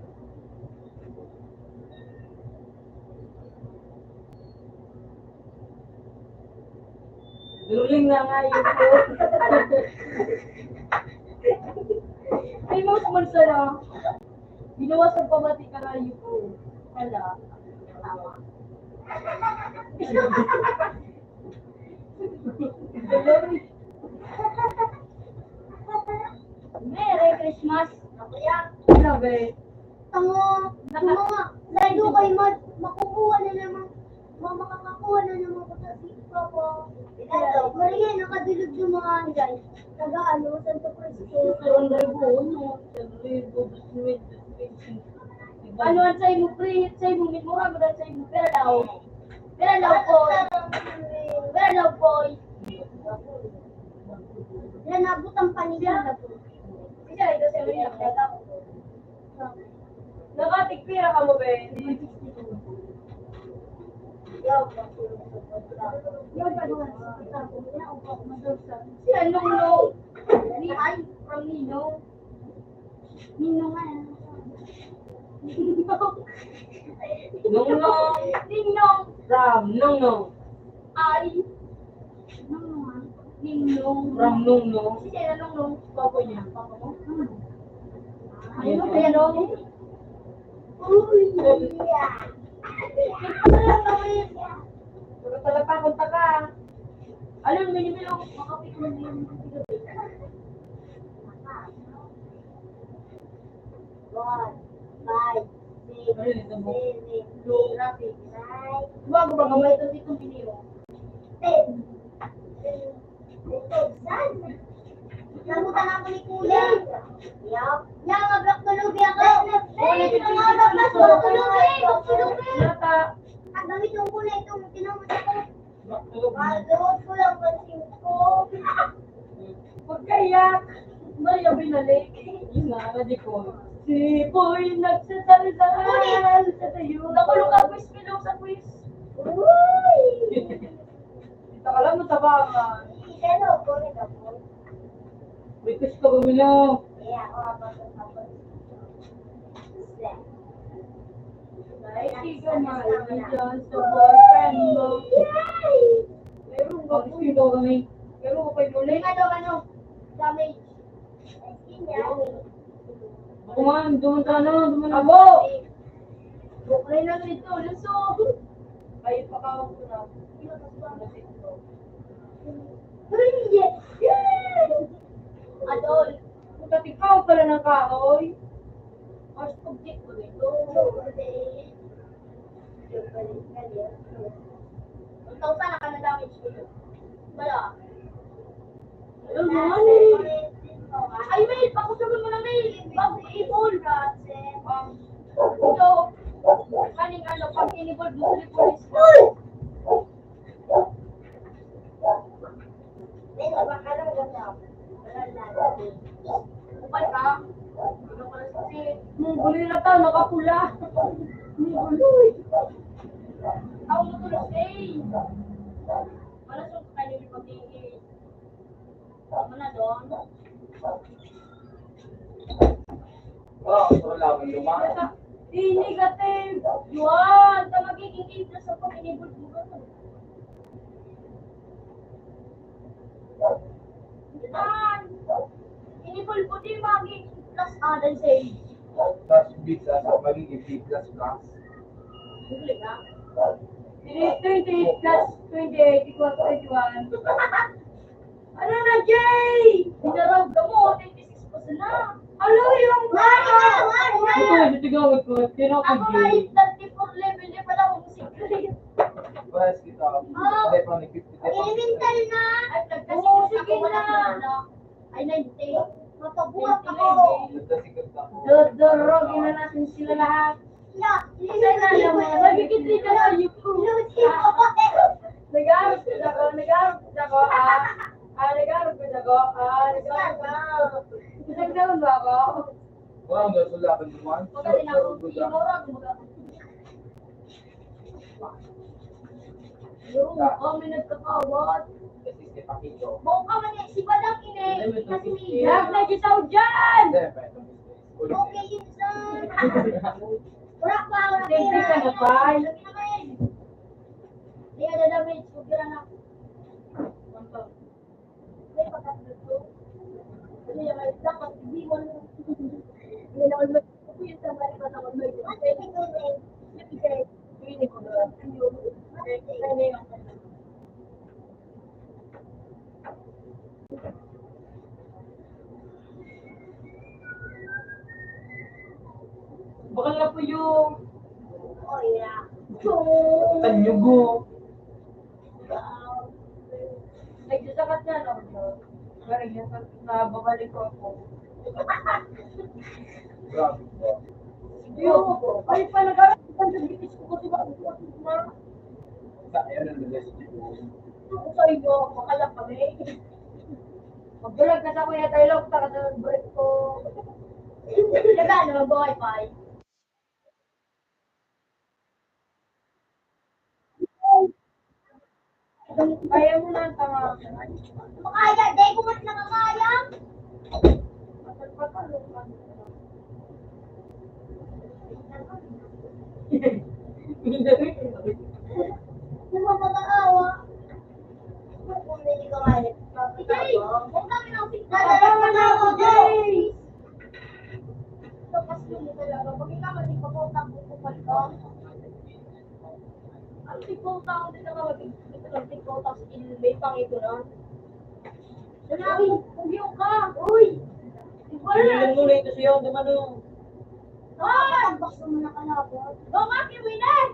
Duling na nga yun po. ay mo sumunsa na. Ginawa sa pamati ka na yun po. Hala. Tama. Merry Christmas. Ako yan. Sabi, Tango, mga lalo kay makukuha na naman, makakakuha na naman ko sa sika po. Maria, nakadulog yung mga anday. Taga-ano, Santo Cristo. Ano ang sa'yo mo, pre? Sa'yo mo, mitmura mo dahil sa'yo mo, pera daw. Pera daw po. Pera daw po. Yan, nabot ang panila na po. Kasi ito sa'yo niya, Nakatikpira ka mo, Ben. Si Anong no? Ni Ay, from Nino. Nino nga. Nung-nong. Ninong. From nung-nong. Ay. Ninong. From nung-nong. Si Anong no? Papa niya. Papa mo? Ano kaya no? Uy, yeah. Puro talaga punta ka. Alam mo, hindi ako makapit mo din. 1, 5, 6, 7, traffic, 9. Bago ba kamay ito dito piniro? 10. Namutan ako ni Kuya. Yup. Yang abrak tulubi ako. Ulit ito nga abrak tulubi. Nata. Ang gamit yung kulay ito. Tinamot ako. Tulog na. Malot ko lang pansin ko. Huwag kayak. Maria binalik. Yun na, nadi ko. Si Boy nagsasalita sa tayo. Nakulong ka, quiz, pilong sa quiz. Uy! Dito ka lang mo sa bakan. Hello, kulit ako. Bitis ka bumilo. Yeah, ako ako. Ay, ka na. Diyan sa boyfriend mo. Yay! Meron ka po ito kami. Meron ka pa yung ulit. Ano? Damage. Ako man, dumantana. Abo! Buklay na nito, lusog. Ay, pakawag ko na. Yes! Yay! Adol. Katikaw pala ng kahoy. Mas pagdik ko nito. Ang taon sana ka na damage ko yun. Wala. Ayun naman eh. Ay, mail! Pakusaban mo na mail! Bago i-pull ka. Ito. Kaning ano, pag in-evolve mo sa police ko. Upal ka. Ano ka na sa Buli na tao, nakapula. tao mo tulog eh. Malasong ka kayo yung pag-iingay. Tama na doon. Wow, wala akong lumayan. Negative. Yuan! Ka magiging interest sa pag-enable mo ka. Yuan! Enable ko din magiging plus other say. Tapos big sa magiging big plus plus. Bugli ka? 28 plus 28 equals 21. Ano na, Jay? Pinaraw ka mo, 26% na. Alo yung Wala! ito, tigawad ko. Tino ko, Ako Jay. kahit 34 level, di pala ako secret. Bahas kita. Kahit pa may 50. Elemental na! Ay, Oo, sige na. Ay, 90. Mapabuhat ako. Nagdasikat ako. Dodorogin na natin sila lahat. Yeah, Isa na lang mga nagkikitli ka na YouTube. Nag-aaral ko ako, nag-aaral ko ako, nag-aaral ko ako, nag-aaral ba ako? Wow, ang gasulakan naman. Magaling ako. Imura ako mga. Yung kami nagkakawat. Kasi si Pakito. Buong ka man si Badang Ine. Kasi Lahat na gitaw dyan! okay yun son. Wala pa ako na Thank you ka na, Pai. Hindi ka dadamage. Kukira na. Hindi pagkakito. Hindi yung may dapat. Hindi mo na. Hindi na ako mag-ako yun sa mali pa ako mag-ako. Hindi ko na. Hindi ko na. Baka lang na po yung Oh, yeah. Tanyugo. nagsasakat na, no? Parang yan, sa babalik ko ako. Grabe po. Yung, ay pa nag-aaral sa bitis ko kasi ba na Sa ayan ang bilis. ako sa iyo, makala kami. Magbulag ka sa kuya tayo, taka sa break ko. Diba, ano, mag-wifi? Kaya mo na ang tama. Makaya, day ko mas nakakaya. Hindi mo mag-aawa. Kung hindi ka kaya. Jay! Huwag kami ng Tama na ako, Jay! Tapos yun talaga. Pag ikaw hindi pa po tapos ka. Ang tipong tao din naman mag-ito ng tipong tapos may pang ito na. Dalawi, pugyong ka! Uy! Ilan mo na ito siya, dumano. Ah! Bakso mo na kalabot. Bumaki, winner!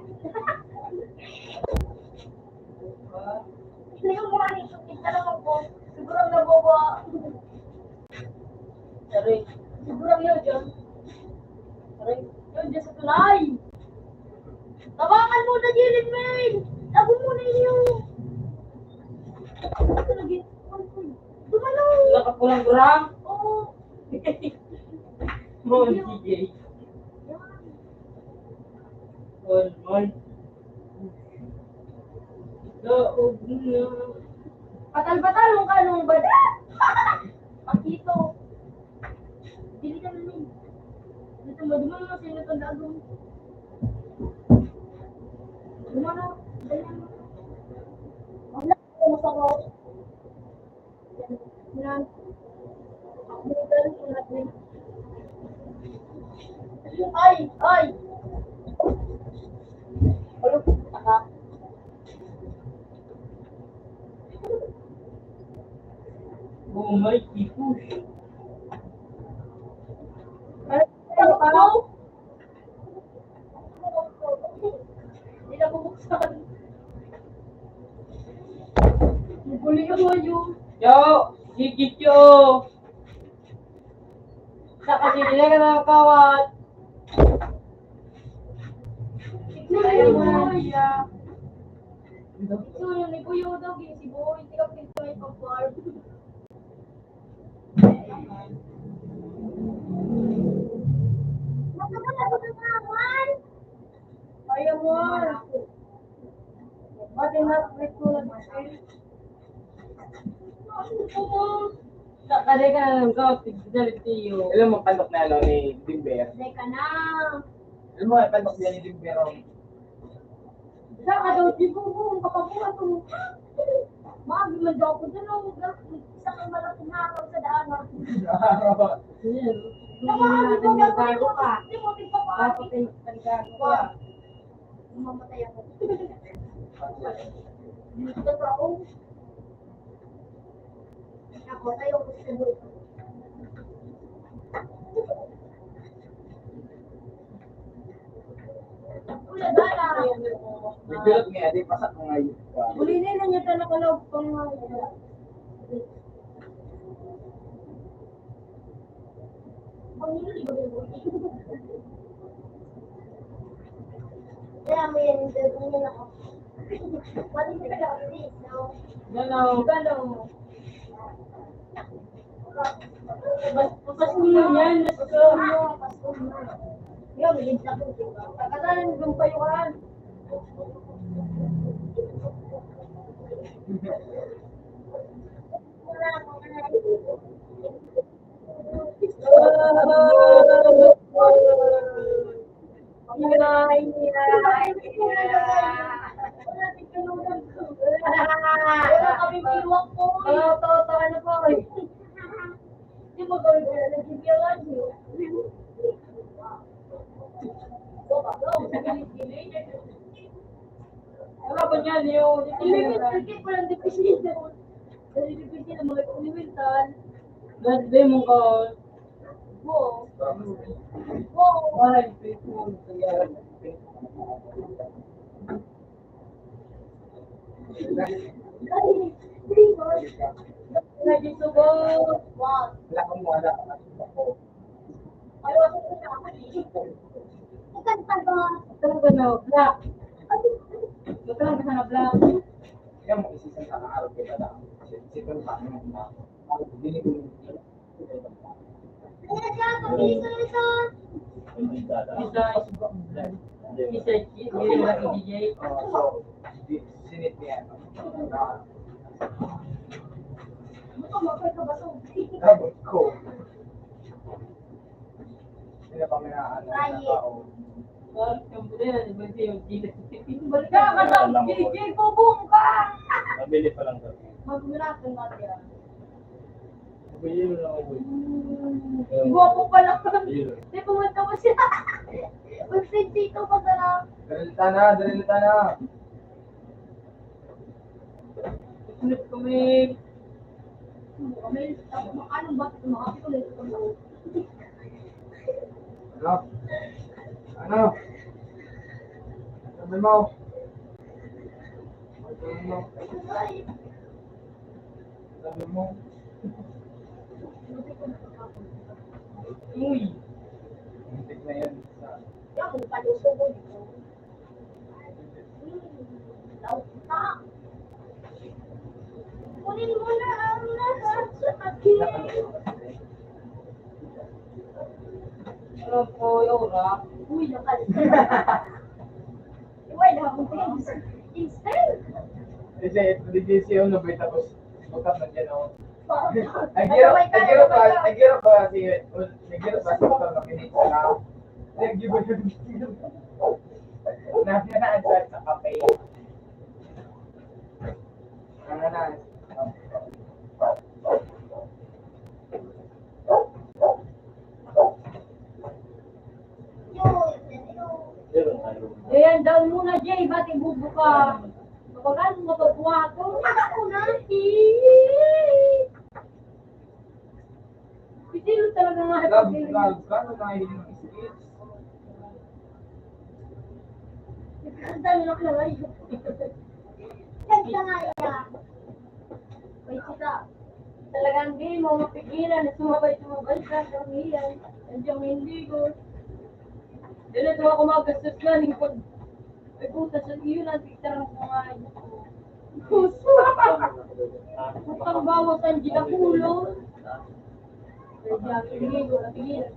Hindi yung mga nito, talaga po. Siguro ang nabobo. Sorry. Siguro ang yun, John. Yun, dyan sa tulay. Tawakan mo na, Jilin Mail! Tago mo na yung... Ito lagi. Dumalo! Nakapulang gram. Oo. Mon, DJ. Mon. Daog na. Patal-patalong ka nung bada. Pakito. Dili ka na rin. Dito mo, dumalo na sila itong dagong. Dumalo. Ganyan mo. Wala ko masakot. Yan. Bukan ko natin. Ay! Ay! Ano? Taka. Oh my push. Ano pa? Hindi na bubuksan. Muguli yung mayo. Yo, higit yo. Sa kasi nila ka ng kawat. Ayaw mo na siya. So, yun, ni Kuya daw, si Boy, hindi ka pinto may pag-farm. Ayaw mo. Ba't yung nasa-break mo lang siya? Sa kare ka na ng kawat, tigdalit niyo. Alam mo, pandok na ano ni Dimber. Teka na. Alam mo, pandok niya ni Dimber. Sa ka daw, di ko kung kapabuhan mo. Magi, man-daw ko dyan, isa kang malaking haraw sa daanan. Yan. Tama, di mo ba Bago ka. Di mo Dapat tigpapakit. yung pagkago ka. Mamatay ako. Dito pa ako. Ako, tayo ko sa buhay. Kuya, gala. Nagbilot nga, di pasak mo ngayon. Ulinin na niya talaga loob pang kaya mo yan, ganyan ako. Wali ka lang, please, no? Galaw. Galaw. Papas mo yan. Let's go. Yan, may na ko, diba? Pagkatalan yung payukan. Wala kaming piwak po. Ano po eh. Di mo gawin ko na nagbibiyawan niyo. Wala ba niyan yung... Ilimit ko lang depisito. Kasi depisito mga elemental. Birthday mo ko. mo. Wow. Wow. Ay, Facebook. Kaya, Lagi sugot. Wow. wala kang wala ako. Ay, wala ko na ako. Ikan taga. Ito ka na, black. Ito lang ka na, black. Kaya mo isisan sa araw kita na. Sipon pa naman na. Ako, hindi ko Ano siya? Pabili ko na siya. Hindi dada. Isa, yung laki DJ. So, sinit niya. Ito, mapay ka ba ito? Abot ko. Sila pa may naano Ay. na tao. Bakit yung buday na, di ba yung DJ? Balik ka, kasama DJ, bubong ka! Mabili pa lang daw. Magmirakan natin. Mabili mo lang ako. Guwapo pala ka. Yun. Di, pumunta mo siya. Magsintito pa sarap. Darilita na, darilita na. Sunod kami. Kami, anong ba? Tumakapit ulit kami. Ano? Ano? Sabi mo. Sabi mo. Sabi mo. Uy. Muntik na yan. Kaya kung palusog ko dito. Lauta. Kunin mo na ang lahat sa akin. Ano po, Yora? Uy, nakalita. Uy, nakakong instant. Kasi ito siya yung nabay tapos bukat na dyan ako. Nagaway ka, nagaway ka. Nagiro pa si Dr. Makinig na. Nagiro yung na-adjust sa kape. Ano na? Meron tayo. Ayan, down muna, Jay. Ba't ibubuka? Kapag ano mapagbuhato? Ako na. Hindi mo talaga nga Love, ipagbiling. love, kano nahihiling ng skills? Ang dami na kalaway. Kanta nga iya. Wait, sika. Talagang di mo mapigilan. Sumabay ka sa umiyan. Andiyan hindi ko. Dito ako magastos na. Lingkod. Ay puta sa iyo lang. Tigtarang kumain. Puso. Bukang bawas ang ginakulo. Kaya hindi ko napigilan.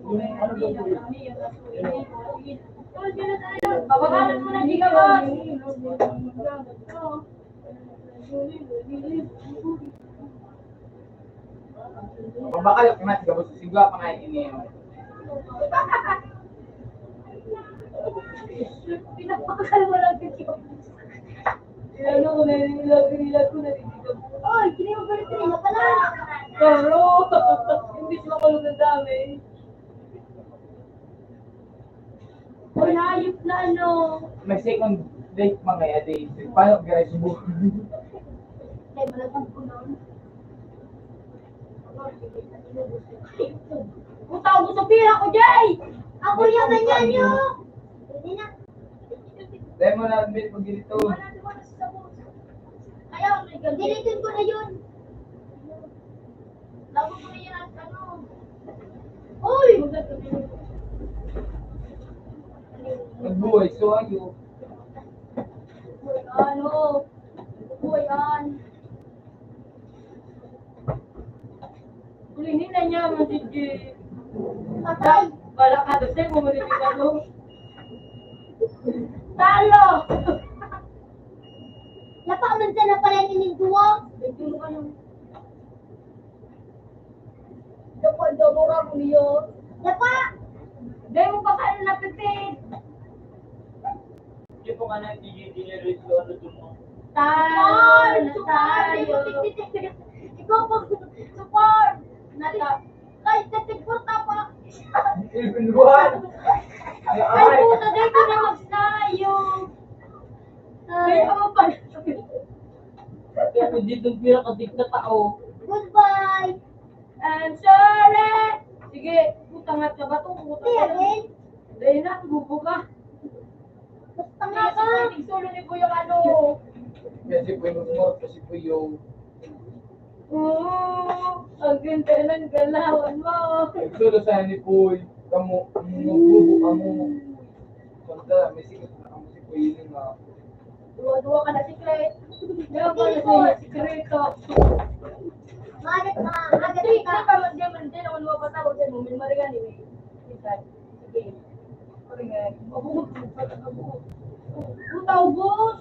Babagalan mo na di ka ba? Pabakal yung kimat, gabos sa sigwa pa nga ini. Pinapakal mo lang kasi. Ano ko narinig ko narinig. Oy, kini mo ba rin na pala? Pero, hindi sila kulong ng dami. Oy, hayop na ano. May second date mga day. Paano garage mo? Ay, malagong ko nun. Puta ako sa pira ko, Jay! Ako yung ganyan yun. Hindi na. Dahil mo na admit pag ganito. Ayaw, dilitin ko na yun. Lago ko na yan at ano. Uy! Nagbuhay, so ayo. Ano? Buhayan. Kulinin na niya, masigi. Patay. Balak ka doon sa'yo, pumunit ka doon. Talo! Napakaman siya na pala yung duwa. Nagturo ka ng... Dapat daw mo ka kuliyo. Napa! Dahil mo pa kayo napipid. Hindi po ka na dinirate ko ano dun mo. Tayo na tayo. Ikaw pag support. Kahit sa tigpot pa. Even one. Ay puta, dito na magsayo. Ay, ako pa. Kaya dito pira ka na tao. Goodbye. I'm sorry. Sige, putangat ka ba ito? Kaya din. Dahil na, gubo ka. Basta nga ka. Solo ni Kuya ano. Kasi po yung humor, kasi po yung Ang ganda ng galawan mo. nagsulo sa ni Poy, kamo, magbubo kamo. Kanta, may sikat na kamo si Poy yun nga. Duwa-duwa ka na secret. Meron ka na sa sekreto. Magat ka. Magat Hindi ka. ka man din ako luwa patawag sa mo. May marigan ni. Sige. Marigan. Abungot. Utaw, boss.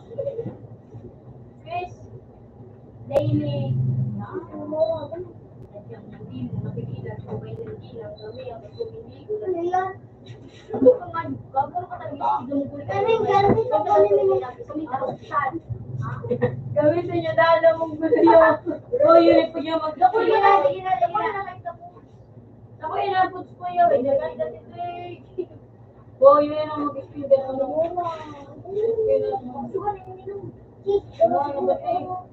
Guys. Daily. Hindi mo mapigilan kung may nandiyan kami ang hindi ko Ano yan? Ano ka man? Gagawin ka talaga sa dumugulit. Ano yung gano'n sa kunin mo? Gamitin niyo dahil na mong gulo yun. O, yun po yung Ako mag-gulo. na. Ako inapot ko yun. Naganda si Drake. O, yun ang mag-spin. Gano'n mo. Ano ba tayo?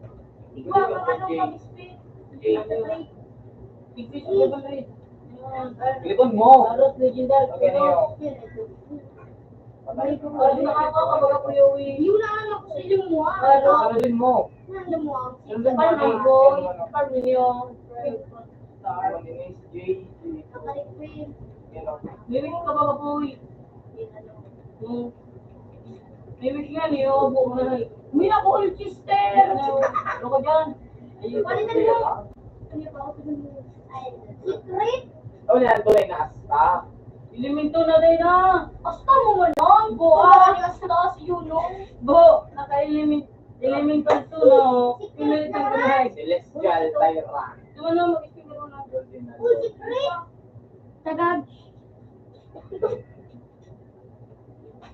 Ikaw ang ano mag-spin. Tigpis ko ba rin? Likod mo! Arot, legendary. Okay na yun. Ay, nakakakabaga ko yung Yung naanak ko sa iyo mo ah. Sunodin mo! Nandun mo ah. Sunodin mo! Parang boy, parang yung Ano ni Miss J? Nakalikpin. Yan o. Mimik ka ba boy? Mimik nga niyo, buo na rin. May ako ulit sister! Ano ka dyan? Palitan mo. Ano ba ako sa mo? Ay, secret? Ano yan? Tulay na asta. Elemento na din na! Asta mo man lang. Bo, Asta si Yuno. Bo, naka-elemental to no? Pilitin ko na Celestial Tyrant. Diba na mag-isip ko na? Golden na. Uy, secret. Tagag.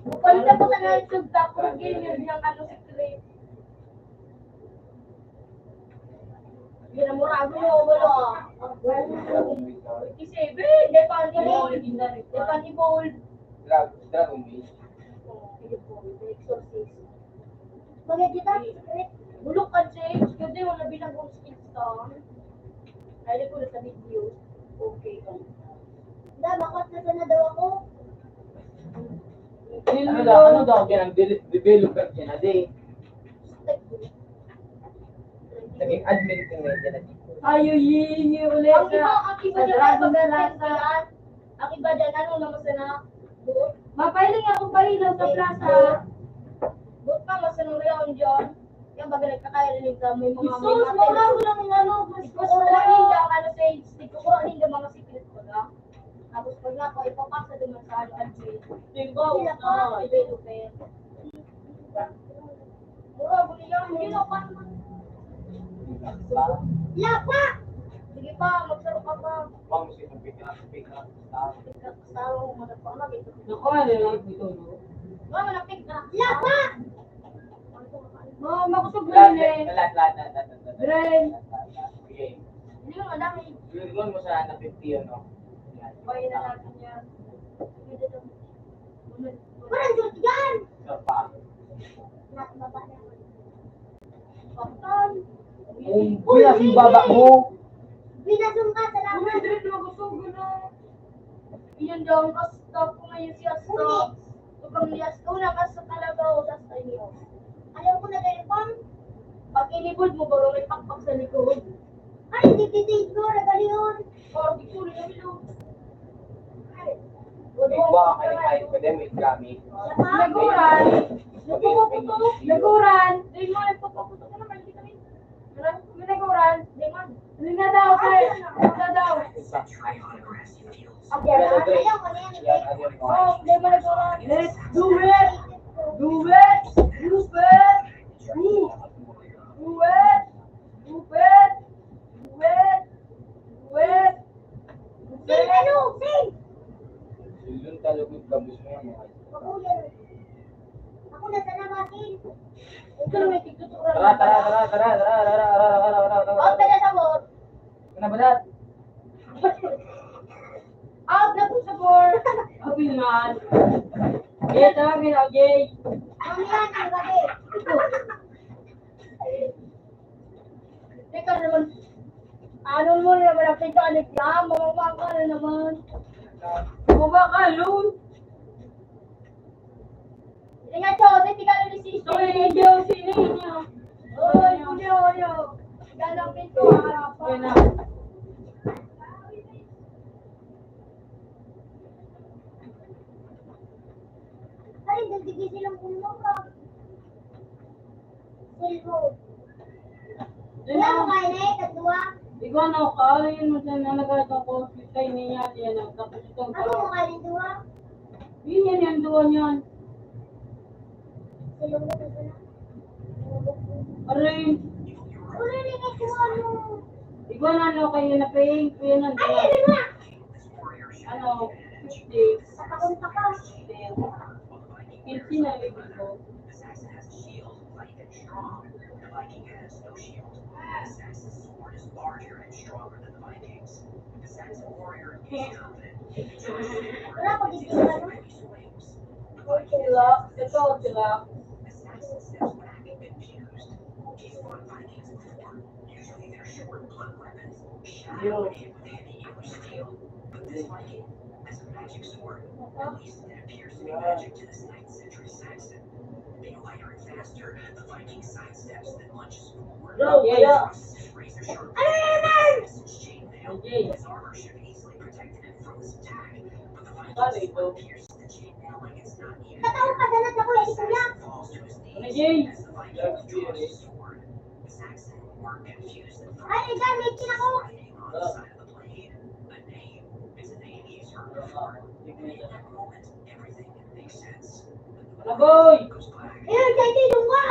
Palitan ko na nga yung tapos game yun yung ano secret. Ginamurado mo, wala. Kasi, hindi pa ni Bold. Hindi pa ni Bold. Dragon Maid. Exorcist. Bagay kita, secret. Bulok ka, James. Kasi wala binagong skills ka. Kaya ko na sa video. Okay ka. Da, bakit nasa na daw ako? Ano daw yan? Ang developer siya na di. Naging admin ko ngayon dyan na dito. Ayo, yingi ulit. Ang iba dyan ay Dragon pagkakas Plaza. yan. Ang iba dyan, ano naman sana? Buot? Mapailing ako pailaw sa plaza. Buot pa, mas anong reaon dyan. Yung baga nagkakailan ka, may mga Jesus, mga ako lang ng ano. Kukuhanin ka ang ano sa stick, kukuhanin ka mga secret ko lang. Tapos pag nga ako, ipapasa naman sa ano, admin. Tingko. Sila pa, developer. Mura, buli yan, hindi na pa. Lapa! Sige pa, magsaro ka pa. Bang mo siya pick up. Kasaro, manapang na, may tuloy. Naku, ano lang ito. Mga manapig na. Lapa! Mga makusog lang eh. Lahat. Dren. Okay. Hindi mo madami. Yun mo sa na 50 yun, no? Bayin na natin yan. Parang suot yan! So, pa. Baba na. Patan. Kung bilas yung baba mo, Binasong ka, Uy, salamat. Dren, makusog na. Iyan daw ang kastop ko ngayon siya stop. Tukang liyas ko na kasta talaga ako sa inyo. Ayaw ko na ganyan pang. Pag inibod mo, bago may pakpak sa likod. Ay, tititid ko, regali yun. Or, di ko rin yung ikaw ka ni academic gamit. Naguran. Naguran. Di mo, nagpapaputo ka naman. Hindi kami. May naguran. Di mo. Hindi na daw, sir. Hindi na daw. Ang yan, ayaw ko na yan. Yan, ano yun mo? Oh, hindi mo naguran. Let's do it. Do it. Do it. Do it. Do it. Do it. Do it. Do it. Sing, ano? Sing! Yun talaga yung gabos mo yan. Ako yan. Ako na sana masin. Ito na may tigtuturan. Out na na sa board. Ano ba dat? Out na po sa board. Abin man. Kaya tawagin ako, Jay. Mamihan, ang gabi. Teka naman. Ano mo na malapit ka anak niya? Mamama ka na naman. Baba ka, Lun. Ingat siya, kasi tika na ni Sisi. Ito yung video, sino niya? Oy, Julio. Galang pinto, harapan. Yan na. Ay, nagdigil silang kumaka. Silbo. Yan Wala mo na. kayo na eh, kadua. Ikaw na ka, yun mo siya nalagat ako. Kay niya, yan na. Tapos itong Ano mo kayo na dua? Yun yan, yung duwa niyan. Silbo na dua. Aray, Ulo ni kay kuha mo. ikaw na ano kayo na paying. Yan ang Ay, duwa. ano na? Ano, 50. Nakakunta ka. Kilsi na yung ko. The Saxon has a shield, light and strong. The Viking has no shield. The Saxon's sword is larger and stronger than the Vikings. The Saxon warrior is confident. He charges forward Wala ko with his gising ano? mighty swings. The Sila, Vikings ito sila. The Saxon steps back confused. He's fought Vikings before. Usually they're short, blunt weapons, shattering him with heavy or steel. But this Viking has a magic sword. At least it appears to be magic to this 9th century Saxon. Being lighter and faster, the Viking sidesteps then lunges forward. Bro, He yeah. thrusts his razor sharp Ano naman? chainmail. Okay. His armor should have easily protected him from this attack, but the Ano Viking ito? pierces the chainmail like it's not even Katawa ka there. sanat ako eh, ito lang. Falls to his Ano, knees Jay? as the Viking draws his sword. The Saxon were confused and Ay, frightened. dyan, may kinako. Writing on the side of the blade. A name. It's a name he's heard before. And in that moment, everything makes sense. Ano, boy? Goes black. Ayun, kaya tinong ka.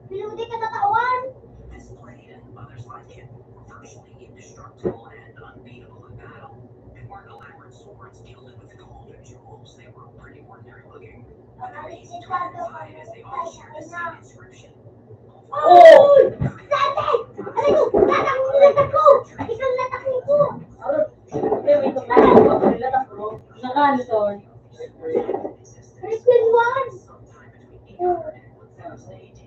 Pinuti ka tatawan. This blade and others like it were virtually indestructible and unbeatable in battle. They weren't elaborate swords gilded with gold or jewels. They were pretty ordinary looking. But they were easy to identify as they all shared the same inscription. Oh! Sate! Aray ko, latak mo latak ko. Isang latak ko. Aro, okay, may kapatid. Latak mo. Nakaano to? Christian one. Sometime between 800 and 1000 AD.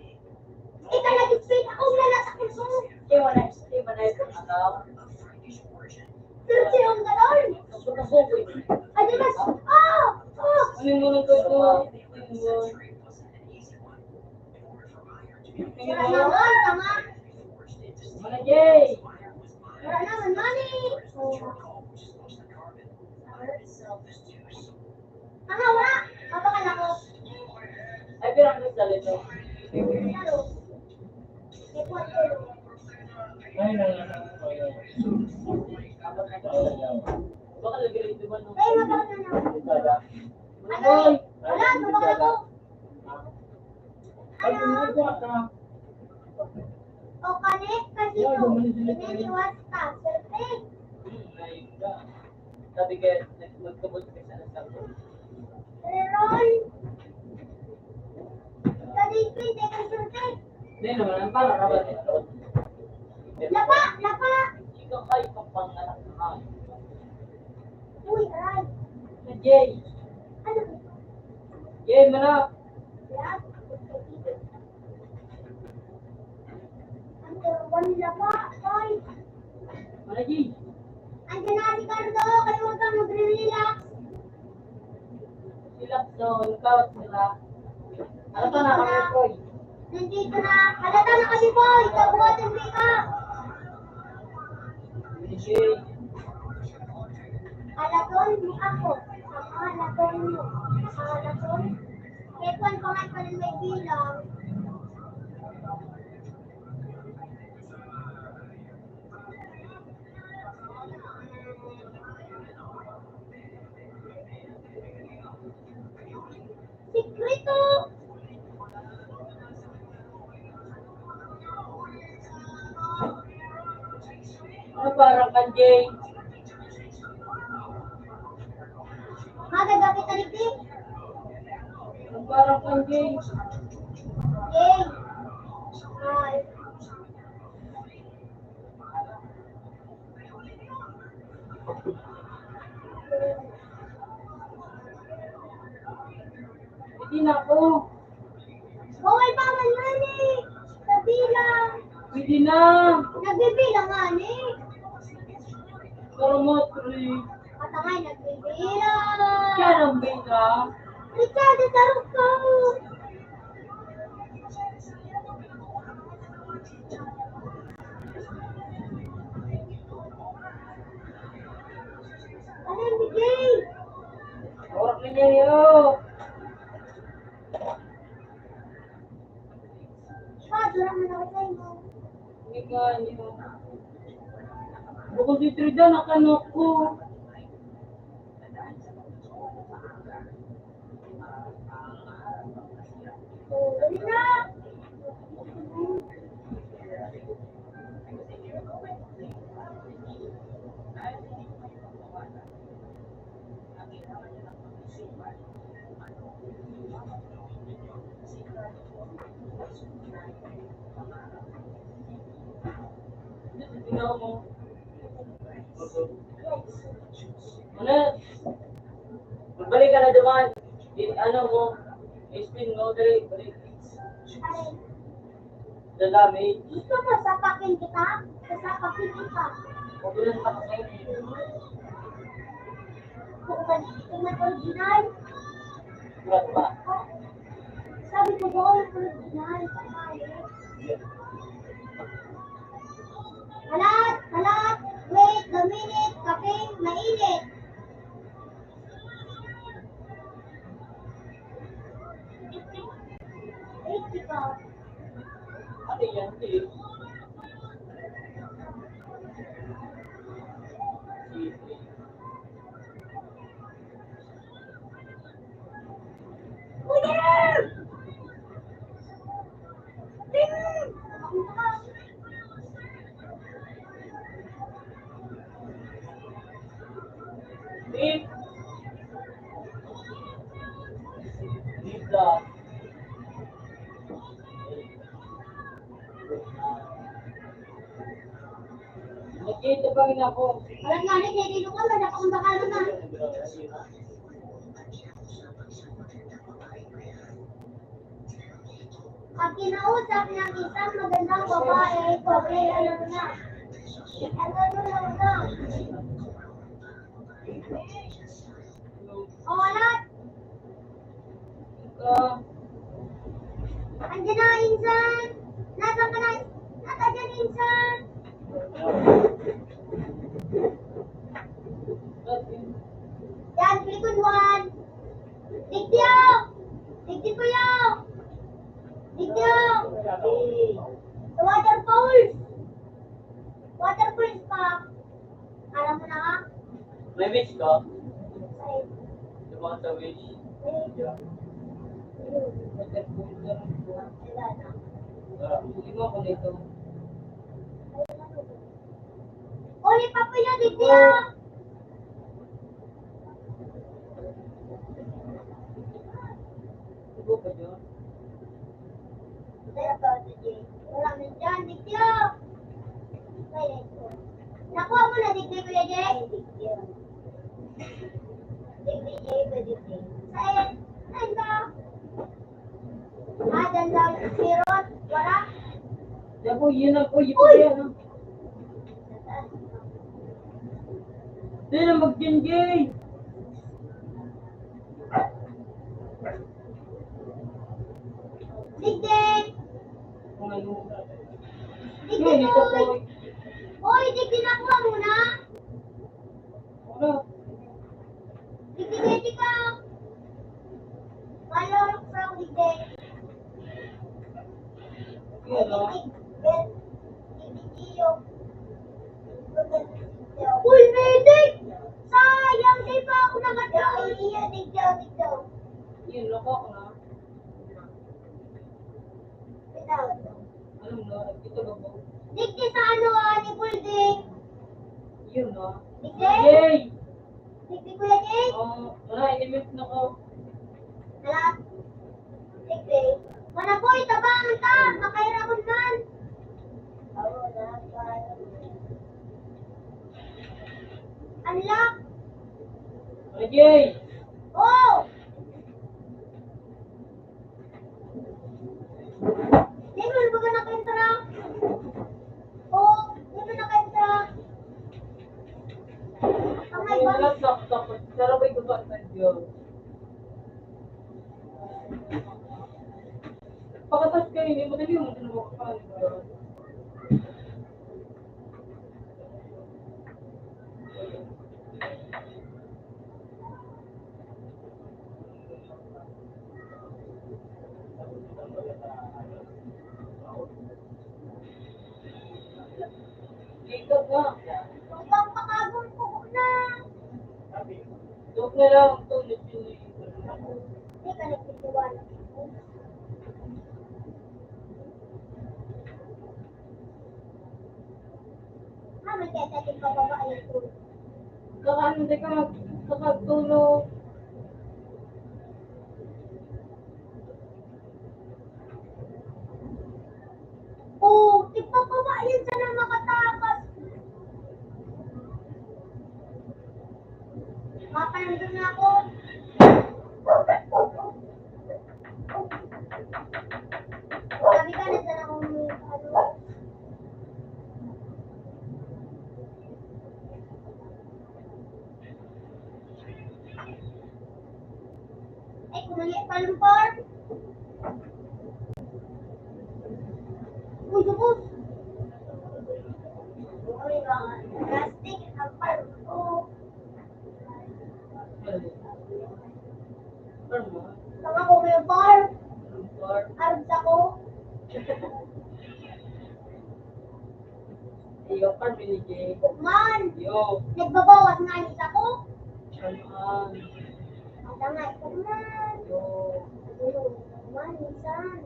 Ika nag-speak ako lalatak ko. Hindi mo na ito. Ano? Of Frankish origin. Pero siya ang galon. Nagpapasok ko eh. Ay, di ba? Oh! Oh! Ano yung muna ko ito? In the 11th century, it wasn't an easy one. In order for iron to be Wala naman, tama. forged into steel, Mana, Jay? iron was mined. Wala naman, money. With charcoal, which is mostly carbon. Iron itself is juice. Aha, wala. Mapakala ko. Ay, pirang kristal ito. Ano? May kwarto. Ay, Baka lagi rin ito ba no? Ay, mapakala na. Sada. Ano? Wala, mapakala ko. Ay, gumagawa ka. O, connect kasi to. Pinaniwas ka. Perfect. Sabi ka, magkabot ka sa nasabi. Meron. Kadipin, teka, perfect. Hindi naman, parang kabat ito. Lapa, lapa. Ikaw ay kapanganak na. Uy, aray. Na Jay. Ano? Jay, manap. Yan. Ang one lapa. Oy. Mana Jay? Andiyan na si Cardo. Kaya huwag kang mag-relax. Sila doon, kawat sila. Ano to na kami, Troy? Nandito na. Halata na kami po. Ikabuhat ang make-up. Ni Jay. Halaton mo ako. Halaton mo. Halaton. Kaya kung pangat pa rin may bilang. Sikreto! Ano parang kan Jay? Magagapit na ligdig. Ano parang kan Jay? Yay! Ay. Hindi na ako. Bawal pa man yan eh. Sa bilang. Pwede na. Nagbibilang nga eh. Karumatri. Katangay, nagbibira. Yan ang bida. Richard, tarong ko. Ano yung bigay? Orak na niya yun. Pa, durang mo na ako sa'yo. Hindi nga niyo. Bukod dito rin dyan, nakanok ko. Oh, dali na. Tingnan mo. Ano? Balik ka na duman. Ano mo? Spin mo, dali. Balik. Ay, Dadami. gusto mo sapakin kita? Sasapakin kita. Huwag lang pa kasi. Kung may original, Burat pa. oh, sabi ko ba yung original? Halat, wait, the minute, kape, mainit. Wait, ikaw. Ano yan, eh? Kuya! Eh? Lisa. Nakita pa rin ako. Walang nga rin, hindi ko na, napakambakalo na. Pag kinausap ng isang magandang babae, pobre, alam mo na. Alam mo na. O, halat. Andiyan na, Insan. Nasaan ka na? Nasaan dyan, Insan? Yan, Silicon One. Digdiyo! Digdi po yun! Digdiyo! Sa Waterfalls! Waterfalls pa. Alam mo na ka? May wish ka? Ay, Lumang sa wish. wala na. Hindi mo ako nito. Uli pa po yun, Digdiyo! Sigo pa dyan? Kaya ba, Digdiyo? Wala na dyan, Digdiyo! Nakuha mo na, Digdiyo, Kuya Jay? Digdiyo. Digdiyo, Kuya Jay. Saan? Saan ba? Ah, dyan lang. Meron? Wala? Yan po, yun ang po. Yun Uy! yan. Hindi na mag-gengay. Digdig! Kung ano. Digdig, Yun, ito po. oy! Oy, Digdig, nakuha mo na? Ano? Digdig, Digdig ka! Malulok sa ako, Digdig. Yan, no? Digdig, iyo. Uy, Digdig! Sayang, di pa ako nakadaw. Iyo, Digdig. Yun, loko ko na. Bitaw. Alam mo, ito ba po? Digdig sa ano, ni Bulding. Yun, no? Digdig? Yay! Digdig, Kuya Jay? Wala, inimit na ko. Alam? Digdig. Mana po, itabangan ka. Makairabon man. Oo, Unlock. Yay! Oh! Di mo ba naka-entra? Oh, di mo naka-entra? Yun. Pakatas kayo, hindi mo dali mo tinawag ka. Ikaw nga. Huwag pakagong ko na. Huwag na lang ito. Hindi ka nagtitiwala. May tetatin pa ba yung tulog? Hindi ka magkakatulog. Oo, ipapaba yun sana makatakas. Mapanandun na ako. Sabi ka na sana kung ano. Ay, kumali palumpar. Uy, dukos. Uy, plastic ang palumpar. Tama ko may bar. Arabs ako. Iyo ka, binigay. Man, Yo. nagbabawas nga anis ako. Saan? Ang nga ito man. Yo. Man, minsan.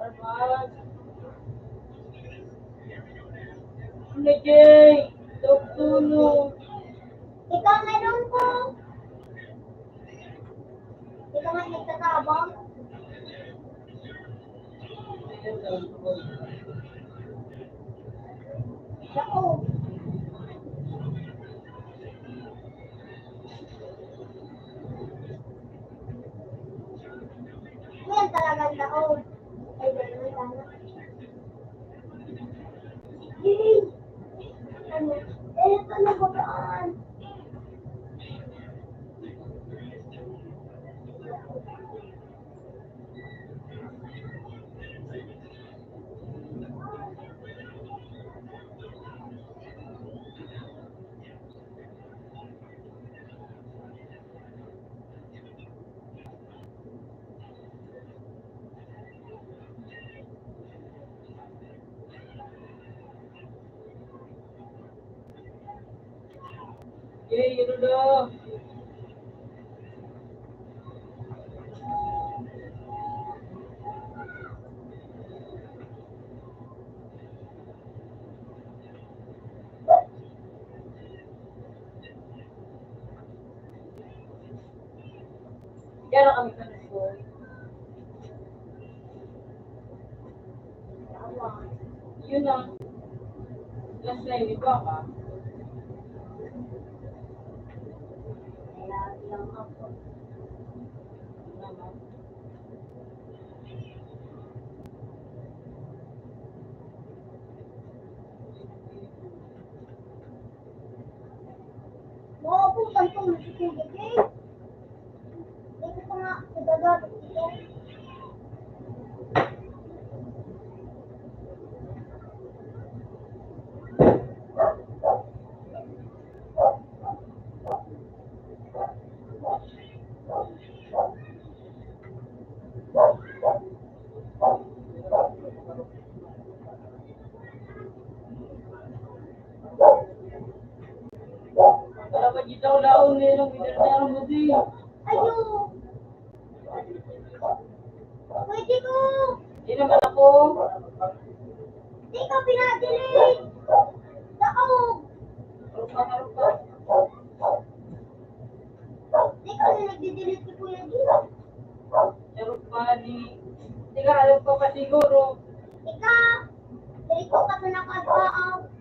Armas. Binigay. Tulog. Ikaw meron ko. Ikaw nga nagtatabang. Ako. Yan talagang taon. Ay, gano'n sana. Yay! Ano? Ito na bagaan. Yay, yun na. Kaya kami sa school. Yun ang last line ni Papa. Lang ako. Makapuntan ko na si Kuya Jay. Hindi ko nga nagagamit ito. Wala pa dito laon nilang pinardaran mo din. Ayun! Pwede ko! Hindi naman ako. Di ka pinadilig! Daog! Rupa. Di ka na nagdidelete si Kuya Jay. Rupa di. Hindi ka alam ko pa siguro. Ika! Dili ko ka na nakadaaw.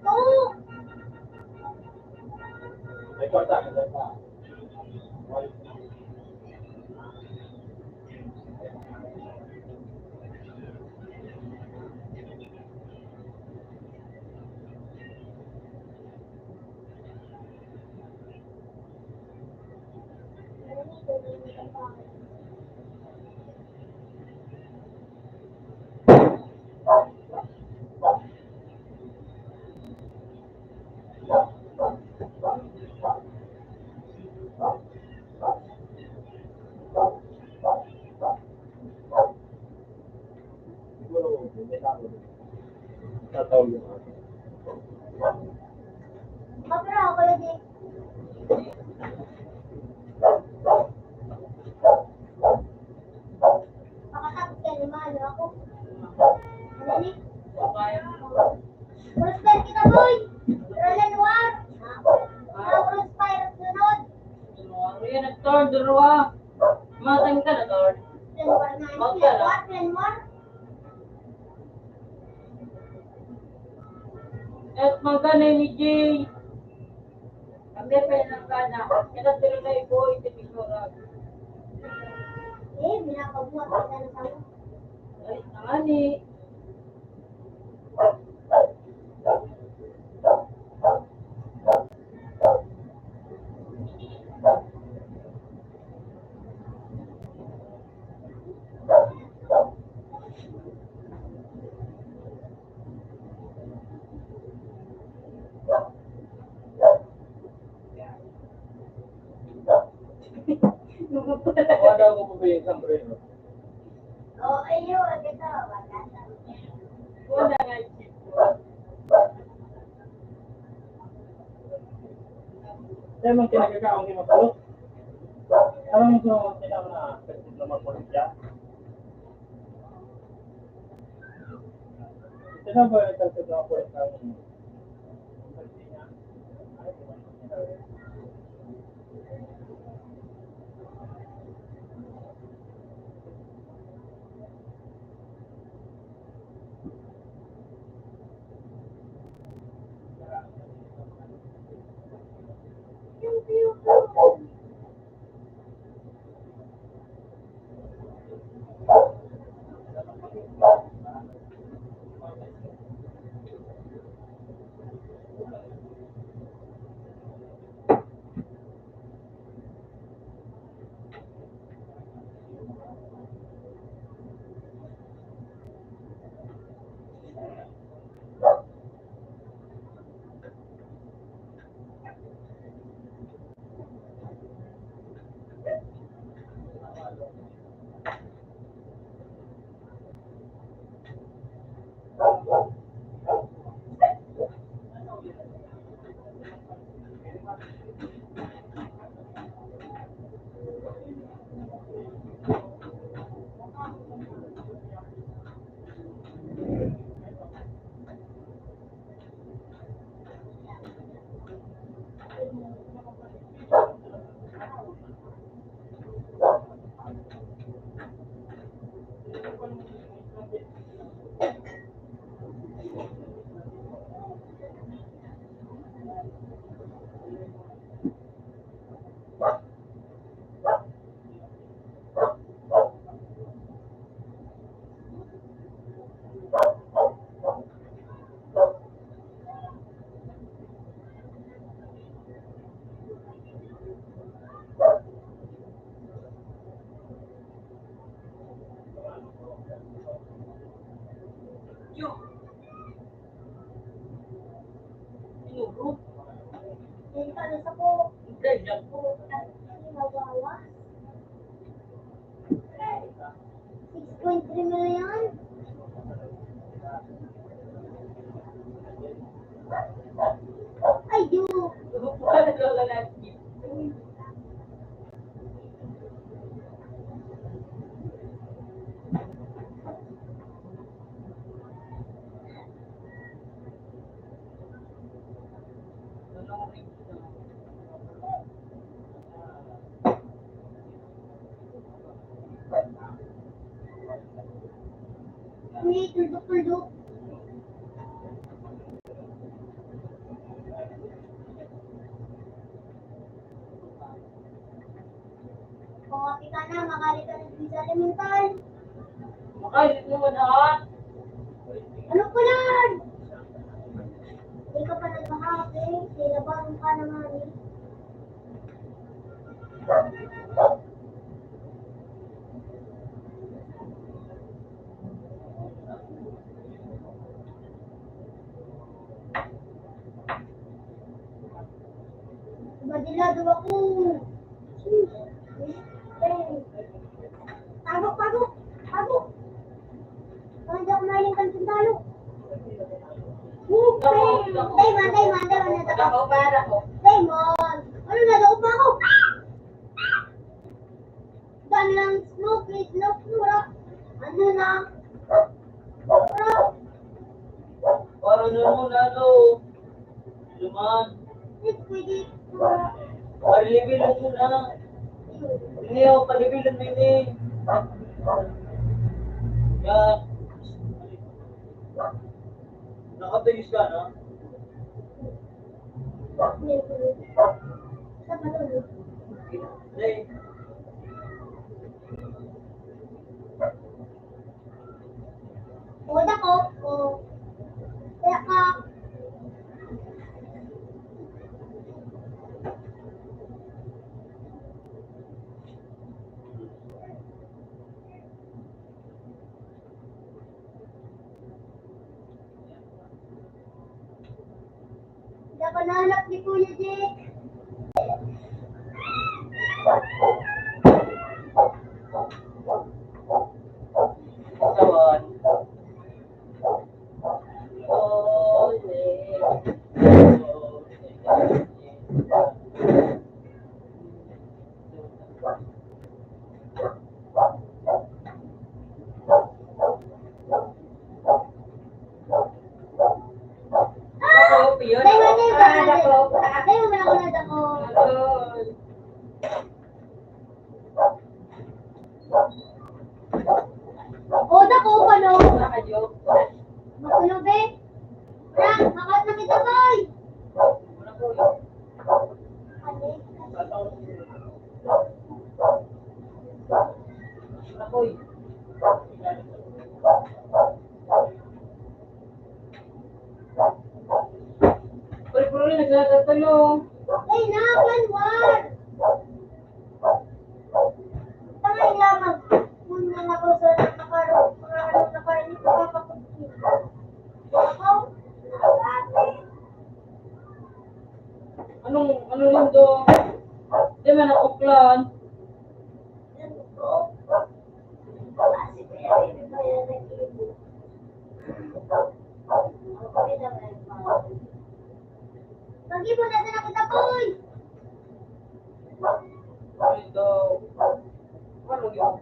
Oo! May kwarta, may kwarta. Siguro, hindi na ako. Tatawag yung ako. Kapira ako lagi. Pakatapos ka naman, ako. Ano ni? Prosper kita, boy! Roland War! Prosper, sunod! Nag-turn, dalawa. Matang ka na, Lord. Roland War! At magana ni Jay. Kami pa yan ang kana. Kaya sila na ibo, ititigurag. Binakabuhat ka na sa mo. Ay, nangani. Wala ko pa yung sombrero. Oo, ayun, ito, wala. Wala nga chip. Kaya man kinagagaong yung mapalot. Alam mo kung sila na kasi na magpulit siya. Sila ba yung kasi na magpulit ka? Ano sa po? Ganyan po. Magawa. 6.3 million? Uy, tuldok-tuldok. Kumapit ka na, makalit ka na din sa elemental. Makailit naman ah. Ano ko yan? Hindi ka pa nagkakape. Silabaran ka naman eh. Badilado ako. Pagok, pagok, pagok. Hindi ako mahiling kanting talo. Damon, nadako. Ako para ko. Damon, ano nadako pa ako? Dan lang smoke, mura. Ano na? Mura. Para naman ano. Luman. Pwede, mura. Palibilan mo na. Hindi ako palibilan mo ini. Yan. Nakatayos ka na? Sa patuloy. Hindi. O, dako. O. Kaya ka. Hindi ako nahanap ni Kuya Jake. Kawan. Oh, Ako, yun. Dahil mo ako nadako. O, dako pa no. Makulo be. Frank, makat na kita boy. Ako'y. Puri-puri nagtatalo. Ay, naman, war. Tangay lamang. Muna na ko sa nakaroon ito kapapagkin. Ako? Ano lindo? Di man nakuklan. Pag-ibo na sa nakita boy. Lindo. Ano yung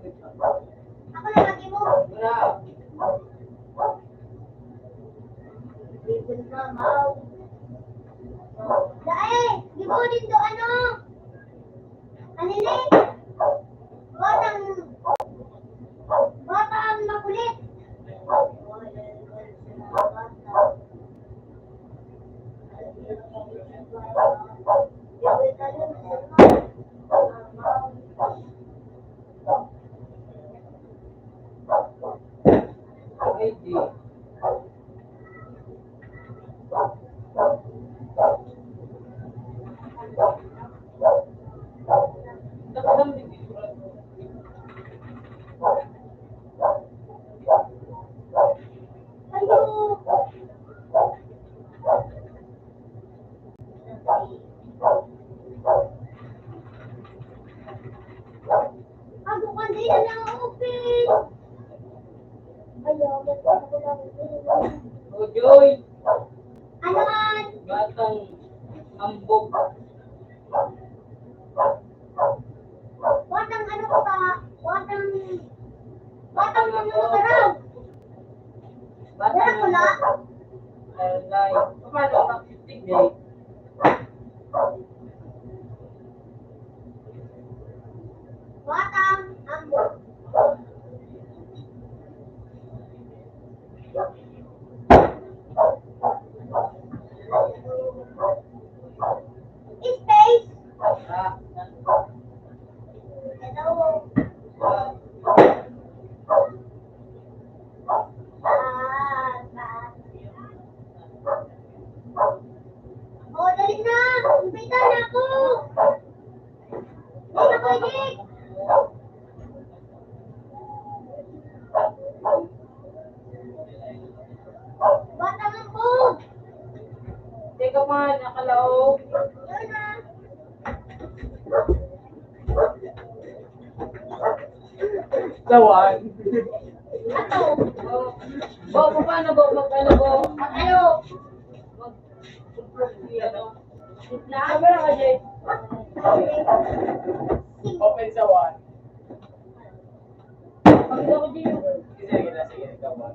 Ako na pag-ibo. Wala. Bibon na, mau. Dae, gibo din do ano? Anili? Batang makulit. Ay, di. Nakadam din dito. Ayo. Ako kanina lang open. Ayaw, ako lang. O, Joy. Ano an? Batang ambog. Watang ano ko ba? Watang ano ka raw? Wala ko la. Like, paano ang 15 day? Batang ambon. Space. Hello. Oh, dali na! Umpitan na ako! Dali na ko, Jake! Batang ambog! Teka man, nakalaog. Yun na! Sawan. Ato! Bo, paano bo? Magkano bo? Ano? Camera ka, Jay. Open sawan. Pagkita ko, Jay. Sige, ikaw ba?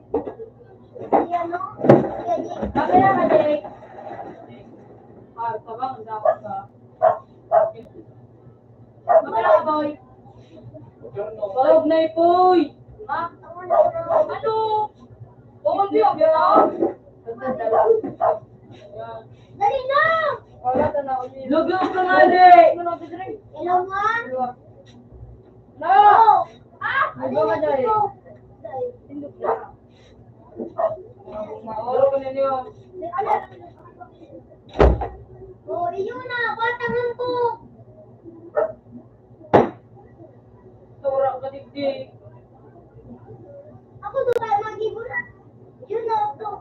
Si ano? Si Jake. Camera ka, Jay. Tabang, dapat ka. Camera ka, boy. Palog na ipoy. Ha? Ano? Bukod niyo, gano'n? Dali na! Lugog ka nga, Jay. Hello, ma? No! Oh! Ah! Ay, ba ka, Jay? Dali. Maoro ko ninyo. Ano? Oh, iyon na! Batang ambog! Tura ka, digdig. Ako doon tayo mag-iburan. Yun na ito.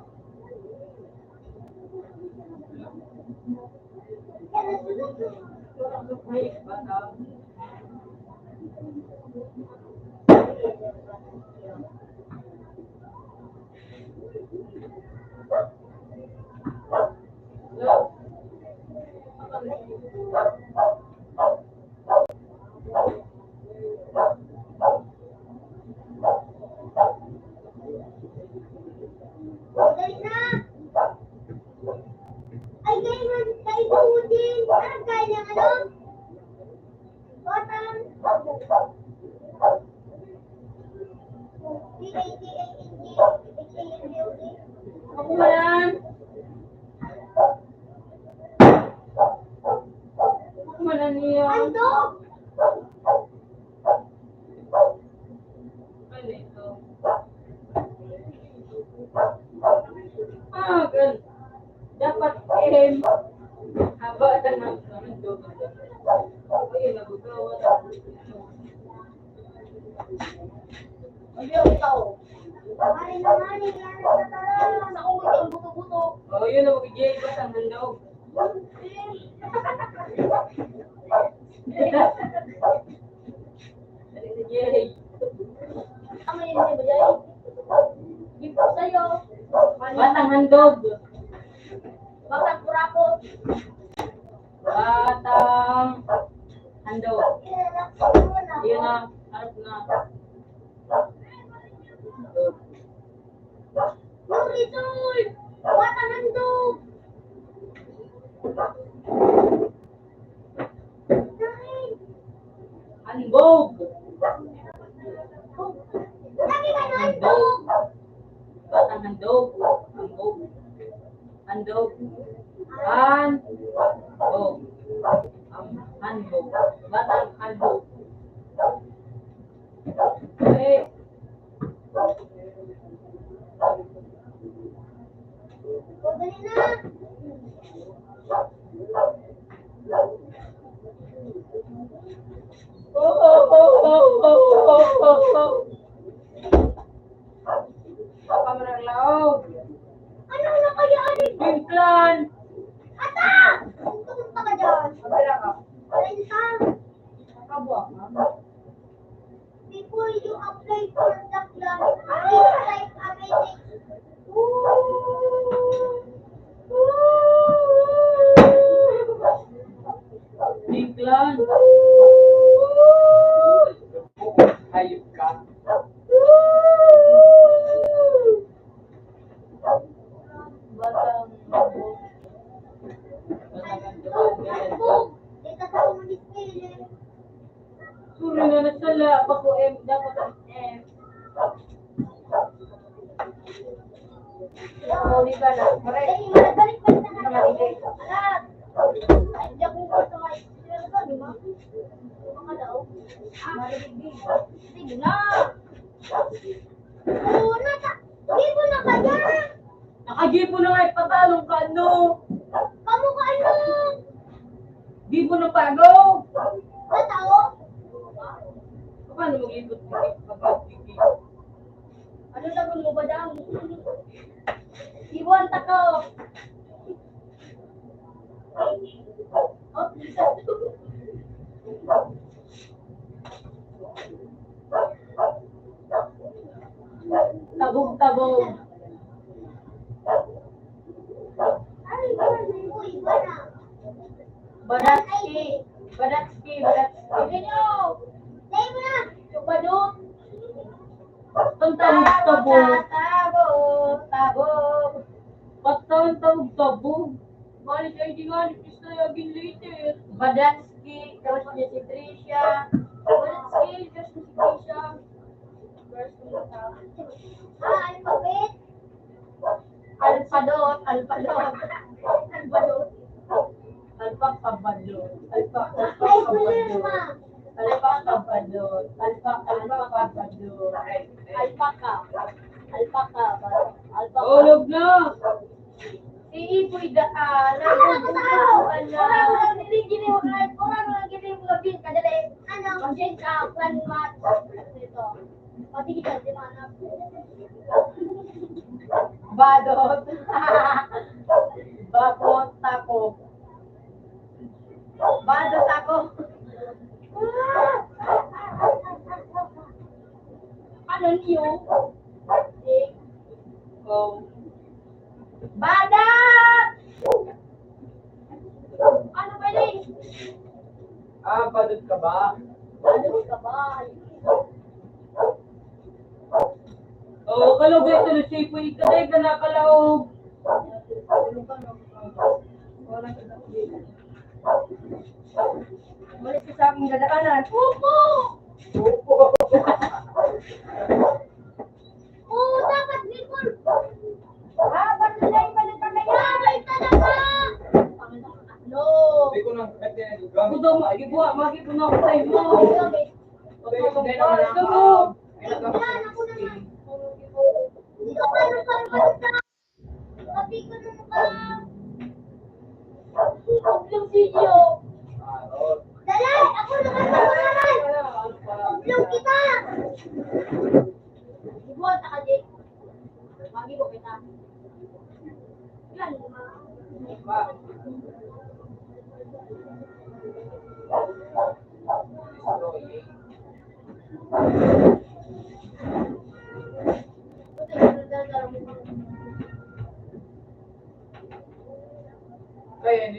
Yan na sunod. Tura ka, ay, bata. Hello? Oh, dali na! Ay, ganyan! Kay Budin! Ano kaya niyang ano? Batang! T-A-T-A-N-G. Ako ba yan? Ako ba na niya? Ando! Ano ito? Gan. Dapat haba na ng mundo. Ay, nagugawat. Ayaw ito. Mari na mari, yan ang tataran. Ako ang buto-buto. Oh, yun ang mag-ijay ba sa mundo? Dali na, Jay. Ang yun ba dyan? Gift ko sa'yo. Batang handog. Batang kurapot. Batang handog. Ilalak sa muna. Yun na, harap na. Yung itul! Batang handog! Dahil! Handog. Lagi ka na handog! Batang handog. Handog. Handog. Handog. Handog. Batang handog. Okay. O, dali na! Kamerang laog. Ano na kaya, Anik? Pimplan. Ata! Pumunta ka dyan. Kamera ka. Alenta, Kabuha ka. before you apply for the plan, please type amazing. Pimplan. Hayop ka. Boom! Dito sa umalis kayo. Suri na nasala. Bako M. Dapat ang M. Huli ka na. Correct. Ay, balik pa sa natin. Alat! Ay, hindi ako gusto nga. Sino ba, di ba? Mga daw. Sige na! Oo, di mo na kaya! Nakagipo na nga ipatalong ka, ano? Kamukha ano? Di mo na pago. Sa tao? Paano mag-ikot-ikot pag-ikot? Ano laban mo ba daw? Iwan tako. Oh, Tabog-tabog. Ay, uy, iba na. Badatski. Badatski. Badatski. Sige nyo. Dahil mo na! Yung badut. Tabog-tabog. Tabog. Tabog-tabog. Malis ay di nga, nipis na yagin later. Badatski. Crush niya si Tricia. Badatski. Crush niya si Tricia. Crush niya si Alphabet? Alpadot. Alpadot. Alpadot. Alpak-kabadot. Ay, kulit ma. Alpak-kabadot. Alpak-kabadot. Alpaka. Alpaka. Alpaka. Ulog na. Si Ipoy daan. Orang gini mo labing kadali. Ano? Pag-change ka, plan match. Ito. Pati kita, di mana. Badot. Babot ako. Badot ako. Ano niyo? Oh. Badat! Ano ba din? Badot ka ba? Badot ka ba? Oh, kalog ito na siya po. Ikaday ka na kalog. Balik ka sa aking dadaanan. Pupo! Oo, dapat Nicole. Ba't nila yung balik ka kaya? Ay, talaga! No! Hindi ko nang kahit yan, gamit. Kudo, magibuha. Magibuha na ako sa'yo mo. Hindi naman ako. Yan, ako naman. Dito ka nung kalmata. Sabi ko nung Yung video. Dali! Ako naman sa pangalan! Huwag kita! Ibuhat na ka, Jake. Magi ko kita. Yan.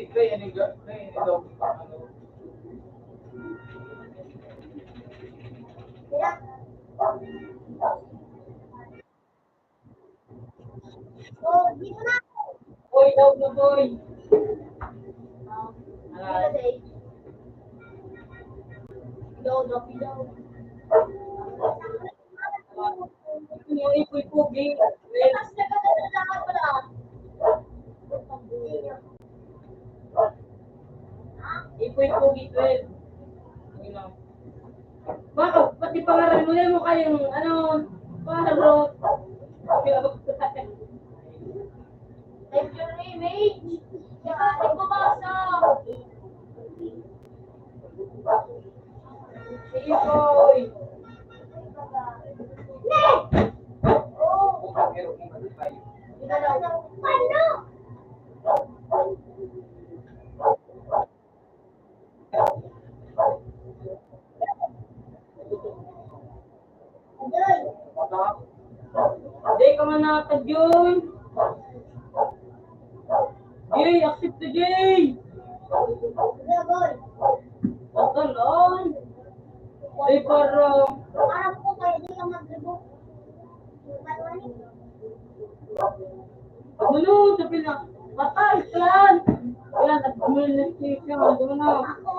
Kaya ni daw, ano, Oh, dito na! Boy daw na boy. Yung ipoy-pogi. Well, ipoy-pogi 12. Bakit? Pati pangaral mo yan mo kayong ano, parot. Type your image. Hindi ko basa. Sige boy. Ano? Hindi ka man nakatag yun. Jay, accept to Jay. Wala, boy. Pagkalaan. Ay, parang. Alam ko kaya di ka mag-rebo. Ano, sabi na. Patay, plan. Wala, mo na siya. Dumano. Ako.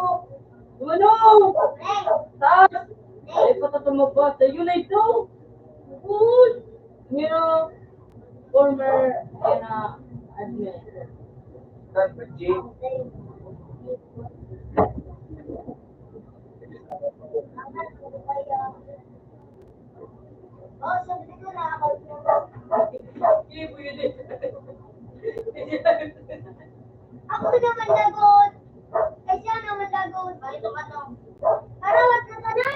Dumano! Hey. Taas! Ay, patatumaba. Tayo na ito. Good! Miro, former, admin. Start with J. Oh, sabi ko na ako. Hindi po yun eh. Ako naman lagot. Eh, siya naman lagot. Ito ka to. Parawat na ka na.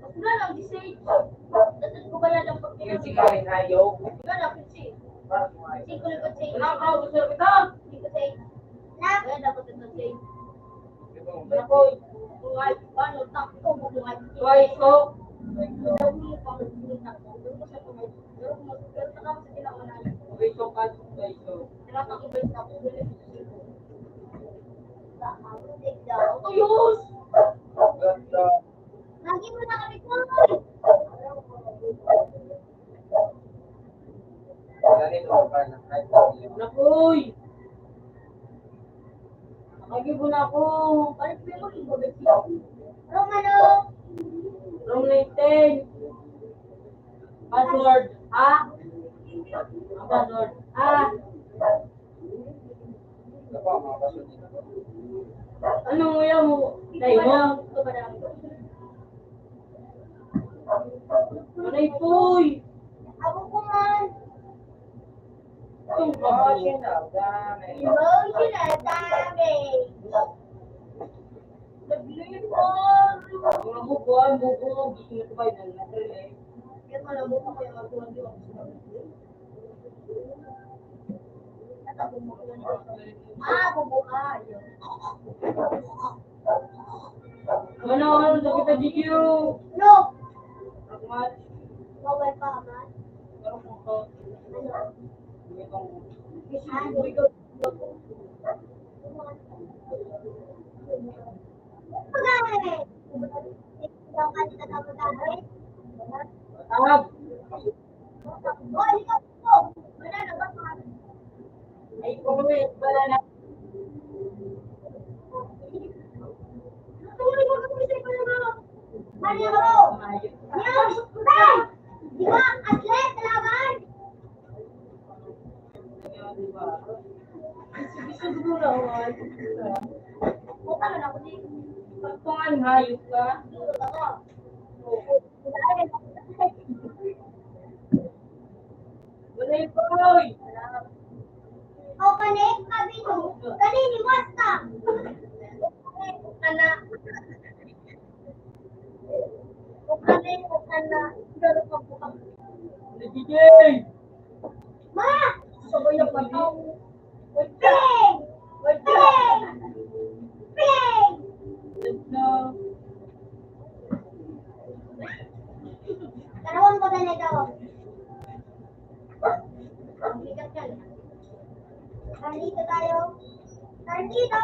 Mas na lang, disage. Dapat ko kaya ng Yung pagkakita. sikain ayaw. Ikaw na, pinsi. Parang mga Pinsi ko likod say. Wala ka, gusto kita. Pinsi ko say. Nak. Kaya dapat ito say. Ako, Buhay. Paano? Takto mo buhay. twice ko. Daw mo pang takto. Daw mo sa tumay. Pero takam sa kinaunan. Twice ko ka, twice ko. Nakakibay sa ako. Tuyos! ganda. Lagi mo na kami ko. Ganito ang parang kahit sabi. Nakoy! Nakikibo na ako. Balik mo yung ibo, Betsy. Romano. Room 19. Password. Ha? Ang password. Ha? Ano pa mga kaso dito? Ano mo yan mo? Tayo mo? Ito ba lang? Manay poy! Ako ko man. Itong Emotional damage. Emotional damage. Nag-leave on. mga bubuan, bubuo, gusto mo ito ba yun? Natrelay. Kaya malabo ako yung magtuwan di ako. At ako mo ko nito. Bubuka. Ano sa kita GQ? No. Pragmat. Bawal pa man. Pero kung ito, Ano? itong Ano? Ikaw. Pagkain. Ikaw kanina na pagkain. tawag. Oh, ikaw po. Wala na ba? Ay, comment. Wala na. Tuloy mo kami sa iba na. Ano mo? News! Hey! Di ba? Atlet, laban! Gusto ko na ako. Buka na ako din. Pagtungan hayop ka. Dito ako. Wala yung poy! O kanin, kabino. Kanini, basta. Kana. O kanin, o kana. Pero pag buka. Nagiging! Ma! Sabay na pataw. Ping! Ping! Ping! Karawang ko na nito. Ang bigat yan. Carlito tayo. Carlito!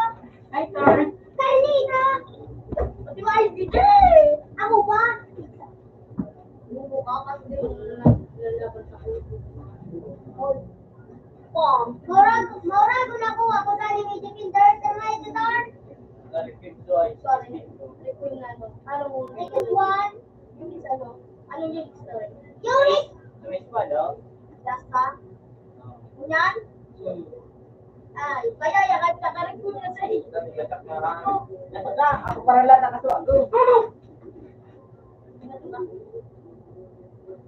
Hi, sir. Carlito! Di ba, DJ? Ako ba? Bumukha ka din. Lalaban sa kuto. Maurago na ko ako sa limited kinder sa mga editor. Sorry. Ano mo? Second one. Yung isa no? Anong yung story? Unit! Lasta? Kunyan? Ay, kaya yan. Kakarig ko na sa iyo. Ako para lang nakasuwa ko.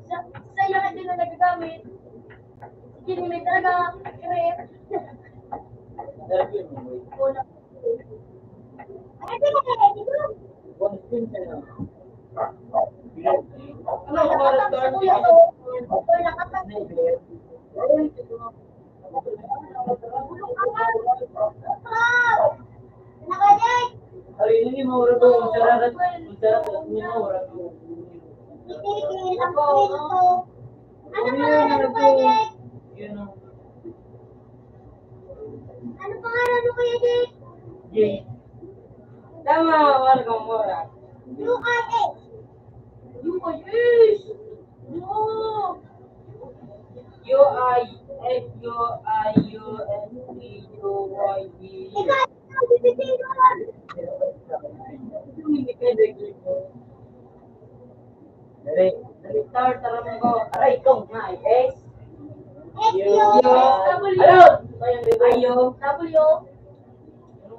Sa iyo hindi na nagagamit. Sige, may talaga. Kirip. Wala. Ay, dito. Ano, oras Sa sir? kuya to. Wala ka pa. Bulong ka pa. Nakajay. Hari ini mau ragu, masyarakat, ini mau ragu. Itigil ang kwento. Ano pangalan mo kaya, Jake? Yun ang Ano pangalan mo kaya, Jake? J. Tama, warga mora. UIH. UIS! No! U-I-S-U-I-U-N-C-U-Y-D. Ikaw, bibitiwan. Hindi kayo nag-click mo. Dali, start, tara mo. Aray, ito nga, S. Ano? Ayo. W.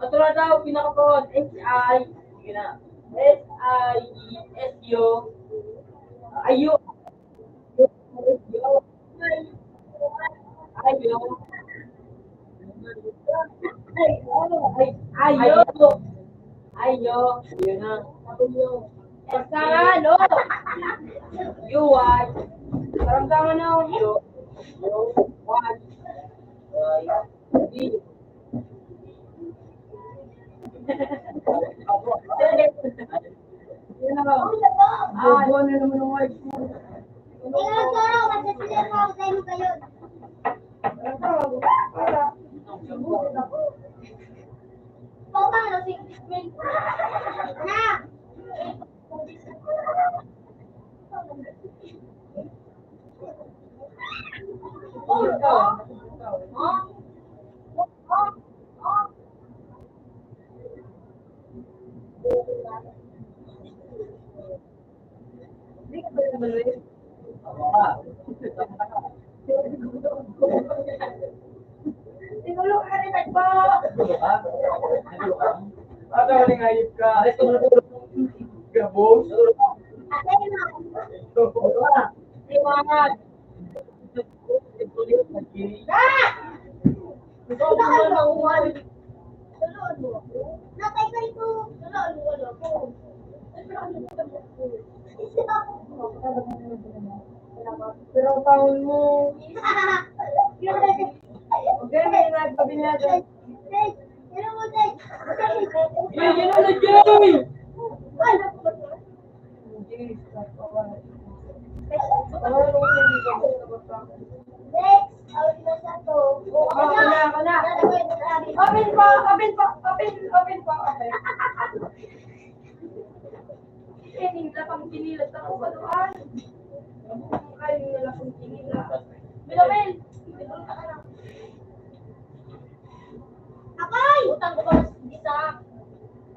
Ito na daw, pinakapon. S-I. Sige na. S-I-E-S-U. Ayo. Ayo. Ayo. Ayo. Yun na. Parantangan, no? U-Y. Parantangan na. U-Y. D. Yun na lang. Bobo na naman ang wife mo. Ikaw, Toro, magsasalir mo ako sa'yo kayo. Ikaw ba, ano, si Christmas? Na! Oh, ito. Hindi ka ba naman Tinulong ka rin ba? Ata ka ning ayip ka. Gabos. Atay mo. Iwangan. Ito mo na nauwan. Tuloon mo. Natay ka ito. Tuloon mo, wala po. Pero ang taon mo. Okay, may nagpabi natin. Ano mo, Day? Jay, gano'n na Jay! Ay! Next, out na sa to. Ako na. Open pa. Hindi nila pang kinilat na ako doon. Kayo nila pang kinilat. Bilabel! Akay! Utang ko ba mas isa?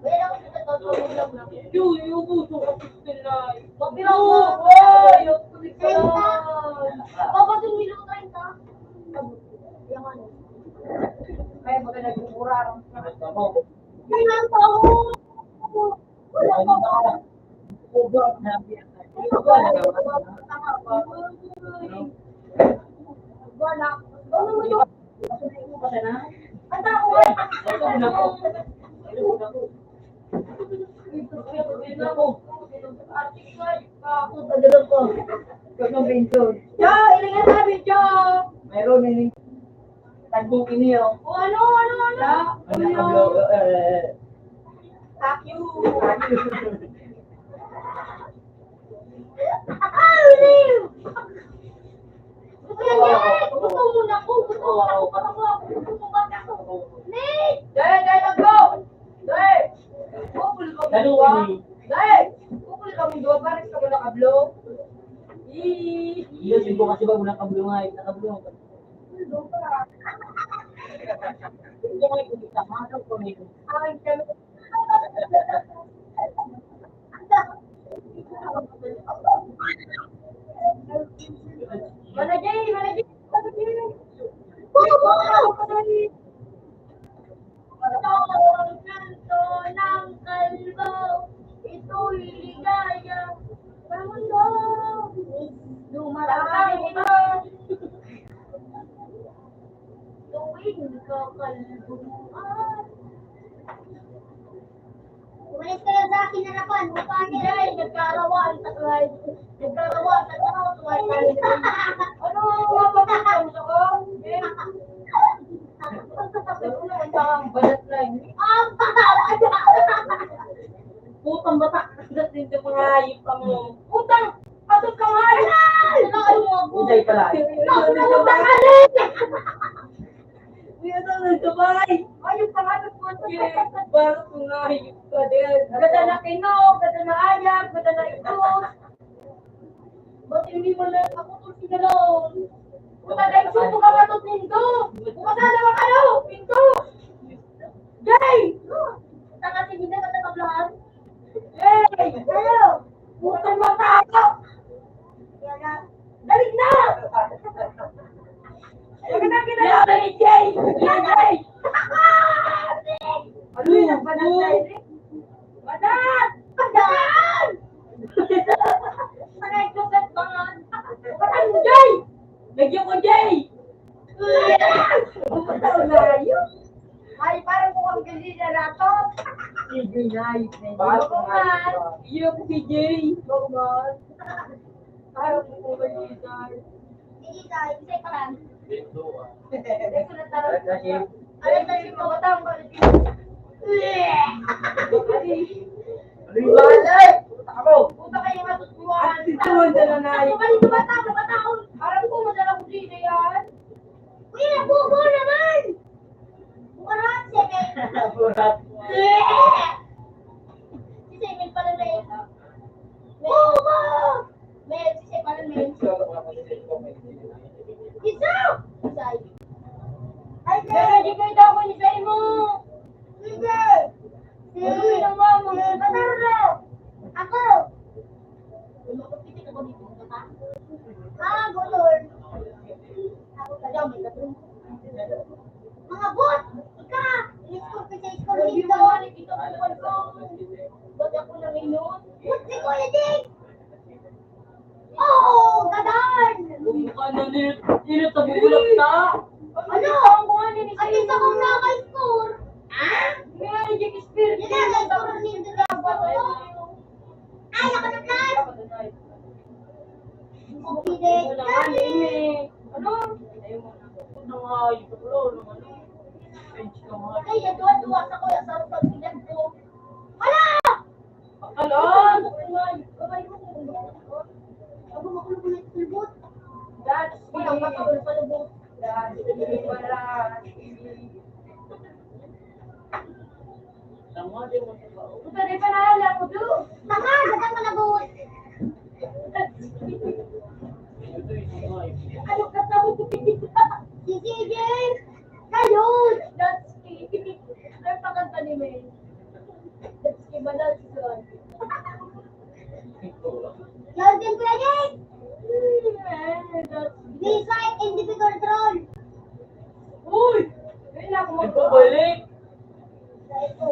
Wala ako sa totoo lang. Yung gusto ko sila. Mabiraw mo. Ay, yung kulit ka lang. Papa, 2 minuto 30. Yung ano? Kaya baga nagmumura. Kaya po ako. Wala po ako. Wala. Ano mo ito? Ata ako. Ilingan namin, Jo! Mayroon ini. Tagbong ini, oh. O ano? Fuck you! Gusto mo na ako. Parang gusto mo ba ako? Nate! Dahil, go! Dahil! Pupul ka mo dua. Dahil! Pupul ka mo dua, pares ka mo nakablo. Iya, simpo kasi ba muna kablo nga, nakablo. Hindi mo ikita, mga ko may ay, kami. Managay! Kanto ng kalbo, ito'y ligaya. Sa mundo, dumarami ito. Tuwing kakalbuan. Umalis ka lang sa akin na napan. Hindi, nagkarawan. Nagkarawan. Ano, mapapagod ako? Ano naman ang balat na yun? Putang bata, kasi hindi mga hayop ka mo. Putang! Atot kang hayop! Saan mo ako? Uday pala. Putang alin! Hindi na nagkabay! Hayop ka nga ng kotse! Bakit kung hayop ka din? Ganda na kinog, ganda na ayag, ganda na itos! Ba't hindi mo lang ako kung sinalong? Puta dahil suko ka matot nindo. Bukas na naman ano? Pinto. Jay! Tanga sige na katablahan. Jay! Ano? Putang mata ako. Dali na! Huwag na kinala ni Jay! Jay! Ano yun ang banat na yun? Banat! Banat! Sanay ko sa bangat. Banat mo, Jay! Lagyan ko, Jay! Bumataw na yun. Ay, parang mukhang gali na ratot. Sige na, yun. Yung si Jay. Normal. Parang mukhang gali na. Sige tayo, isa pa lang. Bendo ah. Ito na tarot. Kasi, Alam na si Mabatang. ano yung balay? Ako! Puta kayo matutuan. Tuwan na nanay. Ako kanito batang. Parang ko madala ko dito yan. Uy, nabubo naman! Bukarat, Semen. Burat. Si Semen pala na yun. Bubo! Men, si Semen pala na yun. Isa! Isay. Ay, Pero di kayo daw ko ni Jay mo. Sige! Uy, ng mama. Bataro! Ako! Lumakupitik ako dito. Ah, Golor. Ako talaga may katulong. Mga bot! Ika! I-score ka sa score Hindi dito. mo mali dito ang buwan ko. Ba't ako nang inon? Bot si Kuya Jake! Oh, gadan! Mukha na nilot sa bubulak na. Ano? At least akong naka-score. Ah? Magic spirit. Yun na, nag-score nito na ako. Ay, ako na plus! Okay, Jake. Dali! Ano? Ayaw mo na. Huwag na nga, yung tulo, ng ano. Bench ka nga. Ay, duwa-duwa sa kuya sa pagbilag ko. Hala! Alam! Ako makulong ko na yung bot. That's Walang patawal pa na bot. Tama din mo sa bao. Puta, di pa naalala ko doon. Tama, gadang ka na bot. Ito yung mga Ano ka sa ako Si CJ! Kayod! That's key. Ay, pakanta ni May. That's key, banal si Son. Yun din Kuya Jake! That's Decide individual control. Uy! Kaya na ako Nagpabalik! Sa ito.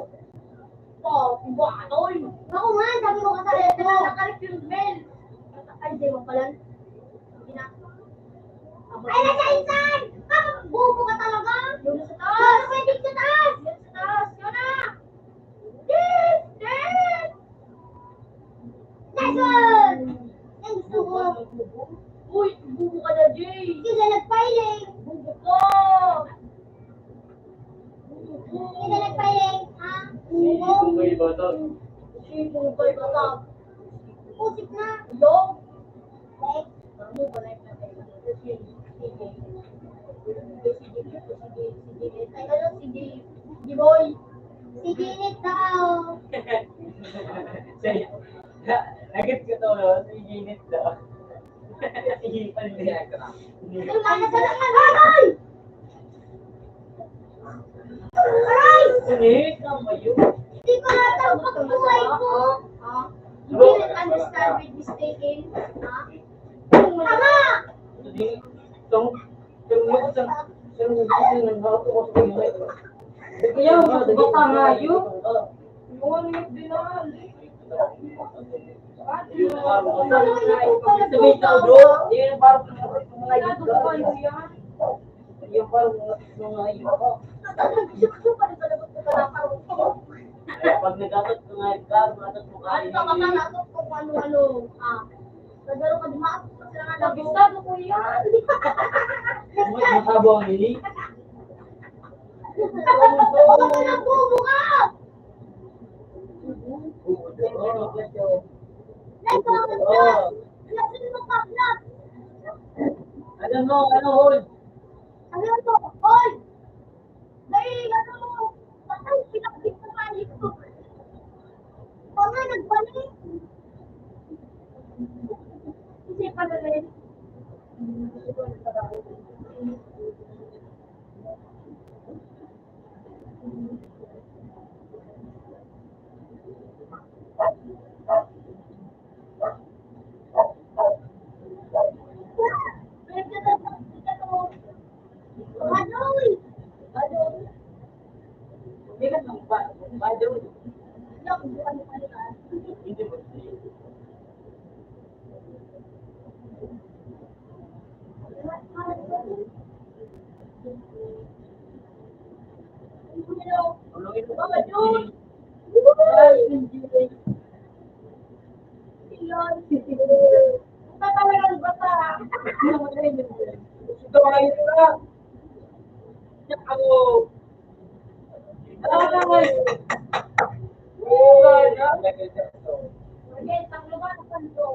Oh, batoy! Ako nga, sabi ko ka sa Kaya ito. na nakarik yung bell. Ay, di mo pala. Hindi na. Ay, nasa insan! Bubo ka talaga! Yung sa Ano taas! pwede sa taas? Yung sa taas! Yun na! Yes! Yes! Lesson! Ang gusto ko. Uy, bubo ka na, Jay! Sila nagpiling. Bubo ko! Sila nagpiling. Ha? Sige, Bubo. kung kayo bata. Sino ba yung bata? Pusip na. Yo! Eh, Ano ba like na tayo? Ay, ano, si Boy. si Ginit daw. Say, nagit ko to, no? Si Ginit daw. Sige, pandiyan ko na. Ay, mana sa naman. Aray! Aray! Ginit, tama yun. Hindi ko nata ang pagbuhay ko. Ha? You didn't understand with mistaken. Ha? Tama! Hindi, itong, mo sa, gusto ng hauto ko sa tingin ito. Kaya, bata nga yun. Yung yung dinal. Yung araw ko. Ano yung pala Sa may tao, bro. Yan yung parang mga Nadukuhan mo yan. yung parang mga yuko. Pag nagatot ko nga yung car, magatot mo Ano kain. ka kakalatot kung ano-ano. Ha? Nagaro ka dumaat ko sila nga labo. Nabistado ko yan. Matabo ang hili. Baka mo nang bubo ka! Like, bakit ka? Lasin mo ka, vlog. Ano, hold. Ano to? Hoy! Dahil, ano mo? Patay, pinakbit mo nga dito. O nga, nagbalik. Kasi pa na rin. Hindi mo. Tulungin mo ba? Tatalagang bata. Ito kayo na. Ako. Ay! Again, tatlo ba sa kanto?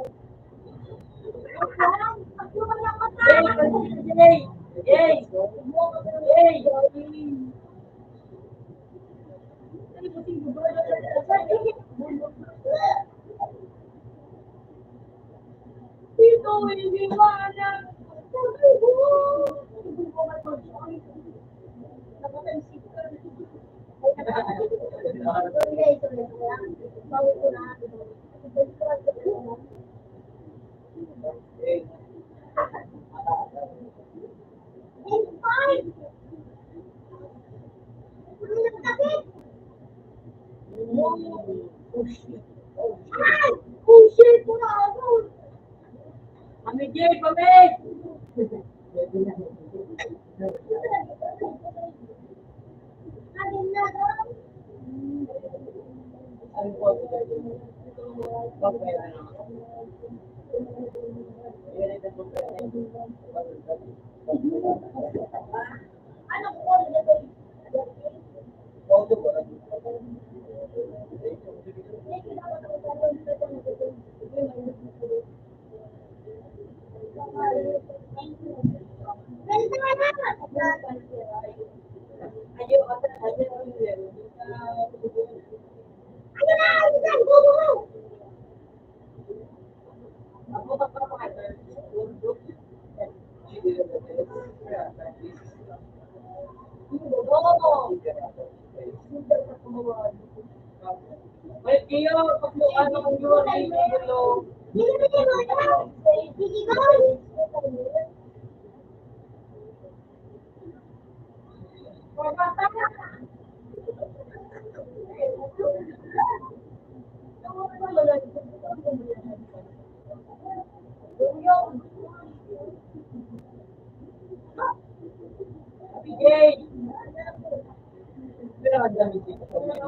Tatlo ba lang mata? Yay! Yay! Yay! Dito, hindi ba anak? Kami Jay, kami! Ano ko Wait, kayo, paglukan ng Jordan, gulo. Jay! Pero ang dami dito sa mga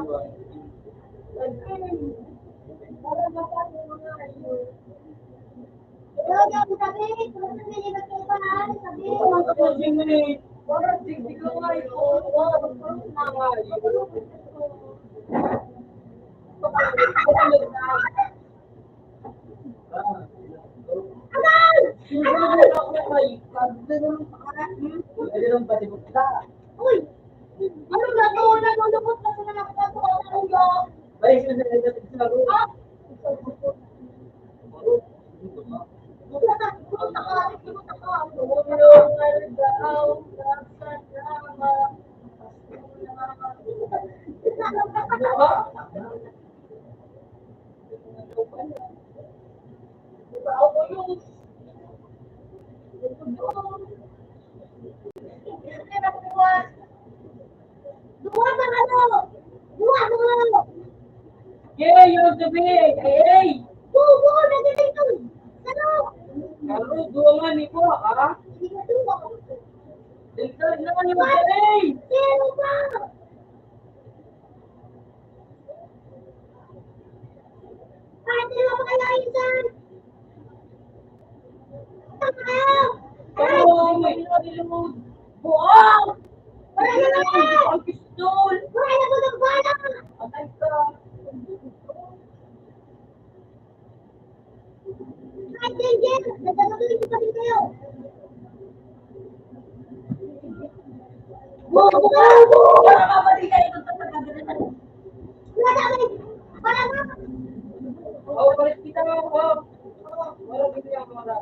Yay, yung gabi! Hey! Karo, duwangan ni po, ha? Dagdag naman yung gabi! Karo, may nililunod! Buang! Ang pistol! Patay ka! Oh, balik kita mo! Oh! Wala dito yung mga...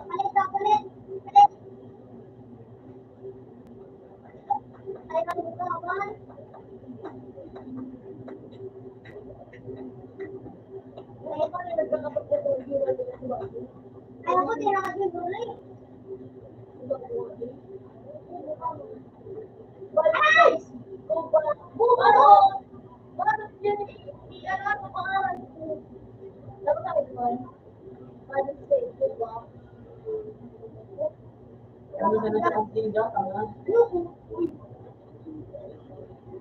Ayaw ko, tira ka din tuloy. Ay! Ano? pangalan ko. Dapat ako naman. Paano sa ito ba? Ano na nasa pagtingin dyan? Ano ko? Uy.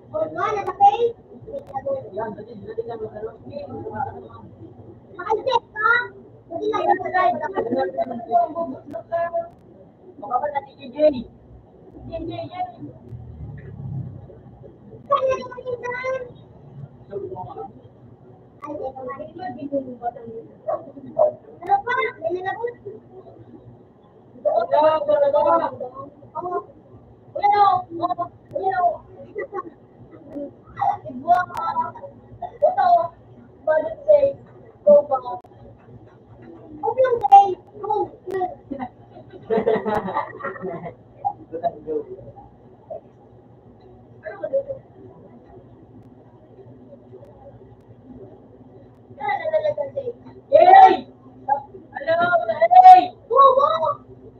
O, na sa face? Yan, dali lang ano. Makaisip ka? Dali lang sa drive. Baka ba natin JJ? JJ. Kaya naman yun dyan. Sabi mo nga. Ay, ito nga rin yun. Ano pa? Ganyan na po. Yay! Hello, hey!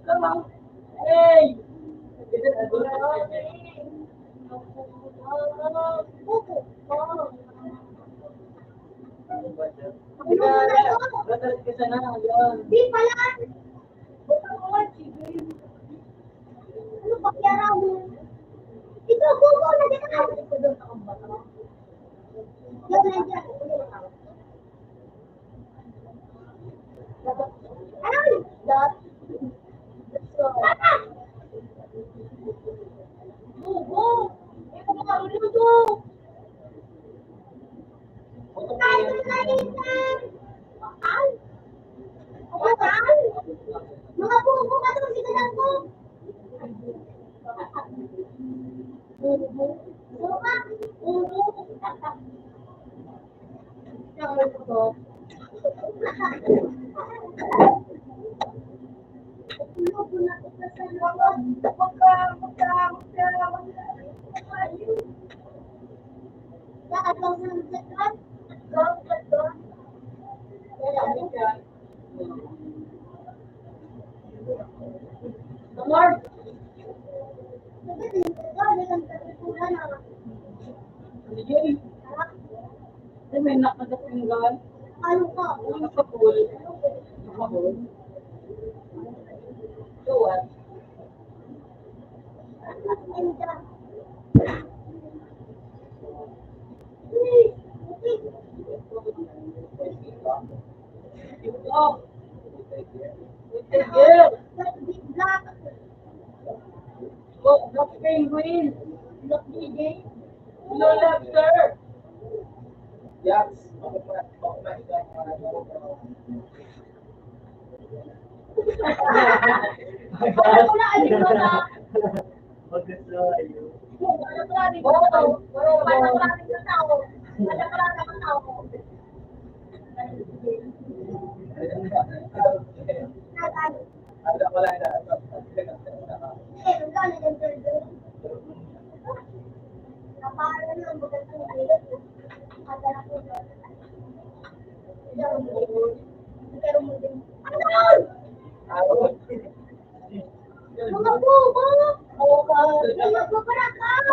Come on. Hey! Natalit ka sana. Yan. Di pala! Ano pa kaya mo? Ito, bubo na din ako. Yan, nandiyan. Ano? Papa! Bubo! Ito mga luluto! Kain ka na isan! Bakal? Bakal? Mga bubo ka itong sinalang ko! Bubo? Buka? Bubo? Bubo na ito sa loob. Lahat lang sa nagsakat. Lord! Yay! Ay, may nakadatinggan. Ano ka? Ano nakapul? Nakapul? So what? Ito. Tigil! Oh, Black Penguin! Black DJ! Blue Lobster! Yes. Mga bubo! May magpaparakap!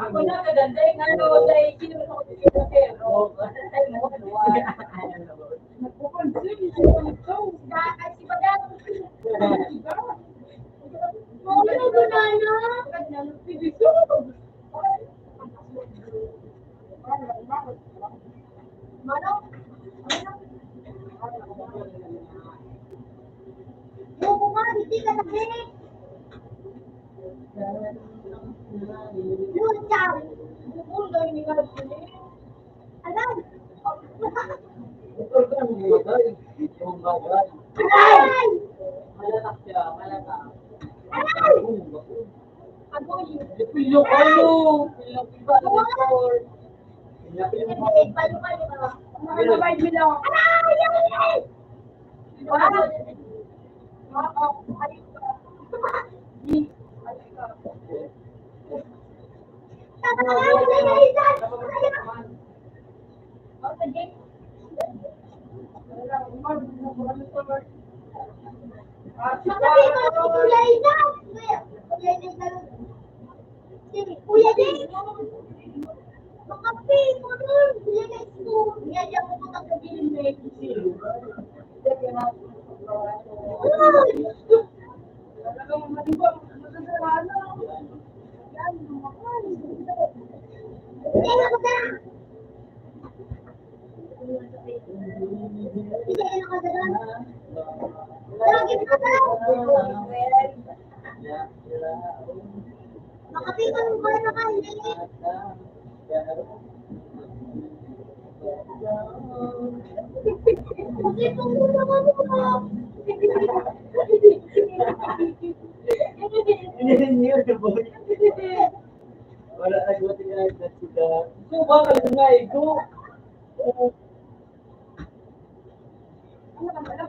Ako na maganda yung ano, dahil sino ko sa pero ay mo, nagpupunsin siya ito. Kasi madami. Ano ba na? Mano? Bubo nga, hindi ka na Lusaw! Bukul daw yung mga sili. Alam! Ito ka ng bagay, yung bagay. Aray! Malatak siya, malatak. Aray! Ako yun. Pilok ano? Pilok iba, record. Paano ka? Mga nabay mo lang. Aray! Aray! Tatawagin na yung isan! Makapito ako si Kuya Isan! Kuya Isan! Kuya Jay! Makapi mo nun! Kuya Jay, Yan, yan po ang kabilin na ito sila. Talagang maliwag, masasarano. Yan, lumakan. Jay, ako na! Jay, ako na! Lagi ka na! Makapi mo nun kuya na kayo, Jay! Kasi kung muna ka mo! Wala na buti na sila. So ba ka nga ito? Pero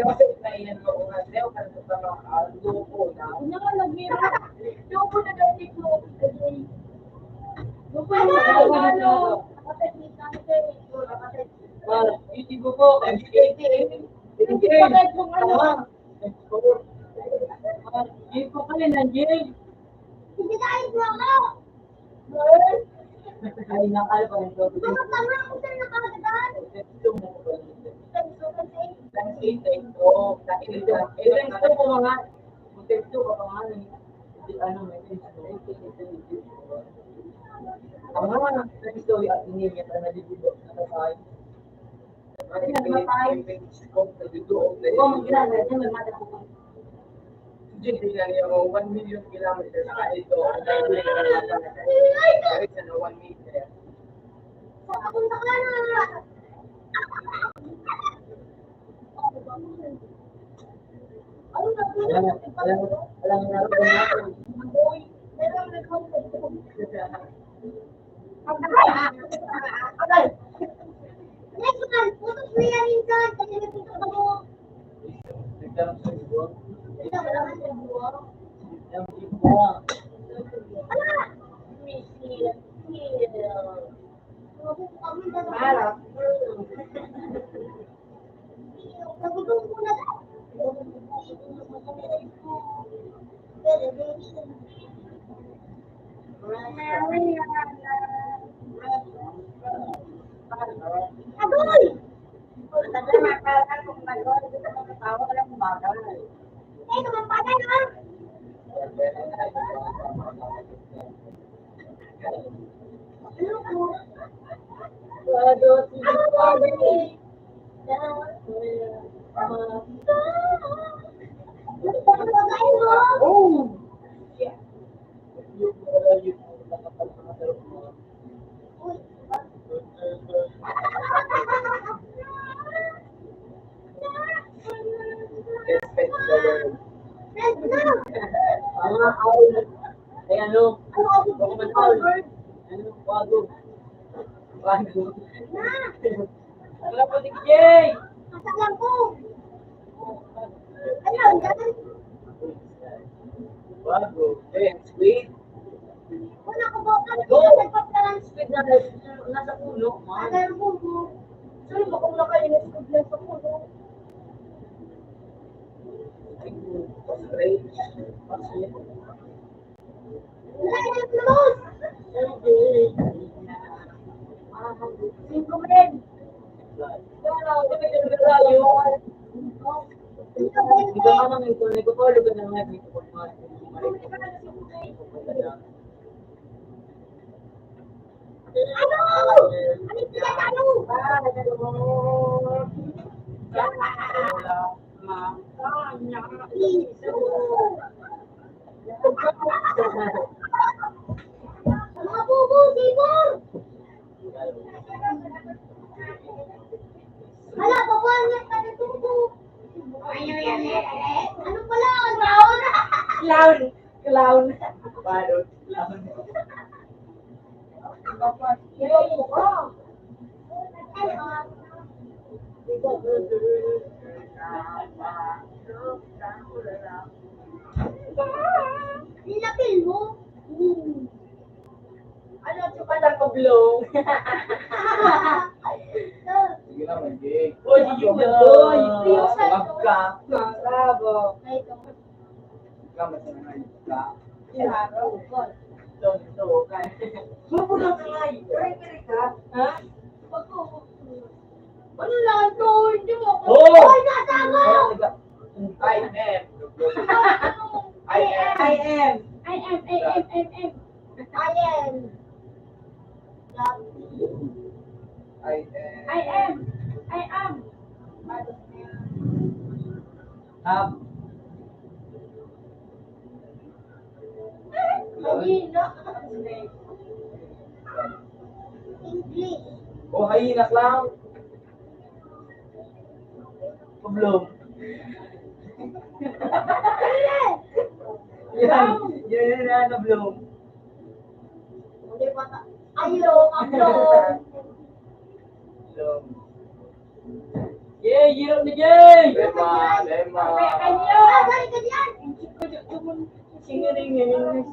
kasi naiyan ko nga sa'yo, kasi sa mga aldo ko na. Yung po na dati ko. Yung po Ano? ano? Nakateknik namin kayo. Nakateknik. YouTube ko, Yung pagkakait mong ano. Hindi ko kayo nandiyan. Hindi tayo mo ako! Ay, nakala pa rin ito. Mga tanga ako sa'yo nakagadan! Jadi yang 1 million kilometers na ito, ang dahil na 1 meter. Sa kapunta ka na! Ano na po? Alam na rin natin. Meron nag-contact ko. Agay! Next man, putos mo yan minsan kasi nagtutok ka mo. Nagkaroon sa ibo. Ito, wala ka sa buwa. Ang ibo. Ala! Misil. Marap. Nagutom ko na. Agoy! Eh, kumampatay na! Ano ko? Ano ko? Oh! Ay ano? Ano? Bago. Wala po ni Jay! Bago. Eh, sweet. Sweet na nasa puno. Sino ba kung nakainis ko dyan sa puno? Straight. Singko men. Hindi ka nang ito. Nagpapalo ka na nga dito. Mga bubo, sibor! Hala, babuhan niya ka na tubo. Ano pala? Clown? Clown. Balot. Iyon mo ka. Nilapil mo? Ano ito pa lang kablong? Sige naman, Jay. O, di yun. Magka. Bravo. Ay, ito. Magka, masanangay ka. Mapulang ka nga. Pare-pare ka. Ha? Ano lang ito? Hindi mo ako. Oh! Hoy, natama! I am. I am. I am. Ayan. I am. Kanina. English. Oh, hayina lang. Problem. Yan na bloom. Ayong, ablong. Bloom. Yeah, hirap na Jay! Lema. Ah, sorry ka diyan. Singaringan.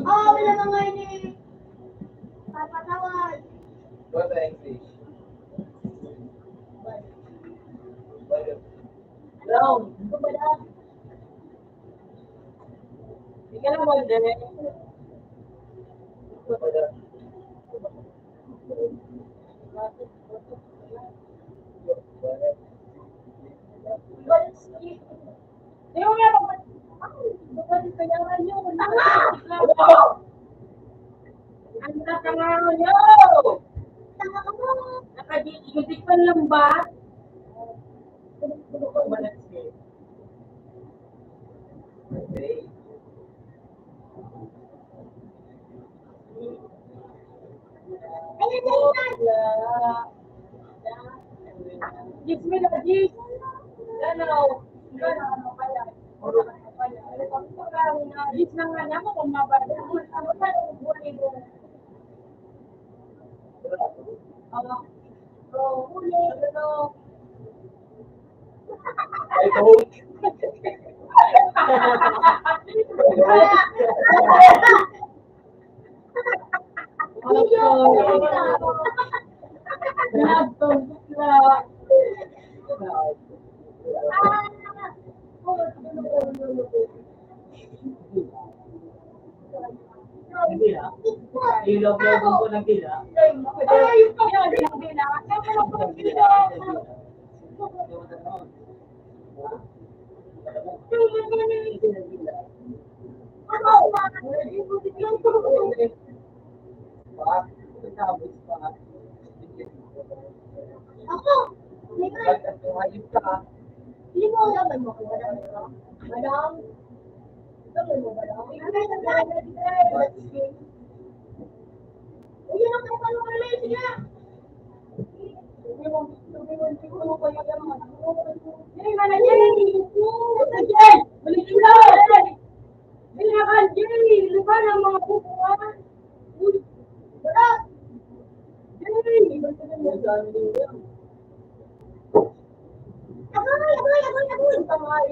Oh, wala mga ini. Papatawad. What the English? Brown. Ito ba daw? Hindi ka naman din. Hindi mo nga mag- Bakit kaya nga yun? Ang tatanga nyo! Tanga ka mo. Nakadiitik pa lang ba? Ayan, Jason. Gis mo na, Gis. Gis na nga niya mo kung mabalik. Ano ba yung buhay mo? Huli, ano? I don't. Ilog-log ko ng gila. Ay, yung pagkakas ng bila. Ay, walang pagkakas. Ako. May mga. Hindi mo alam mo kung madam ito. Madam. Ito mo madam. Uy, yun ang kapalo ka na sige. Jay, mana Jay? Jay, balik sila. Bilakan Jay, lupa ng mga bukuan. Berat. Jay, Agoy.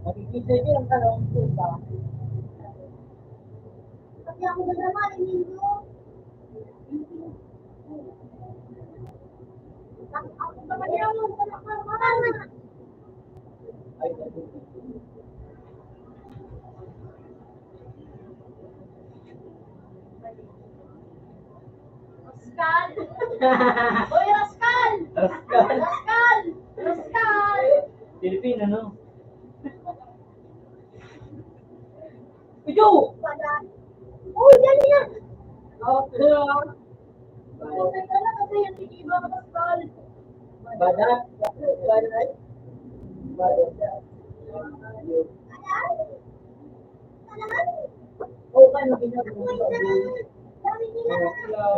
Makikita nyo ang talong puta. Kasi ako naman, hindi mo. Ako ba kaya mo sa nakakaman? Ay, Rascal! Hoy, Rascal! Rascal! Rascal! Pilipino, no? Ito! Wala. Uy, dali na! Okay. Patay ka na kasi yung tikiba ka, Rascal. Badat. Badat. Badat. Oh, ano ginagawa mo? Dami nila.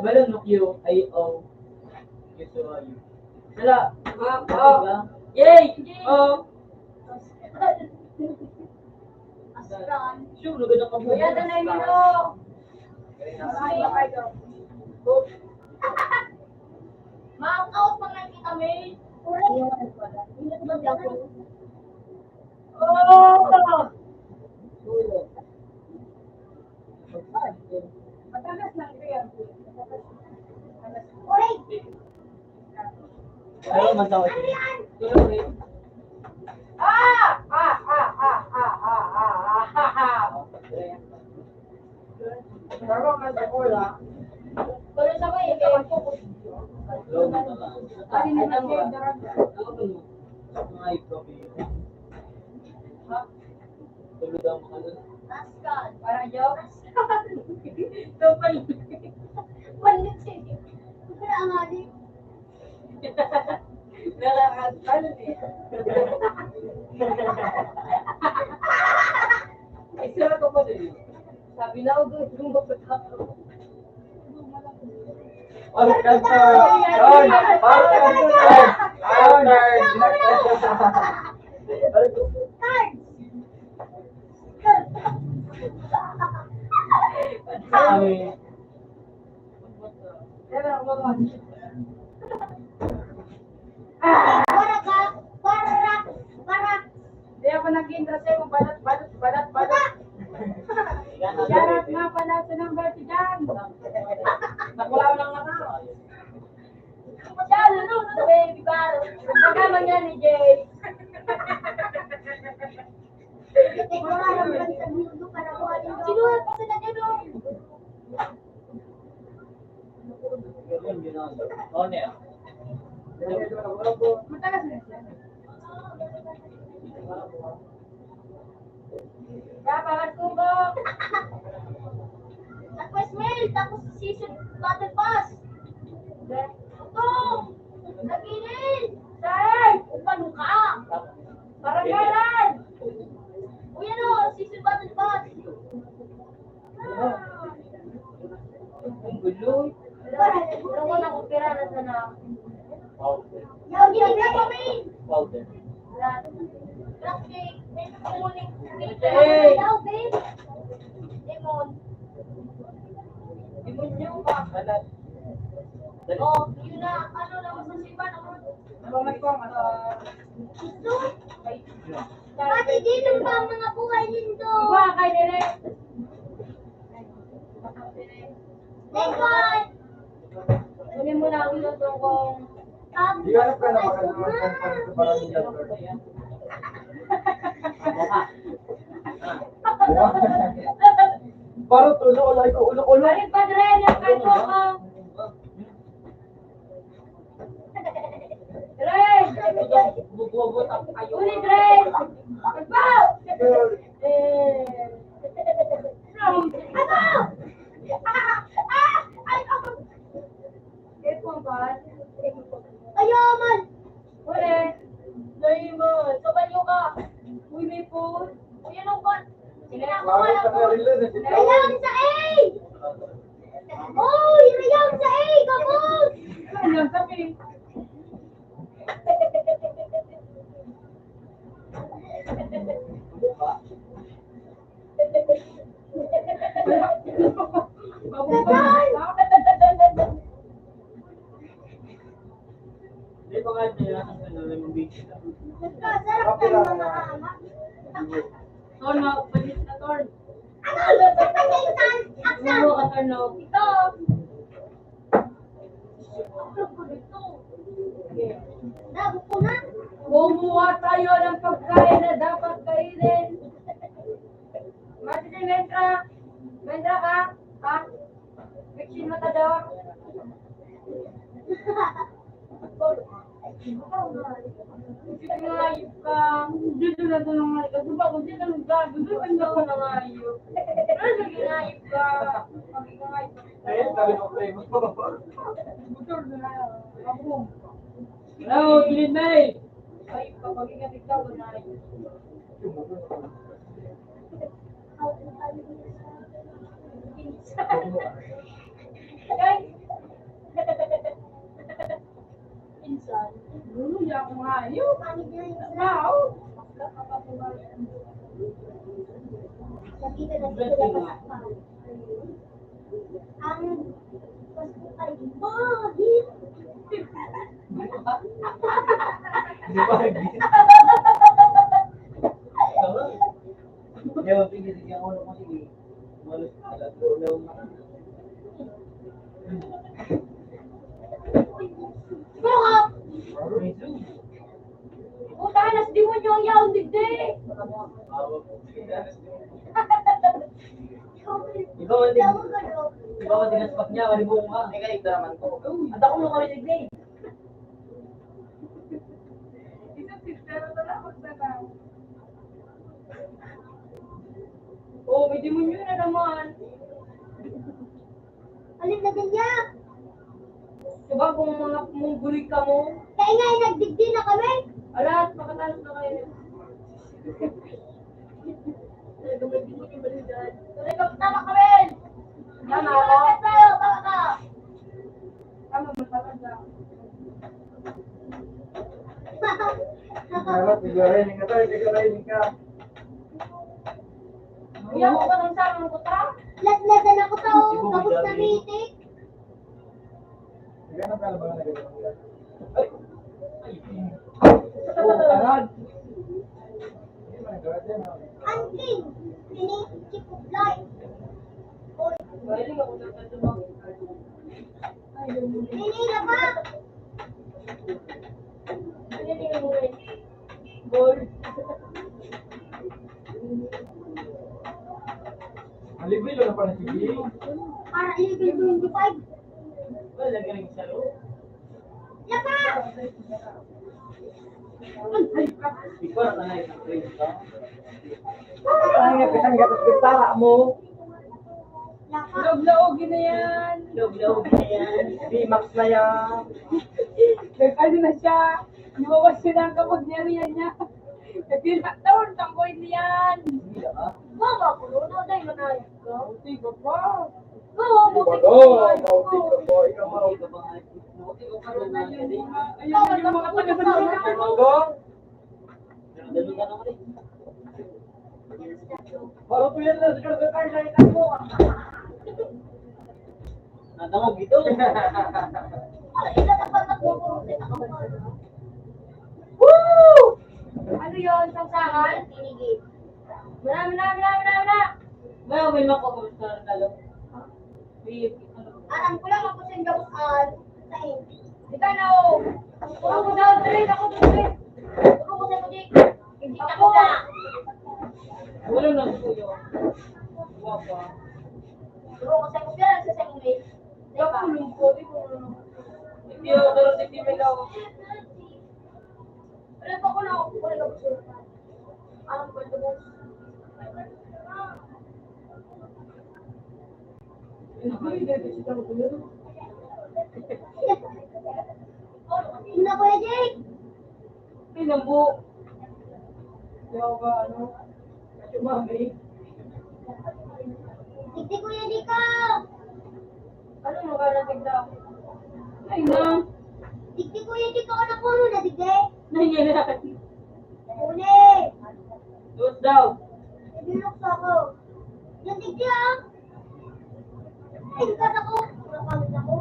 Balon mo Q, I, O. Q, so, U. Wala. Yay! Oh! Rascal. Sure, lugod ang kabuhay. Kuya, tanay mo. Ma'am, out pa nga kita, May. Hindi ko ba ako? Oh! Matagas lang kuya. Uy! Ayaw, magtawag. Ano yan? Tulog rin. wala. Pero sa may may focus. Low mo na lang. Ano na Ano ba? daraga. Ano ba mo? Mga ikabi. Tulog ang mga doon. Pascal. Para jokes. Ito pa yun. Malit siya. Kaya ang ali. Nakakasal eh. Ay, sira ko pa din. Sabi na ako doon, kung mapagkakaroon. Alcantar! Down! Alcantar! Cards! Kami. Para ka! Para! Hindi ako nag-interest sa'yo. Balat. Bata! Shoutout nga pala sa number si Jan. Nakula lang na na. Masyado, no? Sa baby baro. Nagkama niya ni Jay. Ikaw nga lang lang sa mundo para kuhanin ko. Sinulat pa sila dito. Yun, yun ang. Oh, niya. Matagas na siya. Dapat kubo. Tapos mail, tapos season battle pass. Ito! Naginin! Saan? Upano ka? Parang galan! Uy, ano? Season battle pass. Ang gulo. Wala ko na kung pera na sana. Powder. Yaw, ginignan ko, main! Powder. Plastic. May kumuling. Hey! Yaw, babe. Lemon. Lemon nyo ba? Balat. Oh, yun na. Ano na masasipan ako. Salamat ko. Gusto? Pati dito pa ang mga buhay nito. Iba kay Nere. Thank God! Kunin mo na ang lutong kong Di ka na magandang para niya. Parang tulo, ulo. Balik pa rin yung kanto ko. Ren! Bububot ang kayo. Ulit, Ren! Agbaw! Ayaman! Ulit! Diamond! Kabalyo ka! Uy, may food! Uy, ano ba? Sige na, kuha Bakit na ka po! na rin lang? Rayang sa A! Oy! Rayang sa A! Kapos! Ano yung sabi? Hindi ko nga niya ang yung bigit. Sarap ng mga ama. Torn, mapalit na torn. Ano? Aksan! Aksan! Puro ka torn, no? Ito! Dago ko na. Kumuha tayo ng pagkain na dapat kainin. Mati si Mentra. Mentra ka? Ha? Mixin mo daw. Ayup ka. Dito na ito ng mga ito. Ba, kung dito ng gago, dito ang gago ng ayup. Ano ginayip ka? Ayun, sabi ko play mo. Butor na. Ako. Hello, Gilid May! Ayup ka. Pag-ingat ikaw, ginayip. Guys! Pinsan. Dulo niya akong ayup. Ano yun? Wow. Nakita na sila pa. Ang Pasko ay mahit. Di ba? Yung tingin ako mo sige. Malos ka ulo. Pero ka, Utahan na Di mo nyo yaw, digdi. Ikaw ang ikaw ang dinaspak niya, malibong ka. May kanig naman ko. At ako nung kami nag-day. Isang sister na lang ako sana. Oh, may demonyo na naman. Alin na ganyan? Diba kung mga mungguloy ka mo? Kaya nga, nagdigdi na kami. Alas, makatalas na kayo. Tama ka rin! Tama ako? Tama ka! Tama mo talaga. Dapat tigarayin ka tayo, tigarayin ka. Kuya, ako ka nang sama ko ta? Laslasan ako tao, tapos na meeting. Ganun ka ba na gano'n? Oo, tarad. Unking, keep of life. Oy, Galing ako na tatubang. Ninila ba? Pinitingin mo rin. Gold. Alibilo na pala si Gigi. Para level 25. Wala galing sa loob. Lapa! Ikaw na nanay sa train ka. Ang pitang gatas pitara mo. Lapa! Log-laogin na yan. Log-log na yan. B-Max na yan. Nag-ano na siya. Lumawas siya ng kapagyarihan niya. Nag-lockdown, tangkoy niyan. Hindi ka. Mama ko, no? Dahil manayag ka. Buti ko pa. Oo, buti ko. Mauti ka po, ikaw Hindi ka mauti. ba nga? Buti ko pa rin na yan. Ayun yung mga taga-balita. Manggong? Dalo ka na rin. Bago po yan na, siguro ka tayo na mo. Natangog ito. Wala, ila na patak mo ko. Woo! Ano yun? Sangsangan? Tinigil. Mana. Well, may mako sa talo. Alam ko lang ako sa gawaan sa inyo. Di ka na, oh. Ako daw, tuloy. Ako tuloy. Ako ko sa kudik. Hindi ako na. Wala na kuyo. Wapa. Ako ko sa kudik. Sa sa kudik. Ako lungkot. Hindi ako daros hindi may law. Wala pa ko na ako. Wala ka gusto. Alam ko ito mo. Una ko na, Jake. Pinambo. Ikaw ba, ano? Mami. Digdi ko yan, Dika. Ano mo ka natigla? Ay na. Digdi ko yan, Dika. Ako na puno na, digdi. Nangyayari. Uli. Doon daw. Nagilok sa ako. Yung digdi, ah. Ay, ikat ako. Nakawit ako.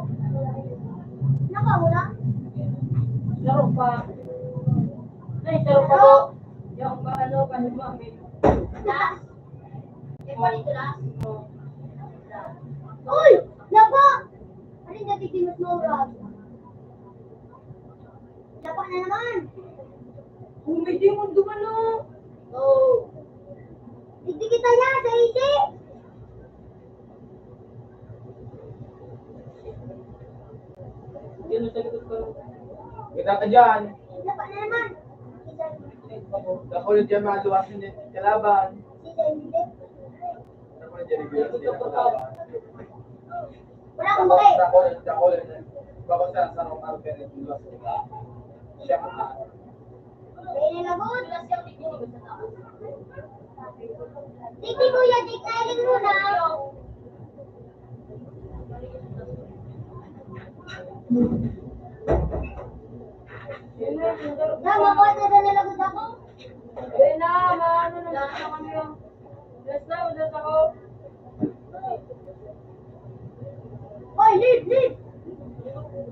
Nakawala. Laro pa. Ay, laro pa to. Yung ba ano, kanimami. Last. Eh, dito last. Uy! Lapa! Ano yung digdi mas mawag? Lapa na naman. Humidi mo dumano. Oh. Digdi kita yan sa isip. Yun ang sagot ko. Kita ka dyan. Lapa na naman. Ako yung dyan maluwasin yung kalaban. Sisa yung bibig. Ako yung dyan yung kalaban. Wala akong bakit. Bako siya sa rong alper yung luwas nila. Siya ko na. May nilabot. Digdi kuya, digdi muna. Tama ko, nalalagot ako. Eh na, maano na lang kami yung. Yes na, udas ako. Oy, leave.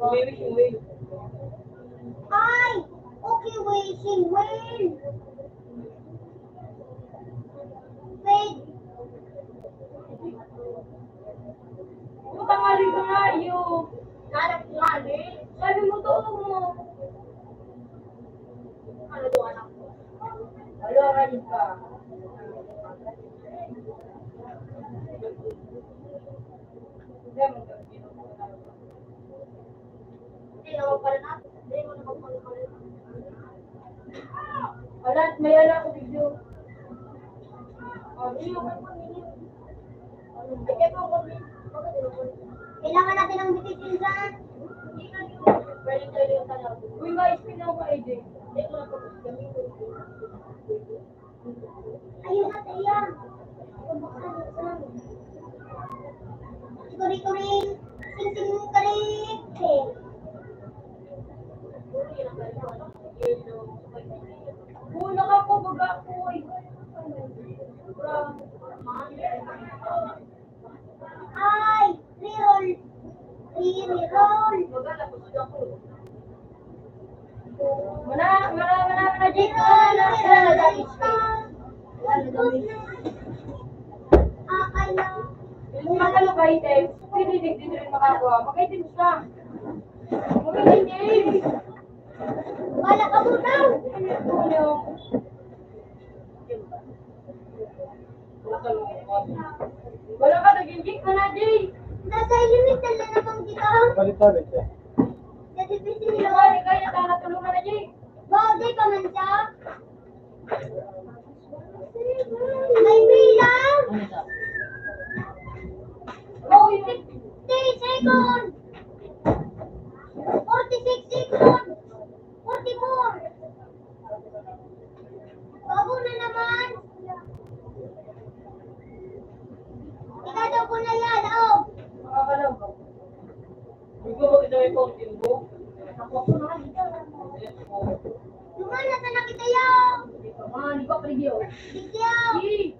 Wait. Ay, okay, waiting, wait. Wait. Tangali ka nga, yung. Hanap ko nga, Sabi mo to, mo. Ano to, anak ko? Nag-aaral ka. Hindi naman pala natin. Hindi mo naman pala. Wala, may ala ko video. Hindi mo pa ninyo. Ay, kaya po kami. Kailangan natin ng bitin dyan. Hindi na yun. Pwede tayo yung tanong. Uy, ma-spin ako AJ. Hindi ko na po gamitin. Ayun na tayo. Kuri-kuri. Sing-sing kuri. Uy, nakapabaga ako. Ay! Reroll! Reroll! Mana, Jake. Ay lang. Kung makalo ka items, pwede din rin makakuha. Mag-items ka. Mag-items. Wala ka mo daw! Wala ka, naging Jake na na, Jake. Nasa elemental na naman kita. Palit-palit siya. Kasi busy Hindi nila. naman, kaya natulungan na, Jake. Wow, di pa man siya. May bilang. Oh, 50 seconds. 46 seconds. 44. Bago na naman. Ikadaw ko na yan, oh. Makakalaw ka. Hindi ko ito may fountain book. Lumana sa nakita yaw. Hindi ko preview. Bigyaw. Jake.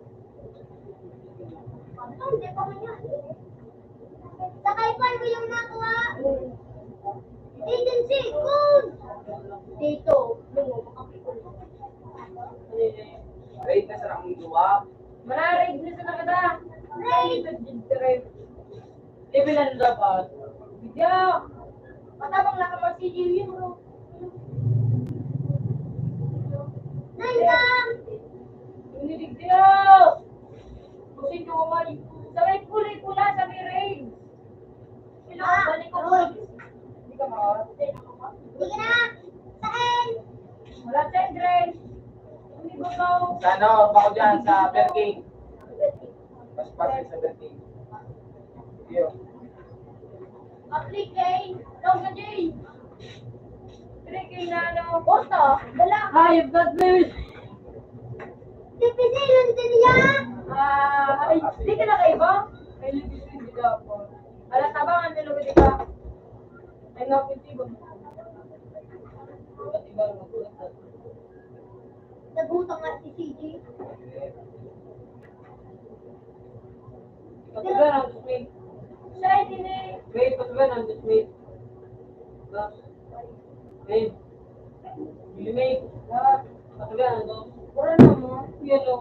Hindi pa man yan. Sa kaifan ko yung nakuha. 18 seconds. Dito. Wait, nasa akong duwa. Manarig na sa nakita. Raid. Level ano dapat? Bigyan. Matabang lang naman si Jiwin bro. Nine lang. Bigyan. Kasi ko man. Sabay kulay pula sa may rain. Ilo, balik ko. Roy. Hindi ka makakarating. Sige na. Saan? Wala children. Hindi ko daw. Sa ano, bako dyan, sa Burger King. Mas pasok sa Burger King. Yun. Aplik kay. Daw ka Jay. Aplik kay na ano. Basta. Dala. Hayop that baby. Pipisilan din niya. Ay, di ka na kayo ba? Ay, libis yung hindi ako. Alas tabangan nilo ka di ka. Ay, napitibo. Nagutang nga si CJ. Patugan ang dismay. Siya ay din eh. Wait, patugan ang dismay. Wait. Bilimay. Patugan ang dos. Pura na mo. Yan o.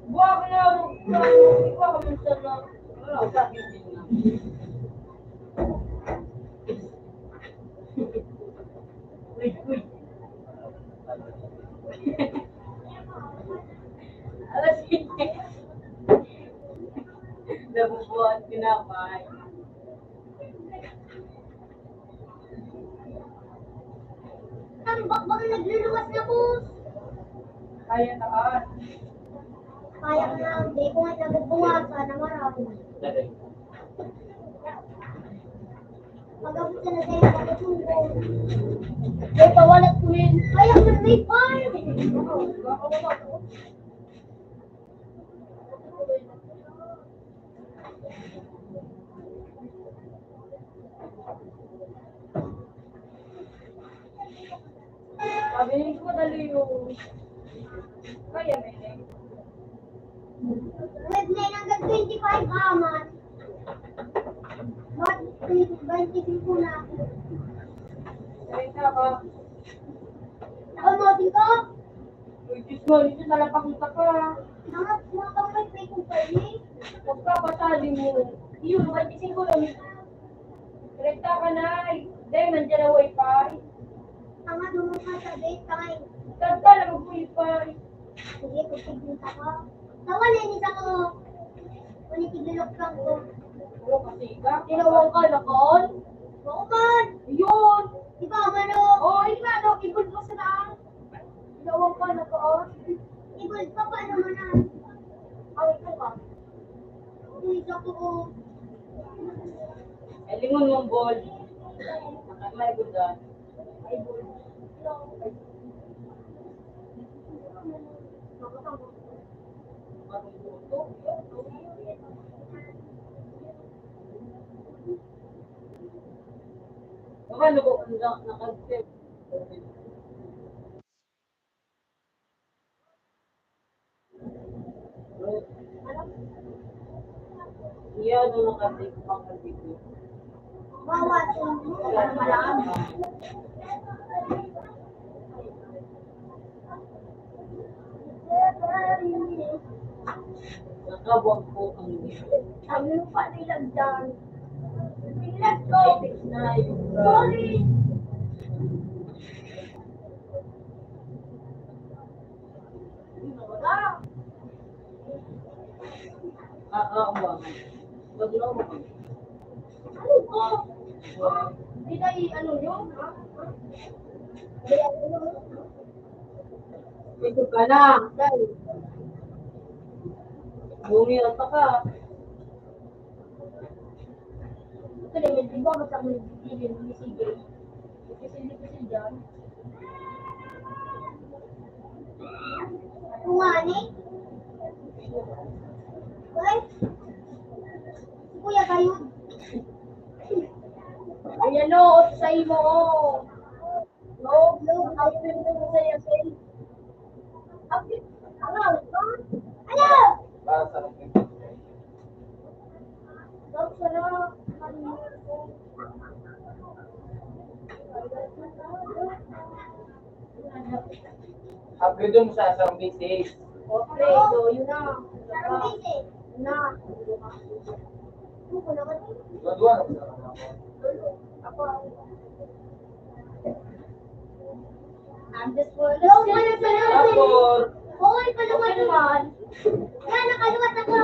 Buwa ka na. Ikaw ka minsan na. Wala, sa akin din na. Uy, uy. Alas hindi. Nabubuhat pinapay. Ang bakbang nagluluwas na po. Kaya taas. Kaya ko na. Hindi ko nga nagbubuwasan na marami. Pag-abot ka na sa'yo, pagkasuko. May pawalat ko yun. Kaya ko na may farm. Sabi ko dali yung... Kaya may With 925 aman. But 25 na. Salita ka. Nakamotin ko. Uy, Diyos mo, dito nalapakita ka. Mga kamay kong pwede. Huwag ka pasali mo. Iyo, 25 lang. Direkta ka na. Dahil nandiyan na wifi. Ang dumukha sa date time. Tagka Sige, pagsiginta ka. Tawan na isa ko. Panitigilok lang ko. Ano kasi ka? Tinawag ka na kon? Oo man. Yun! Di ba, mano? Oh, ikaw ano, ibon mo sa naan. Tinawag ka na kon? Ibig pa pa naman na. Ay, ito ka. Isa ko. Ay, lingon mong ball. May budan. Baka lugo ka nakag-save. Iya, ano nakasave pang video. Bawat. Malaan. Nakabuang po ang video. Sabi mo pa nilang dyan. Let's go. Fix na yung Sorry. Wala. umangan. Wag na umangan. Ano ko? Hindi na ano yun, ha? Ito ka na. Bumira pa ka. Ito na yun, di ba? Basta mo nagpipilin ni CJ. Kasi dyan. Kumani? Uy? Si Kuya kayo? Ayan o, sa imo o. No, ayun mo sa iyo, say. Ano? Ano? Para sa akin. Daw siya na. Upgrade mo sa sarang basics. Okay, so yun na. Sarang busy. Yun na. Ano ko naman? Dua-dua na sa ako. Ako. I'm just for the Hello, ano sa naman? Tapos, Hoy, paluwat naman. Yan, nakaluwat ako.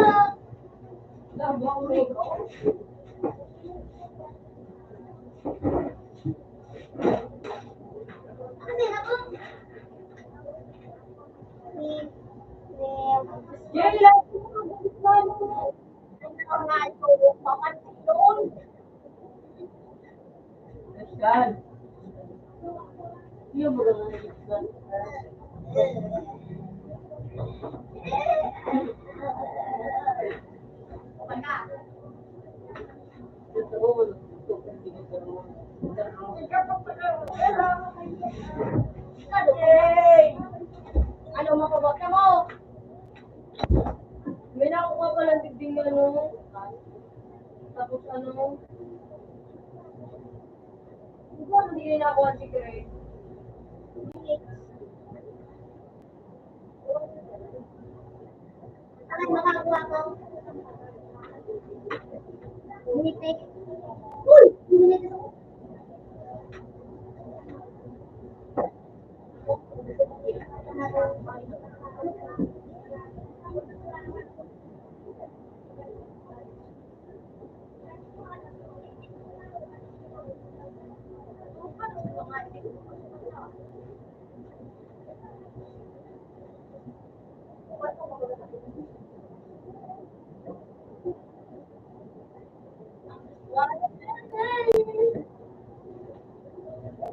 Ano din ako? Yan lang. Ang nga ito, papansin doon. Nasyan. Iyo mo lang ang nasyan. Ito ko, wala ko kung hindi ka naman. Yay! Ano makabot ka mo? May nakuha pa lang tigding ano. Tapos ano. Hindi ko hindi rin nakuha si Grace. Akin makakuha ko. Minipik. Minipik ako.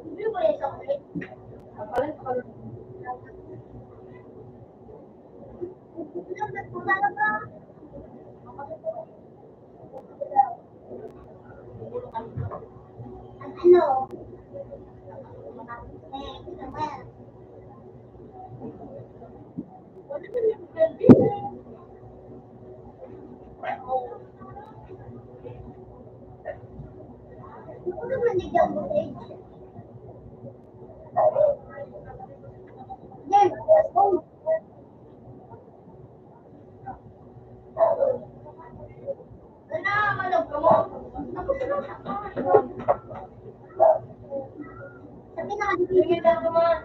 Hindi ko rin sa akin. Kapalan ka lang. Ano? Wala na yung baby. Ano naman di dyan mo eh? Yan, let's go. Ano, malog ka mo? Tapos na lang. Sabi na kasi Sige lang naman.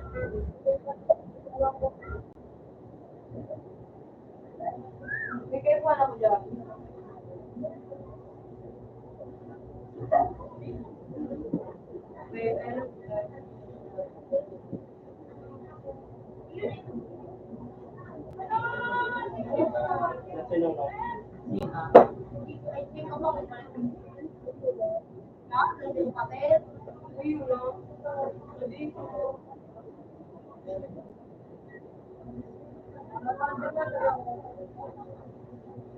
Kasi nung no.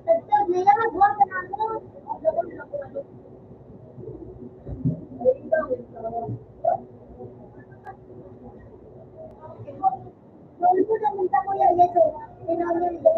Tagtag na yan, huwag ka na ako. Wala ko na munta ko yan, ito. Tinawag yung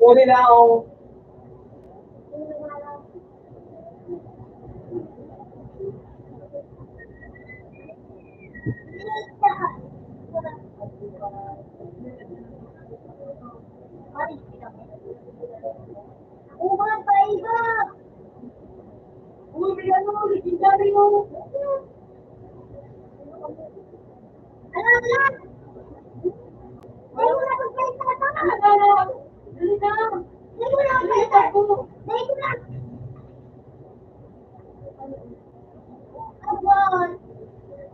Uli na ako. Uman pa iba. Uy, may ano, legendary mo. Alam na. Ay, wala kang kain na tama. Dali na. Ay, wala kang kain na. Ay, wala. Abon.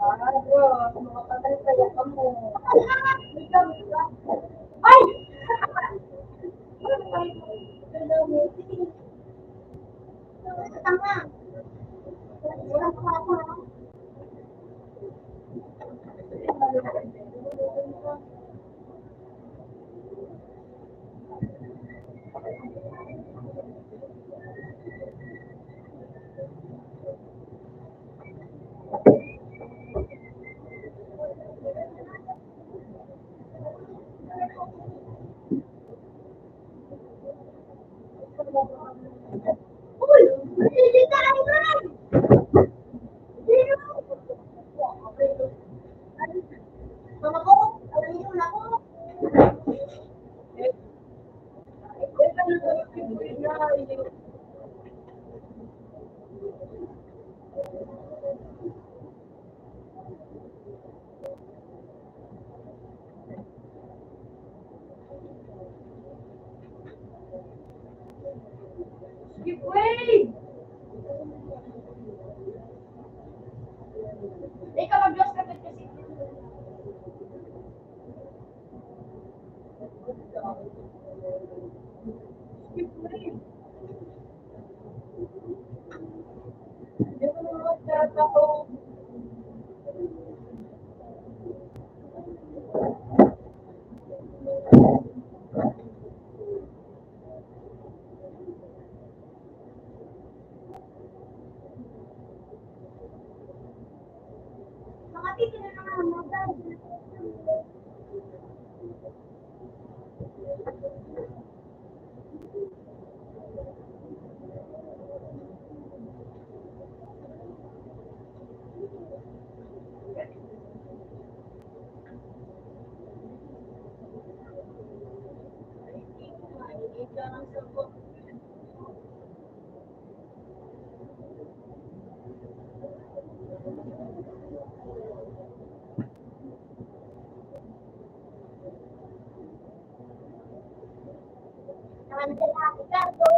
Bro, makapatay kaya ka mo. Ay! tanga. Wala pa ako. Uy! Hindi tayo man! Mama ko, alam niyo na ako. Give way! Ikaw mag-loss ka kasi. Give way! Hindi mo naman magtatako. Makapiti na naman mo, guys. Naman sila, Ricardo.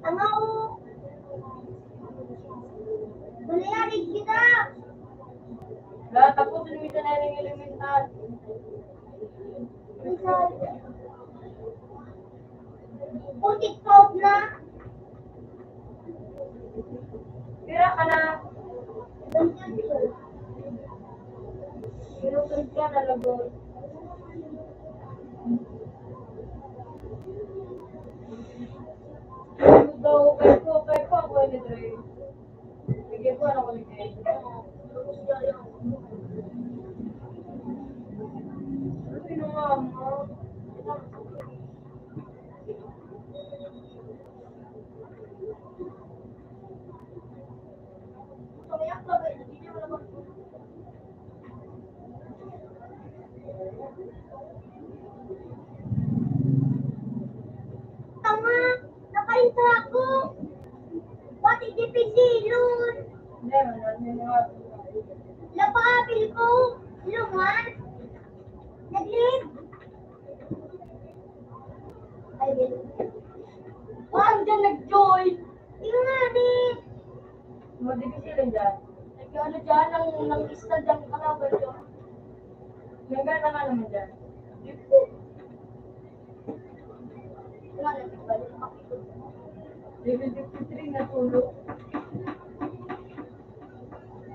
Tanga ko. Balayarin kita. Wala, tapusin mo isa na yung elemental. Rizal. Putik top na. Tira ka na. Ganyan sir. Sinusunod ka na lagot. Daw, kay ko ako ni Dre. Sige ko ano ko ni Dre. Sino nga mo? Kayak ka ba? Hindi wala ba? Tanga. Nakainta ako. Pati dipisilon. Hindi, wala. Lapapil ko. Luman. Nag-leave. Ay, ganun. Huwag dyan nag-join! Yung nga, din. Madibisilin dyan. Nag-ano dyan, ng isla dyan, kalaban dyan. Nagana ka naman dyan. Wala na, nagbalik ako. Level 53 na tulog.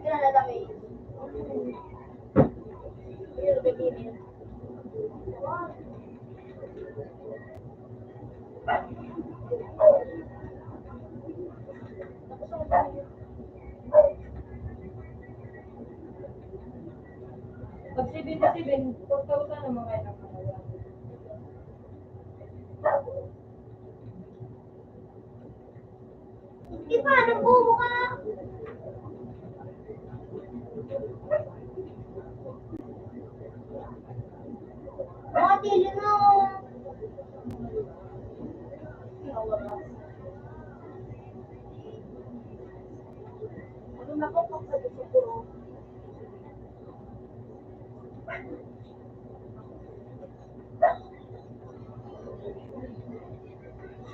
Kaya nalamay. Pero biginin. Pag 77, 4,000 naman kayo ng mga. Di ba, nagbubo ka? Mga tili mo. Ano na ko pang sa puro?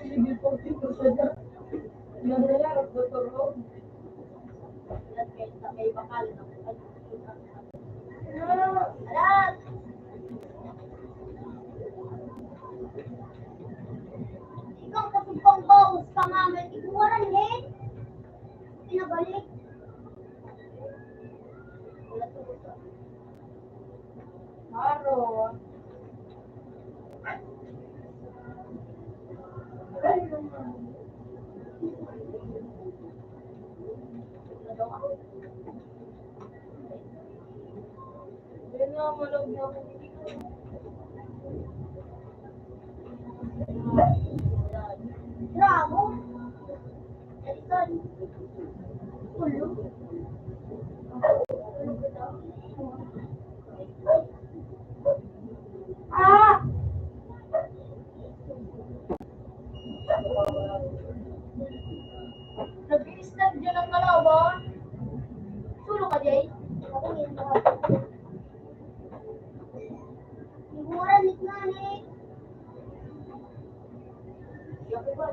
Level 42 siya dyan. Nangyayarap, Dr. Rob. May bakal. Ah, Alam! Ikaw katupang baos ka nga, ikuwaran din. Pinabalik. Haro. Ay, naman. Hindi na, malog na ako. Bravo! Edson! Ulo! Ah! Nag-i-stand dyan ang kalaban. Sulo ka, Jay? Ako yun. Higuran, nit. Ako ba?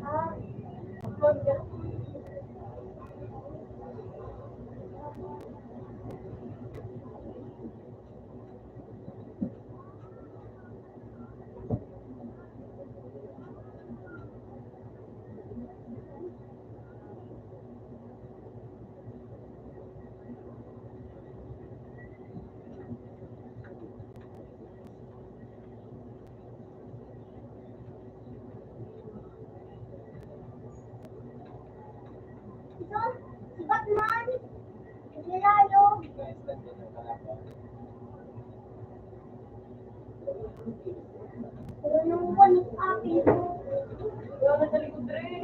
Ah, Upload ka. ito, si Batman. Si Lalo. Na-instant din ang kalaban. Pero nung wanis akin, Wala na sa likod rin.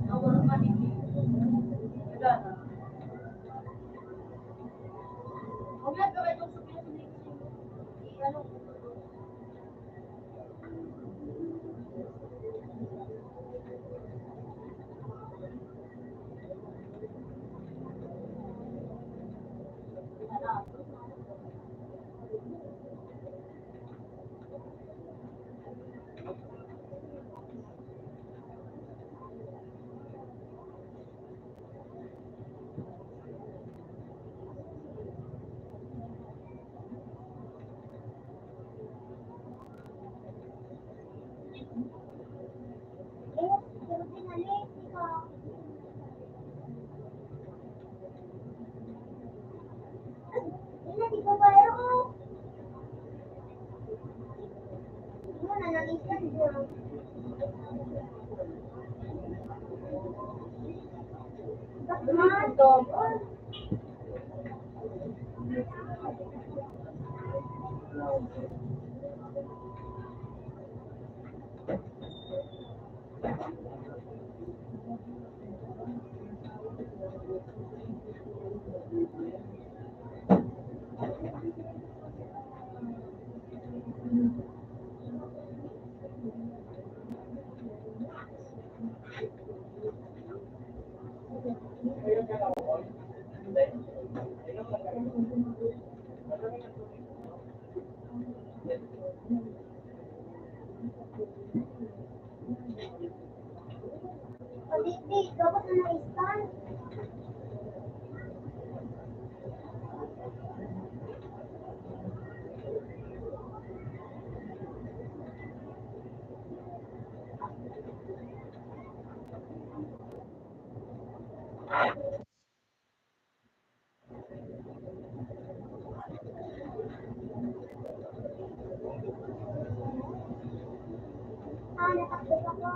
Ang walang manigil. Wala na. Huwag na gawin itong sabihin sa ano. pero pinalit ka. Hindi ko ba ako? Hindi mo na nalisan dyan. Batman. Ayun ka na ako. Hindi. Ayun ka na. Madami na tuloy. Pagiti, dapat na na-scan. Ah, natakbo ako.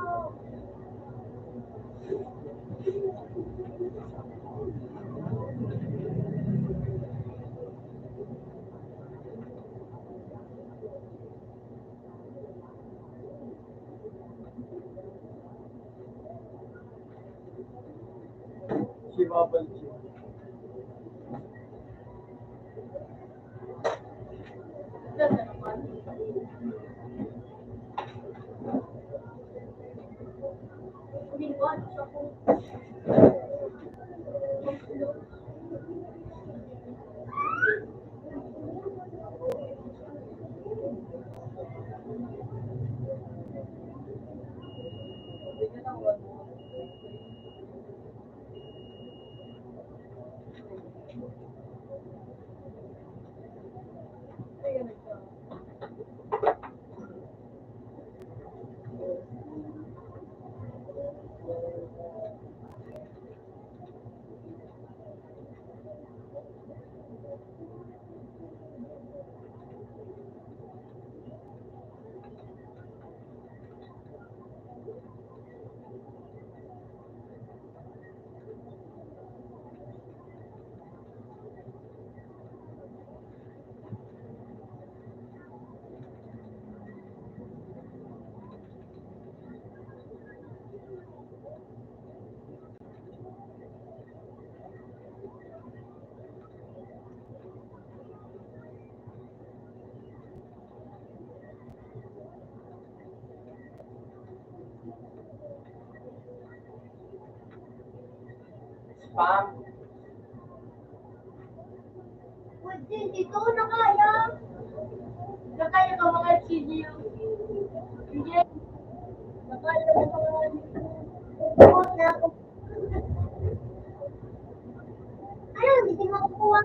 Si Bubble Chip. Ganda naman. Hindi ko ano siya kung Spam. Pwede, dito ko na kaya. Nakaya ka mga chili yung... Hindi. Nakaya ka mga... Bukas na ako. Ano, hindi ko makukuha.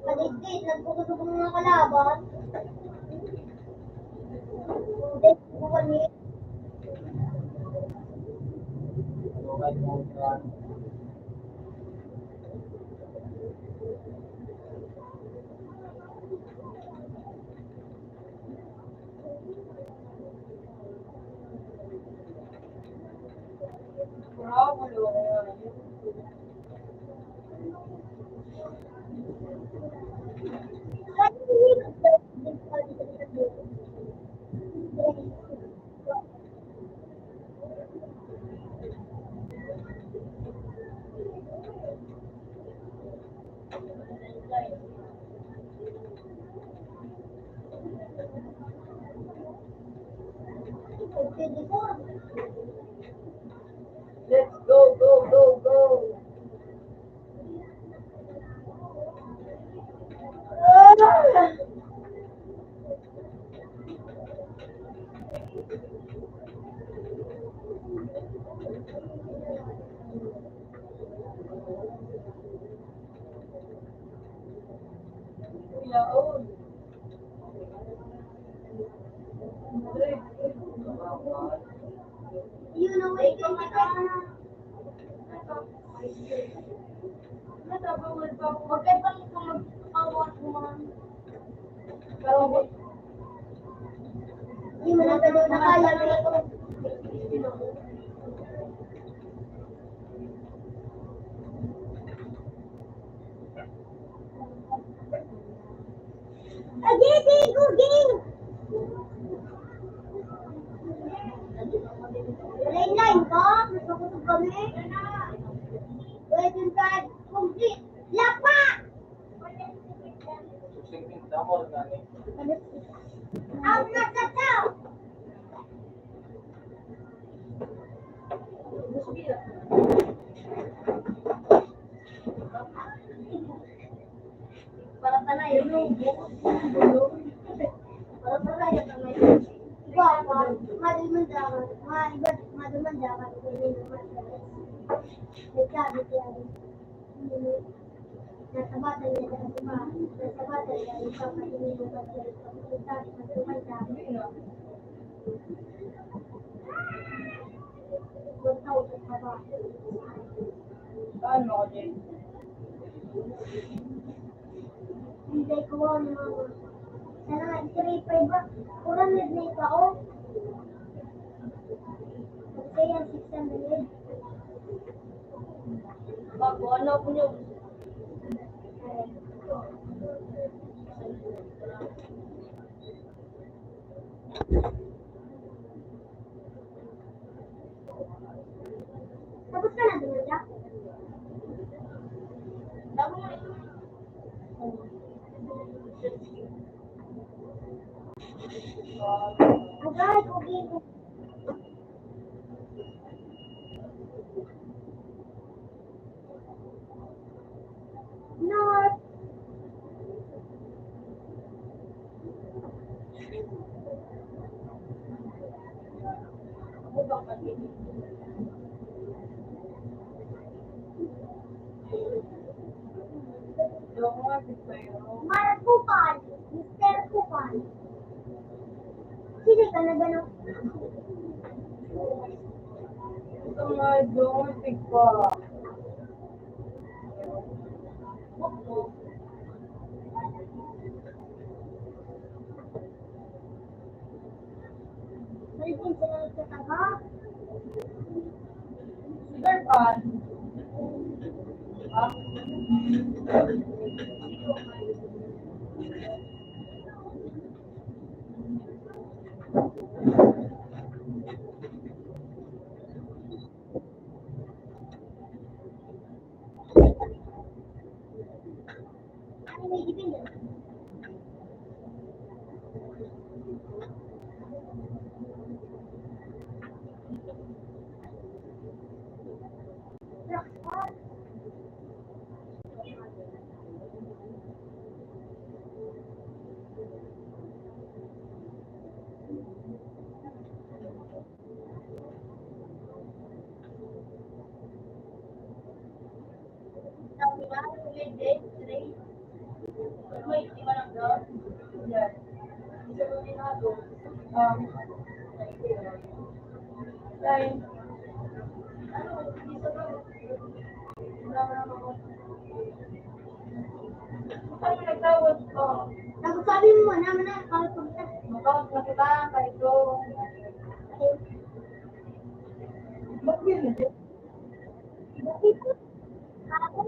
Paligid, nagpukusok ng mga kalaban. Hindi, bukalit. Okay, okay. Bravo, Let's go, go, go, go. Kuya, oh. Yun ang way ko ka. Natabawal pa ako. Huwag kayo pang magpapawat mo mga. Pero, Hindi mo na gano'n na kaya. Agiti, guging! Line-line ba? Nasakutog kami. Wait, yung tag complete. Lapa! Suksing damor gani. Ang nasa tao! Para tanay. Para tanay. Guwapa. Madalmandakan. Madalmandakan. Nagsabi siya. Nasa bata niya sa kasama. Nasa bata niya yung kapatid mo ba siya. Nagsabi madalmandakan. 1,000 pa ba? ano ako din? Hindi ko ano. Sana nga, 3,500 ba? 400 na ito ako. Kasi yan, 600. Bago, ano ako niyo? Tapos ka na doon, Jack? Bago mo ito. Agay, okay. North. Ako ba kasi? Yung mga sispayo. Mara Kupal. Mr. Kupal. Sino ka na gano'n? Ito nga, yung tigpa. May din sila nagtataga. Sugar pan. Ha? Ano may dipin May di ba lang doon? Yan. Isa mo din ako. Dahil, ano, isa mo. Wala mo naman ako. Ano nagtawag ko? Tapos sabi mo, naman na, kahit pagka. Makawag na kita, kahit ko. Ba't yun? Bakit ko? Ako,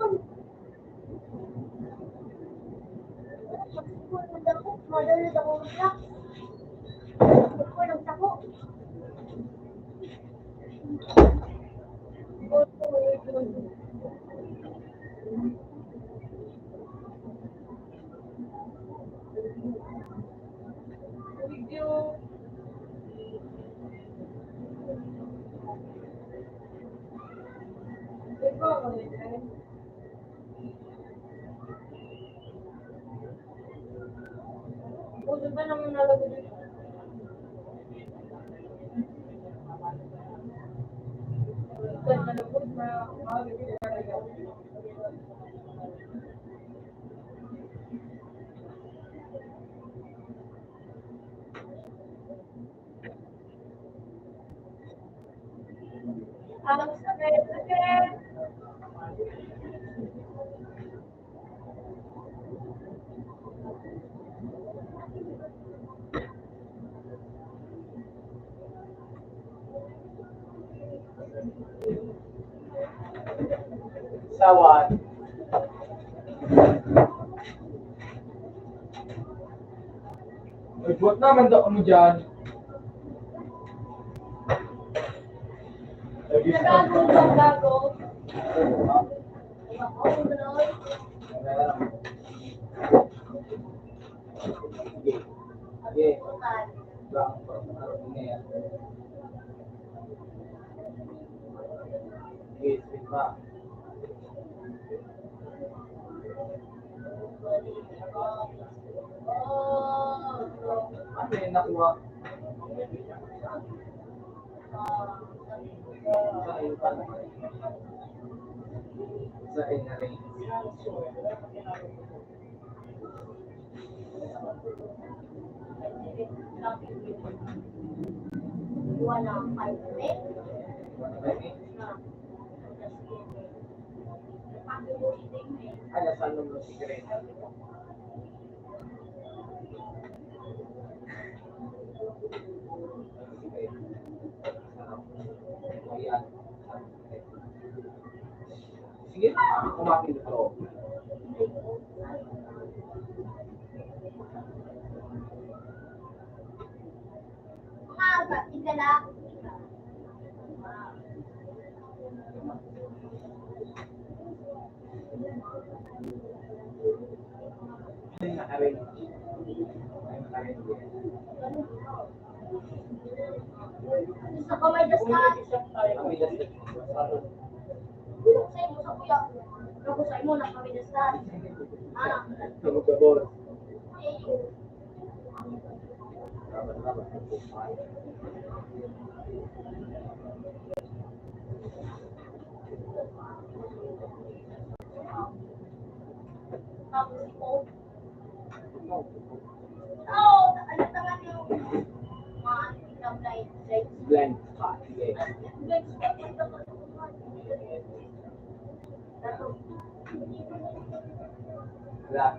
madalad ako mag-lock. Ako nagtako. Video. Ikaw ako nito. Puso ba naman nalagay dito? Ito na lubos na makagay dito. Ang sakit. Sawan. Ay, buat naman daw mo dyan. Ay, bis na. Nagago daw, gago. Ako, gano'n. Sige. Putan. Sige, speak pa. Ano yung nakuha? Sa iyo pa naman. Sa iyo na rin. Walang 5 minutes. Ano ba yun? Ano sa numero secret? Sige, kumakin ito. Maaga, tigala. Ay, naka-arrange. Ay, naka-arrange. Gusto ko may dasal. Kami dasal. Sa'yo mo sa kuya. Ako sa'yo mo na kami dasal. Ah, Tulog ka, boss. eh, Rabat-rabat. tapos ko. Oo, ano naman yung mga na blind sides. Blind spot. Sige. Blind spot yung dapat ko. La.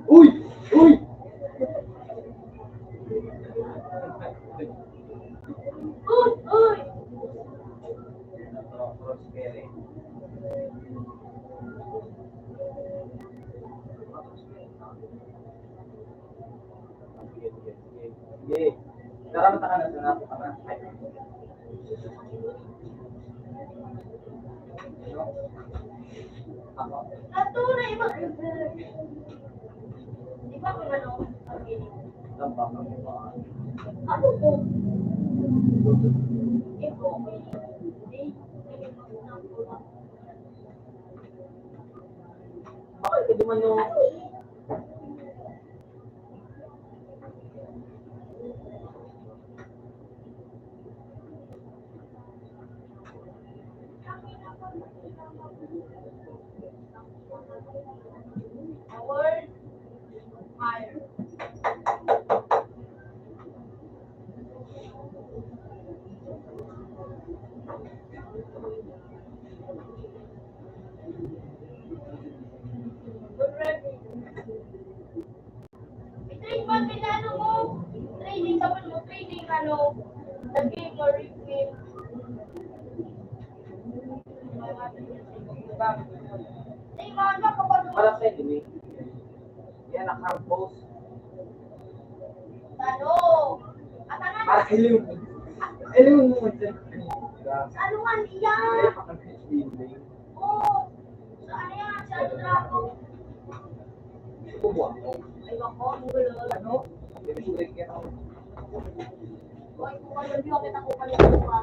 Uy! Uy! Uy! Prospere. Sige. Naramata ka na sa napo ka na. Ay. Ano? Ako. Natunay ba? Di ba kung ano? Lampak ang iba. Ako po. Ito. Bakit ka di man yung... higher. I-train mo din ano mo. Training sa mo. Training ano. The game or game. Ay, mga kapag Para sa inyo, yan ang campus. ano. At ano. Para iliw. Iliw mo dyan. Ano nga niya? Oo. Sa ano yan? Sa ano drago? Kubuha mo. Ay, bako. Mulo. Ano? Pinisulit ka ng Oy, kung ano yun, kita ko pala yung mga.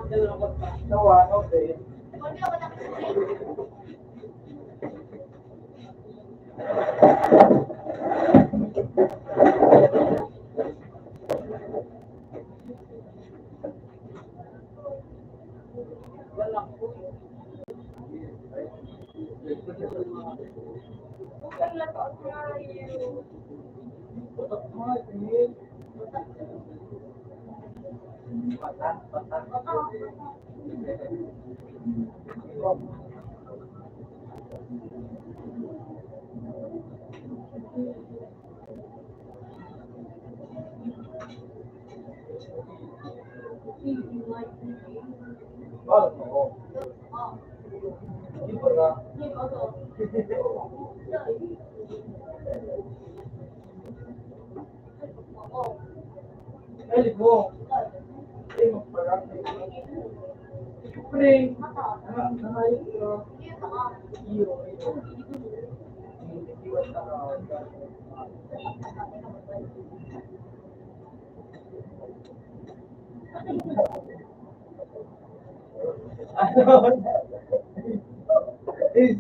tawa, okay. Kung yun, kita ko pala. Kung lang ako nga yun. Patan. Bakit mo? Hindi ba na? Ay, mo. Ay, magparang. Pre. Nangayos ka. Iyo. Hindi ba sa ano? Is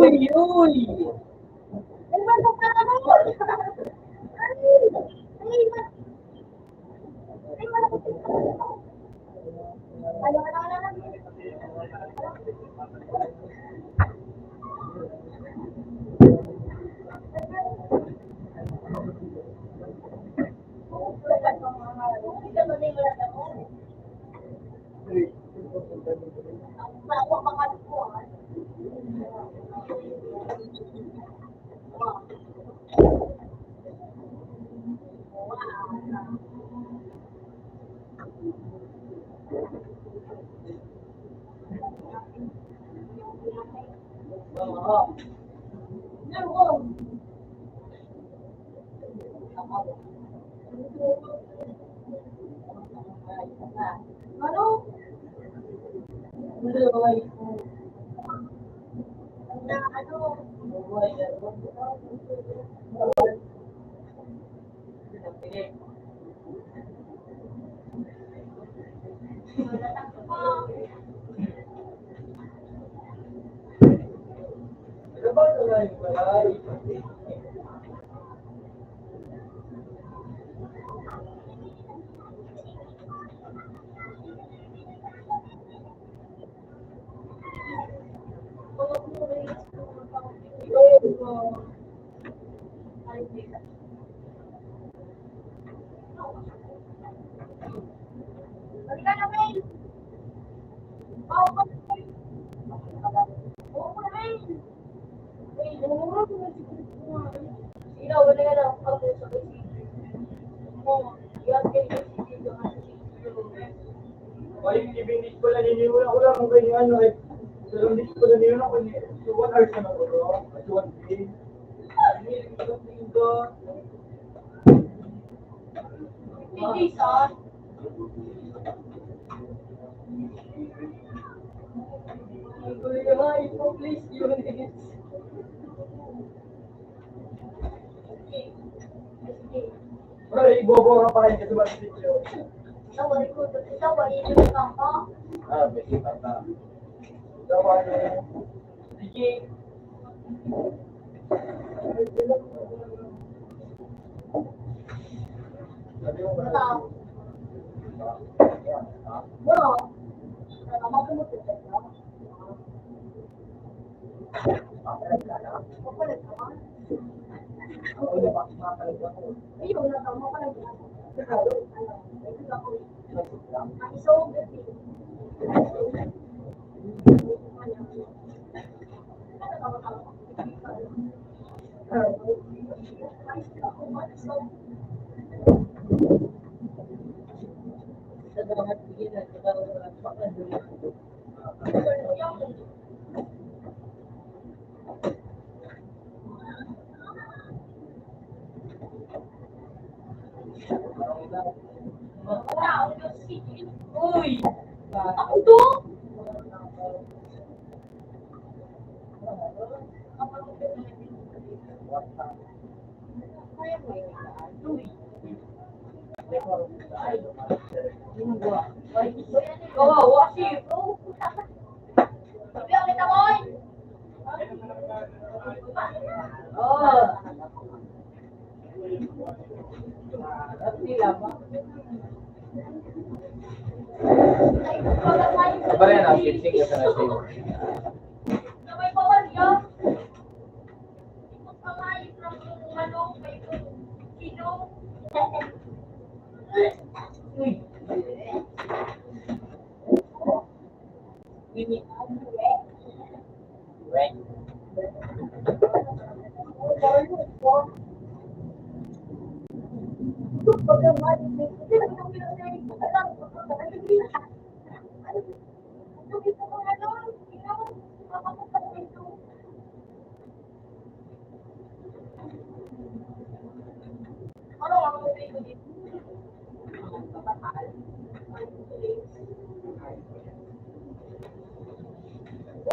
Uy, uy! Ay, ibinit ko lang, iniwan ko lang kung ganyan, ano, ay, dalawang dito ko lang iniwan ako, so 1 hours na ako, at 1 day. Iniwan ko lang dito. Hindi sa. Ang gulo nga, ipo please units. Bro, ibobora pa rin kasi mag-video. Tawari ko, tawari ko ako. Ah, besi kata. Gawa niya. Sige. Sabi mo ba? Tao. Bro, nakamagamot ko siya. Mapalit ka. Ako yung makapalit ako. Ayun, mapalit ka. Sakalo. Ang isog. Sa dapat bigyan na kita wala pa ka dito. Uy! Ako to? Kawawa si Sabi ang kita mo. Oh. At nila ba? Apa rin ang fixing ka na siya? May bawal yan. Ikot kamay ng manok, may kino. Uy! Ini Right.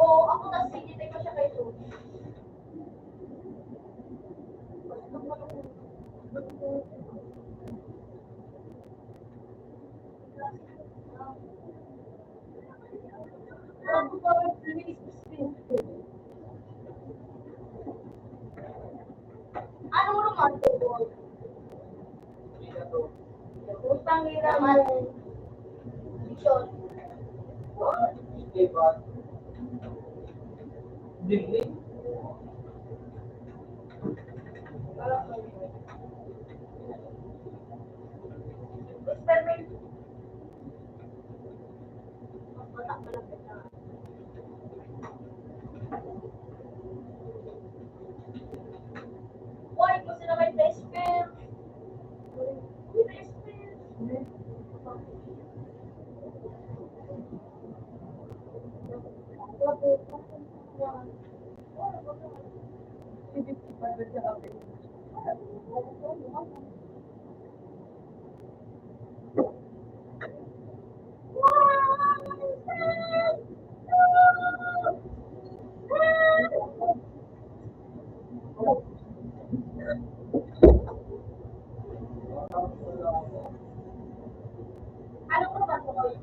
Oo, ako na sige, ko siya kayo. Ano mo naman? Utang iraman. Vision. diba? Dili. Experiment. Matak malapit na. Why ko sila may best friend? Best friend. Ano ko naman po kayo?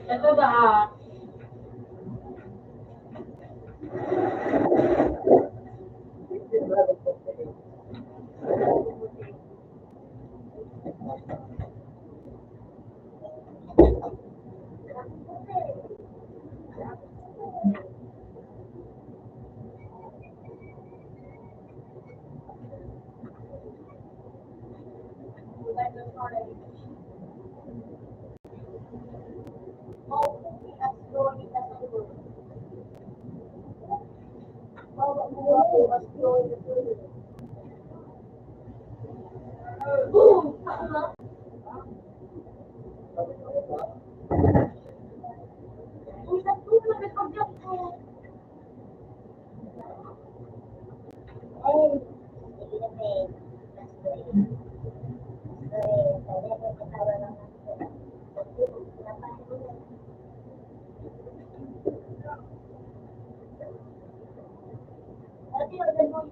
Ito ba? Ano yung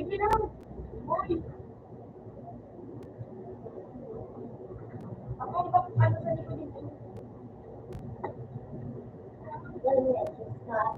Sige lang. Uy. Ako ang ano sa likod dito. Taas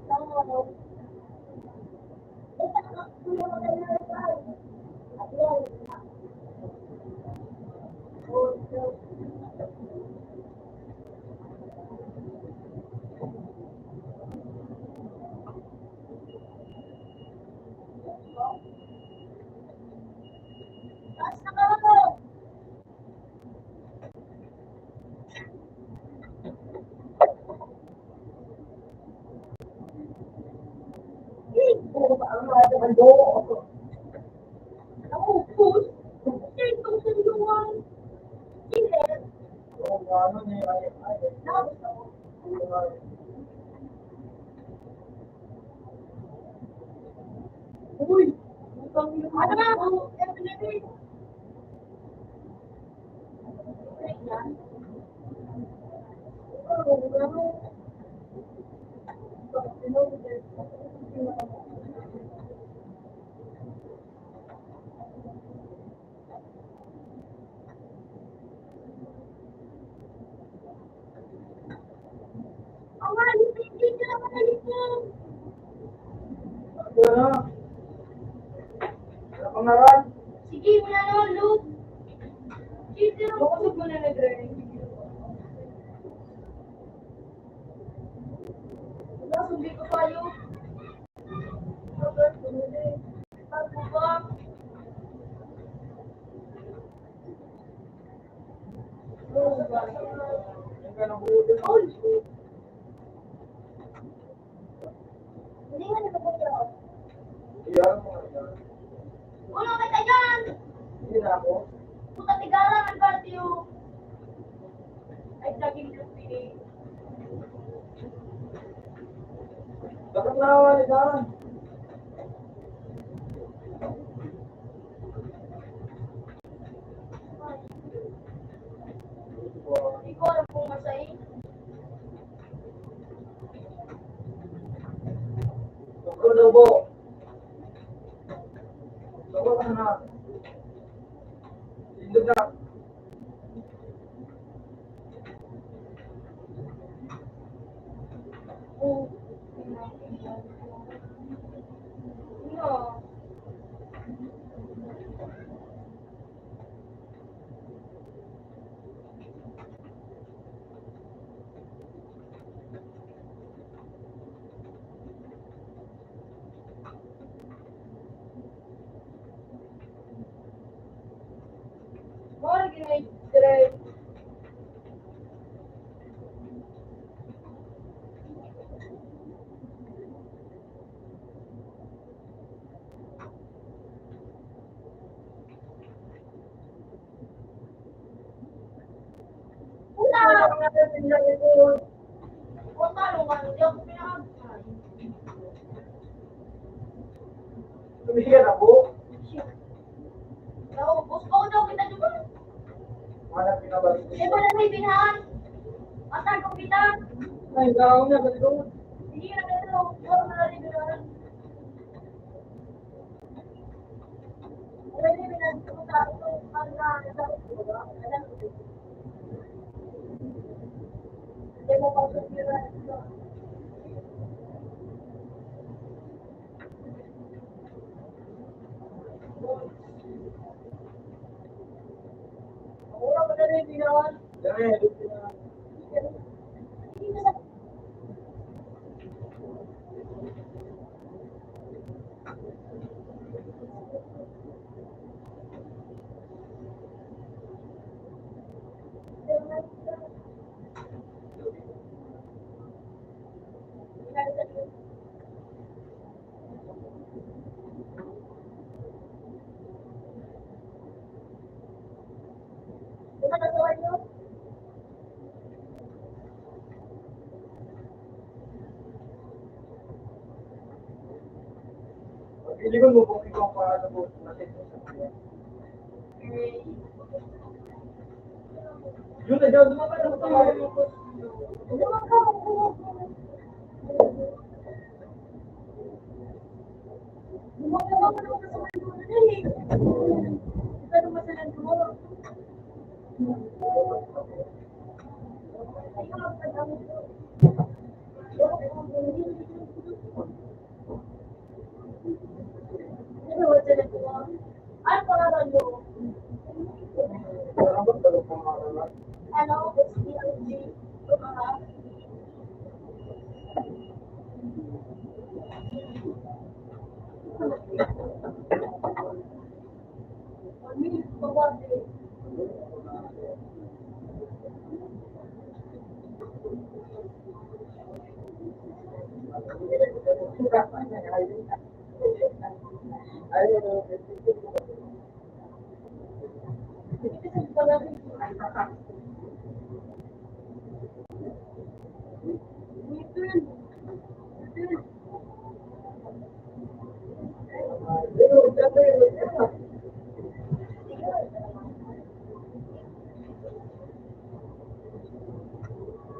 na ka mo. Ako, push. Sige, itong sundungan. Sige. Ano niya, Nakagusto ko. Uy. Ano na? Ang mga hindi na makalimutan. Ano na? Ano pang naran? Sige, muna naman, Luke. Sige, Bakit mo na nag-ring? wala, sundi ko tayo. Robert, sumuli. Bago ba? Yung ka ng budo. Oy! Hindi nga nagpapagyan ako. Iyan mo nga. Ulo, kita dyan! Hindi na ako. Puta tigaran, nag-party yung... Ay, saging plus pili. Bakit nawa ni Dan? Hindi ko alam kung masay. Tukro daw po. Tukro ka na. Sindog na. Oo. No. More ginay Puta! Puta, luman. Hindi ako pinakagay. Tumigan ako. Naubos ko daw kita dyan ba? Mana pinabalik. Hindi ba na may binahan? Asan ko kita? Ay, gawin na. Ba't ito? Hindi na ito. Puro na rin binahan. Wala na binahan ko sa ito. Ang nasakit ko ba? Alam ko. Hindi mo pang sumiran ito. Wala ba na rin binahan? Dami, lupi na. Hindi na sa... Piligon mo kung ikaw paano mo natin sa kanya. Yun na dyan, dumakan ako sa mga mo. Lumakaw ako sa mga Ito naman sila mo. Ano pangalan mo? Ano? SDLG.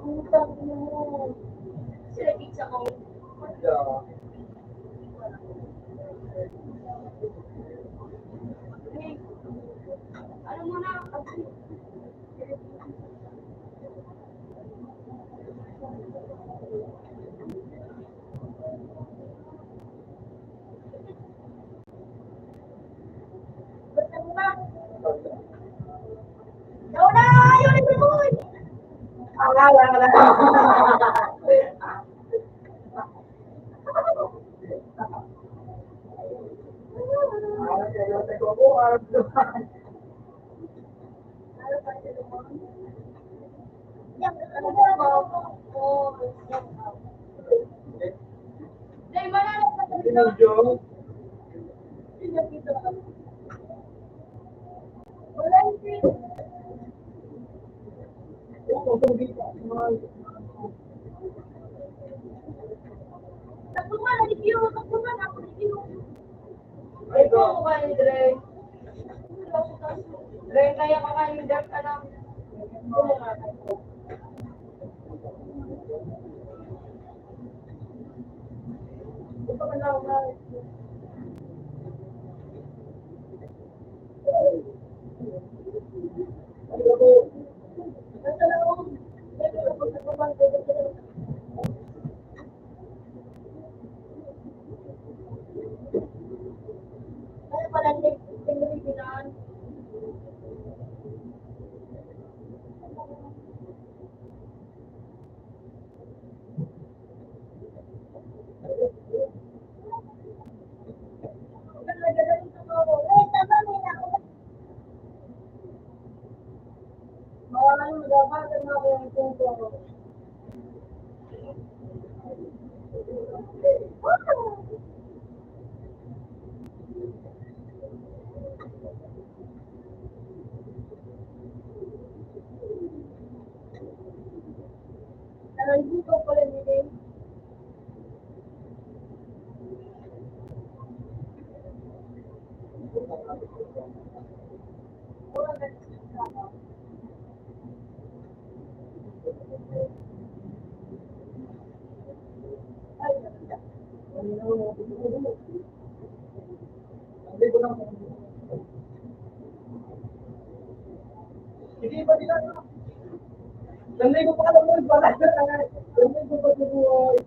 Utang mo. Sila pizza ko. Hey, ano mo na? Basta mo na. Daw na! Ayaw na mo! Yan, ano ba ba? Oo, yan. Dahil manalo ka sa dito. Sino dito? Wala yung dito. Takbuhan, review. Takbuhan, ako review. Ay, ito ako kain, Dre. Dre, kaya ka kain, Dre, ka lang. Ito ka lang, basta lang ako. Ano pala, tingnan. Dito pala nila. Hindi ba nila? Sanay ko pa alam mo, wala na. Sanay ko pa sa buhay.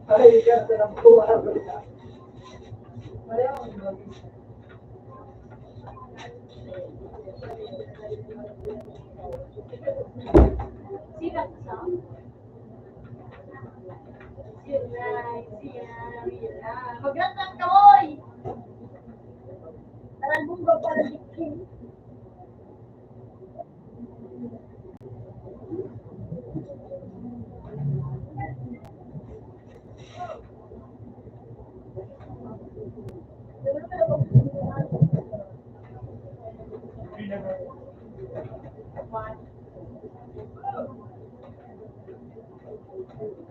Ay, kasi ng buhay. Magandang kamoy! Taran bunga para dikin. Sulo.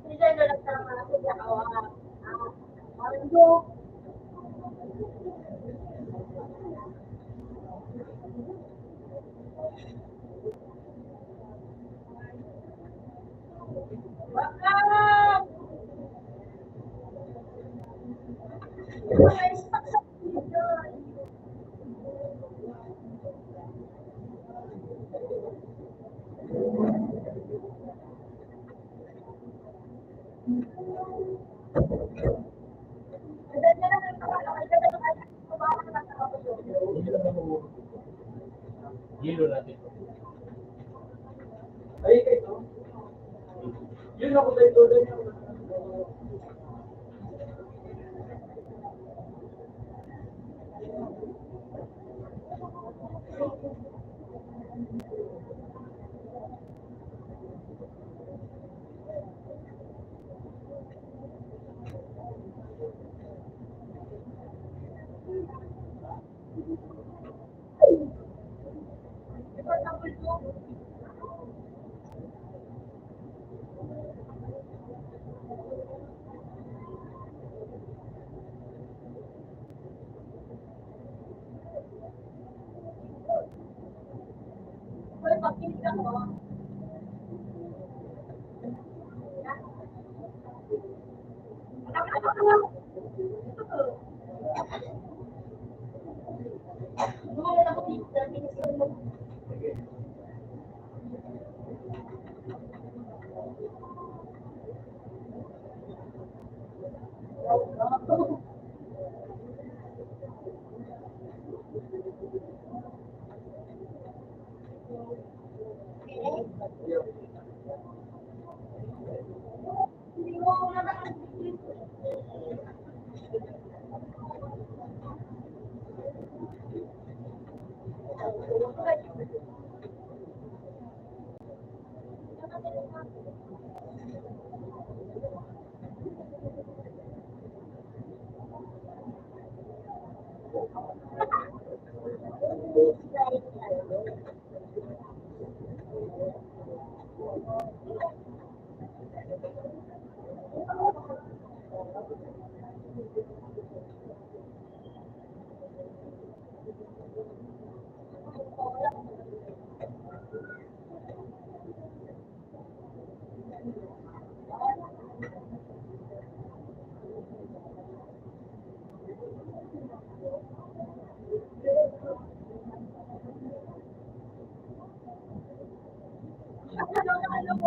Hindi na lang tama ako sa kawa. Ano? Bakit? May stock sa dito. Hilo natin. Ay, ito. Yun ako dito din. May pakinig ako. Gumawa ako dito sa minister mo. Hindi mo ako nakakasig.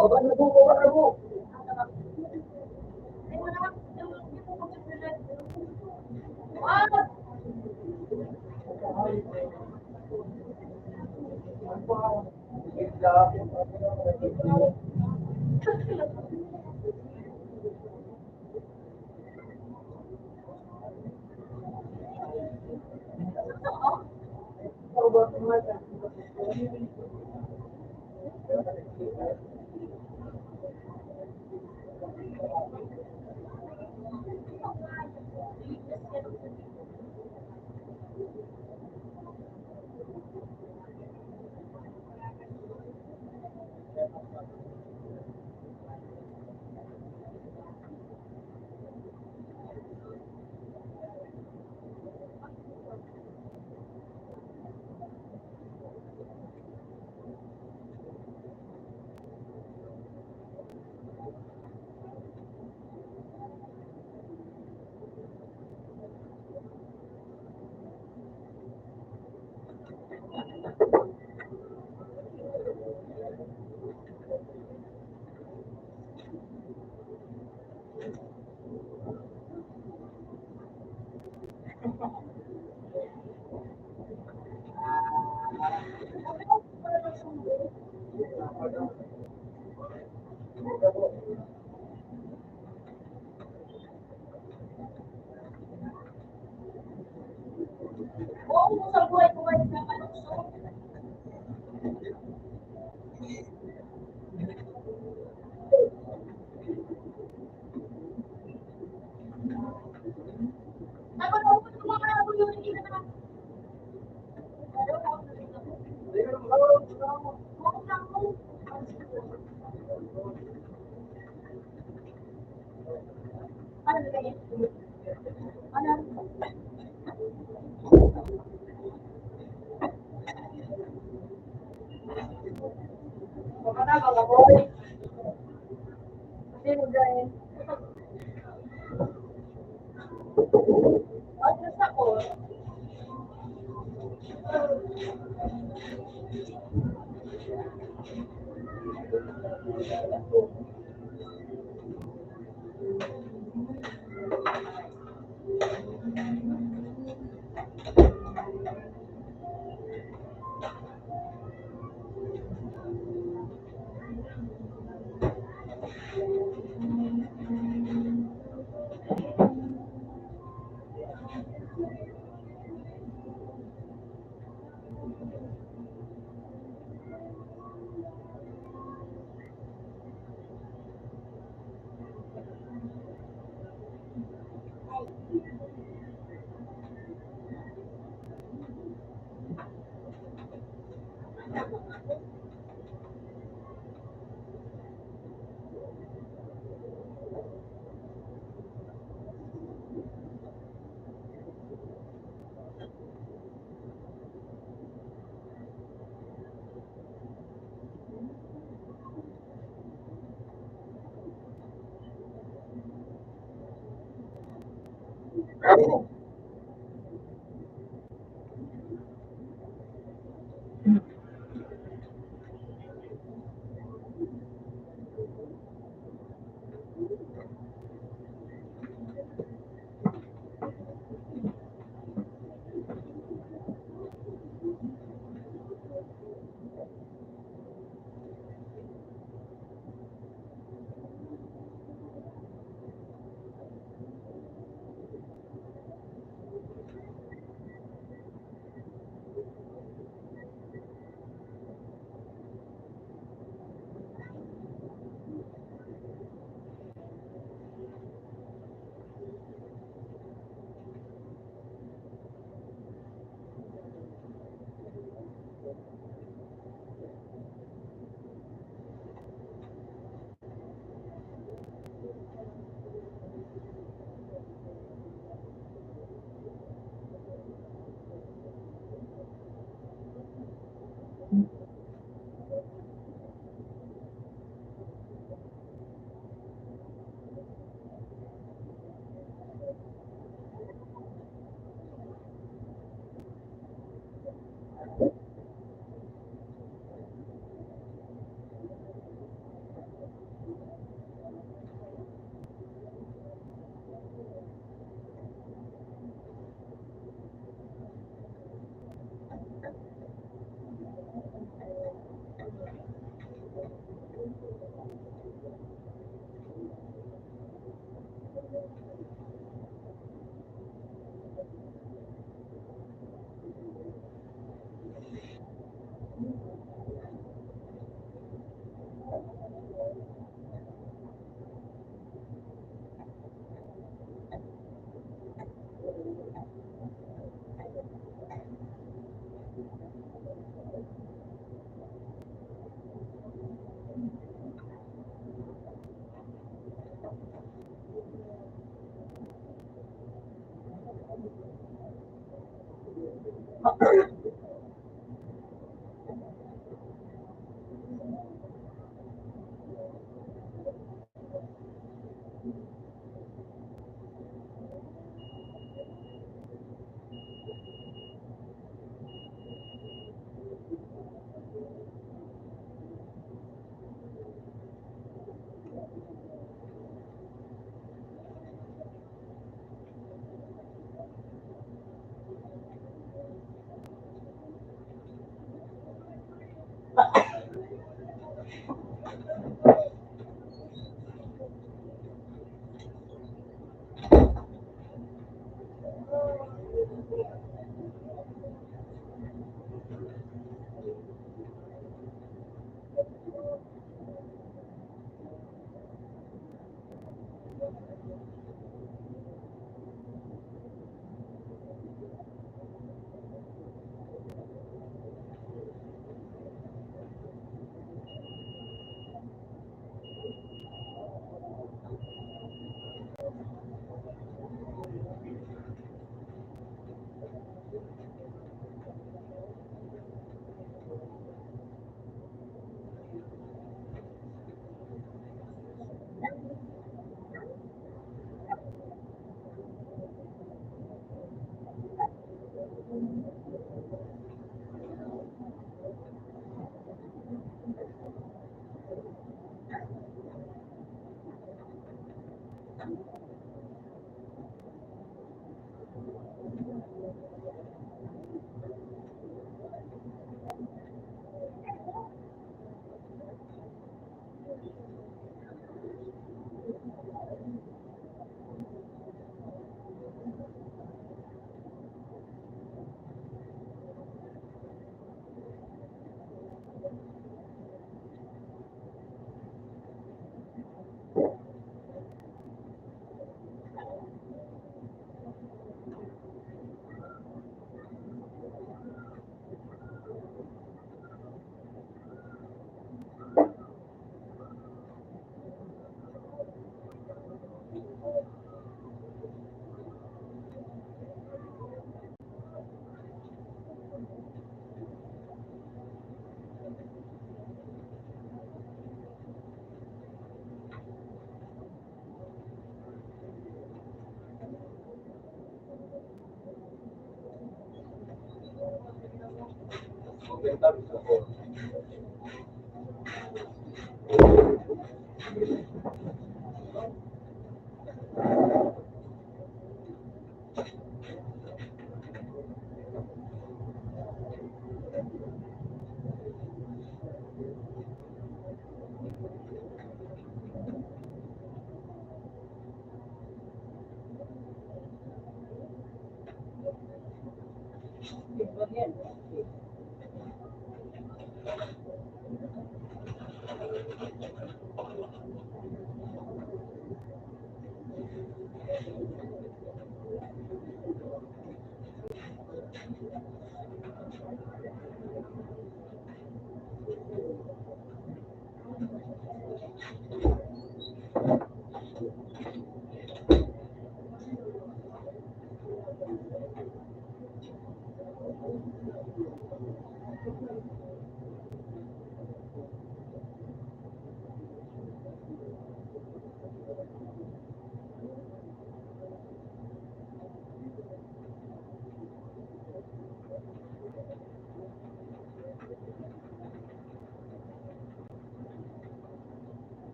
Baba na po, baba na po. Oo, kung sa buhay ko kayo na kalukso. Ako na ako yung mga ako yung hindi na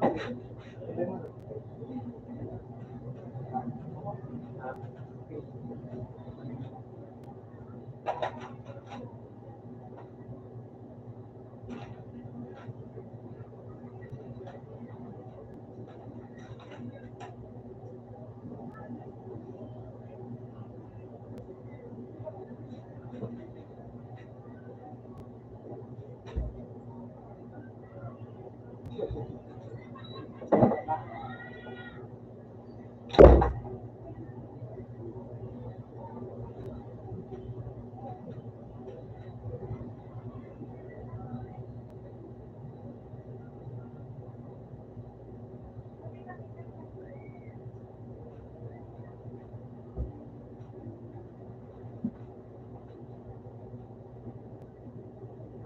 Sabi mo na. Ah,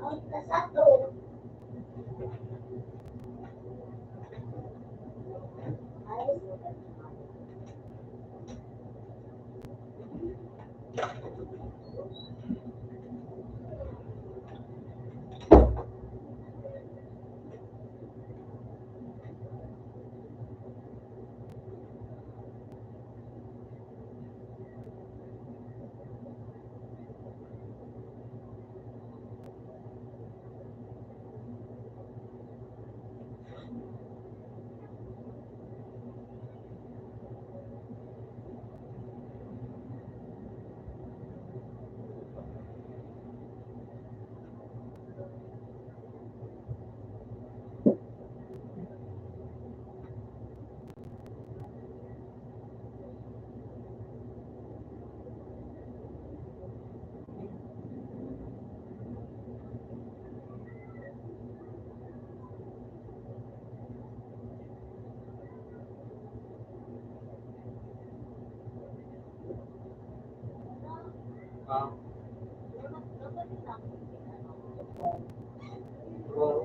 Ang kasato. Ayos mo ba? ah. Oo.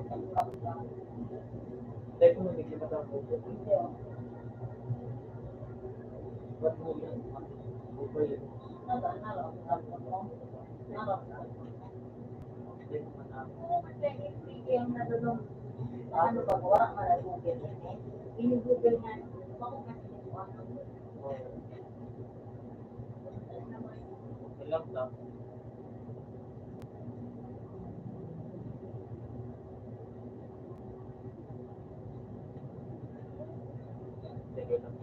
Dahil kung hindi kita tapos. Ba't mo yan? Okay. Hindi naman ako. Ano ba, wala ka na Google yan eh. Ini-Google nga, ako kasi yung ano. Oo. Alam lang. Sige lang.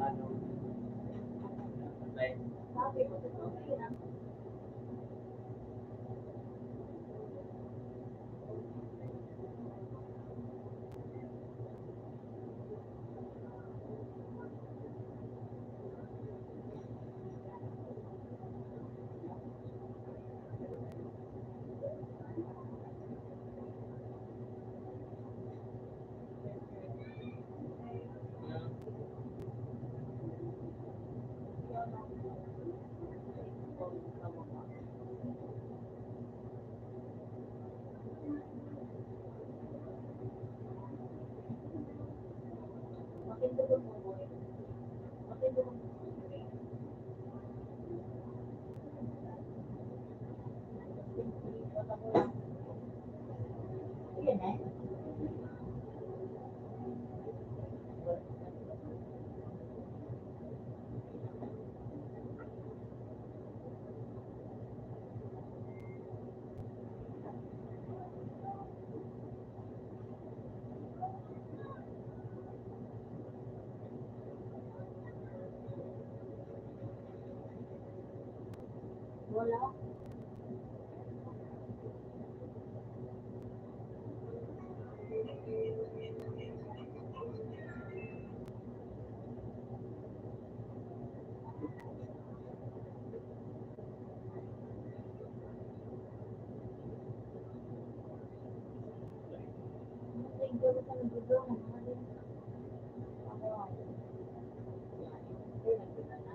Ano? Like, Sabi ko, okay lang. Makinig mo mo eh. Makinig mo mo eh. Yun eh. Wala. Makinig ko sa nagdudo. Ako. Ay, nagdudo na.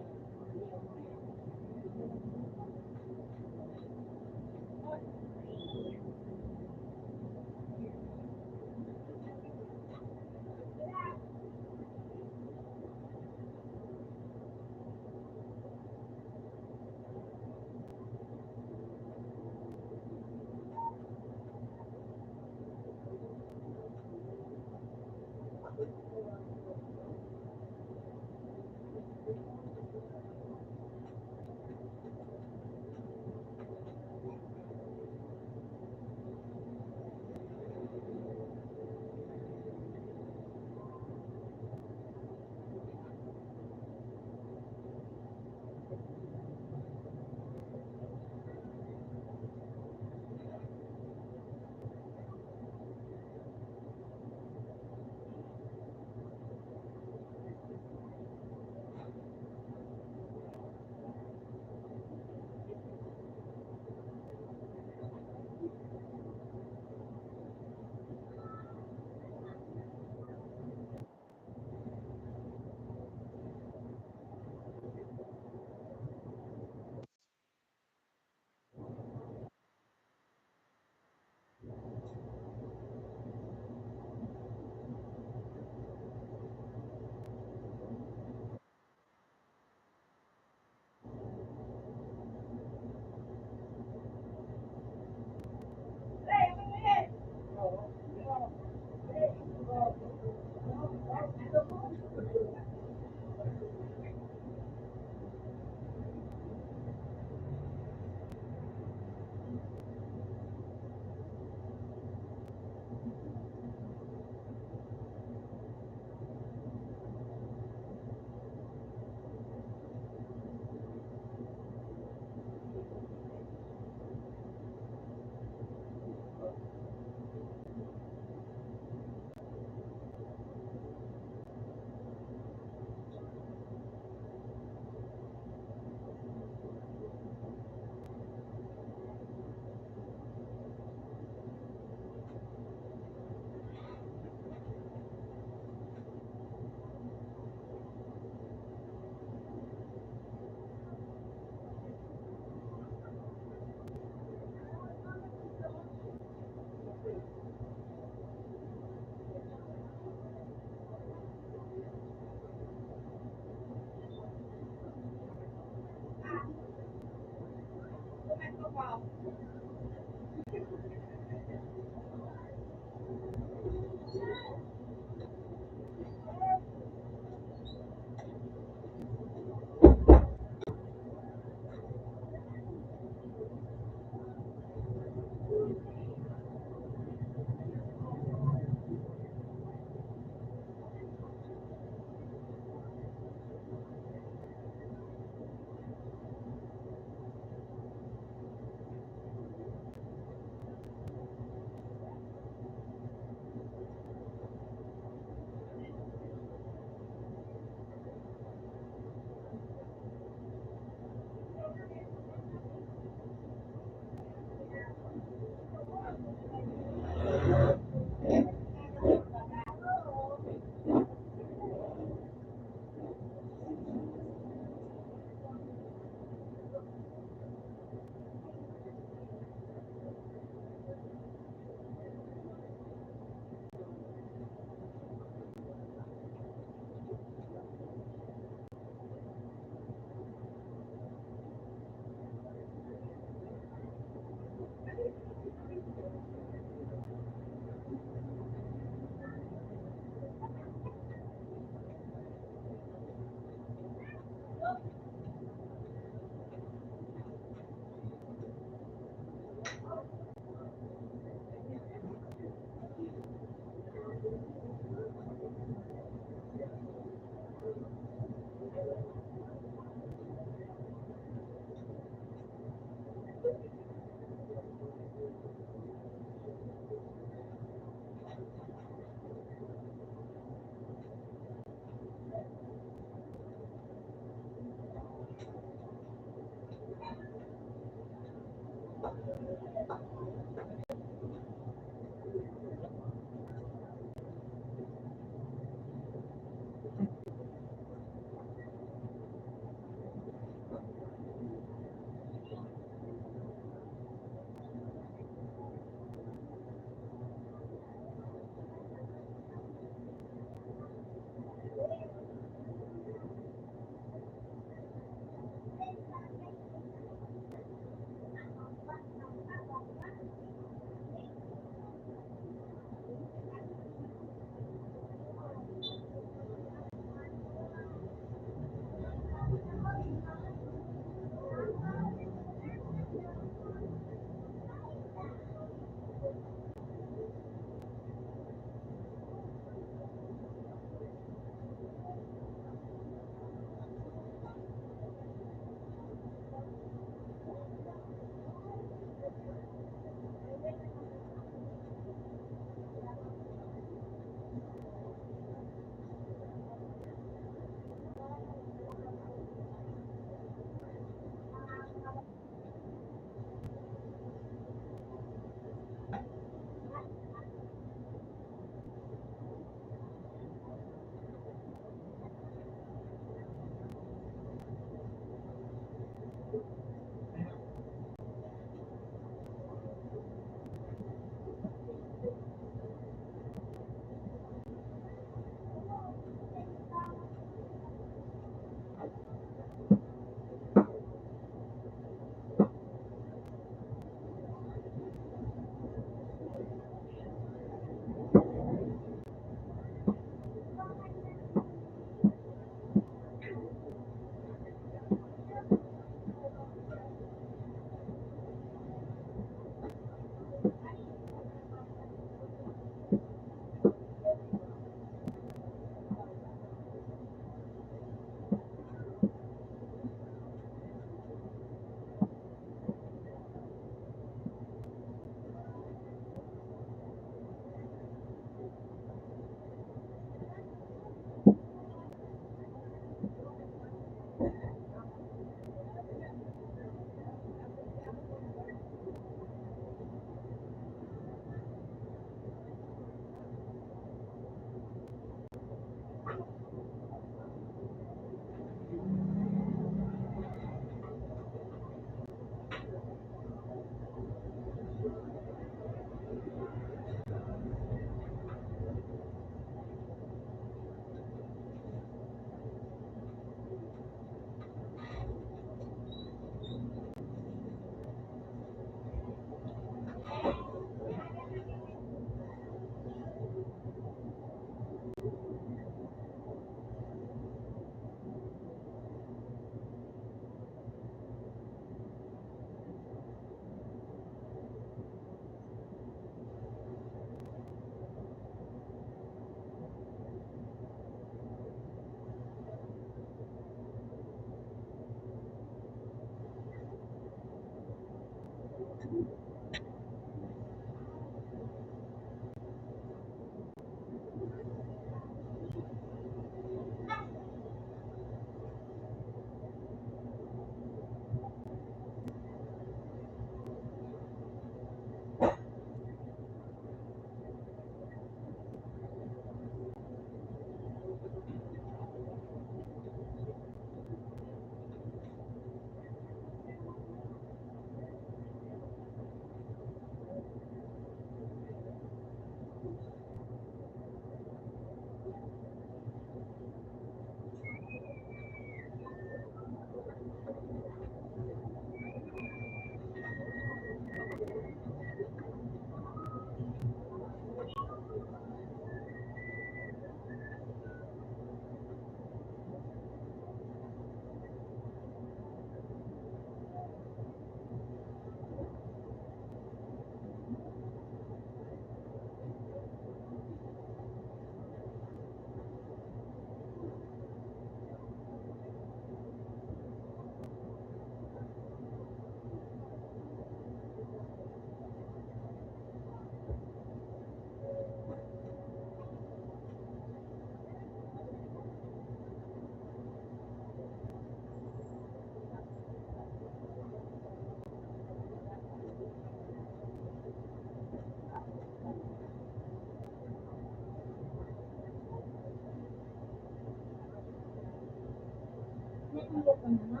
Naiinggit ka na, no?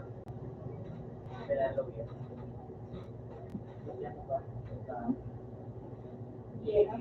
Pinalo yan. Yan ba? Sa Yeah.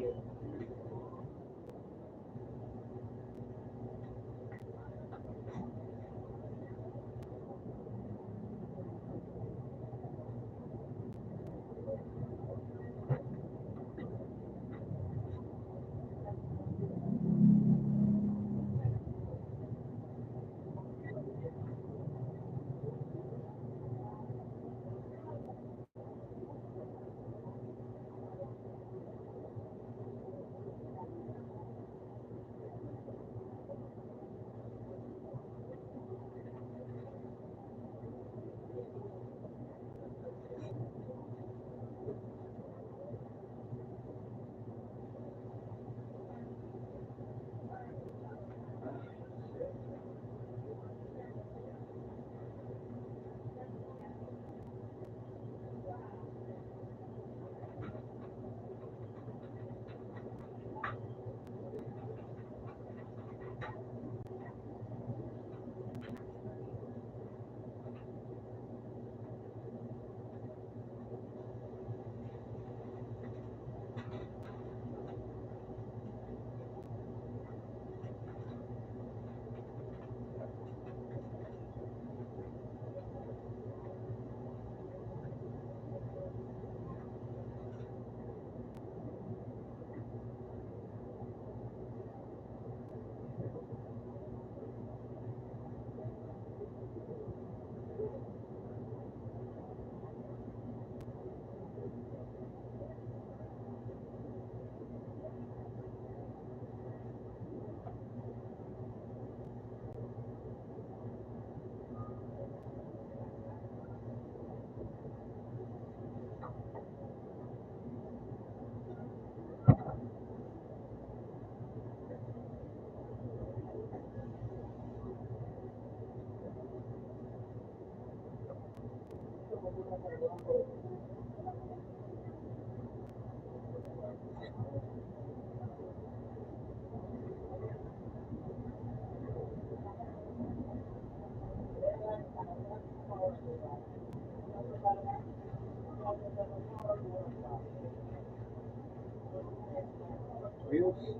Reels.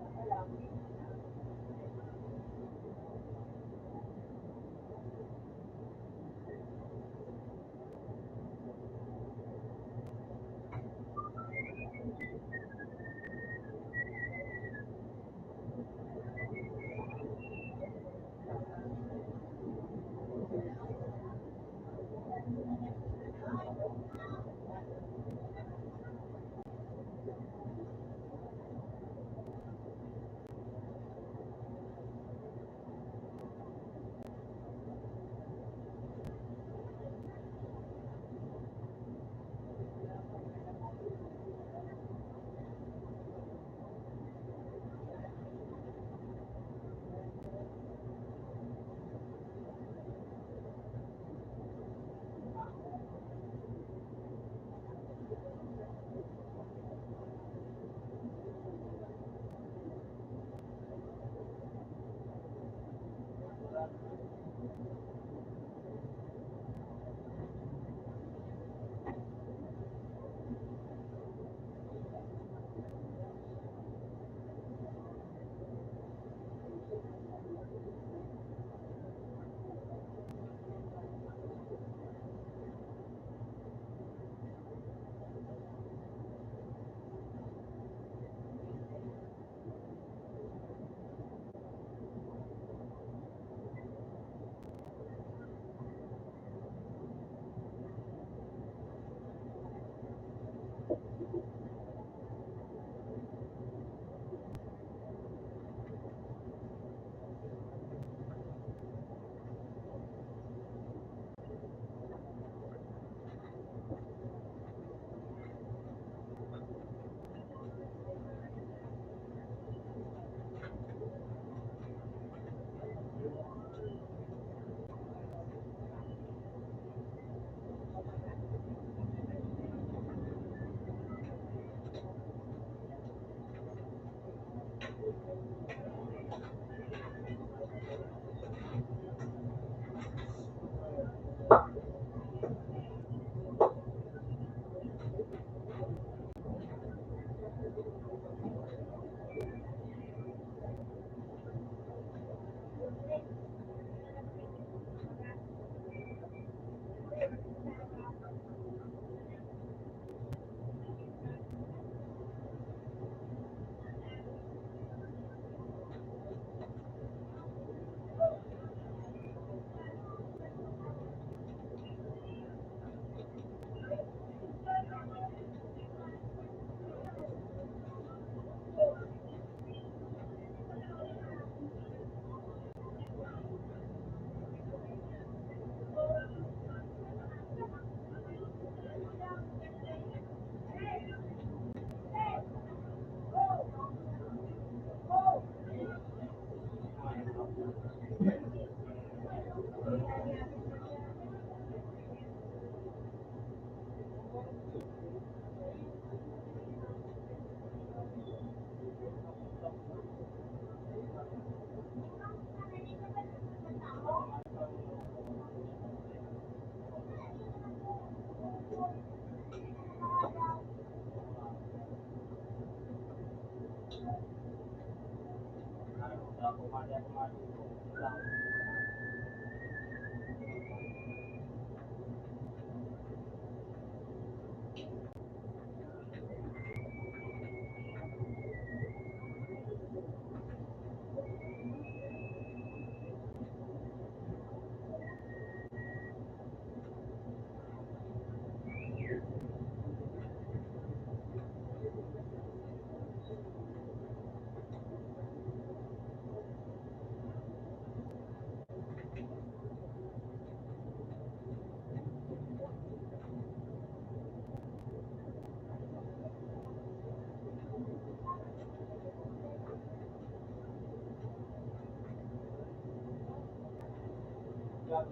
Halo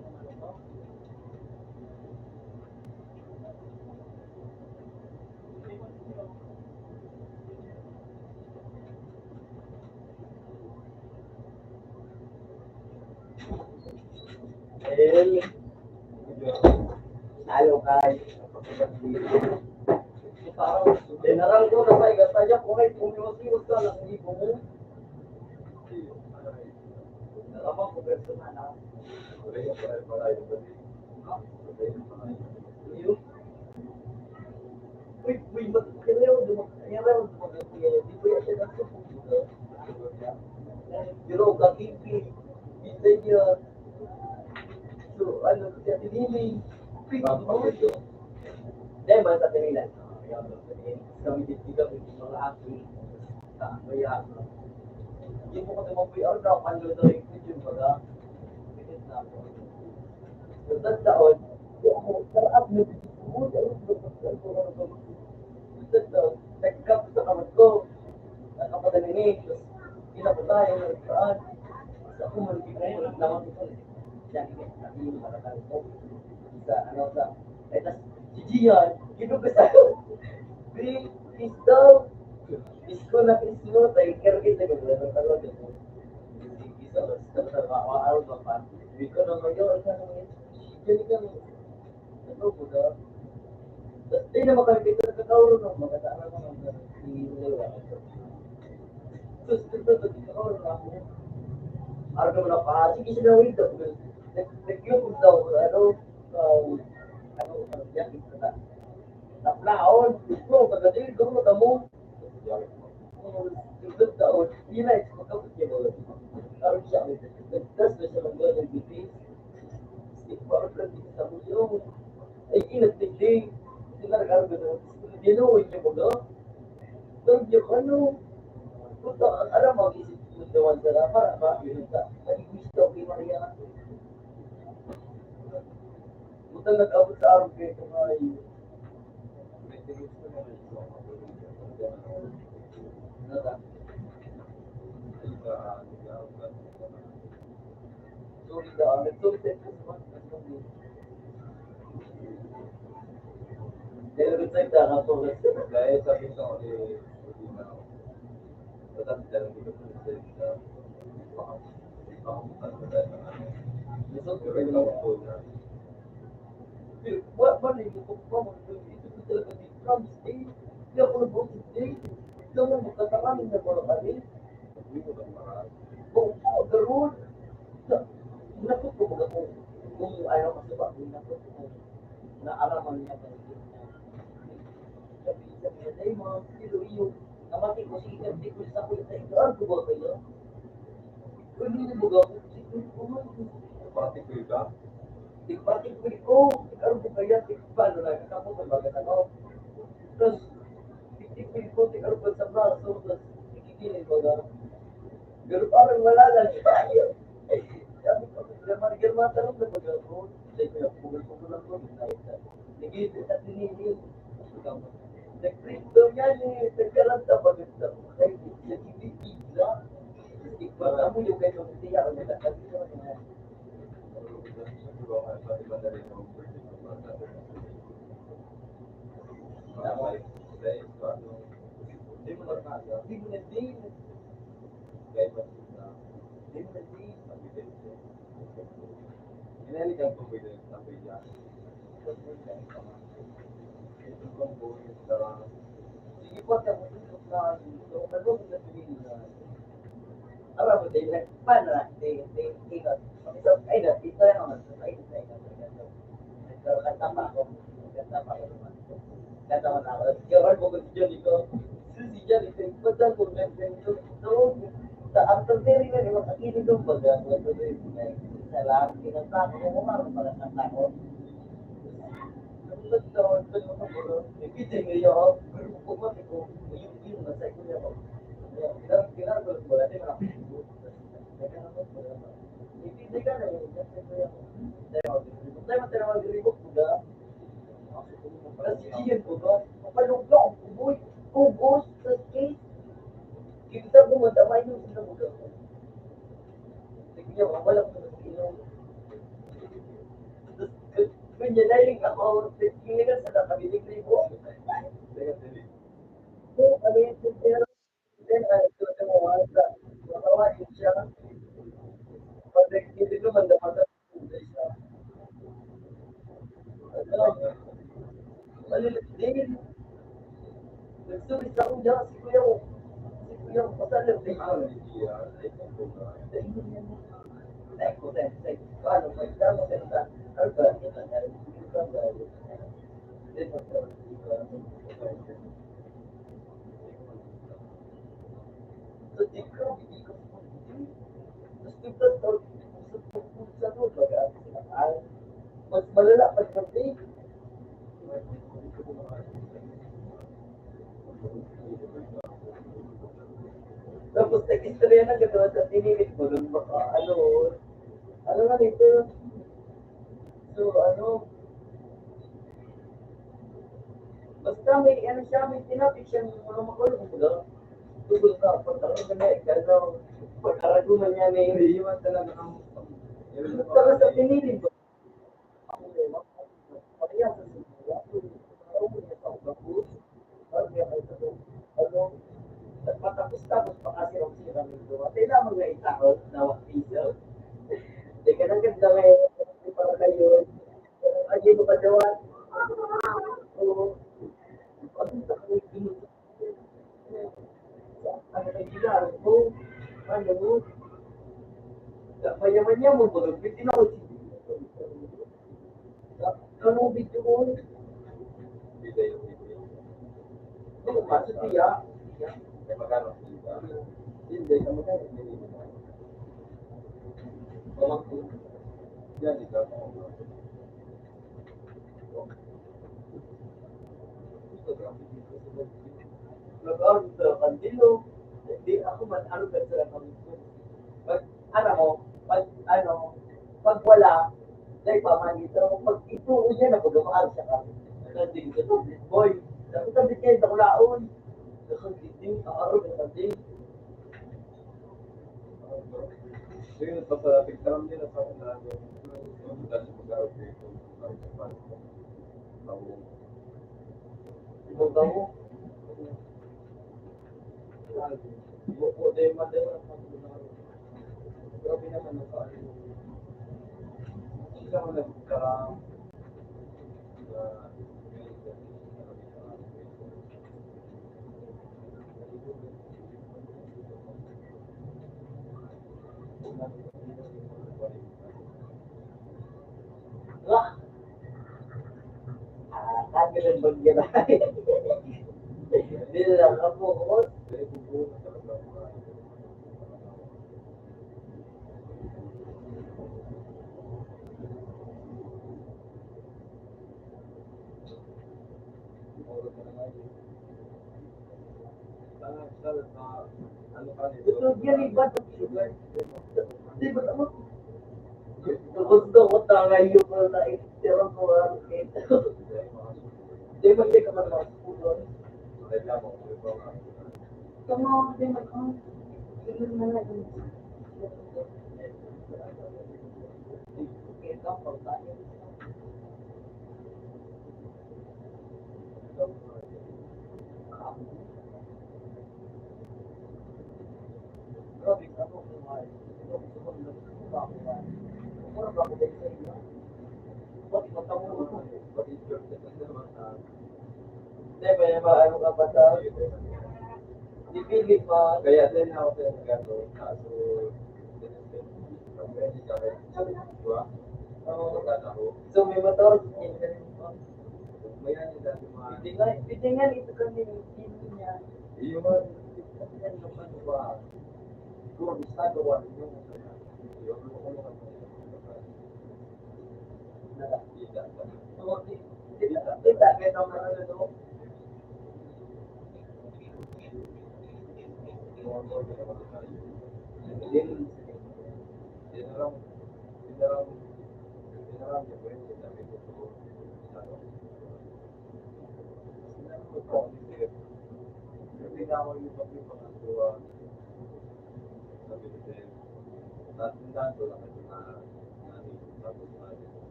kay. Parang dinarang ko na may gataya ko kay pumiwas-iwas ka lang hindi mo. Alam ko personal na. Uy, ba't kaya di ba di ba yan siya nasa pero kapipi, bisa niya. So, ano, siya tinili. Dahil man sa tinilan. Kami dito kami mga aki. May aki. Hindi mo kasi mag-PR na ako kanyo na rin yun baga. Bitit na ako. So, that taon, ako, sarap na bitit mo. That taon, nag-cup sa kamot ko. Nakapadalinig. Tapos, pinapatay, nagkaan. Tapos ako manipigay, naman ito. Siya, sabi yung maratang ko. Sa, ano, sa, tapos, si Gian, ginugas ako. Please daw. Isko na Krismo, tayo kerkit na gano'n na talog ito. Isa, tapos araw ba pa? Hindi ko na ngayon, isa na ngayon. Diyan ka mo. Ano po daw? Tapos di na makakita na kakawro ng mga tara mo ng hihila. Tapos dito, kakawro na ako. Araw naman ako, sige sila window. Nag-yung daw, yan, naplaon. Ito, pagdating, gawin mo tamo. Yung taon, nila is magkabot niya mo. Aron siya, nagtas na siya mga nag-biti. Parang lang dito sa musyo. Ay, inagtigdig. Sila nag-aron ko na. Dinuwi niya mo na. Tawag niya, ano? Punta, alam mo, isip mo naman sila. Para ba, yun sa, nag-gusto kay Maria. Punta nag-abot sa aron kayo kung ay. Nada. Sorry dah, betul betul. Dia lebih baik dah atau gaya tapi tak boleh. Tetapi dalam hidup kita faham tak benar. Besok kita nak betul. Buat mana itu kamu itu kita lebih from state. Dia perlu buat state. Jangan bukan tangan yang boleh kali. Oh, terus. Nakut ko ba kung ayaw kasi ba nakut ko na alaman niya ba sabi ay mga kilo iyo namati ko si di ko sa ko sa ito ko ba kayo kung hindi mo ga ko pati ko ika di pati ko ikaw ko kaya di paano na kapag ko ba ano terus di ko ikaw ko sa braso terus ikikilin ko ga pero parang wala lang tayo. Sabi ko, German tanong na mag-ako. Sabi ko, pugol-pugol lang ko. Nagigit sa tinigil. Nag-print daw yan eh. Nagkaranta pa ganda. Kaya sa TV na. Ikmata mo yung kayo ng tiyak. Kasi naman yan. Hindi mo na-din. Hindi mo na-din. Ini kan pembeda sampai ya. Itu kan boleh sekarang. Jadi buat yang untuk nasi, kalau perlu kita beli nasi. Apa betul? Mana? Tiga. Itu ada. Itu yang mana? Itu kalau kata apa? Kata apa? Kata mana? Jangan bukan jadi kau. Jadi betul bukan itu. Sa ang sentiri na naman ini doon baga sa lang kinasama mo mga para sa tao. Nung nagtaon ko yung mga kita ngayon ko mo ko yung nasa ko niya ko. Kailangan ko wala din ako. Hindi ka na yun kasi ko yung tayo matarawa diri ko buga. Para siyan ko ba? Kapaluglo ko boy. Kubos sa case. Kita pun tak main itu sudah mudah. Sekian awal aku nak ako, hindi ka sa nakabilig libo. So, ano yung pero, then, ito sa mga sa makawain siya. Pag hindi ko man dapat siya. Ano, malilit din. Nagsulit ako niya, si kuya ko. Si kuya ko, pasalim din ako. Paano, magkano sa isa? Ano ba? So, di ko, gusto ko, sa doon, mas malala pag pag-take. Tapos nag-istorya na gano'n sa tinilit ko doon baka ano nga dito. So basta may ano siya, may tinapik siya ng mga makulong mo lang. Tugol ka, pagkaroon ka na, gano'n, pagkaragunan niya na yung iwan talaga ng saka sa tinilit ko. Ako na yun, kaya sa siya, ako niya sa ulo, ano, matapos-tapos pa kasi ang sira nito. At kailangan mga itao na wakisaw. Teka lang ganda may para kayo. Ay, mo pa dawan. Oo. Ano sa kanya dito? Ano na gila? Ano mo? Mayaman niya mo. Bitin ako. Ano video ko? Ano ba? Sa tiya? Hindi. Nag-out sa kandilo. Hindi ako man ano ba sila kami. Pag ano mo, pag wala, dahil pamangito, pag ito niya na pag-umaan siya kami. Nanding sa boy, sabi kayo sa kulaon. Nakagiging, kaarap na kanding. Yun, sa pagkaram nila sa akin na dahil sa pag-aaral dito, ibang tao, ibupo din man din ang pag-aaral. Grabe naman ang kaano. Sila man nagkaram, wah, kagilan bagyan na. Hindi lang ako, ito ginibat ang sugar. Di ba naman? Gusto ko tangay yung mga naitira ko ang ito. Di ba hindi ka man makapulon? Tama, di ba ka? Sige na lang. Kita pa tayo. Grabe ka po kumain. Mura ba ko din sa inyo? Ba't matamulo ko? Hindi, may maano ka pa sa dipilit pa. Kaya din ako sa gato. Kaso, so may motor, pitingan ito kami niya. Iyo man, yan naman ba? Siguro bisa gawa ninyo. Kita kayo naman ano to.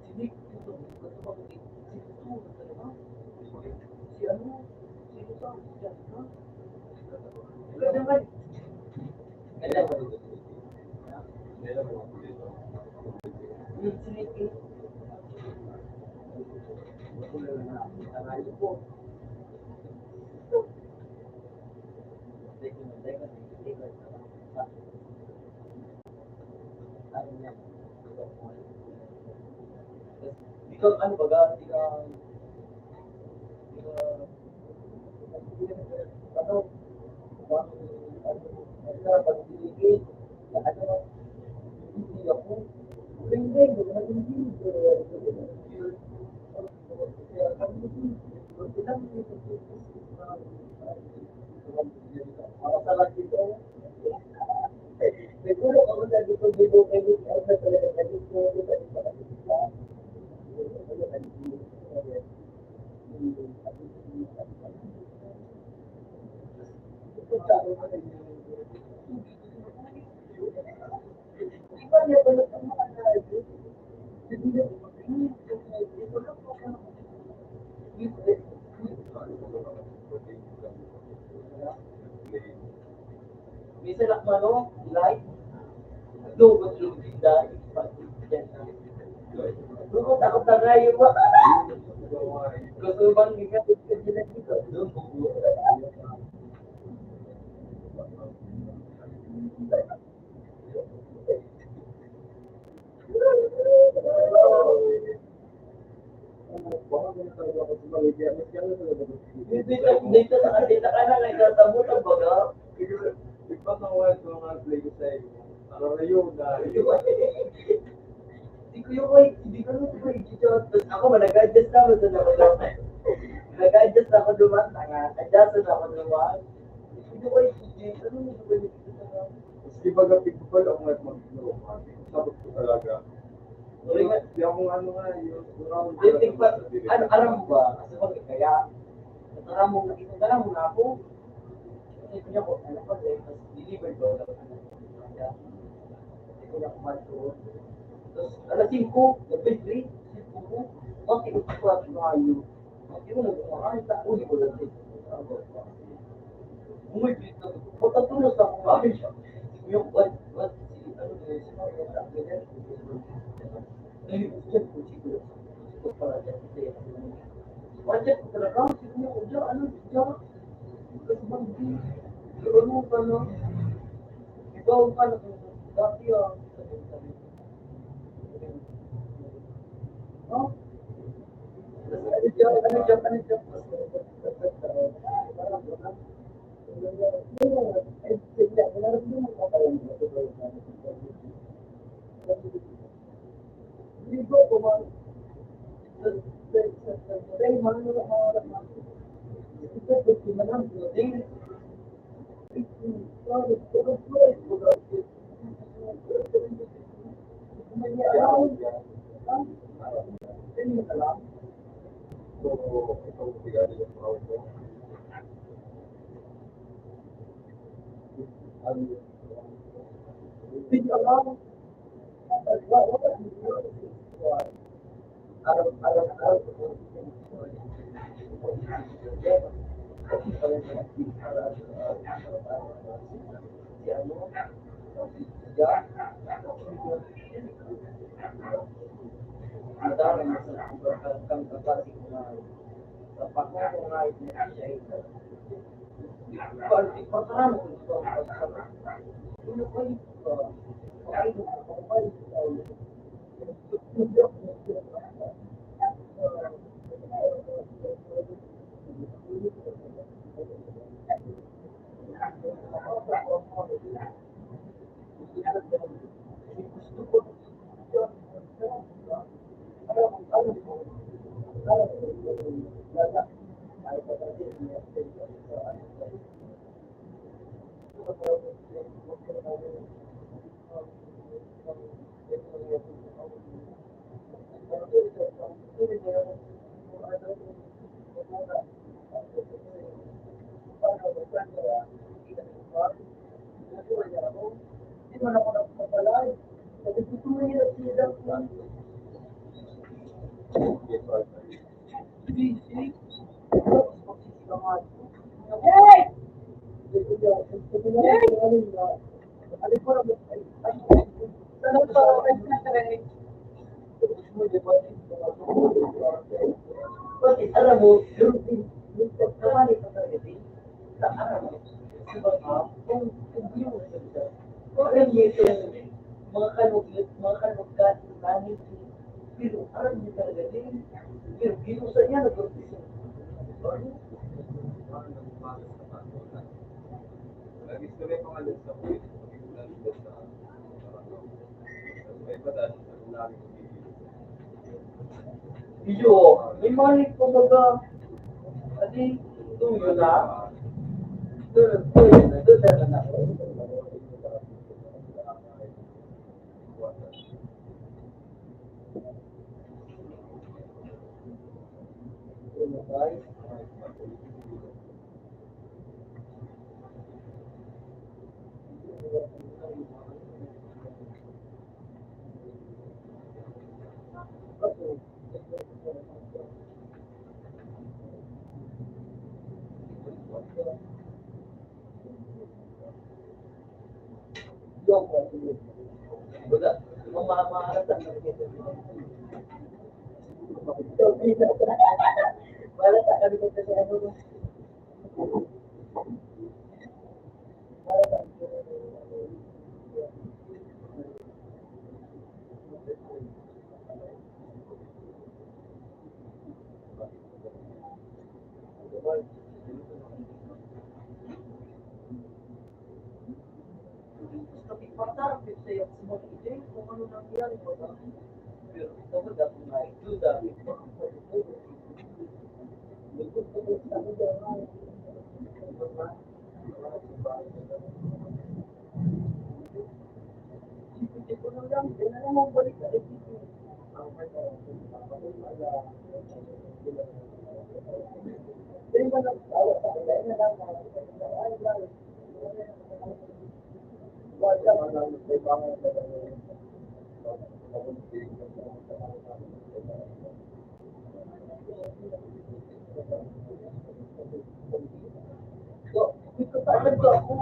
Hindi, gusto Ikaw, ano baga, hindi ka, ano, pagdiligid, ano, hindi ako, hindi, makasalat dito. Siguro ako na dito dito kayo ako na talaga dito Bisa nak malo, light, lubot tinda, lubot ako tagayo ba? Gusto bang gigat dito? Dito nakadita ka na ngay tatabo ng baga. Ipag ang wala ko mga play ko sa'yo. Ano na yun na Hindi ko yung hindi ko yung tapos ako nag-adjust na ako sa naman. Nag-adjust ako duman, adjust na ako duman. Hindi ko ano mo ba Maski baga people ako nga mag-know. Sabot ko talaga. Hindi ako ano nga yun. Alam mo ba? Kasi kung kaya, alam mo na ako. Kasi kanya ko, ano pa rin, mas delivered ko lang. Hindi ko na kumato. Tapos, alas 5, nag-3, 5 ko, bakit ko pa tumayo? Bakit ko nag-umahay, uli ko lang din. Umibig na ko. Pagkatulos ako, bakit siya? Yung what, ano na yun, sinabi ko sa akin yan. Nag-check ko siguro. Para check ko para check ko talaga, siguro ko dyan, ano, dyan. Kasi bang ano ka no? Ikaw ka na dati no? Ano job? Bakit alam mo, yung kamali pa talaga din. Sa alam mo, diba ka, kung view mo siya, kung alam niya ito, mga kanugat, langit, pero alam niya talaga din. Pero ginusa niya, nag-ortisa. Lagi sila yung mga lesa ko, yung lesa sa may batas, ang lagi ko Iyo, may mali ko baga. Adi, tuyo na. Doon na ako. Baga, mamamaharatan na rin. Wala sa kami kasi ano. Gusto importante sa'yo sa mga ide kung ano nangyari mo ba? Pero dapat ako na ito dahil hindi ko na lang, hindi na lang balik sa isip. Hindi ba lang tawa sa kanya na lang ay lang. Wala man lang sa ibang so, ito pa ito ako.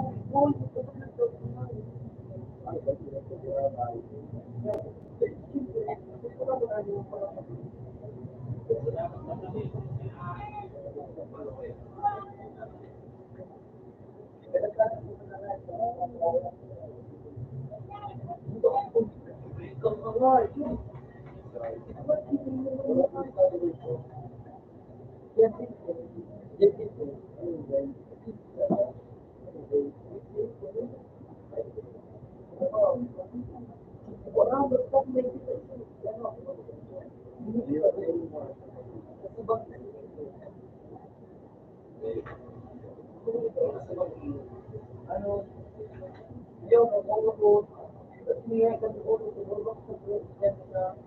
Ano, yung ulo ko, at niya kasi ulo ko, ulo ko, yan sa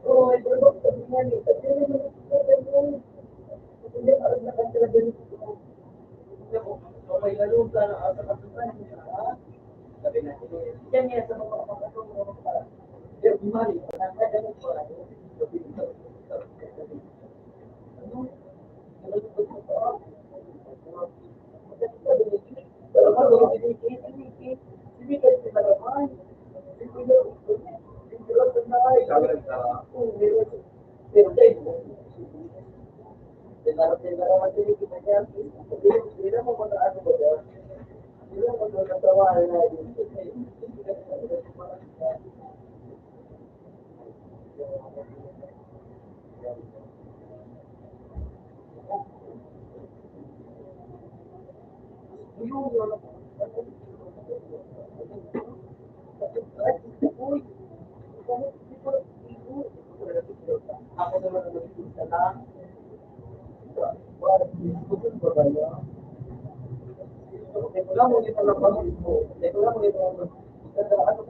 oh, ay ulo ko, yan eh, kasi hindi alam na kasi talaga nito. Okay, lalo ka na asa katukan, sabi na, yan niya sa mga kapatulong para, yung mali, nakakadamot pa, ano, ako naman ang nagsisimula na, ito lang mo ito lang mo ito lang mo ito lang ano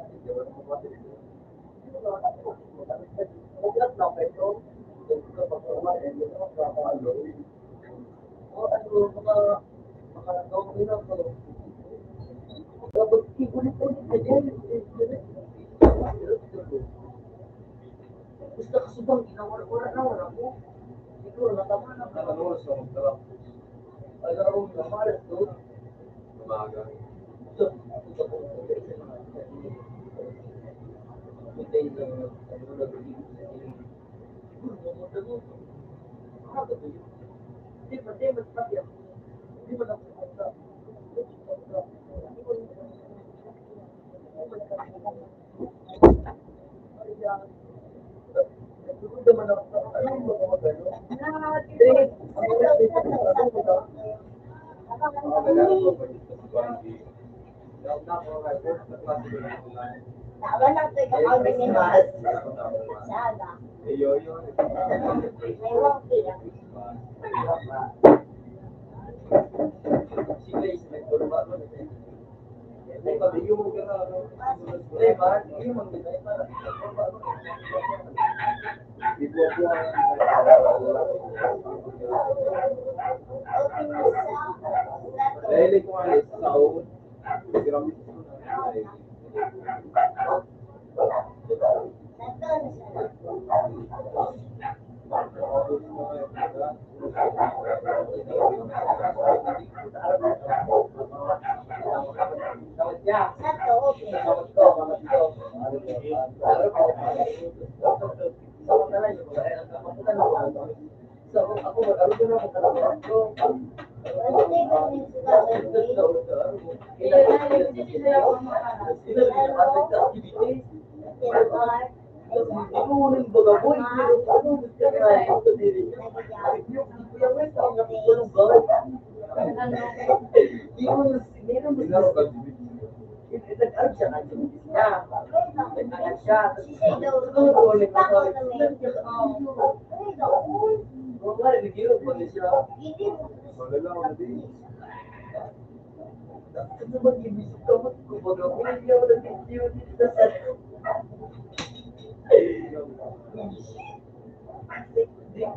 na ito o ano mga gawin ko dapat igulit ko gusto ka subang ginawar-wara na wala ko siguro natama na alam mo na malas doon umaga. Puntay sa ano na bigyan sa inyo. Pumunta mo. Ano ba yun? Di ba tayo? Di ba lang pumunta? Siguro naman ako sa ano yung mga magano. Eh, ang mga dito sa ano ko na. Tama lang ito ikaw ang minimal. Sana. May wangki lang. Si Grace, nagturba ko na siya. Eh, pabili mo ka na, ano? Eh, bakit? Hindi mo kita, eh, para. Dahil kung alis sa taon, grabe ko na. So, ako, ano ko na ako talaga? So, Malala ko na din. Ano ba ibig sabihin ko baga ko hindi ako nag-video dito sa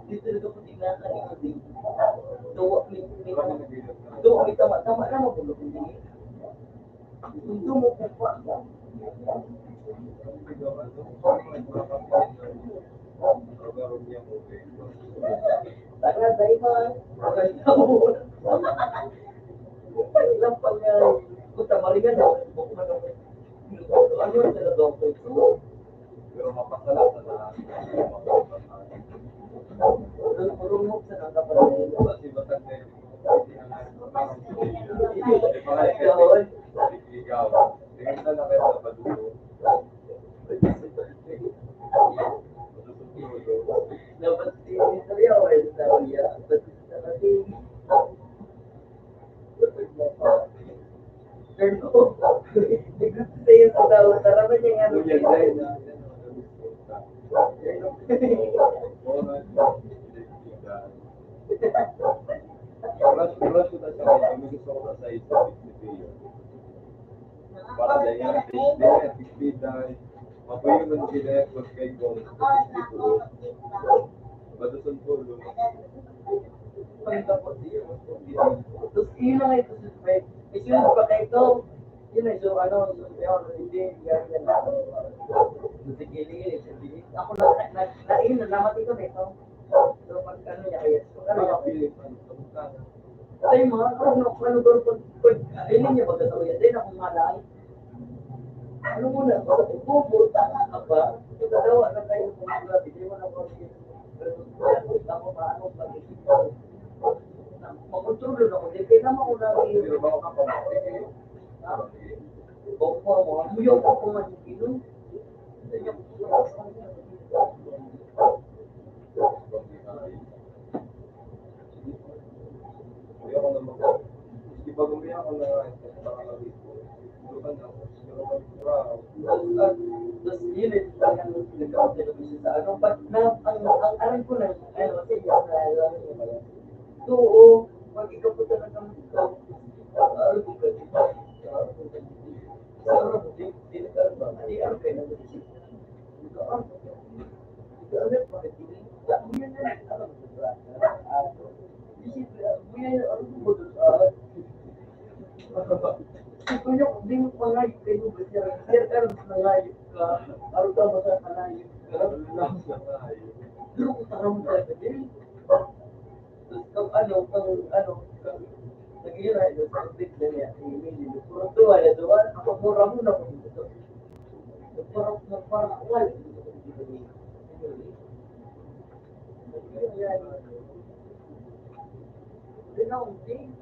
dito na ko tinaka ni tuwa ni tama na mo ko hindi hindi mo ko pa tanga dai ma tahu lampang kota Maringan ano yung talaga ko Pero mapasalasan na Purungok sa nangkapalit. kasi batas na yun. Ikaw, tingin na lang kayo sa padulo. Dapat istorya o istorya. Turn off. Gusto sa'yo sa tao. Taraman niya nga. Luyan dahil na. Oras ko na siya kaya may gusto ko na sa isa. Para dahil yan, tispiday. Mapuyo man sila kung kay Gong. Batusan po, Luna. Tapos yun lang ito sa spread. Isunod pa kayo ito. Yun ay so ano, yun, hindi, yan na. Sa gilid, sa gilid. Ako namatay ko na ito. So pag ano niya kaya, so ano niya, ay mga, ano doon, ayun niya pagkatawa yan, din akong malay. Ano muna, pupunta ka ba? Dalawa na kayo kung mga hindi mo na po ako paano pag-isip ko. Makontrol na ako, hindi naman ako Pero baka kapamatigil. Opo, mo. Yung ako matigil. Ayoko na mag- Ipag umiyak ko na nakalabit ko. Lukan na ako. Pero pag Tapos yun eh, talagang nagkakatelevision sa ano. Ang alam ko na, ano, kasi yung so, pag ikaw po talaga ikaw, ano ko ba? Ano mo, di nagkaroon ba? Hindi, ano kayo na mag-isip? Nagparakwal. Renouncing.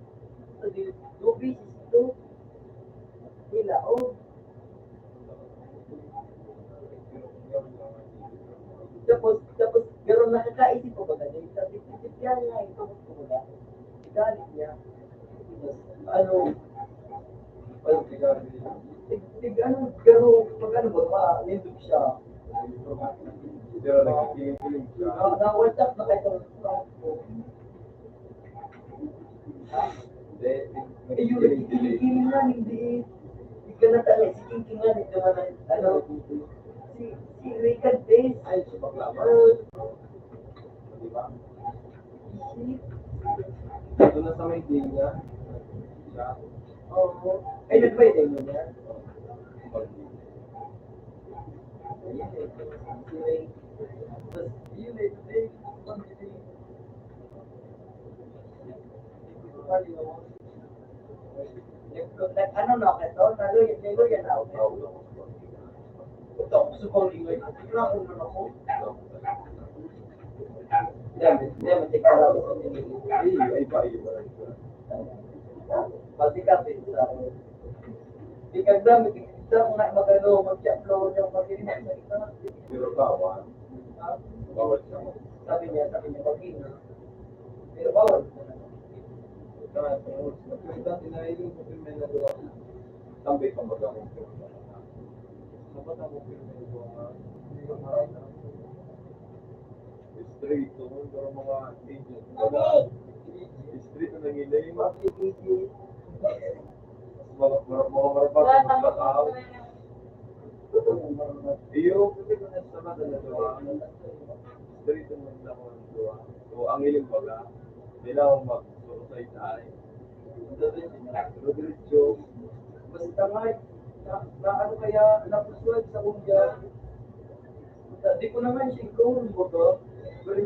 Lubi, ito. Hilaog. Tapos, pero nakakaisip ko ba ganyan? Sabi, isip yan nga, ito ko wala. Galit niya. Ano, ano, pero pag ano ba, nindog siya. Pero nagkikiling siya. Na-WhatsApp na kayo. Hindi, Eh, yung nagkikiling nga, hindi ka na talaga, si Kiki nga, hindi naman, ano, si Rican Days. ay, sa baklava. Di ba? Ito na sa may linya. Siya. Oo. Ay, nag-Friday mo niya? Ayun eh. Tapos, yun eh, today, pag-ibig. Ano na ako ito? Naluyan na ako. Ito, gusto ko lingoy. Nakakon na ako. Hindi, matik ka lang ako. Ay, pa, iba. Pati kasi sa di ka dami, kita ko na magano, mag-upload yung pag-inig sa isa. Pero bawal. Bawal siya. Sabi niya, pag-inig. Pero bawal. Kaya, dati na yung may nagawa. Tambay ka mag-akong. Dapat ako pinag straight to, pero mga agent. Straight na nangilay. Mga marabas ng katao. Iyo, pwede ko na sa mga nagawa. Straight na nagawa. So, ang iling baga, kailangan mag-suicide tayo. Rodrigo, Basta nga, na ano kaya, napusuan sa kunya. Di ko naman siya ikaw, baga. Pero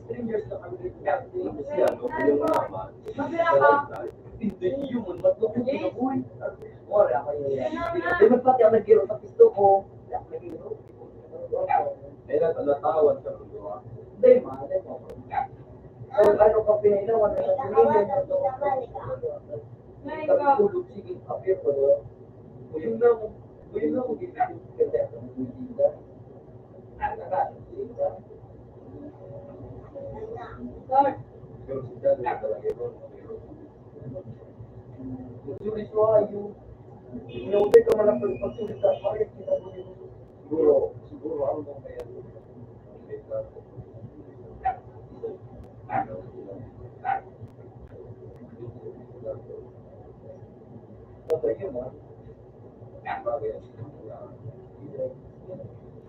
strangers na kami dito. kasi ano, yung naman. Mabira ka. Hindi yun, matlok ko kinabuhi. Wala ako yun. Di ba pati ang nag-giro sa pisto ko? Nag-giro. Eh, natawan sa luwa. Hindi, mahal mo. So, ano ka pinailawan na nag-giro na ito? Sabi ko, sige, appear ko doon. Uyong na mo gibitin ka dyan sa mga Sir, Pero si Chad, talaga yun. Sulit ko yung inuwi ka man ang pagpasulit sa parit kita mo dito. Siguro, ano bang kaya? Sabay yun ha. Bagay.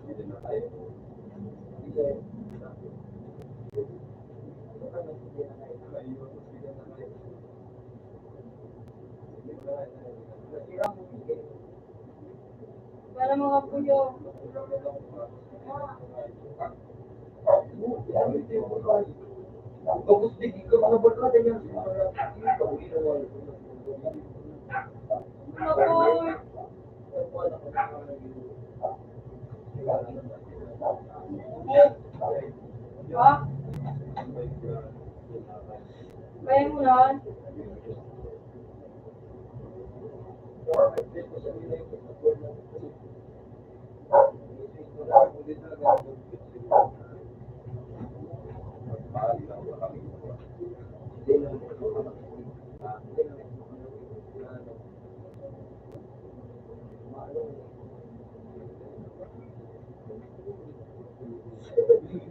Hindi na tayo. Ayun, sige na tayo. para mga puyo. Bagus di ko ano ba ka din yan? Mapoy. Ha? Kaya mo na.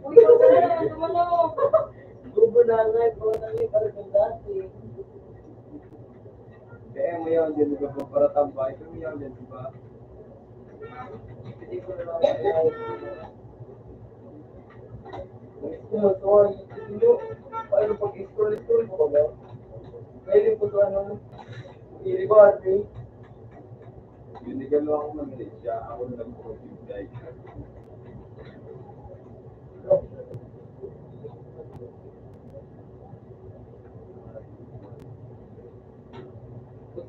Uy, wala na naman tumano. Gubo na nga, ikaw na nga, parang yung dati. Kaya mo yan, din ba para tambay? Kaya mo yan, din ba? Hindi ko na lang kaya. Kumatuwa, hindi paano pag-scroll mo ba? Pwede po ito ano, i-reward eh. Binigyan mo ako ng siya, ako na nag-profit guys.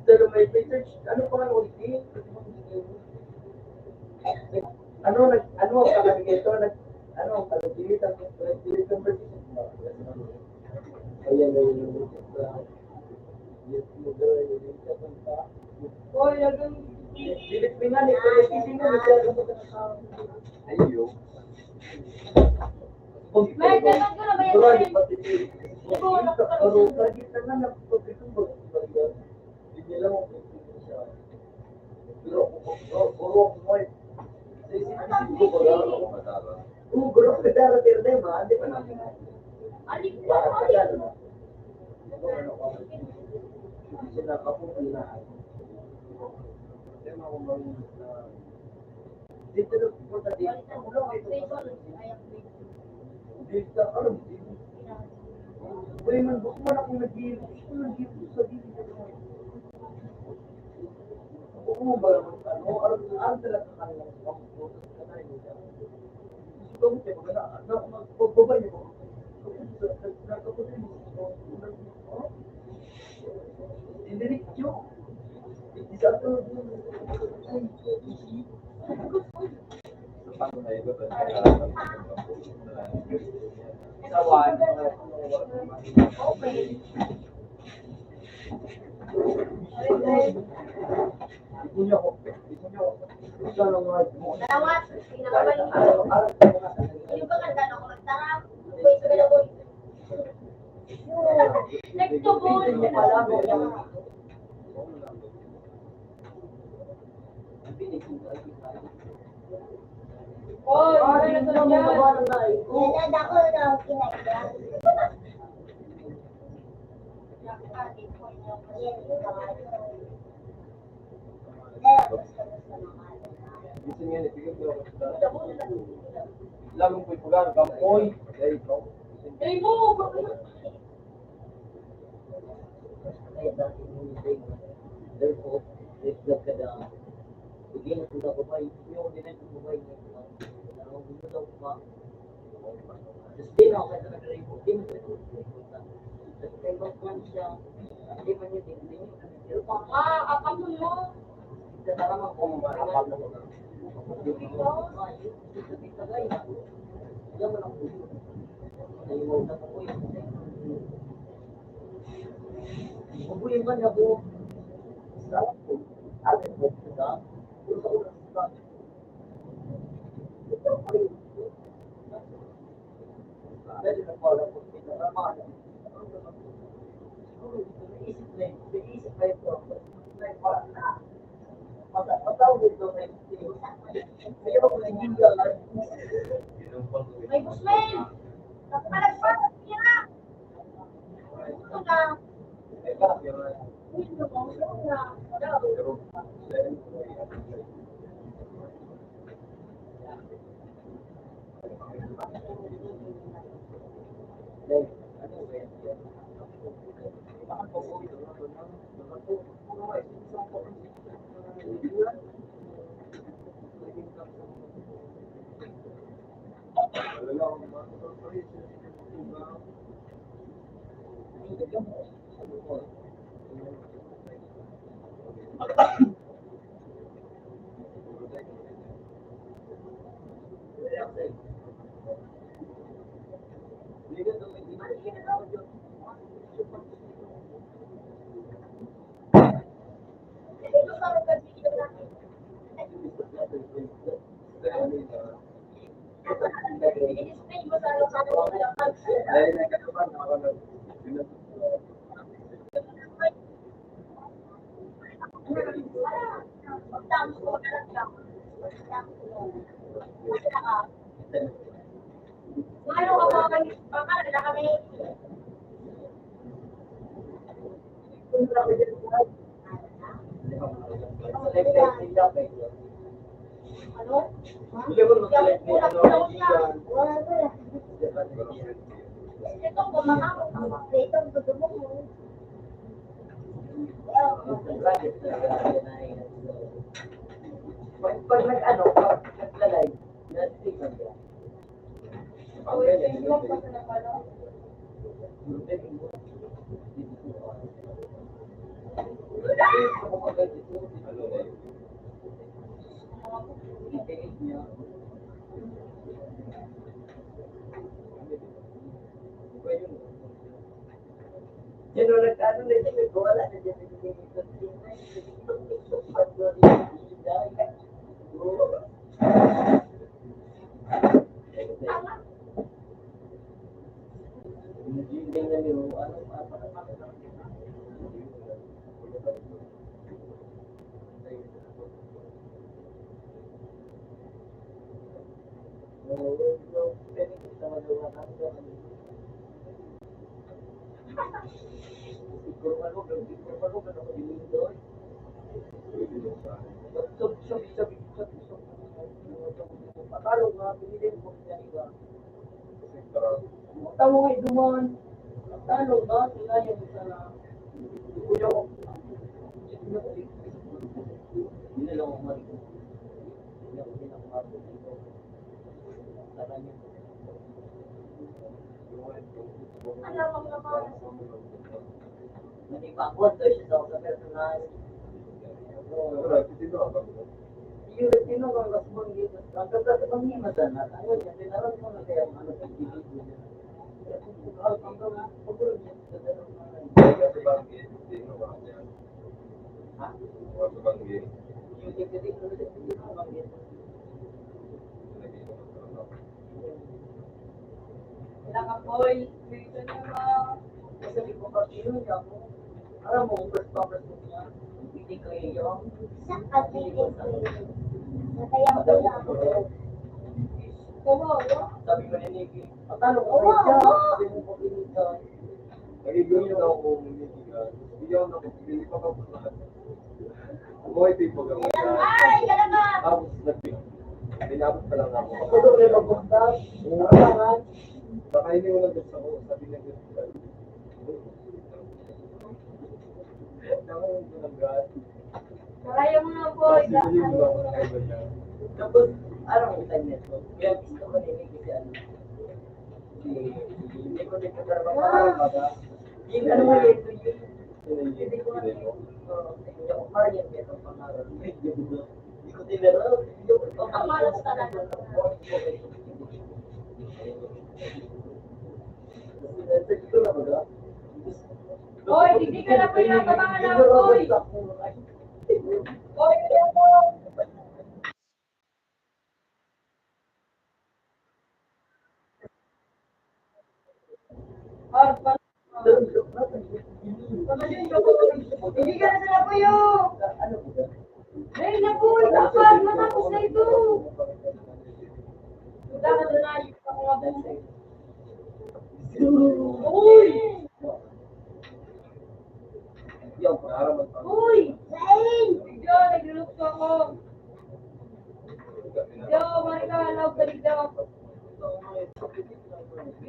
Pero may research, ano pa nga ulit eh? Ano ang navigator ano ang delete ang conversation mo. Ayan yung yes mo yung pa. Hoy, nagang Delete mo nga nito yung hindi mo masyado mo Ayo. May ganun ko na ba yan? Pero lagi ka na nagpapitong ba? Hindi lang ako siya. Pero guru mo eh. Guru ka dara pero ma, di ba na? Alik na, Para alik. kaya na. Sila kapag na. Dito na pupunta dito. Dito ka alam. Uy, man, buk mo na kung nag-iibig. Gusto nag-iibig sa dito. Buk mo ba naman ka? Alam talaga ka lang. Gusto mo siya, magbabay mo. Indiretso. Isa to. Paano na ito? Sawan. Ipunya ko. Isa lang nga. Dawat, pinakabalik. Araw-araw. Yung ba ganda na ako nagtarap? Boy, sabi na boy. Next to boy. Hoy, may nasunod yan. Yan ako na kinaiya. Gusto niya, nipigil ko ako sa lagong ko'y pugar, kamoy. There you go. Hey mo, Kaya dati yung therefore, reflect ka na. Hindi na kung nakabay. Hindi ako din ang kumabay na ito. Ang gusto daw pa. Tapos di na ako kaya nag-report. Di mo ito. Tapos kaya ba kung siya, hindi man yun, hindi nyo kami. Pero pa, akamu mo. isa na naman kung makakapag na ko na. Hindi ko ayun. Ito dito gaya. Diyan mo lang po. Nalimaw na ko yun. Mabuhin man ako. Sarap po. Alam mo ka. Gusto ko lang ka. Ito pa rin. Pwede na pala po. Ito na mga. Siguro dito naisip na yun. Naisip na ito. Matawag ito na ito. Ayaw ko lang hindi ka lang. May busmen. Nakakalagpas. Kira. Ito na. Ito mo. Ito na. Ito sa lugar dito natin. I-display mo sa lugar Ano ka ba kami? Baka na kami. Ano? Bili ko ng select ni ano, kaibigan. Wala ko na. Ito kumakaw. Ito ang gusto mo. Pag nag-ano, pag naglalay, nag-signal ka. Ano na yun? Niya. ano na ito, wala na dyan. Tama nga duman. Talo ba? Sila yung sa kuya ko. Hindi lang ako marito. Hindi ako pinakamarito. Tara niyo. Alam mo naman. Nanipakot daw siya sa personal. Yung sino kang kasbang dito. Ang kasbang niya madana. Ayun, yan. Tinaran mo na kaya ano sa TV. Wala ka, boy. Dito na ba? Sabi ko, pag-ino niya ako, alam mo, first conference mo niya, hindi kayo yung, Isang katitin ko yun. Natayang ko lang ako. sabi ko ni Nicky, patalo ko kayo dyan, sabi mo ko pinita. Nagigawin na ako minitigan. Bigyan na ako, hindi pa ako sa buhay ito yung pag-amutan. Ay, kalama! Tapos pinabot pa lang ako. Ako doon rin magpunta, kailangan, Nakainin mo lang gusto ko, sabi niya gusto ko. Nakainin ko lang gas. Kaya mo na, boy. Kasi hindi mo lang kakaiba niya. tapos, araw ko tayo nito, kaya gusto ko ni Nicky si ano, hindi ko din katarabang baga, yung ano mo yun, hindi ko na, hindi ako Marian, pero pangarap, hindi ko tinaraw, hindi ko Ang malas talaga. Boy, hindi ka na pinatabangan na, boy. Boy, kaya mo. Hindi ka na sila po yun. Ay, na po, dapat matapos na ito. Dapat na ayos ako nga po. Uy! Uy! Lain! Video, naglulukso ako. Video, Marika, love, balik daw ako.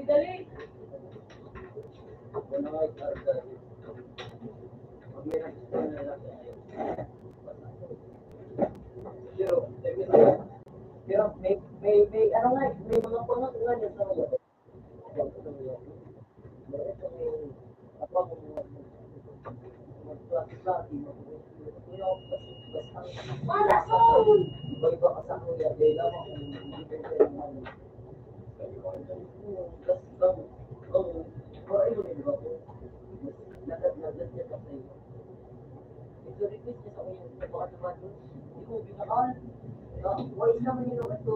Dali. Pero may ano nga, may mga pangat nga niya sa mga. Para ko! Iba-iba ka sa kuya, dahil lang ako hindi ka rin naman. Para ito din ba po? Nagat niya sa sa'yo. Ito request niya sa kuya, baka naman doon. Hindi ko binakal. Wais naman yun ang ito.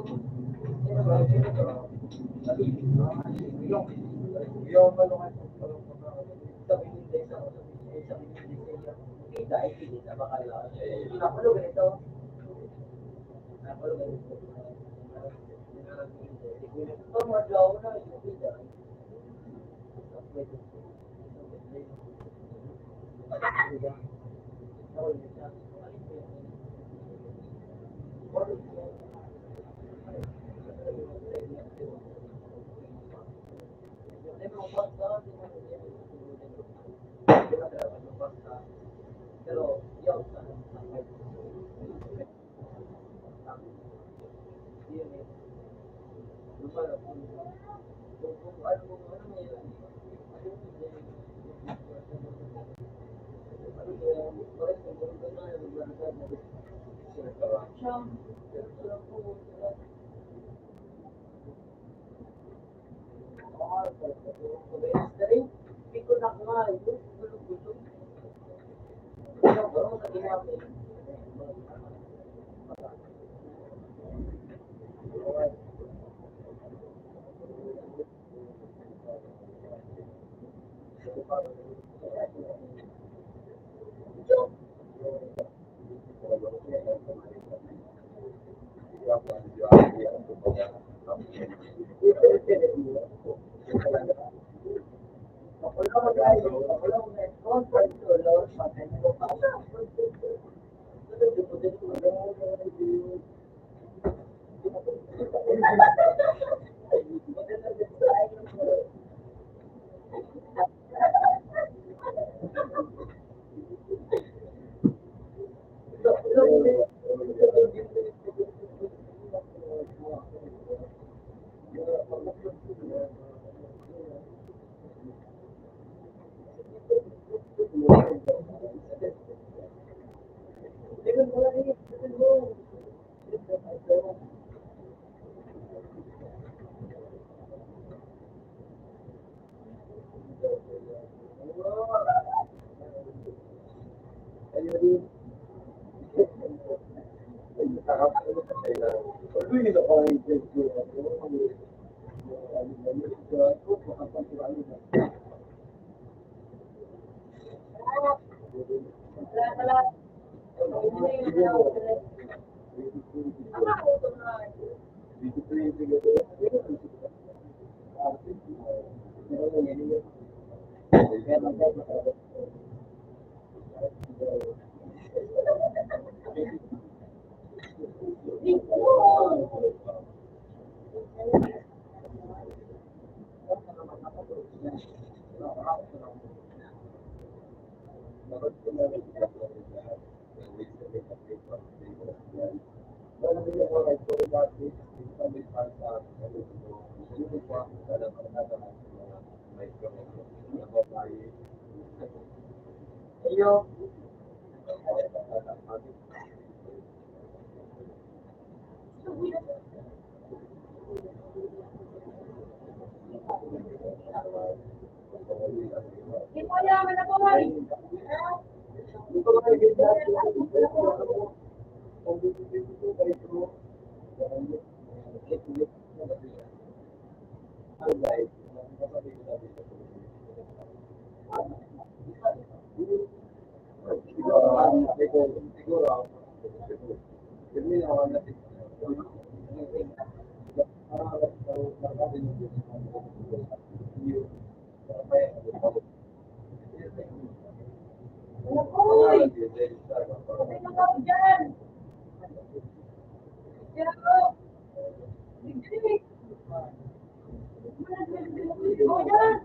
Yan ang mga ito. Yung ano kayo, Sabi hindi sa kita ay hindi sa bakala. Nakulo ganito. Nakulo ganito. Kung madlaw na yung kita. Pero, yung Hindi ko na kumain. Gulog-gulog. Ano sa ginamit? Iyo. Hindi ko yaman na po. Uy! Patay na ako dyan! Diyan ako! Digdig! Oh, yan!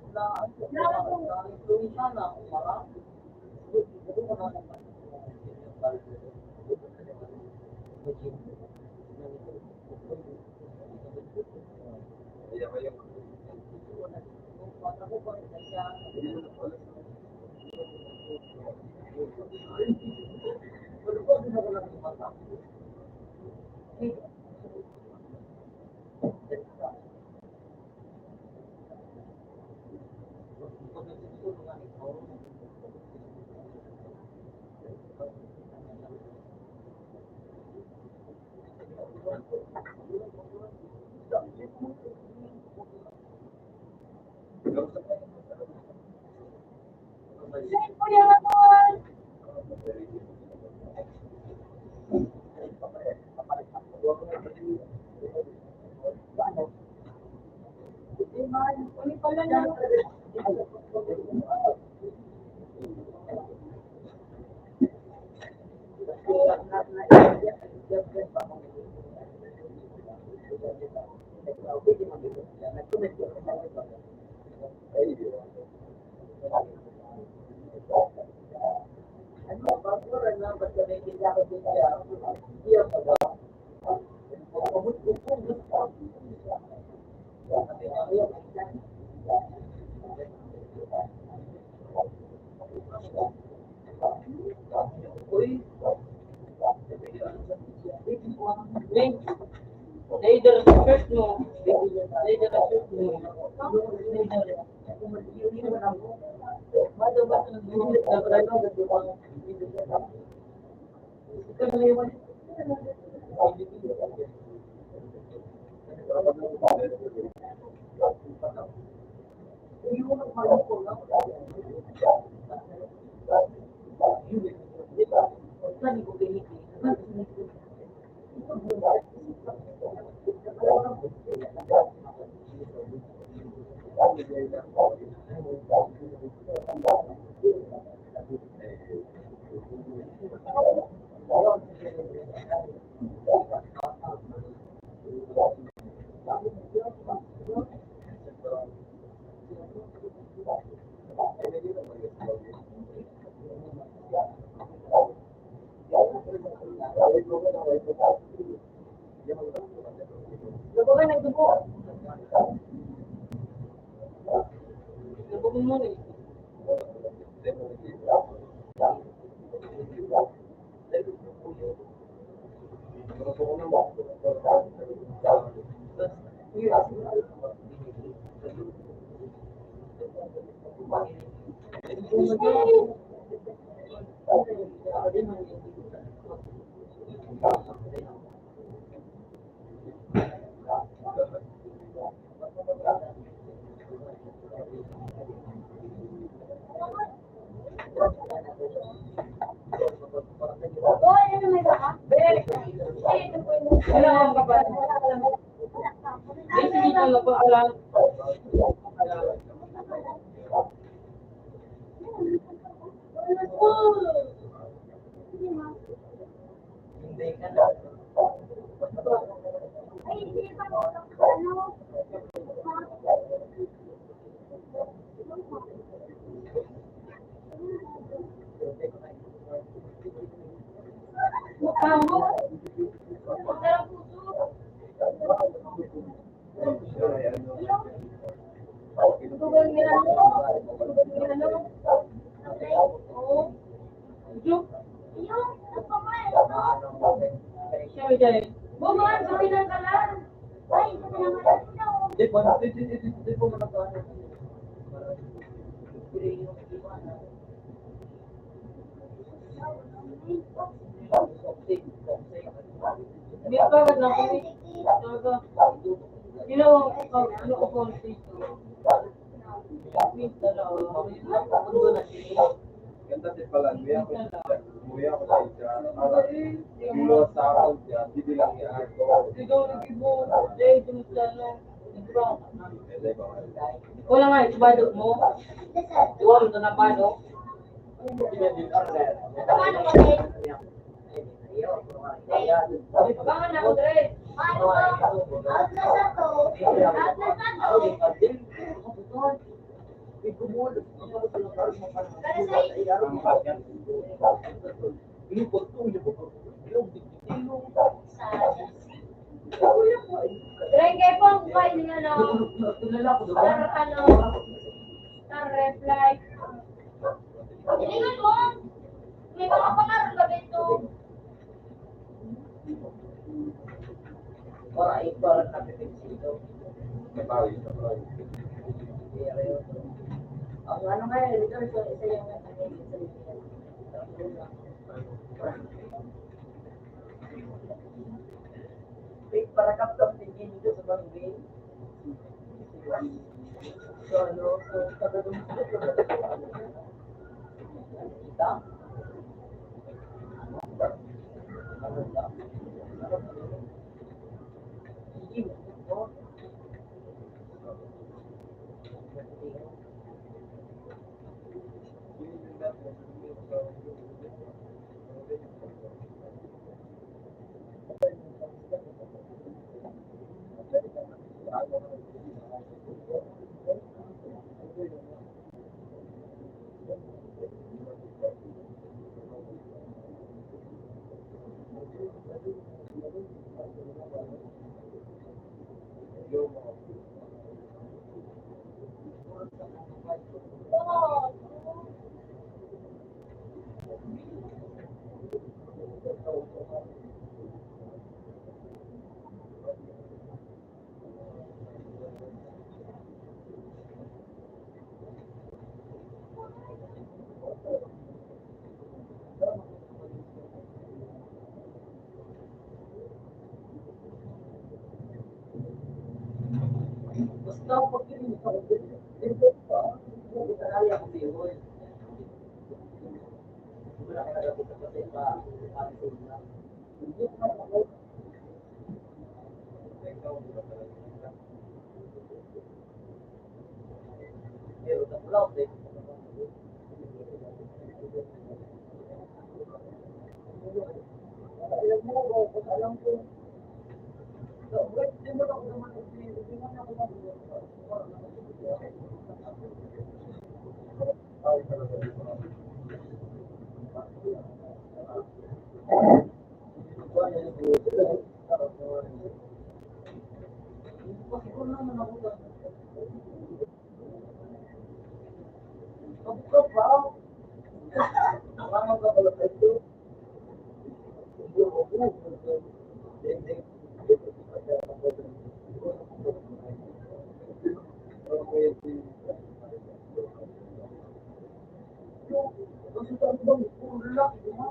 Saan po yan? Uli pala na. Later shirt mo. Later shirt mo. Dugo ka ng dugo. Dugo mo muna eh. Hoy, ano may baka? Wala akong kapal. Hindi ka nagpaalam. Hindi ka na. Ay, hindi pa ako ano? Mukha mo. Dugo nila mo. Dugo nila mo. Oo. Joke. Yung, ako nga Siya may dyan. Bumaan, sabihan ka lang. Ay, ito na naman ako. Di po, di po manapano. Hindi pa agad na kami. Talaga. Ano ko po dito? Minsan lang. Mundo na siya. Ganda din pala, umuya ko sa isya, para gulo sa ako siya, hindi lang yan. Ikaw nag-ibo. Dahil tumusta na. Diba? Hindi ba? Wala nga, ibado mo. Iwan mo na pano. Paano ka rin? Bangan ako, Dre. Paano ka? Out na sa to. Out na sa to. Para sa Dre, kayo po ang kain ng ano, star ano, star reply. Ilingan mo. May mga pangarap ka dito. Para nakapipigil ito. Kapawi, kapawi. Ang ano nga yun, ito isa yung para kaptap tingin dito sa bangin. So ano, so kadadong kita. Basta pag kininis ako, dito pa, hindi ka nari ako lihoy. Hindi na kinagapit sa kasi pa, hindi ko na ako. Pero sa vlog, alam mo, alam ko, hindi mo na ako naman, hindi mo na ako naman. Siguro naman ako lang. Ang kapal. Parang kapal sa ito. Kasi sa ano bang ulak, di ba?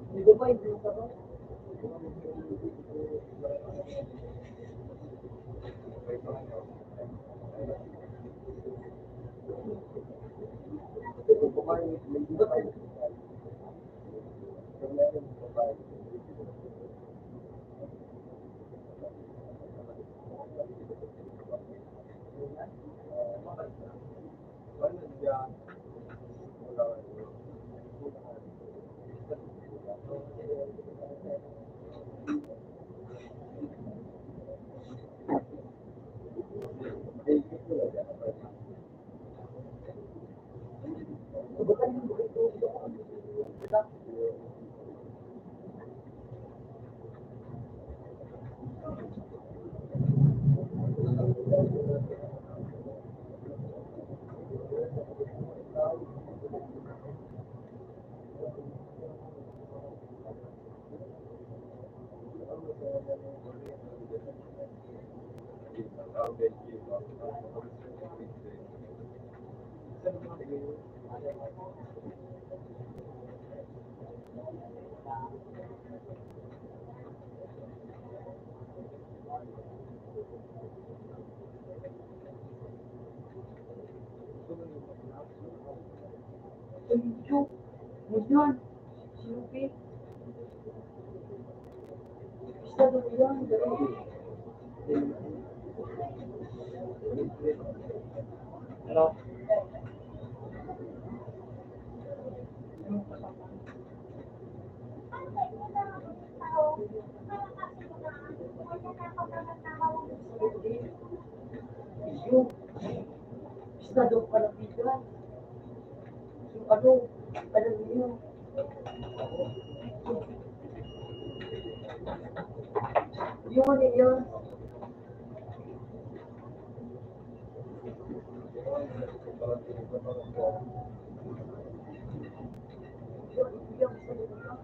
Hindi ko ba hindi ka ba? Ngayon, Siyempre, isa doon yan, gano'n. Ano? Yung, isa doon palapitan. Yung ano, alam niyo, yung ano yun, yung sa lugar.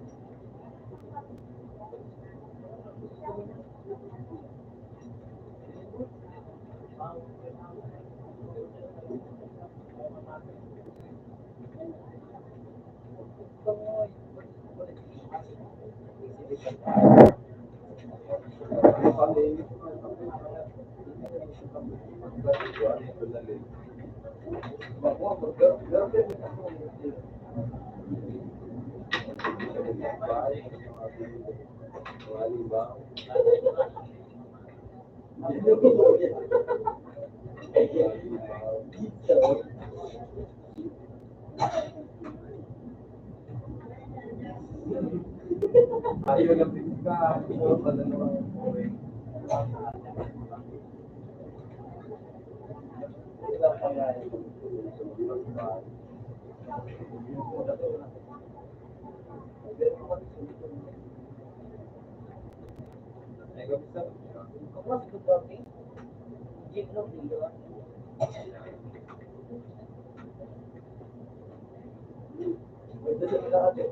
Ayaw lang din ka, ikaw pala naman. Kapag sa kami, jeep lang dito. Pwede sa lahat eh.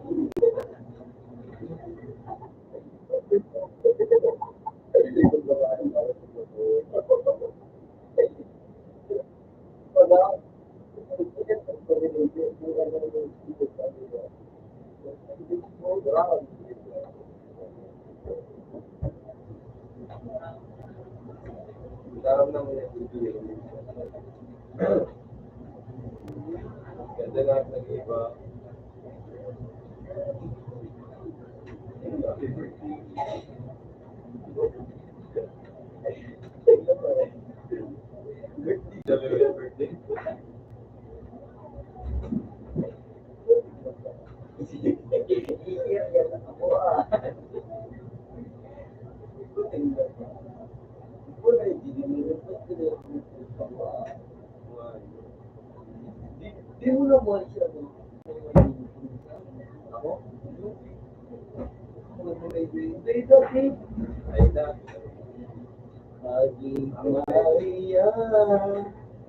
Nararamdaman mo na yung video. Ganda lahat ng iba. Happy birthday. Sabi mo yung birthday? Di mo na mo siya mo. Ako? Dito, Ay, dati. Agi Maria.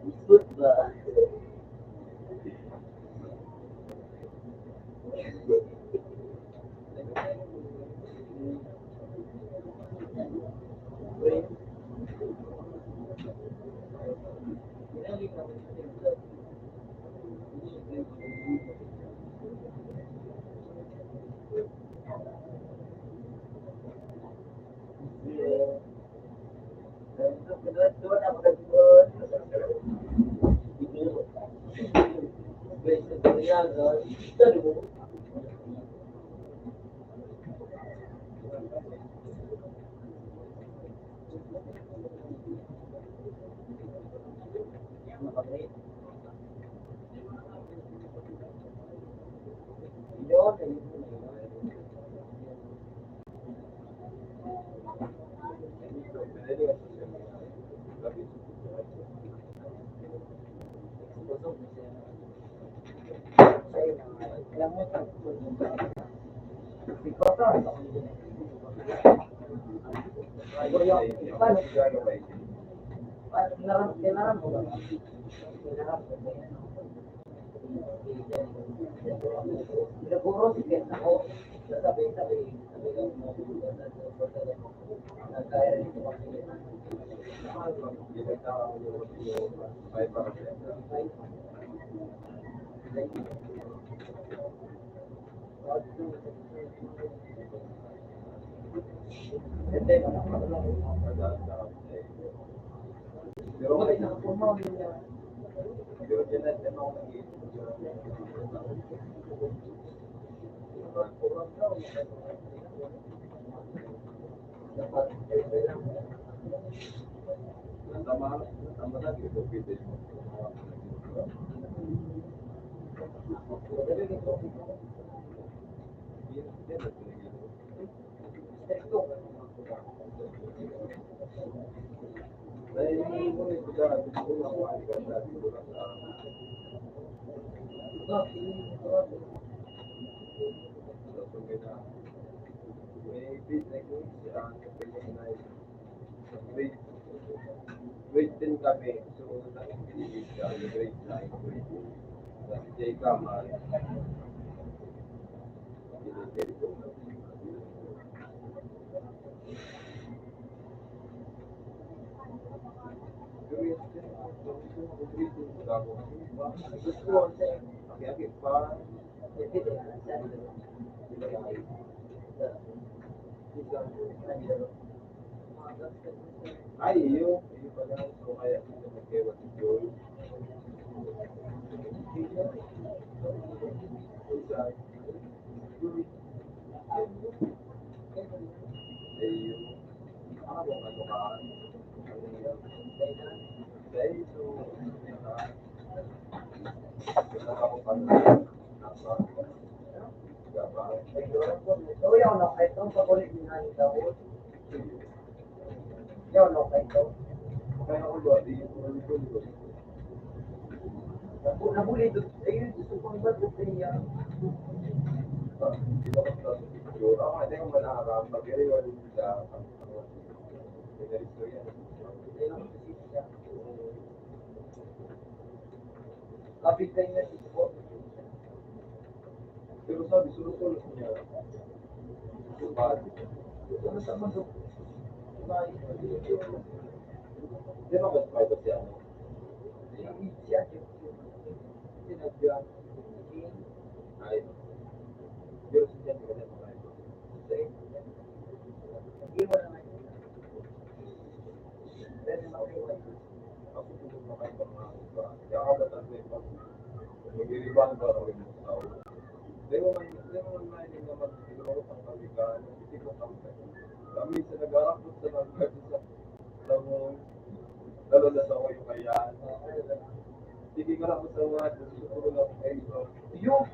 Ikot ba? Pero may pero dyan ako tama na dito pwede mo. Grade 10 kami, so nag-ibig kami, grade 9, grade 2. Tapos J. Kamal, ay, iyo pala. So, kaya kita mag-ewan si Joel. Nahuli doon. Ayun, gusto kong ba doon niya? Kapit kayo na dito. Pero sabi, surusulot niya. Ano sa mga doon? Di ba mas may siya? Siya, sinagyan. Ay. Pero siya hindi ka na makain. Iwan na ngayon. Then, makiwan. nakakabatas na ipag. Mag-iribang ba ako rin sa tao. Hindi mo man mahiling naman sinulungot ang kabigaan, hindi ko kamay. Kami sa nag-arapot sa nagkasi sa lamon, lalo na sa kayo kayaan. Sige ka na ko sa mga, gusto ko lang kayo. Yung,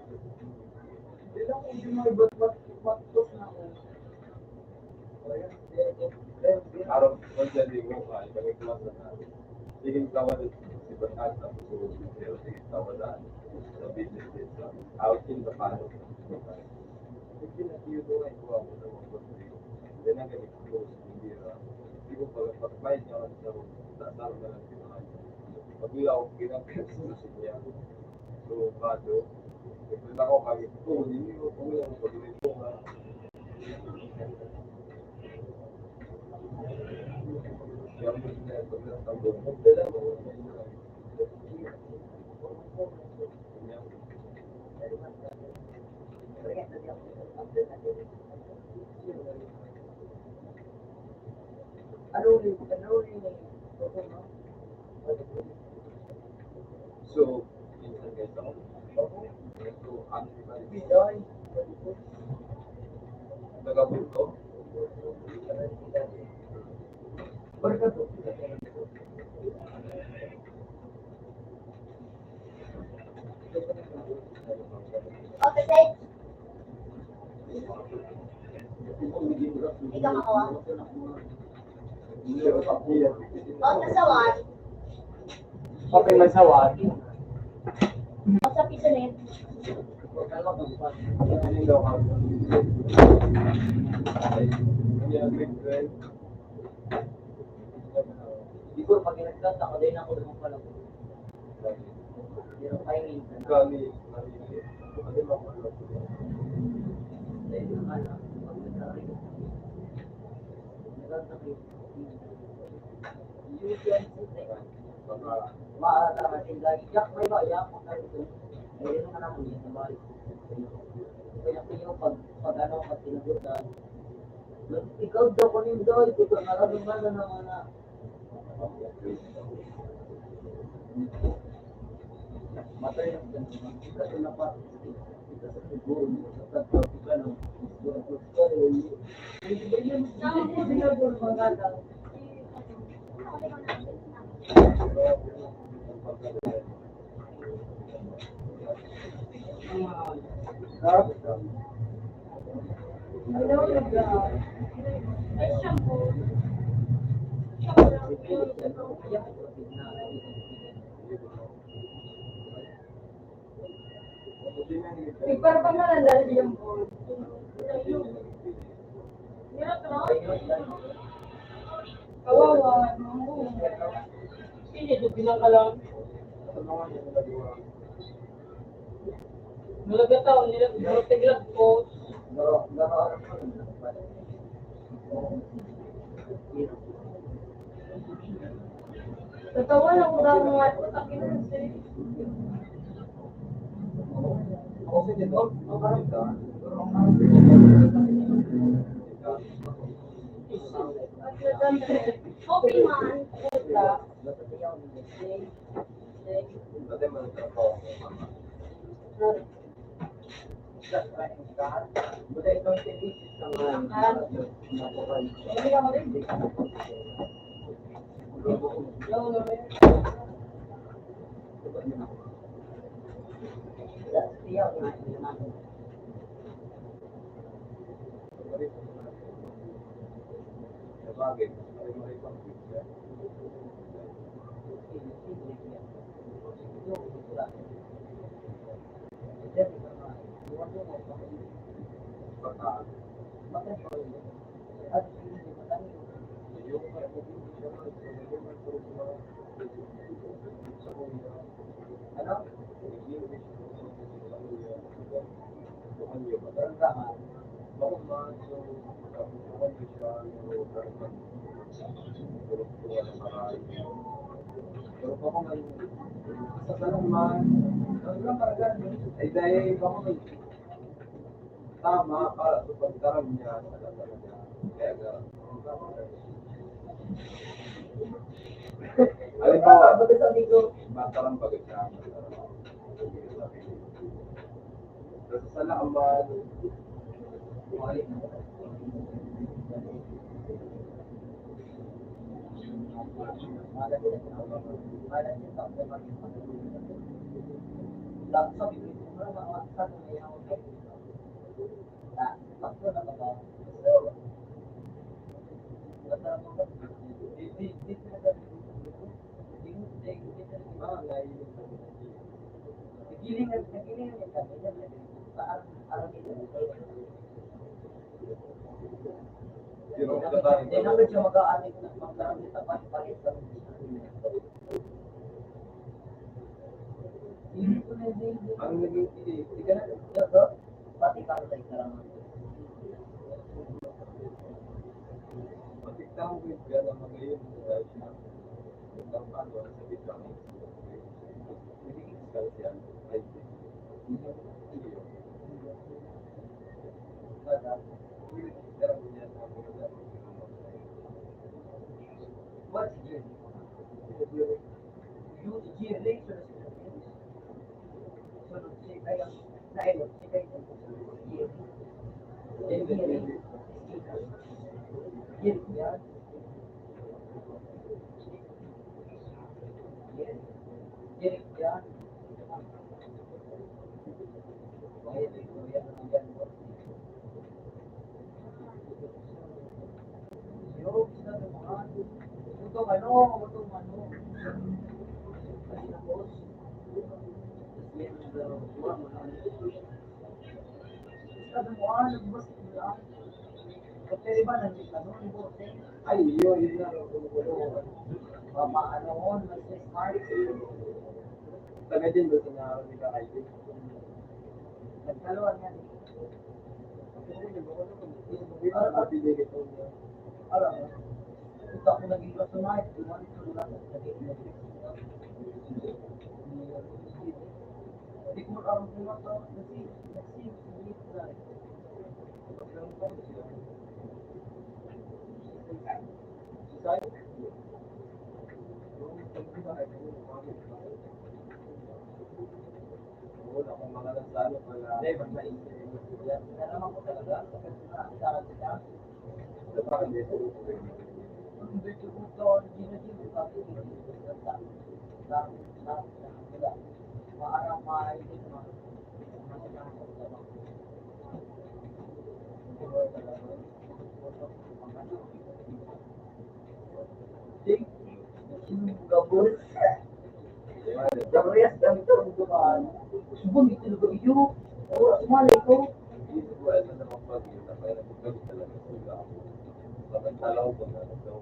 ilang yung mga ba't-ba't-ba't na ako. Araw, magdali mo ka, kami klasa na. Sige tawa din si Batas sa puso, pero sige tawa na sa business din sa outing sa paano. Hindi na tiyo doon ay kuha mo ng mga pagkakas. Hindi na ganit ko, hindi na. Hindi ko pagpapayad niya lang sa dasal na lang sinahan. Pagila ako ginagawa sa niya. So, kado, ito na ako kami. Oo, hindi ko kung yung pagkakas ko nga. Yang benar benar tambah dalam so minsan guys ako ito ang bigay nagabulto Berkata, Okay, side. Ikaw makawa. O, nasawan. okay, may sawan. O, sa pisonet. Hindi daw ako. Hindi ang big friend. Siguro pag nagtataka din ako naman pala ko. Pero kayo minsan. Kami, maliliit. Ano ba ako? Dahil naman ang pag nagtataka. Nagtataka. Baka, Maaasahan din lagi. Yak may ba? Yak mo tayo ito. Ayun naman ako yun. Sabay. Kaya kayo pag ano ka sinagot na ikaw daw ko rin daw. Ito ka nararamdaman na naman na matay ang ganun. Kita sa lapat. Kita sa siguro. Sa tatlo ka ng sinagol mga daw. Hello, ay, shampoo. Shampoo lang yun. Para pag nalandal yung board. Hirap na? Kawawa. Hindi, ito pinakalang. Nalagataw, nilaglag po. Tatawa lang ko daw mga takin na siya. Okay man. dati man ang trabaho ko. Buta itong tinis ng Hindi ka mo rin. Sabagay, may pang-pizza. Baka, ay dahil ako may tama para sa pagdarang niya sa lasaran niya. Kaya halimbawa, baga sabi ko, Bata lang bagay siya. Tapos sa nakaman, wali na. Lahat sabi ko, wala mga sabi na yan, tatlo na ba ba? zero ka tayo. Hindi naman siya mag-aalit na mag-aalit na palit sa Ang naging Hindi ka na, ito, pati ka rin ka lang. matiktahan ko yung gano'n na ngayon dahil siya ang ano sa bitang naging iskal siya ay What's Jim? Use Jim later. So, si kaya, na ilo, si kaya, Jim, yan. Jim, yan. ay yun na taga din doon sa naroon ni Kakaibig. Wala akong mga nagsalo pala. Sa parang dito. Isip ko ay na naman pag yun. Kaya nagpagod talaga sila. Bakit alaw ko na daw.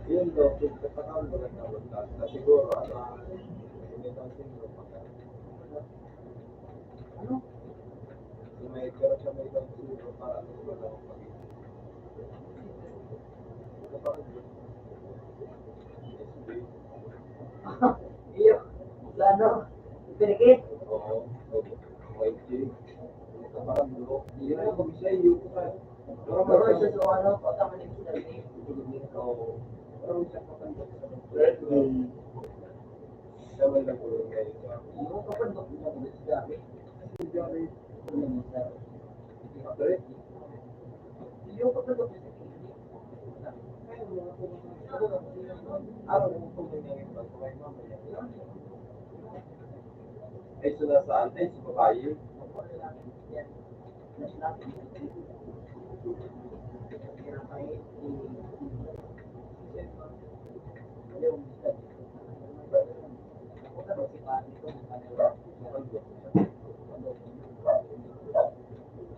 Yun daw, pagkatakal mo lang naman na siguro, hindi daw siguro pagka. Ano? May pero siya may daw siguro para wala akong pag-ibig. Iyo. Ano? Pirikit. Oo. YG. Parang bulo. Yun ang mag-isa yung Pero isa sa ano, pagka manipis na rin. Oo. Pero isa pa kang Siya man lang bulo ngayon. Yung kapag mag-ibig sa amin. Yung kapag mag-ibig Ay, sila saan? Ay, sa babae.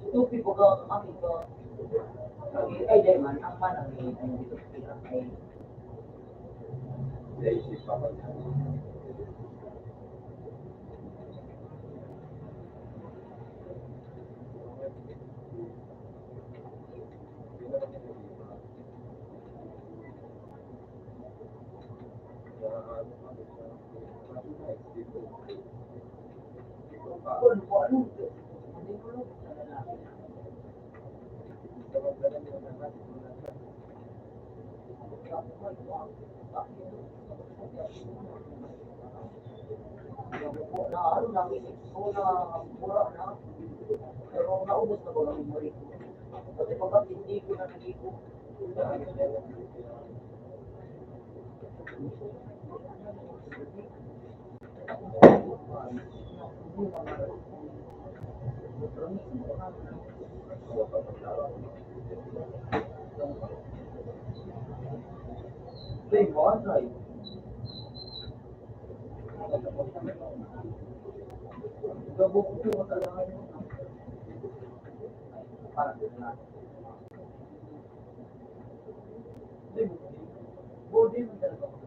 Tupi ko ka kami ko. Ay, dahil man, ang manang ay dito ay Naisip pa ba niya? kung ano. Hindi ko lang sa lalaki. Na ano lang, ko na mura na. Pero naubos na ko ng memory ko. Kasi pagkat hindi ko na nag-ipo. Hey, bonsai. Gabok ko yung talaga yun. Parang na. Body mo talaga.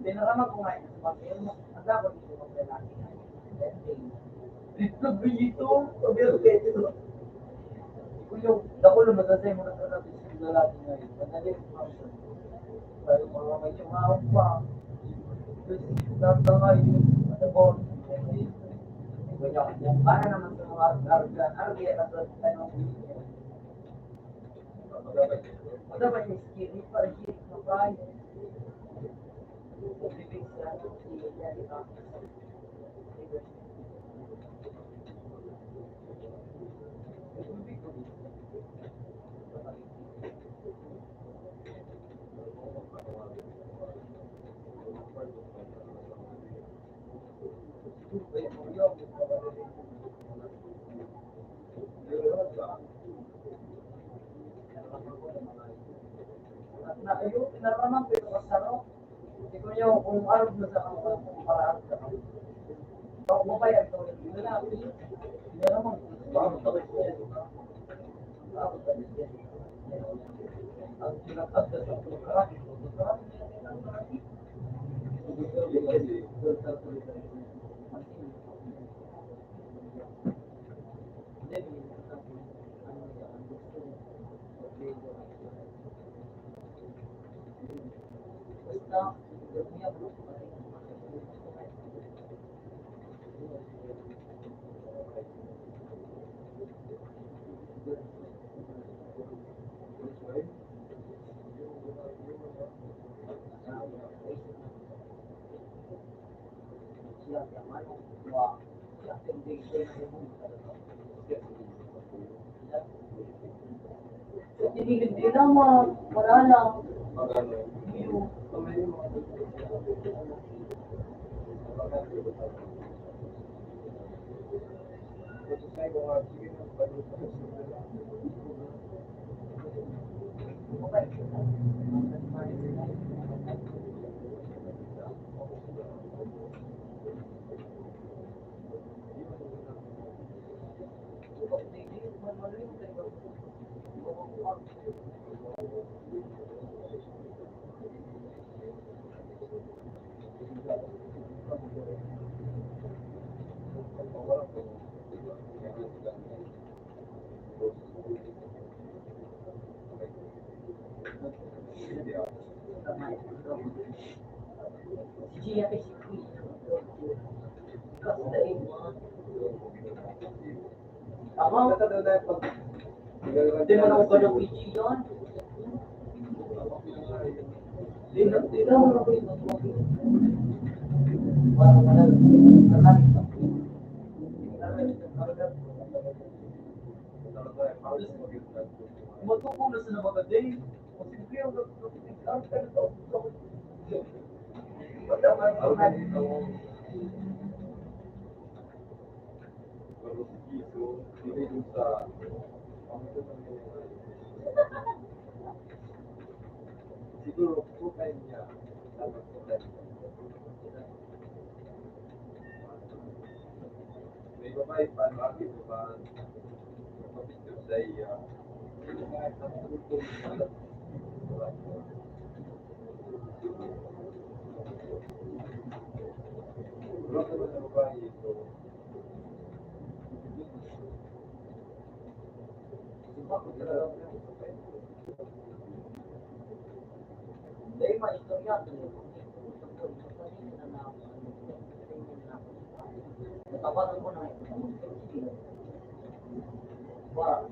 Pinaraman ko nga yun sa papel mo. Ang dapat dito mag-lalaki. Dito, dito. Sabihan ko ito. Kung yung dakulo matatay mo na sa natin sa lalaki ngayon. Madali yung function. Pero mga may sumahong pa. Nasa ngayon. Ano po? Para naman sa mga argan. Argan na sa tanong. Dapat yung skill. Para skill na price. Nararamang ko ito kasaro. Hindi ko niyo kung arap na sa paraan sa kanya. Ako mo ba yan? Hindi na ako. Nararamang ko ito. Ako sa kanya. Ako sa kanya. Ang sinakasya sa karami. Hindi naman, wala lang. Magano? siya kay si kasi ako, hindi mo na ako ng PG yun. Di na mo na ko ito. Matuko na sa mga day. Kasi kaya ang siguro kukay niya dapat kukay may babae pa ano aki ba mapicture sa iya Rock naman na babae ito. Dahil maistorya ito. Natawagan ko na ito. Wala.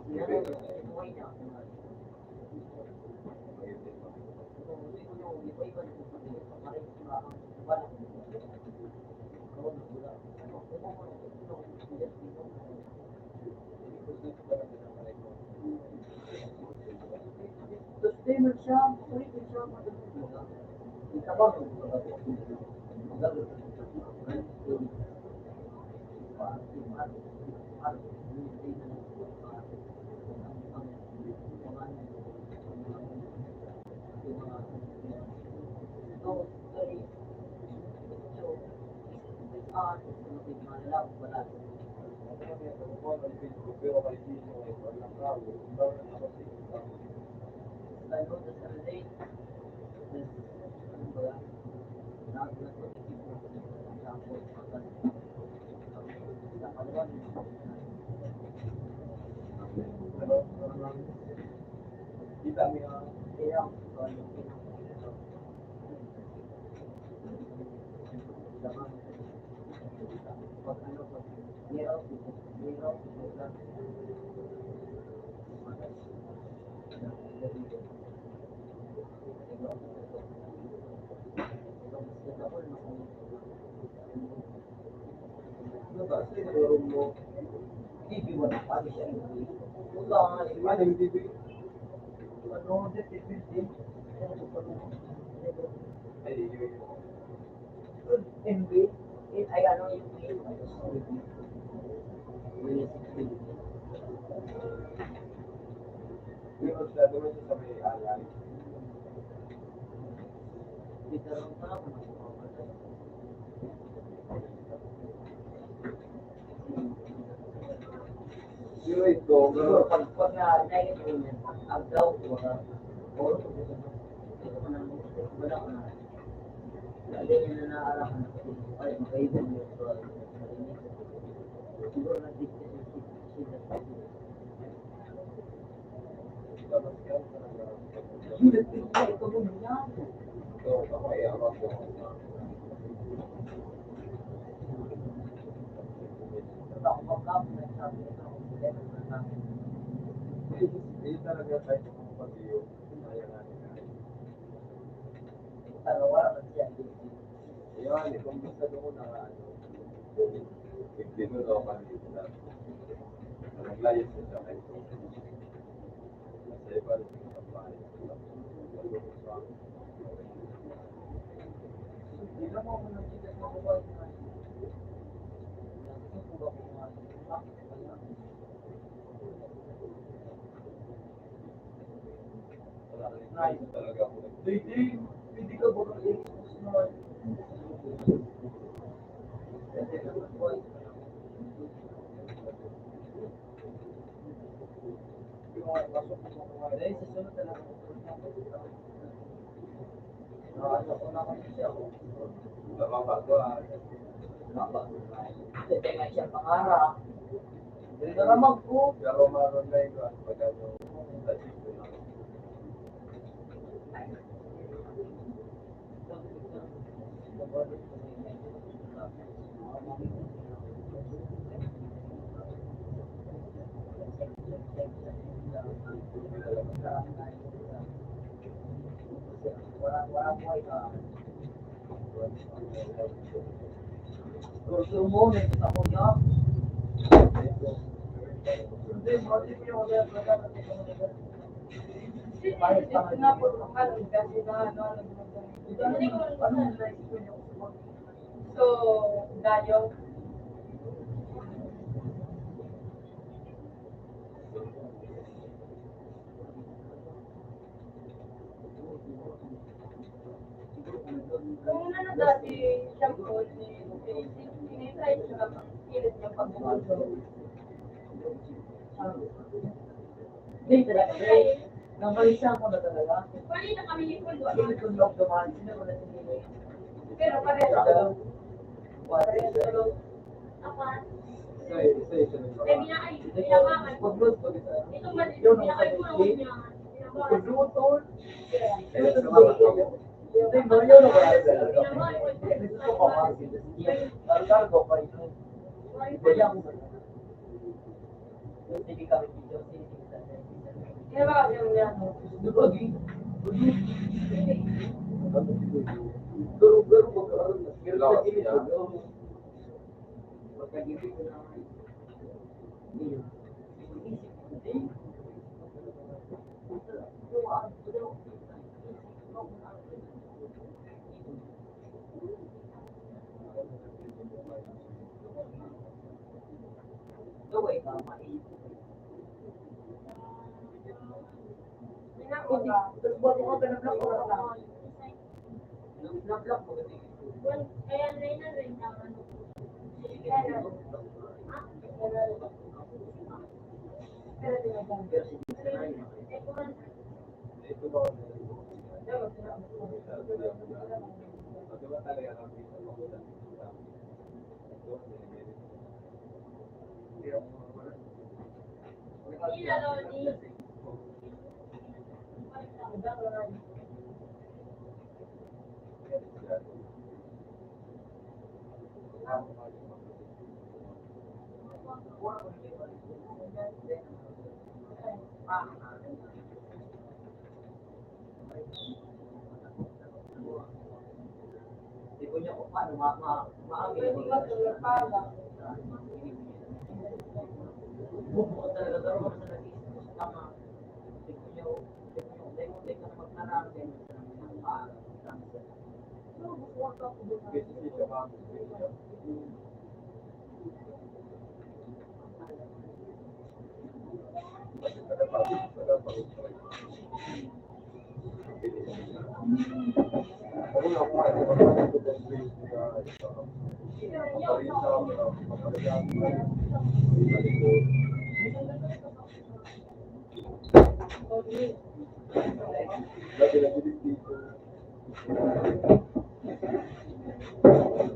Buhay niya. Sustainable siya, sulit siya, itabang Kita mo yung sa may alay. Pero ito, pag na-negative yun, ang daw ko, or wala ko na. Hindi niya na naarapan na ay magkaiban niyo ito. Siguro na-dictate siya. dapat ka talaga. Ito mo niya. So, ako ay awag ko. Ako mag-up na sabi ito. Hindi talaga tayo mga pag-iyo. Kaya natin na. Pero wala na siya. Ayan, kung gusto mo na ano, dito daw dito na. Naglayas na siya kayo. Kasi iba rin yung kampahay. Hindi na mo ako nakita sa buhay na Nice talaga po. Hindi ka ba mag-expose naman? Dahil sa sunod na lang ako na kami siya. Nababa ko Hindi nga siya pangarap. Hindi na naman ko. pero maroon na yung pag ano, sa dito na. Kurso mo, may isa ko niya. Hindi, mati ko yung mga So, dayo. Kung ano dati, shampoo, sinitry siya ang kilit niya pag Hindi talaga. Namalisa ko na talaga. Bali na kami ni Kundo. Hindi ko lang dumaan. Sino ko na sinili? Pero pareho. Eh, binabangan. Pag-load ko dito. Ito ba, binakay ko lang niya. Pag-load. Hindi ba yun ang wala Binabangan ko. gusto ko kasi. Cargo pa ito. Kaya ako. Sige kami dito. Kaya ba kasi yung yan? Garo magkaroon na. Pero sa gilid ko. Pagkagilid ko na. Gawin ka, maisip. Terus buat mo ka na-block ko na lang. Na-block mo kasi. Kaya rin na rin naman. Ito ba? Sila Lodi. Hindi ko niya kung paano maamin. Pwede ka tulad pala. Bubukod talaga daw ako sa nag-iisip ko sa tama. Hindi ko niya hindi ko na magkarating.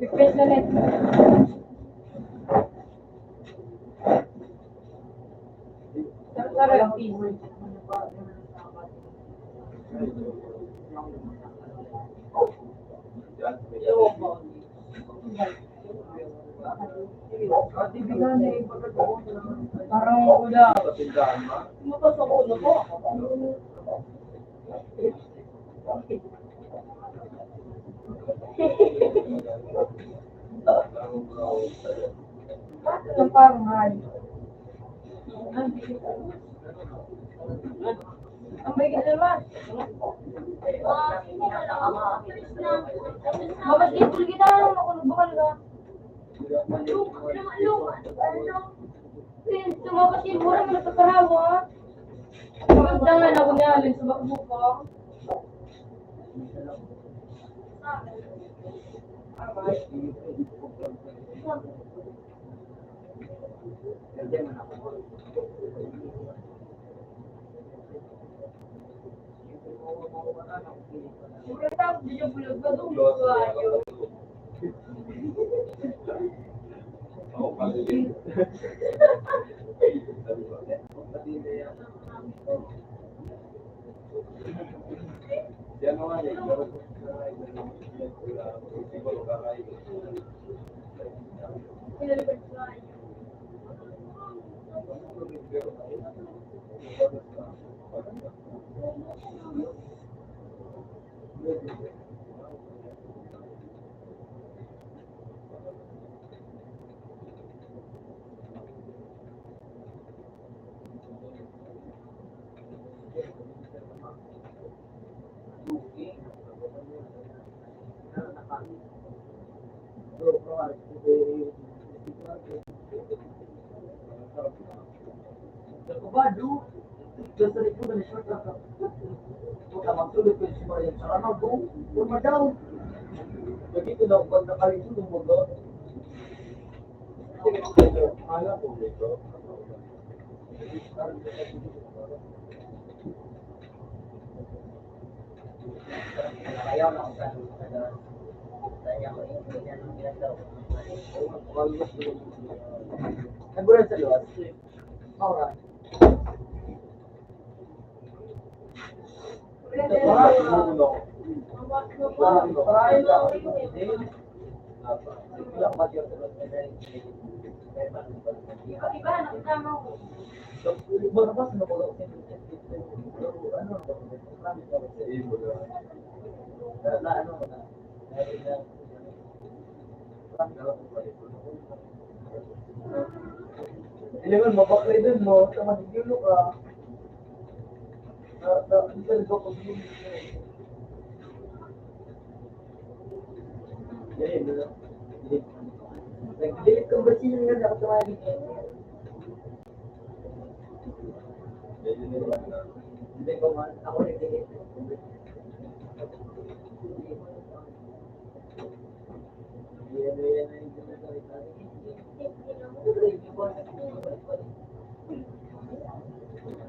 Request na net. Sarap piso. Parang wala. Mapasok ko na po. Ang parang hal. Ang bigit naman. Mabasketball kita lang, makulubukal ka. Mabasketball naman nagkakarawa. Magdangan ako niya, alin sa bakbuka. Siyempre tapos di siya bulog ba doon? Ayaw. Oo, pag-ibig. Yan naman eh. Siguro ka. Kabado, just sa likod na short ka. Kung magsulod ko si Maria, sarama ko, kurma daw. Dito daw, pag nakalito ng mga, Alam ko dito. Ayaw na ako sa saya ko yung ganyan ang ginagawa. nagbulan sa luwas. Maura. Parahin ka. Ilang bagyo sa luwas. Iba, nakasama ko. So, magbas na ko. Ano? Ibo na. Na ano na. Hindi mo, mabakay din mo, sa matigilo ka. Hindi ka nagawa ko din. Yan, nag-delete kang version nga na ako sa hindi ko man, ako nag-delete.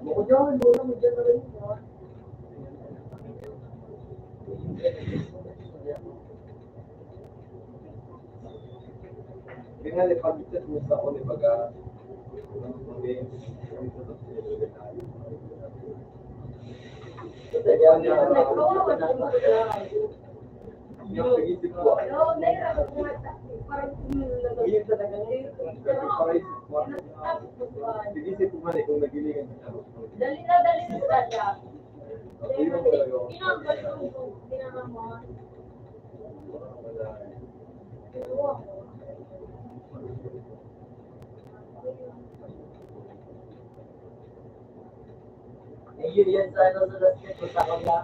Bukod dyan, muna mo dyan na rin. Tingnan ipag-chat mo sa ako ni Baga. Kawawa na mo. Yung pag-isip ko. Oo, nahirap ako kumata. Parang Ngayon talaga ngayon. Kasi para isip ko. Pag-isip ko man kung nagiligan siya. dali na sadya. Yun ang talaga. Pinanggal ko, pinangaman. Ngayon yan sa ano sa last ko sa kanya.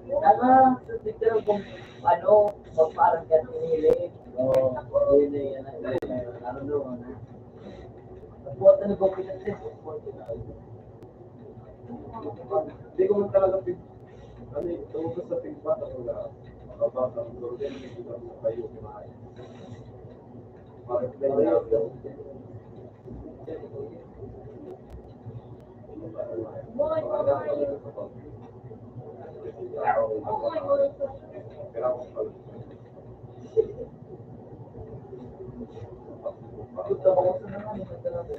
Sana sa picture kung ano, kung parang ka pinili. Oo, yun na yan. Ano doon na. Buat na ko pinatid. Hindi ko man talaga ano yung tungkol sa feedback ako na makabasa ang organ hindi ko sa kayo kumain. Parang play na ako. Punta ko sa naman yung talaga.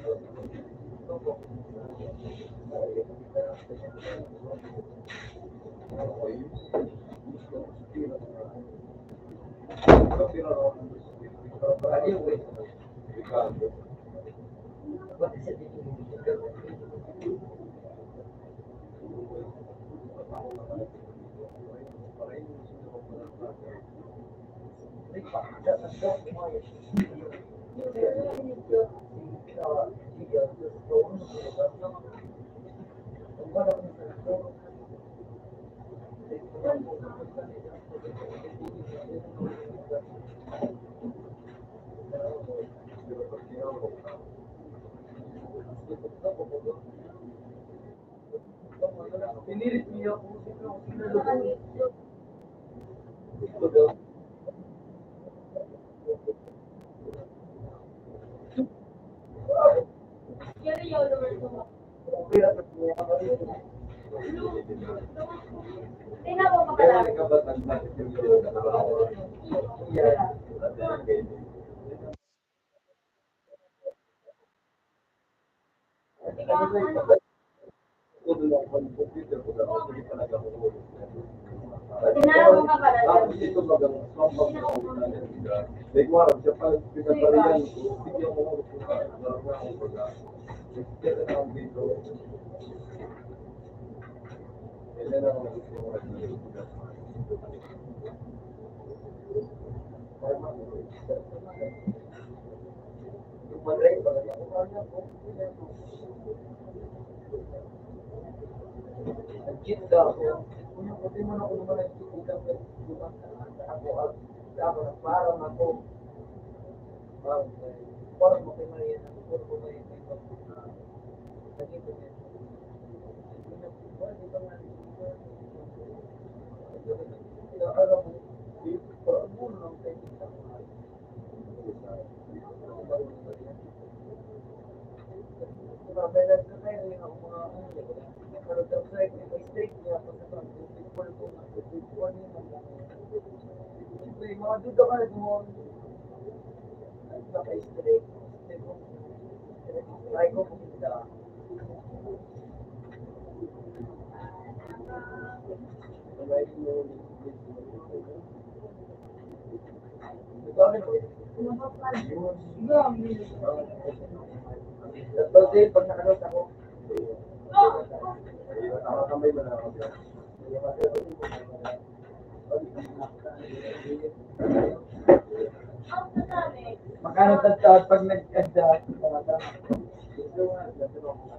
What is it? Pinilit niya ako. Pero yun naman ko. Tingnan mo pa pala. Tingnan mo pa pala. Tapos ito bagang like warang siya pa pinaparihan bigyan mo ko darang na ako baga kaya na ang dito kaya na ako Kita ako. Kung pati mo na kung naman nagkikita ka, bukas ako nagparang ako. Parang mo kay Maria, puro ko may nagito niya. Di ba nga, alam mo, parang mo lang kayo kita. Mabelag na kayo yung mga pero the fact na may steak niya pag people ko na people niya siyempre yung mga duda ka mo naka-steak try ko kung hindi Thursday, pag nakalot ako, Nakakamay mo na ako. makano tatawad pag nag-adjust,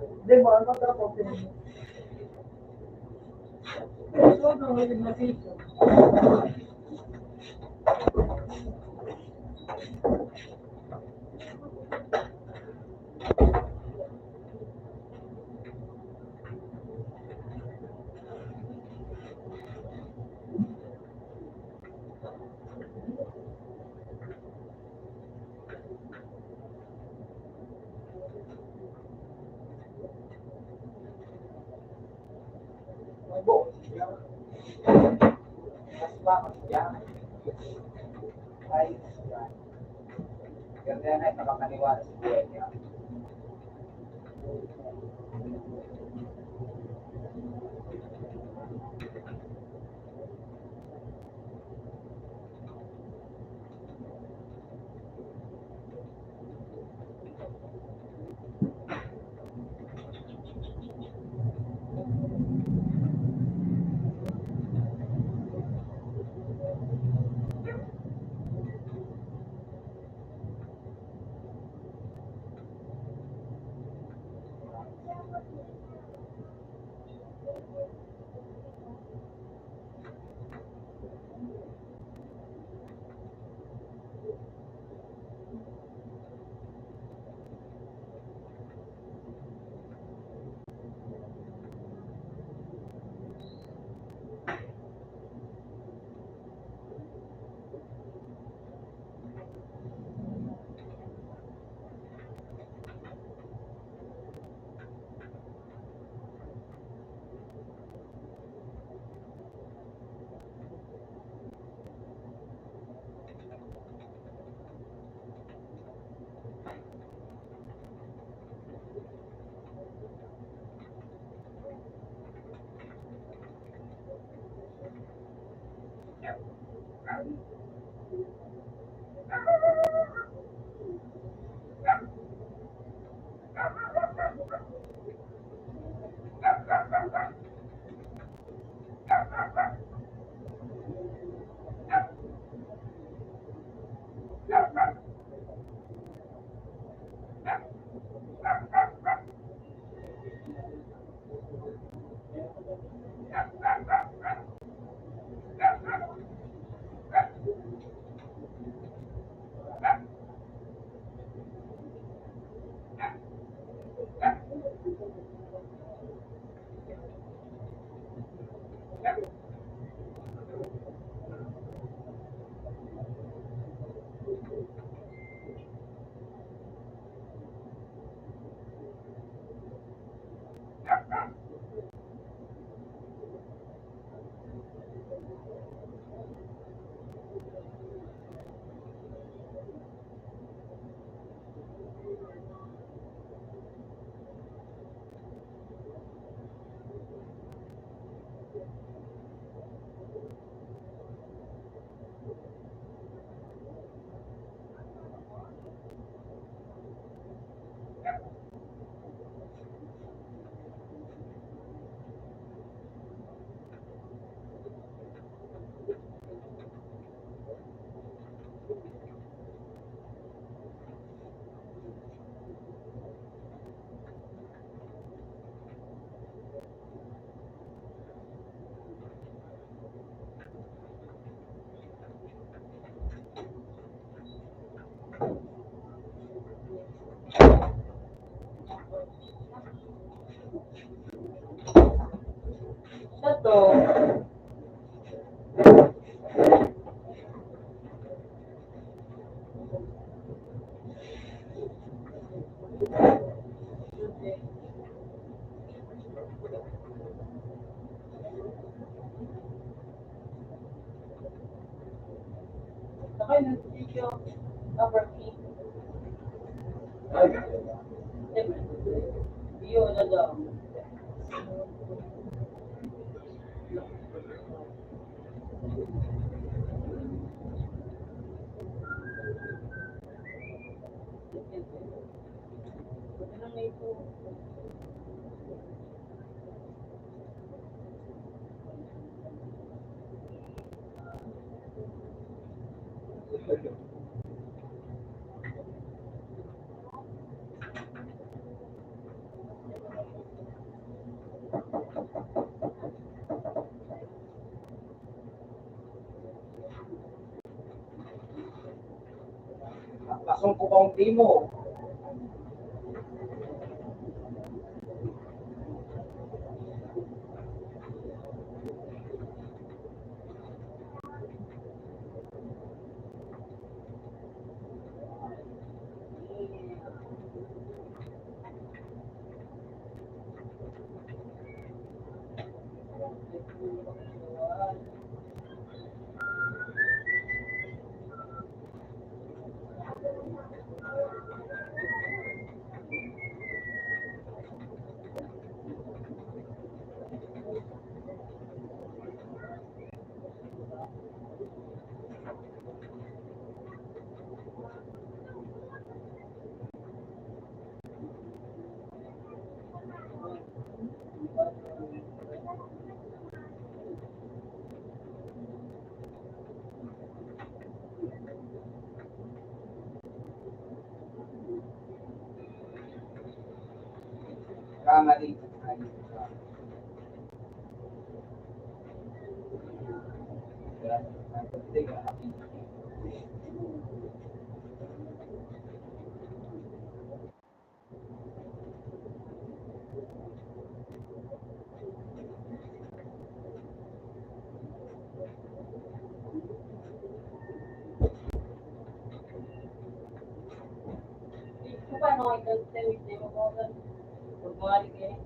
hindi mo, ano ka po, so, nung nag-nation. Mas bakit yan? Ay, yan. Ganda na, nakapaniwala sa buhay niya. Sa to, sakay ng video, number 8. Iyo na daw. Ano na ito? Pasong ko bang mo? Kamali. Ito pa no, ito sa video mo ko. Pag mali kayo.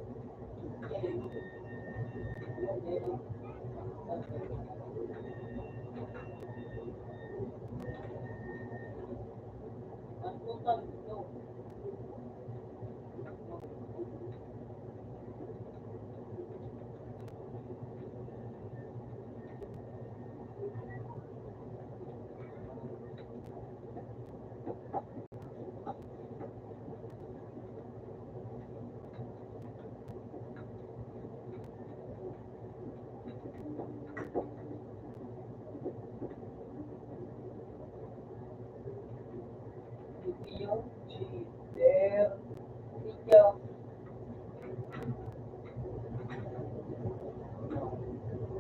Video, Cheater. video.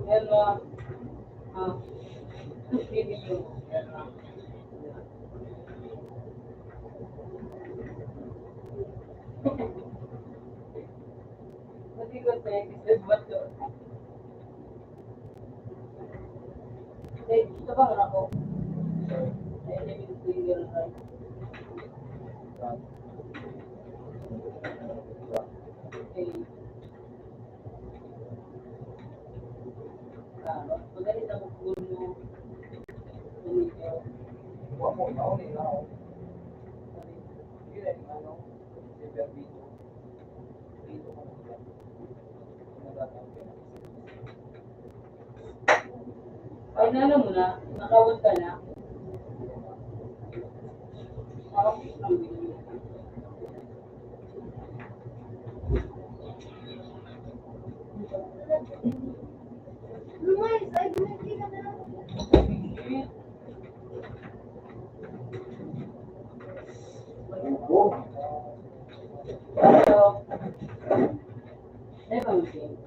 Hello. Video. Hindi ko sa episode ba to? Ito ba ako? Ay, hindi ko yung okay. Magalit ako puno. Ganito. Huwag mo, nauni na ako. Hindi na yung ano, silver dito. Dito ko na. Ay, nalo mo na? Nakawag ka na? Parang ang video. Lumayas, ay, bumili ka na lang. Pero, never mind.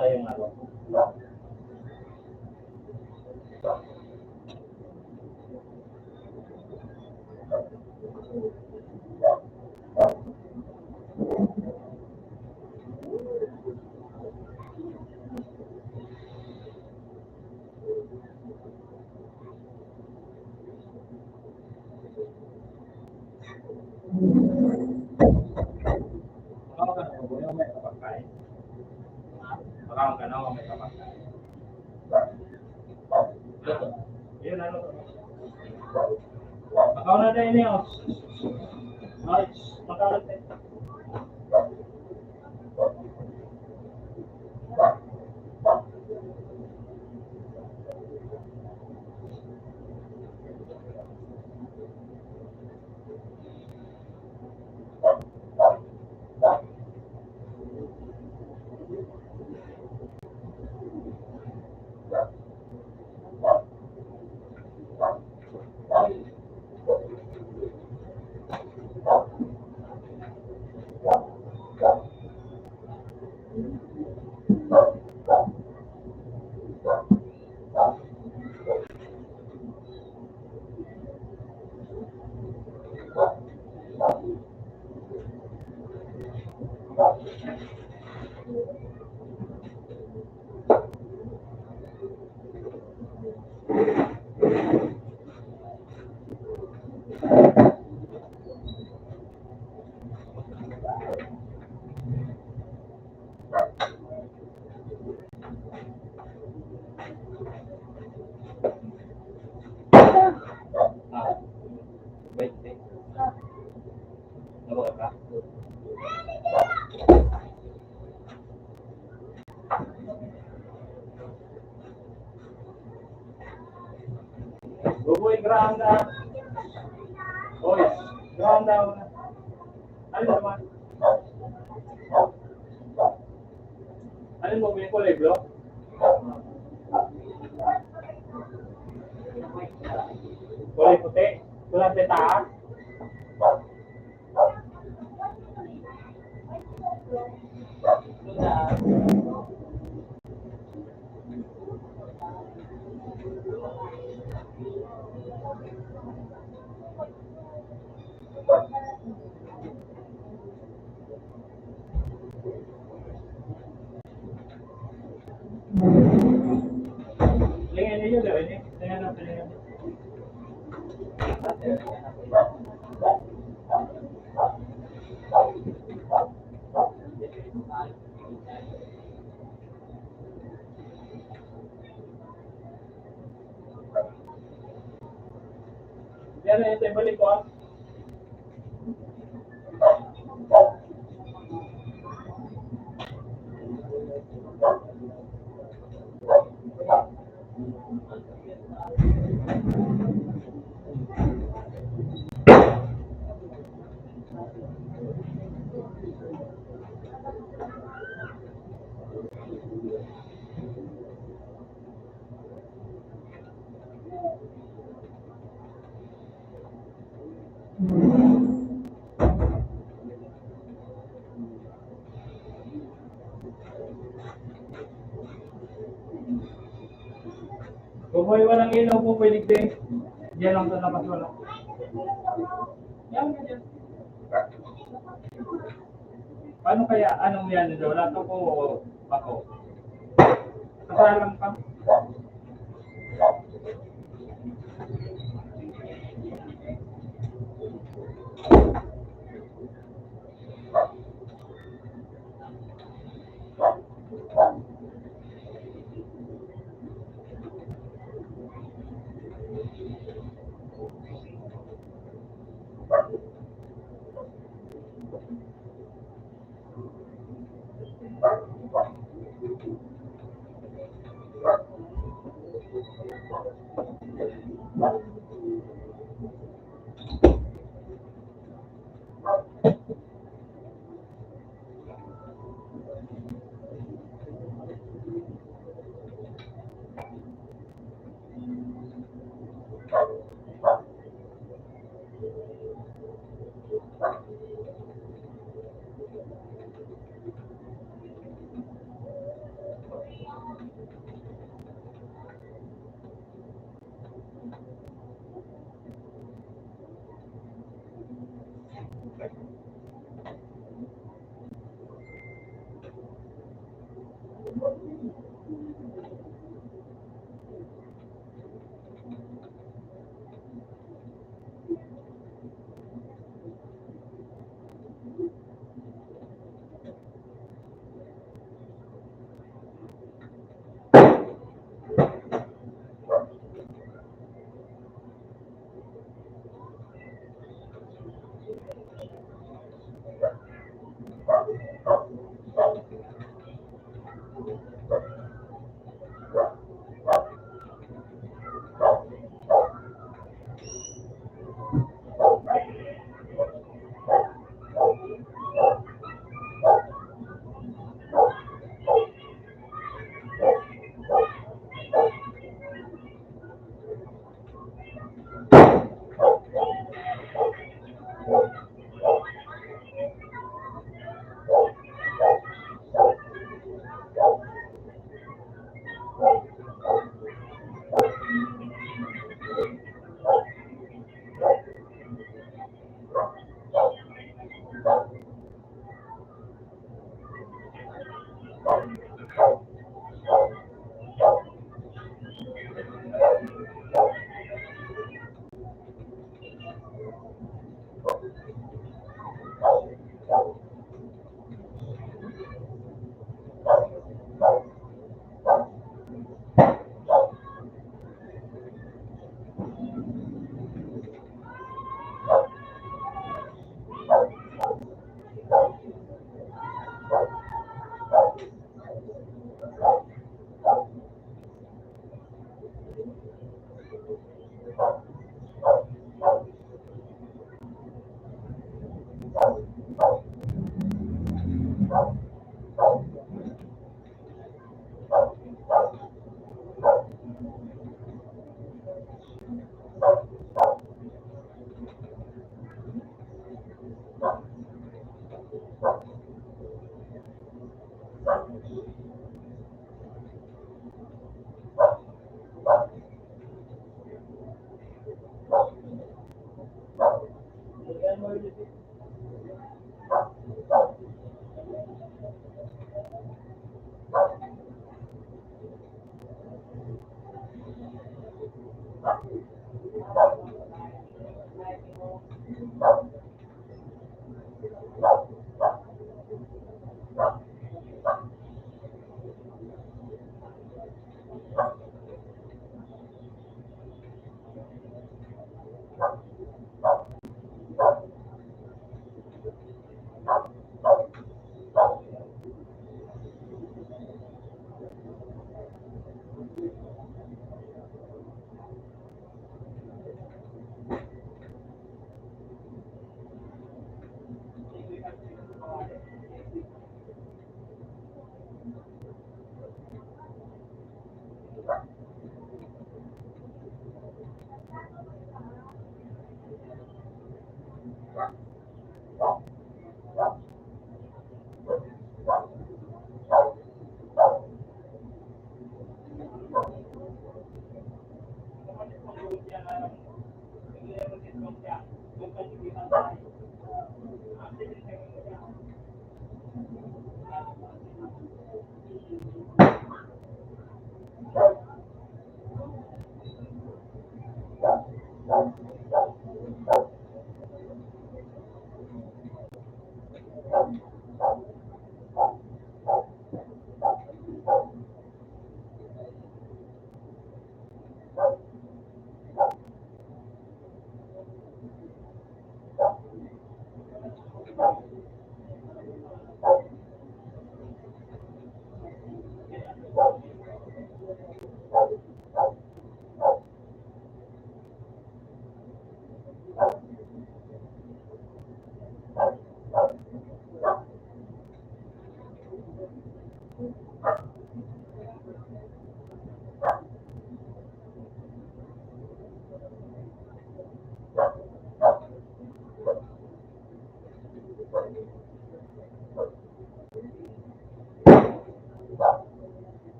pala yung ano. Baka ka na mo may kapagkain. Baka ka na may kapagkain. Yun ano. Makaw na tayo niyo. Ay, makaw na tayo. Wait, wait. Nabaga ka? Buboy, ground down. Boys, ground down. Alin naman? Alin mo yung kulay blue? Kulay puti? Tulad sa taas? Tingnan niyo yun, diba? Tingnan natin yun. Yan, ito yung balik ko. Buboy, walang ilaw po pwede din. Diyan lang sa labas wala. Yan, yan. Paano kaya? Anong yan? Wala to po bako. Kasalang ka.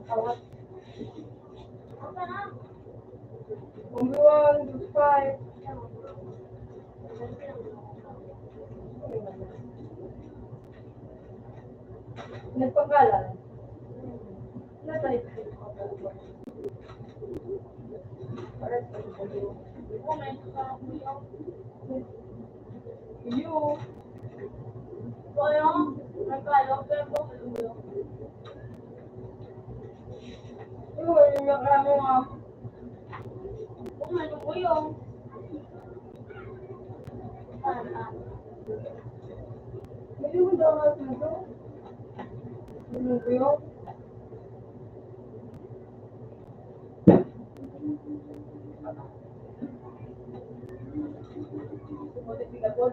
Awat. Apa na? Number 1, number 5. Nagpanggalan. Natalit. Para sa pagkakas. Oh, may sarap mo yun. You. So, ayun, nagkalaw, pero po, yun. Yung nakaramo nga. Oh, may lumo yun. Hindi mo daw nga sino. Ano ko yun? Modificador.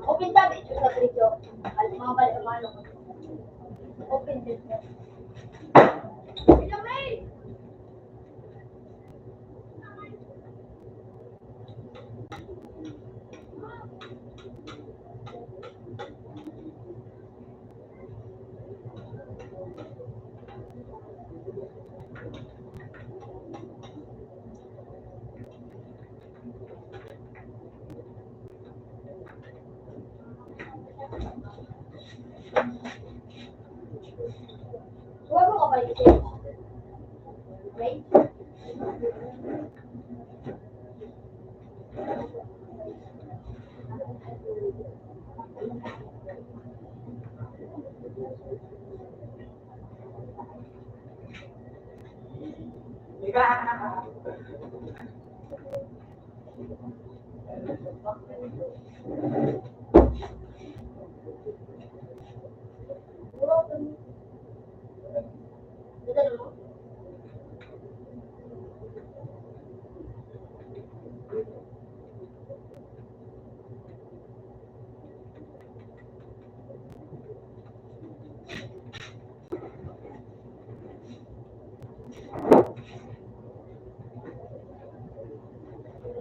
Open tab ito sa video. Alam mga balik ang ano. Open this. Pinamay! Huwag mo kabalik ito. Okay? Dito mo.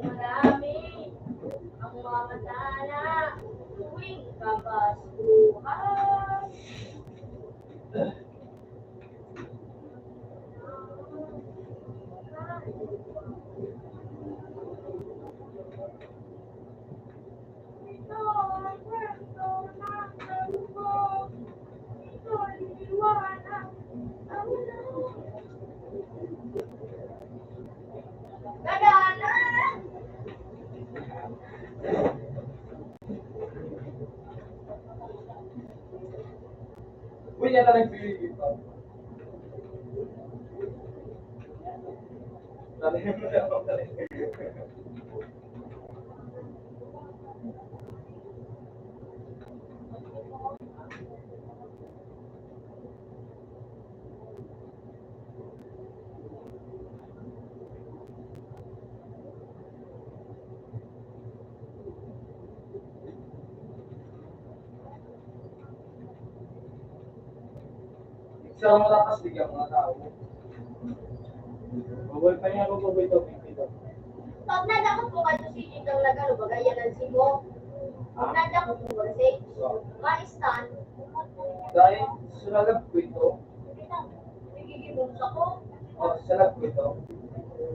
Marami ang mga tala tuwing kapaskuhan. Ito ang kwento ng mundo. Ito'y liwanag ang mundo. Gagana! Uy, yan na nag-feeling dito. Dali mo na ako, dali. Isa lang malakas bigyan mga tao. Bawal pa niya ako po ito. Pag nadakot po kayo si Jitang nagano bagayan ng sibo. Pag nadakot po kasi ma-stand. Dahil sulalab ko ito, Nagigibong ako. o salab ko ito,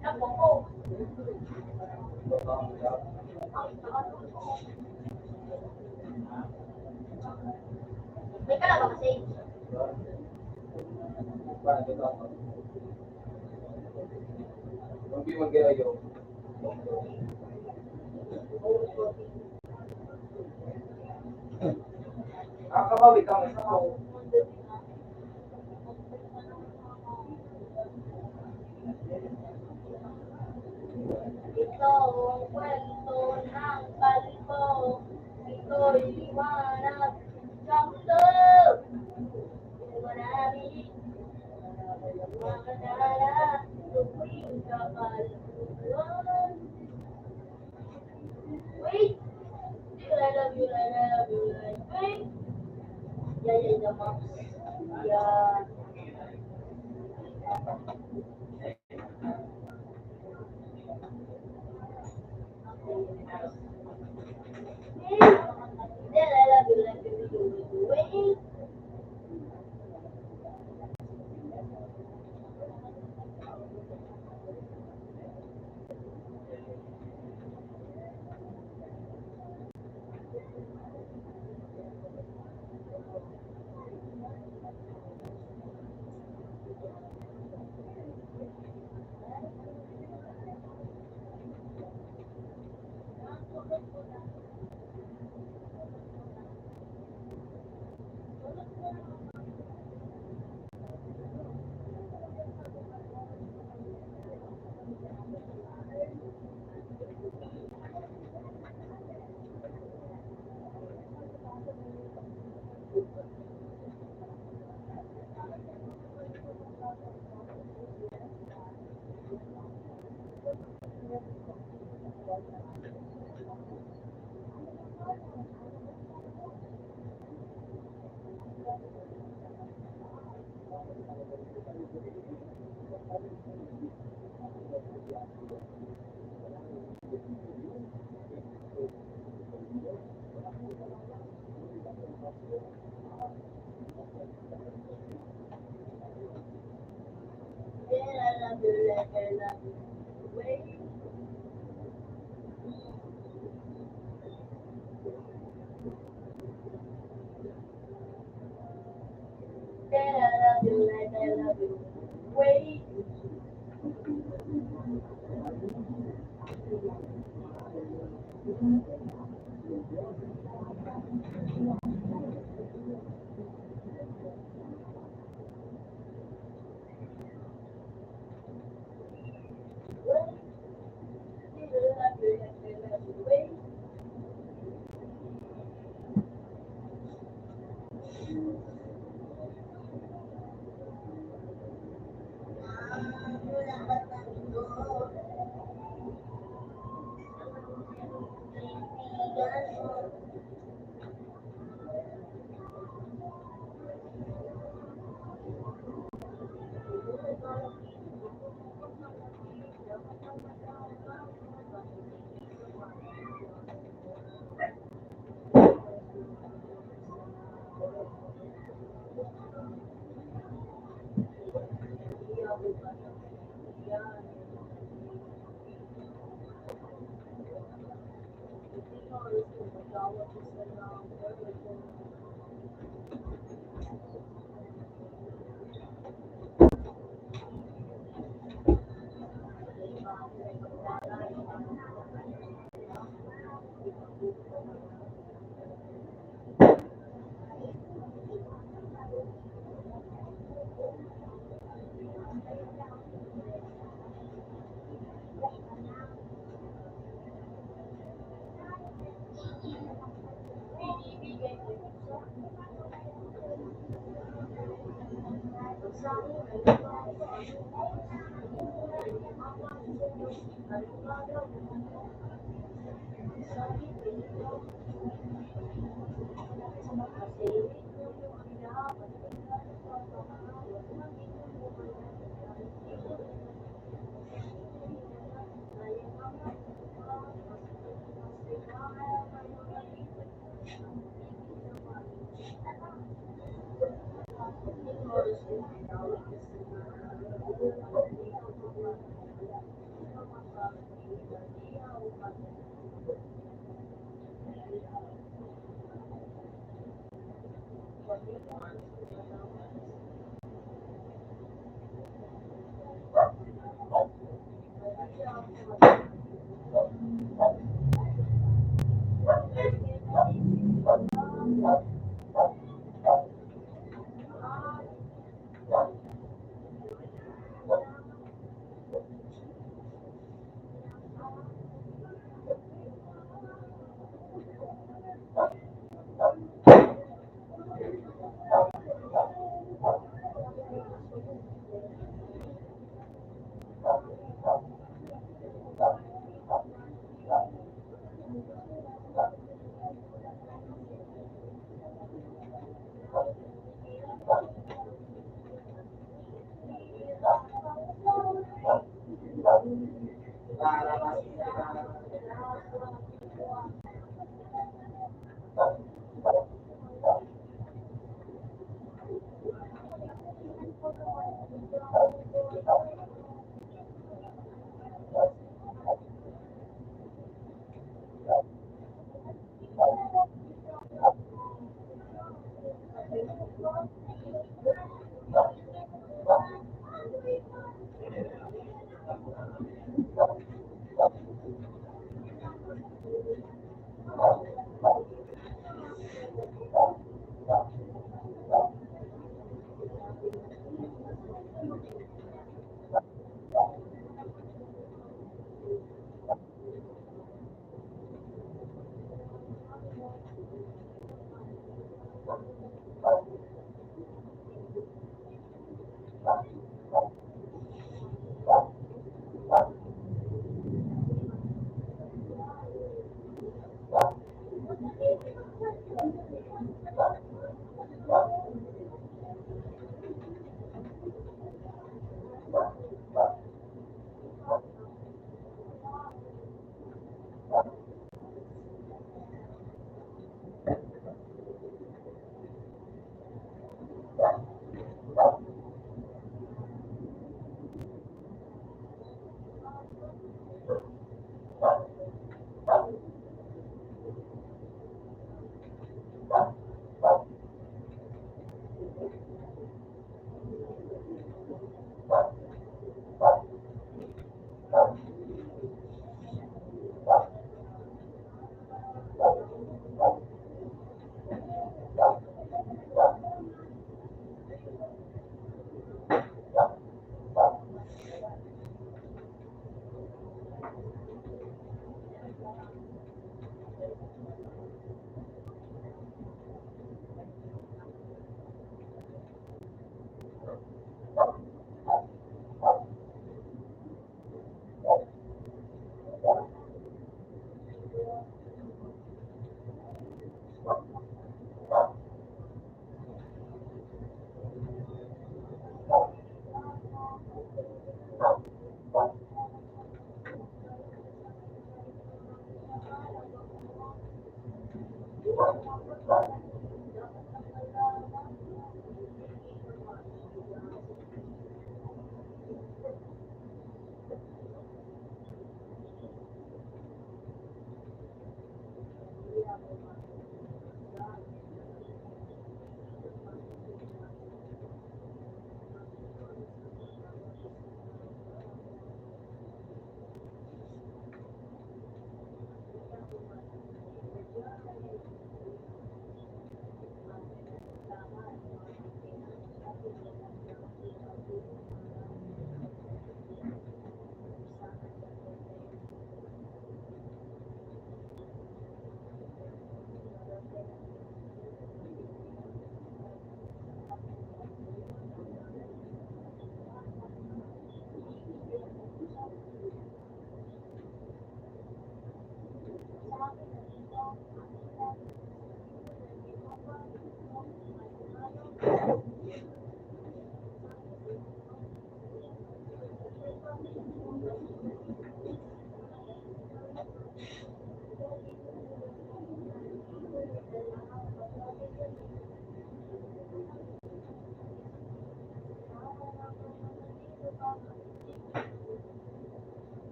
Nako ko. May kala ba kasi? paano ito ako? Hindi mag-ayaw. Kakabawi ka mas ako. Ito ang kwento ng kalbo. Ito'y liwanag sa mundo. Marami ang mga dala tuwing kapaliguan. Wait! I love you, I love you, I wait. Yeah, the moms. Yeah. Then I love you like you wait. Then I love you like I love you wait. Then I love you like I love you wait. Then I love you like I love you wait.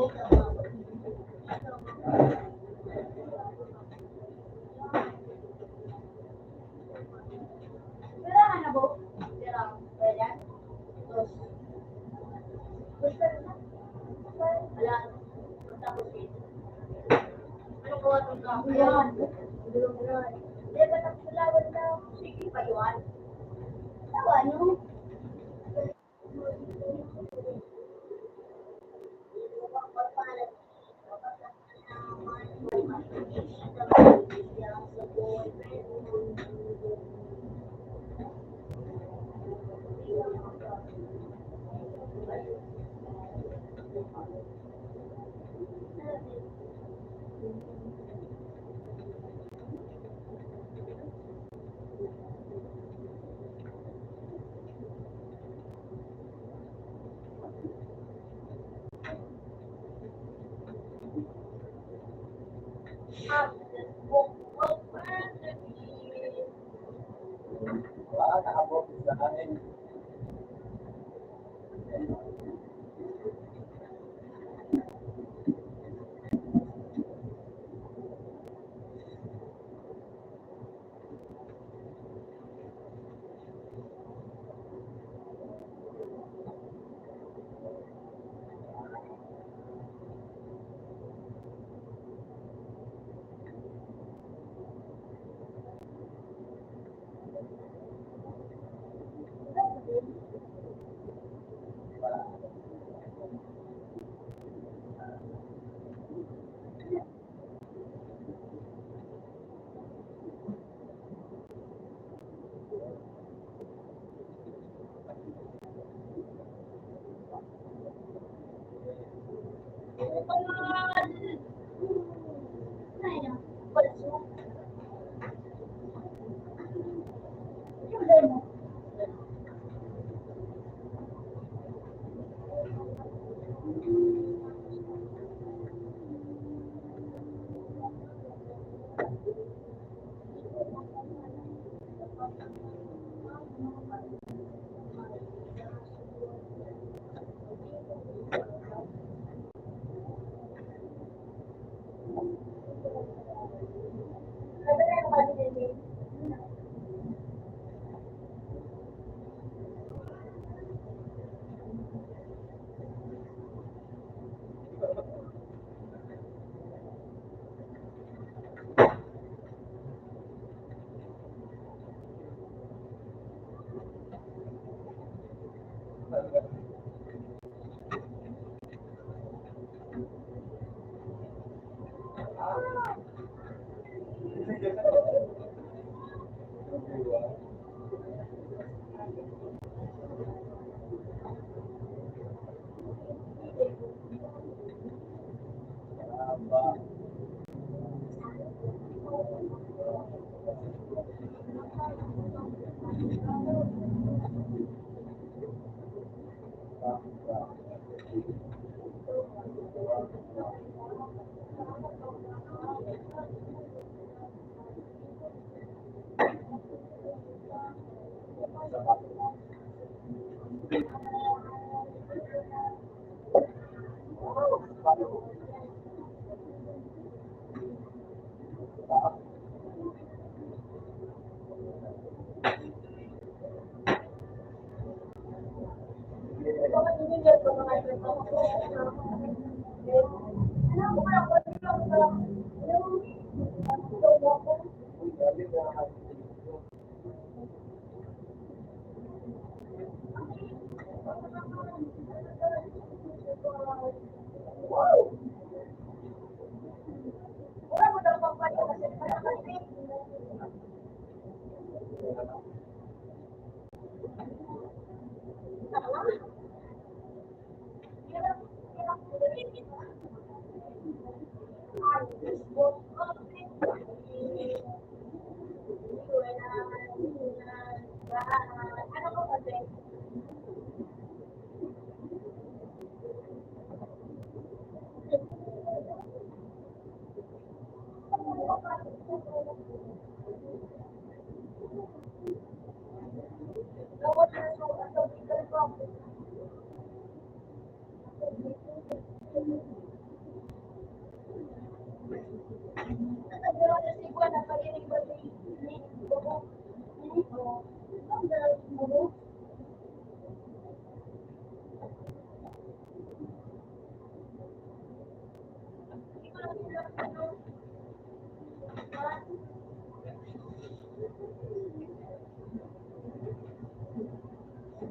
Kailangan na ba? Wala. Tapos anong gawa itong ka? Yan. Hindi ba nagsulawad na? Sige pa yun. Tawa, no? Wala, nakabot sa akin.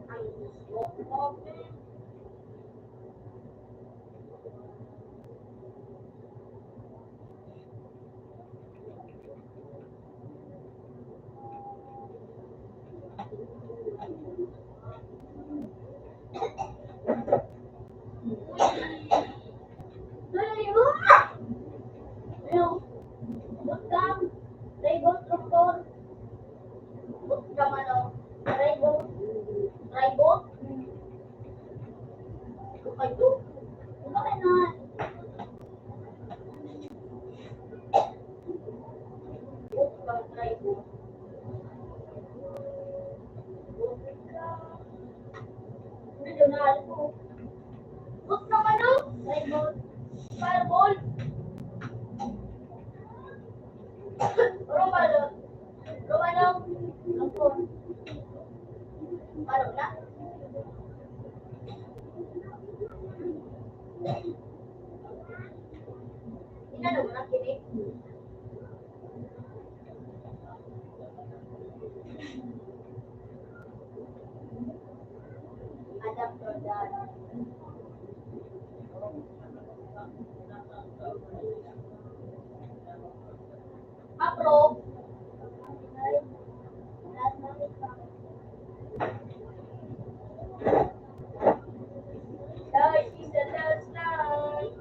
Ay, gusto ko kape. Ano? Bootcamp? Tribal Tractor? Bootcamp ano? Tribal? Tribal? Ito kayo? Bakit naman? Bootcamp, tribal. Medyo naalis ko. Bootcamp ano? Tribal. Fireball. Romano. Romano. Lungkot. Paano na? Inano mo na kinig? Adapter dyan. Approve. Guys, it's the last night.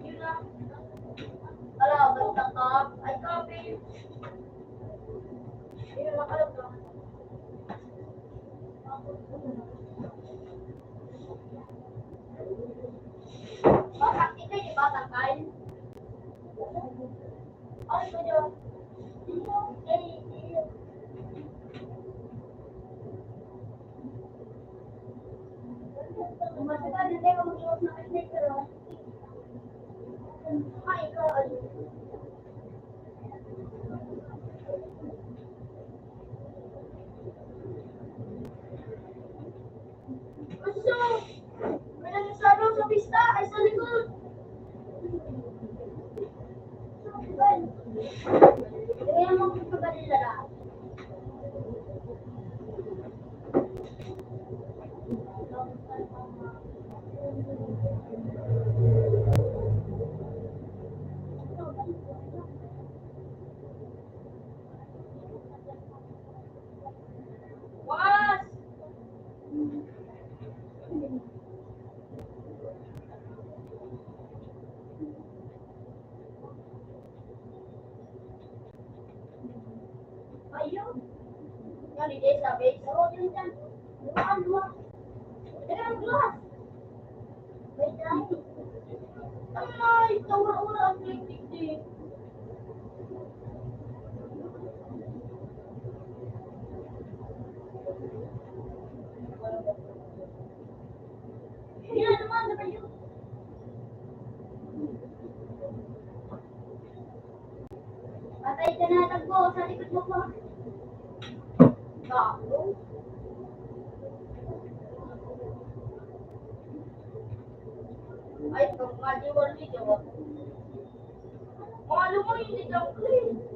Yun na. Wala, basta top. Ay, copy. Yun na, makalap na. Bakit ito yung batang kain? Ay, ko dyan. Matagal na tayo mag-iwas na kasi pero ay, ikaw, ano? Gusto! May nagsasaro sa pista ay sa likod. Kaya mo kung pagkalila na. Was! Ayun. Yan, hindi sabi. Laro yun dyan. Lumaan, lumaan. Teka, ang glass. Wait lang. Ay, tawar-ura ang tik-tik-tik. Hindi na naman, na kayo. Patay ka na, tagpo. Sa likod mo pa. Gago. Ay, kung maliwal dito. Mga lumo, hindi lang clean.